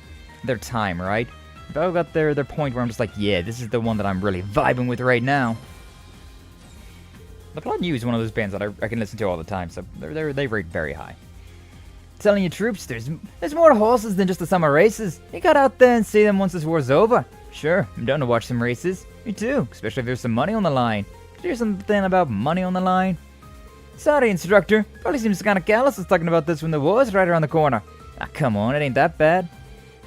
time, right? They've all got their point where I'm just like, yeah, this is the one that I'm really vibing with right now. The Plot and You is one of those bands that I can listen to all the time, so they rate very high. Telling you troops, there's more horses than just the summer races. You got out there and see them once this war's over. Sure, I'm down to watch some races. Me too, especially if there's some money on the line. Did you hear something about money on the line? Sorry, instructor. Probably seems kind of callous us talking about this when the war's right around the corner. Ah, come on, it ain't that bad.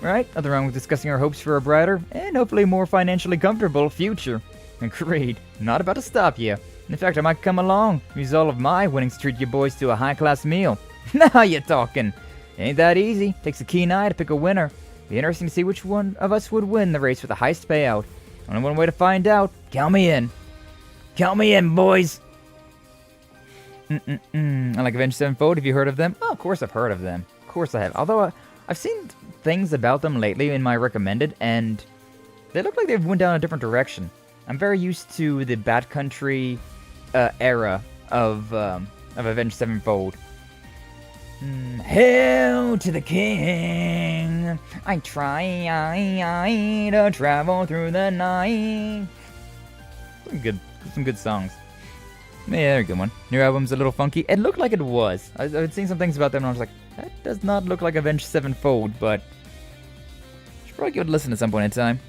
Right? Nothing wrong with discussing our hopes for a brighter, and hopefully more financially comfortable future. Agreed. Not about to stop you. In fact, I might come along. Use all of my winnings to treat you boys to a high-class meal. Now you're talking. Ain't that easy. Takes a keen eye to pick a winner. Be interesting to see which one of us would win the race with the highest payout. Only one way to find out. Count me in. Count me in, boys. I like Avenged Sevenfold. Have you heard of them? Oh, of course I've heard of them. Of course I have. Although I've seen things about them lately in my recommended, and they look like they've went down a different direction. I'm very used to the Backcountry era of Avenged Sevenfold. Hail to the king! I try to travel through the night. Some good songs. Yeah, they're a good one. New album's a little funky. It looked like it was. I'd seen some things about them and I was like, that does not look like Avenged Sevenfold, but should probably give it a listen at some point in time.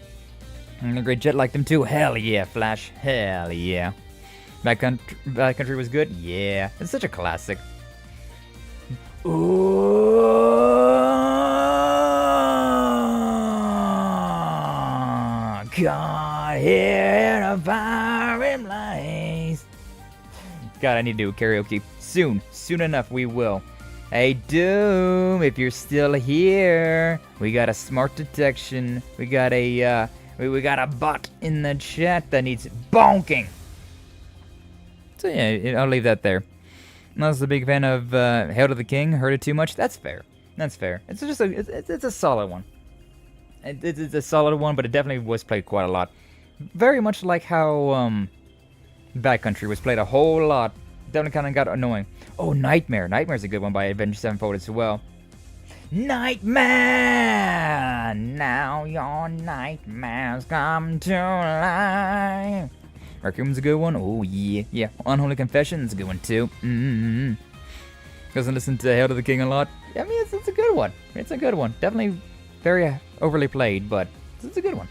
And a great Jet liked them too. Hell yeah, Flash. Hell yeah. Backcountry was good. Yeah, it's such a classic. Ooh, God, here a fire blaze. God, I need to do a karaoke soon. Soon enough, we will. Hey, Doom, if you're still here, we got a smart detection. We got a bot in the chat that needs bonking. So yeah, I'll leave that there. I was a big fan of Hail to the King. Heard it too much. That's fair. That's fair. It's just it's a solid one. It's a solid one, but it definitely was played quite a lot. Very much like how Backcountry was played a whole lot. Definitely kind of got annoying. Oh, Nightmare. Nightmare's a good one by Avenged Sevenfold as well. Nightmare! Now your nightmares come to life. Requiem's a good one. Oh, yeah. Yeah, Unholy Confession's a good one, too. Doesn't listen to Hail to the King a lot. I mean, it's a good one. It's a good one. Definitely very overly played, but it's a good one.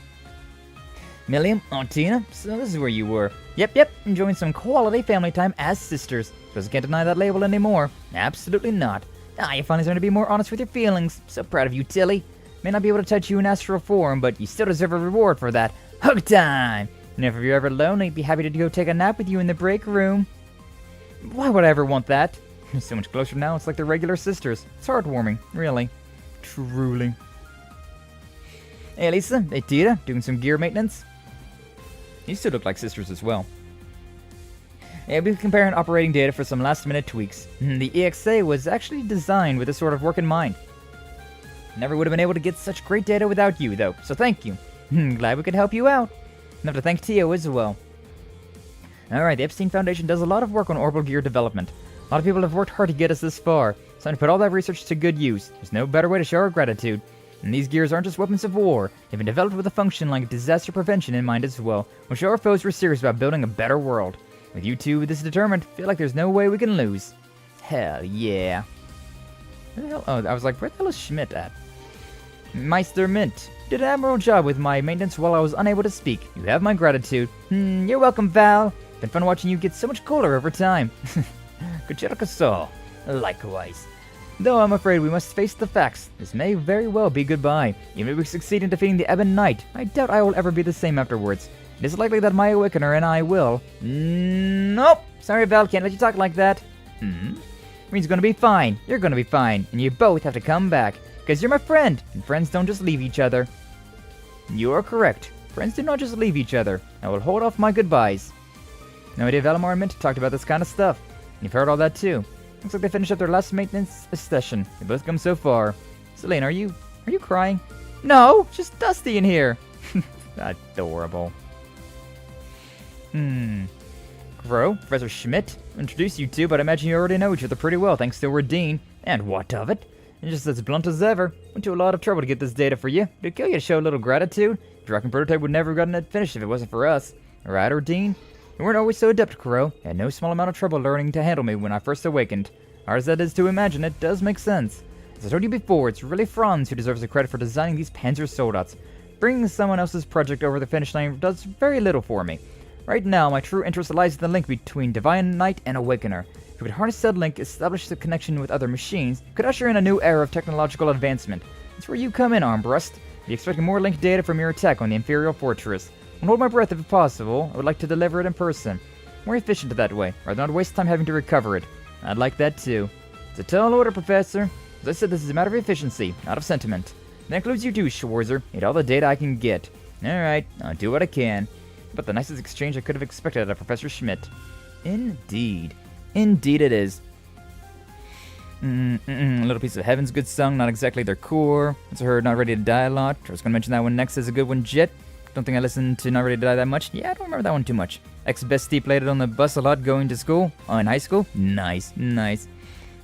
Mille, Tina, so this is where you were. Yep, enjoying some quality family time as sisters. Suppose I can't deny that label anymore. Absolutely not. You're finally starting to be more honest with your feelings. So proud of you, Tilly. May not be able to touch you in astral form, but you still deserve a reward for that. Hug time! And if you're ever lonely, I'd be happy to go take a nap with you in the break room. Why would I ever want that? So much closer now, it's like they're regular sisters. It's heartwarming, really. Truly. Hey, Lisa. Hey, Tita. Doing some gear maintenance? You still look like sisters as well. Yeah, we'll be comparing operating data for some last-minute tweaks. The EXA was actually designed with this sort of work in mind. Never would have been able to get such great data without you, though, so thank you. Glad we could help you out. And have to thank Tio as well. Alright, the Epstein Foundation does a lot of work on orbital gear development. A lot of people have worked hard to get us this far. It's time to put all that research to good use. There's no better way to show our gratitude. And these gears aren't just weapons of war. They've been developed with a function like disaster prevention in mind as well. We'll show our foes we're serious about building a better world. With you two this determined, feel like there's no way we can lose. Hell yeah. Where the hell? Oh, I was like, where the hell is Schmidt at? Meister Mint. Did an admirable job with my maintenance while I was unable to speak. You have my gratitude. You're welcome, Val. Been fun watching you get so much cooler over time. Kucheraka. Likewise. Though I'm afraid we must face the facts. This may very well be goodbye. Even if we succeed in defeating the Ebon Knight, I doubt I will ever be the same afterwards. It is likely that my Awakener and I will... Nope! Sorry, Val, can't let you talk like that. Green's gonna be fine. You're gonna be fine. And you both have to come back. Because you're my friend, and friends don't just leave each other. You are correct. Friends do not just leave each other. I will hold off my goodbyes. No idea if Alamar and Mint talked about this kind of stuff. You've heard all that too. Looks like they finished up their last maintenance session. They both come so far. Selene, are you crying? No, just dusty in here. Adorable. Crow, Professor Schmidt, introduced you two, but I imagine you already know each other pretty well thanks to Radine. And what of it? And just as blunt as ever, went to a lot of trouble to get this data for you. Did it kill you to show a little gratitude? The Draken prototype would never have gotten it finished if it wasn't for us. Right, Radine? You weren't always so adept, Crow. You had no small amount of trouble learning to handle me when I first awakened. Hard as that is to imagine, it does make sense. As I told you before, it's really Franz who deserves the credit for designing these Panzer Soldats. Bringing someone else's project over the finish line does very little for me. Right now, my true interest lies in the link between Divine Knight and Awakener. If we could harness said link, establish the connection with other machines, could usher in a new era of technological advancement. That's where you come in, Armbrust. Be expecting more link data from your attack on the Imperial Fortress. I'll hold my breath if possible. I would like to deliver it in person. More efficient that way, rather than waste time having to recover it. I'd like that too. It's a tall order, Professor. As I said, this is a matter of efficiency, not of sentiment. That includes you too, Schwarzer. Need all the data I can get. Alright, I'll do what I can. But the nicest exchange I could have expected out of Professor Schmidt. Indeed. Indeed it is. A little piece of Heaven's good song, not exactly their core. As I heard Not Ready to Die a lot. I was going to mention that one next as a good one, Jet. Don't think I listened to Not Ready to Die that much. Yeah, I don't remember that one too much. Ex-bestie played it on the bus a lot going to school. Oh, in high school? Nice, nice.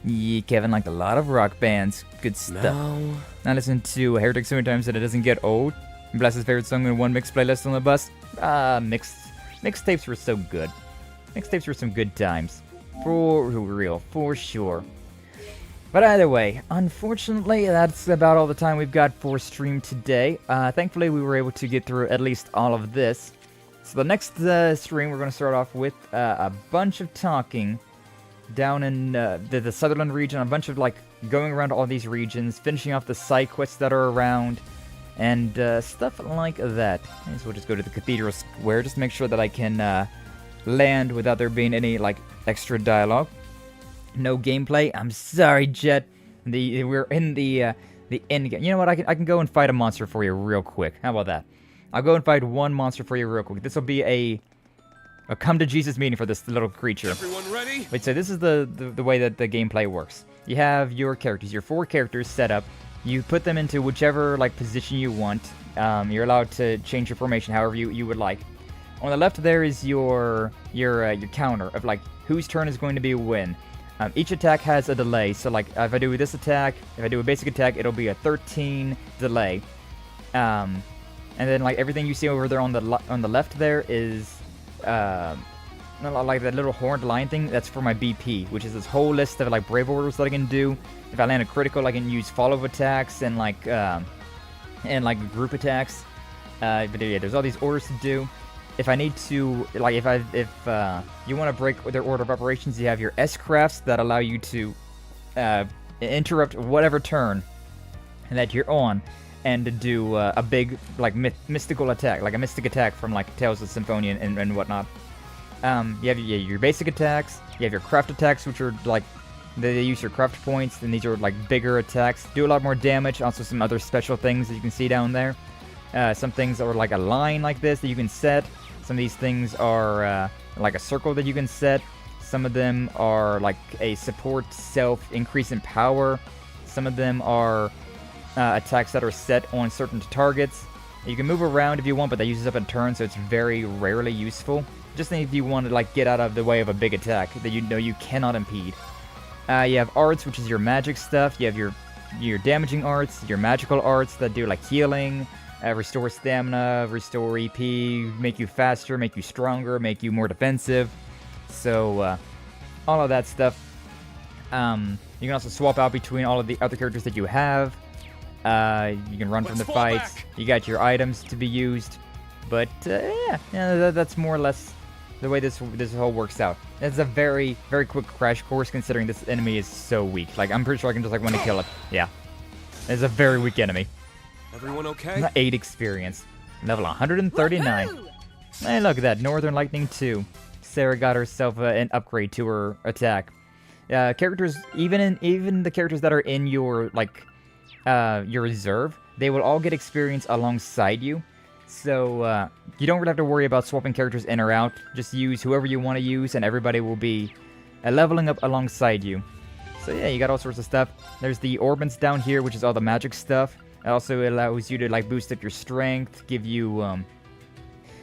Yeah, Kevin liked a lot of rock bands. Good stuff. No. I listened to Heretic so many times that it doesn't get old. Blast his favorite song in one mixed playlist on the bus. Mixtapes were so good. Mixtapes were some good times. For real, for sure. But either way, unfortunately, that's about all the time we've got for stream today. Thankfully, we were able to get through at least all of this. So the next stream, we're going to start off with a bunch of talking down in the Sutherland region, a bunch of like going around all these regions, finishing off the side quests that are around, and stuff like that. So we'll just go to the Cathedral Square, just to make sure that I can land without there being any like extra dialogue. No gameplay. I'm sorry, Jet. We're in the end game. You know what? I can go and fight a monster for you real quick. How about that? I'll go and fight one monster for you real quick. This will be a come to Jesus meeting for this little creature. Everyone ready? Wait, so this is the way that the gameplay works. You have your characters, your 4 characters set up. You put them into whichever like position you want. You're allowed to change your formation however you would like. On the left there is your counter of like whose turn is going to be when. Each attack has a delay, so like if I do this attack, if I do a basic attack, it'll be a 13 delay. And then like everything you see over there on the left there is like that little horned line thing. That's for my BP, which is this whole list of like brave orders that I can do. If I land a critical, I can use follow attacks and like group attacks. But yeah, there's all these orders to do. If I need to, like, if you want to break their order of operations, you have your S-crafts that allow you to interrupt whatever turn that you're on, and to do a big, like, mystical attack, like a mystic attack from, like, Tales of Symphonia and whatnot. You have your basic attacks, you have your craft attacks, which are, like, they use your craft points, and these are, like, bigger attacks, do a lot more damage, also some other special things that you can see down there. Some things are like a line like this that you can set. Some of these things are like a circle that you can set. Some of them are like a support self increase in power. Some of them are attacks that are set on certain targets. You can move around if you want, but that uses up a turn, so it's very rarely useful. Just if you want to like get out of the way of a big attack that you know you cannot impede. You have arts, which is your magic stuff. You have your damaging arts, your magical arts that do like healing. Restore stamina, restore EP, make you faster, make you stronger, make you more defensive. So, all of that stuff. You can also swap out between all of the other characters that you have. You can run from the fights. You got your items to be used. But, yeah, that's more or less the way this whole works out. It's a very, very quick crash course considering this enemy is so weak. Like, I'm pretty sure I can just, like, want to kill it. Yeah. It's a very weak enemy. Everyone okay? 8 experience. Level 139. Hey, look at that. Northern Lightning 2. Sarah got herself an upgrade to her attack. Characters, even the characters that are in your, like, your reserve, they will all get experience alongside you. So you don't really have to worry about swapping characters in or out. Just use whoever you want to use, and everybody will be leveling up alongside you. So yeah, you got all sorts of stuff. There's the orbits down here, which is all the magic stuff. It also allows you to like boost up your strength, give you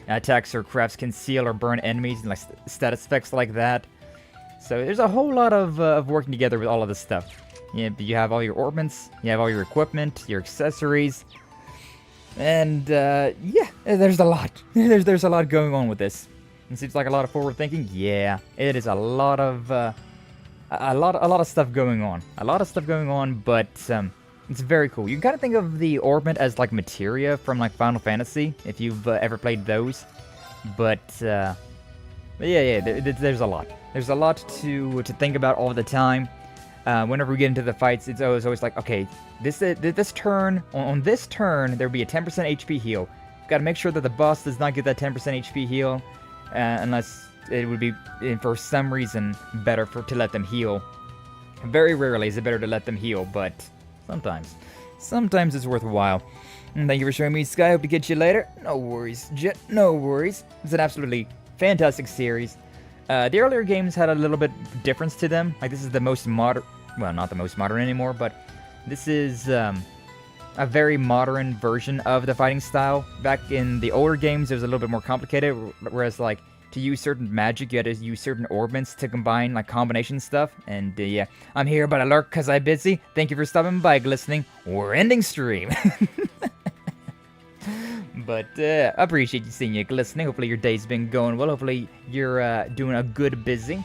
attacks or crafts conceal or burn enemies, and like status effects like that. So there's a whole lot of working together with all of this stuff. Yeah, you have all your orbits, you have all your equipment, your accessories, and yeah, there's a lot. there's a lot going on with this. It seems like a lot of forward thinking. Yeah, it is a lot of stuff going on. A lot of stuff going on, but it's very cool. You can kind of think of the orbit as like materia from like Final Fantasy, if you've ever played those. But yeah, there's a lot. There's a lot to think about all the time. Whenever we get into the fights, it's always like, okay, this turn, on this turn, there'll be a 10% HP heal. Gotta make sure that the boss does not get that 10% HP heal, unless it would be, for some reason, better to let them heal. Very rarely is it better to let them heal, but sometimes it's worthwhile. And thank you for showing me, Sky. Hope to get you later. No worries, Jet. No worries. It's an absolutely fantastic series. The earlier games had a little bit difference to them. Like, this is the most modern... Well, not the most modern anymore, but this is a very modern version of the fighting style. Back in the older games, it was a little bit more complicated, whereas, like, to use certain magic, you had to use certain orbits to combine, like, combination stuff. And, yeah, I'm here but I lurk because I'm busy. Thank you for stopping by, glistening. We're ending stream. But appreciate you seeing you glistening. Hopefully your day's been going well. Hopefully you're doing a good busy.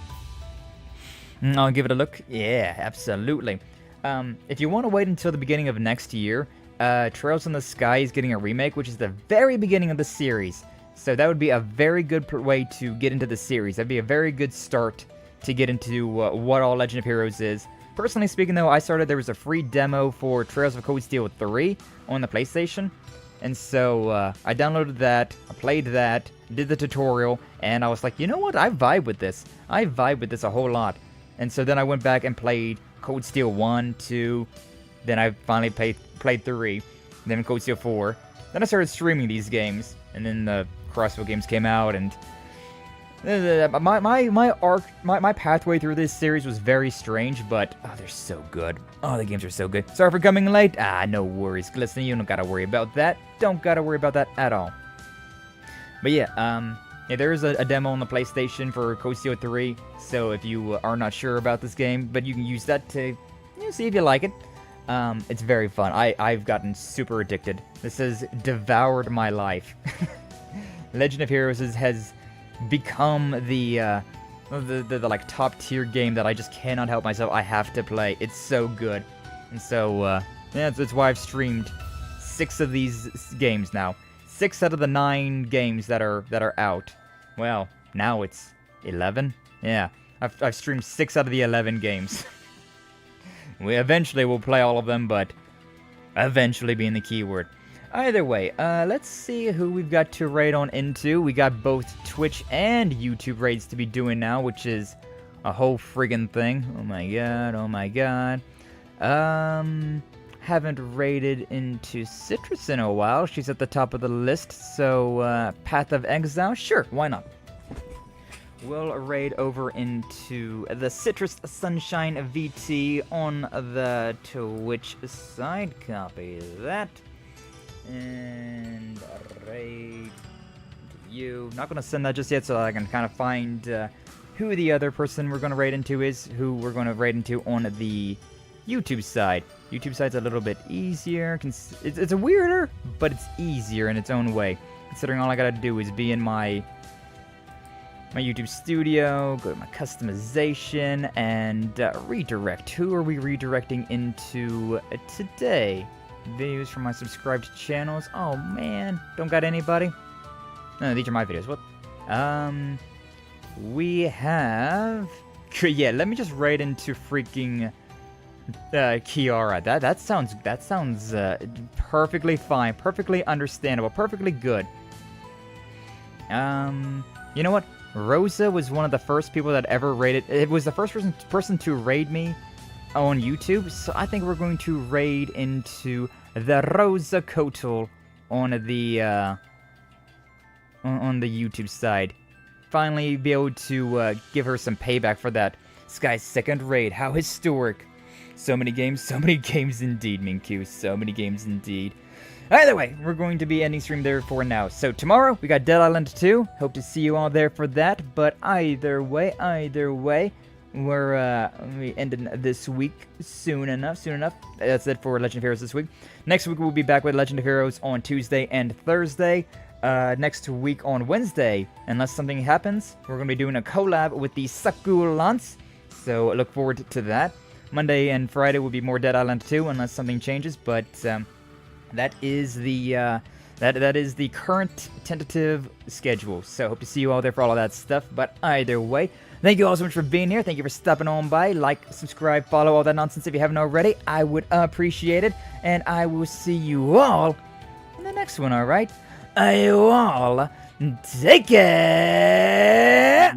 I'll give it a look. Yeah, absolutely. If you want to wait until the beginning of next year, Trails in the Sky is getting a remake, which is the very beginning of the series. So that would be a very good way to get into the series. That'd be a very good start to get into what all Legend of Heroes is. Personally speaking, though, there was a free demo for Trails of Cold Steel 3 on the PlayStation. And so I downloaded that, I played that, did the tutorial, and I was like, you know what? I vibe with this. I vibe with this a whole lot. And so then I went back and played Cold Steel 1, 2, then I finally played 3, then Cold Steel 4. Then I started streaming these games, and then the CrossFit games came out, and my pathway through this series was very strange, but oh, they're so good. Oh, the games are so good. Sorry for coming late. No worries, Glistening. You don't gotta worry about that. Don't gotta worry about that at all. But yeah, there is a demo on the PlayStation for Cold Steel 3, so if you are not sure about this game, but you can use that to see if you like it. It's very fun. I've gotten super addicted. This has devoured my life. Legend of Heroes has become the like top tier game that I just cannot help myself. I have to play. It's so good. And so yeah, that's why I've streamed 6 of these games now. 6 out of the 9 games that are out. Well, now it's 11. Yeah, I've streamed 6 out of the 11 games. We eventually will play all of them, but eventually being the keyword. Either way, let's see who we've got to raid on into. We got both Twitch and YouTube raids to be doing now, which is a whole friggin' thing. Oh my god, oh my god. Haven't raided into Citrus in a while. She's at the top of the list, so Path of Exile, sure, why not? We'll raid over into the Citrus Sunshine VT on the Twitch side. Copy that. And raid you. Not gonna send that just yet, so I can kind of find who the other person we're gonna raid into is, who we're gonna raid into on the YouTube side. YouTube side's a little bit easier. It's a weirder, but it's easier in its own way. Considering all I gotta do is be in my YouTube studio, go to my customization, and redirect. Who are we redirecting into today? Videos from my subscribed channels. Oh man, don't got anybody? No, these are my videos. What? We have... Yeah, let me just raid into freaking Kiara. That sounds perfectly fine, perfectly understandable, perfectly good. You know what? Rosa was one of the first people that ever raided. It was the first person to raid me on YouTube, so I think we're going to raid into the Rosa Kotal on the YouTube side. Finally be able to give her some payback for that. This guy's second raid, how historic. So many games indeed, Minku, so many games indeed. Either way, we're going to be ending stream there for now. So tomorrow, we got Dead Island 2. Hope to see you all there for that. But either way, we ended this week soon enough. That's it for Legend of Heroes this week. Next week, we'll be back with Legend of Heroes on Tuesday and Thursday. Next week on Wednesday, unless something happens, we're going to be doing a collab with the Succulents. So look forward to that. Monday and Friday will be more Dead Island 2, unless something changes. But that is the that is the current tentative schedule. So hope to see you all there for all of that stuff. But either way, thank you all so much for being here. Thank you for stopping on by. Like, subscribe, follow, all that nonsense if you haven't already. I would appreciate it. And I will see you all in the next one, alright? You all take care!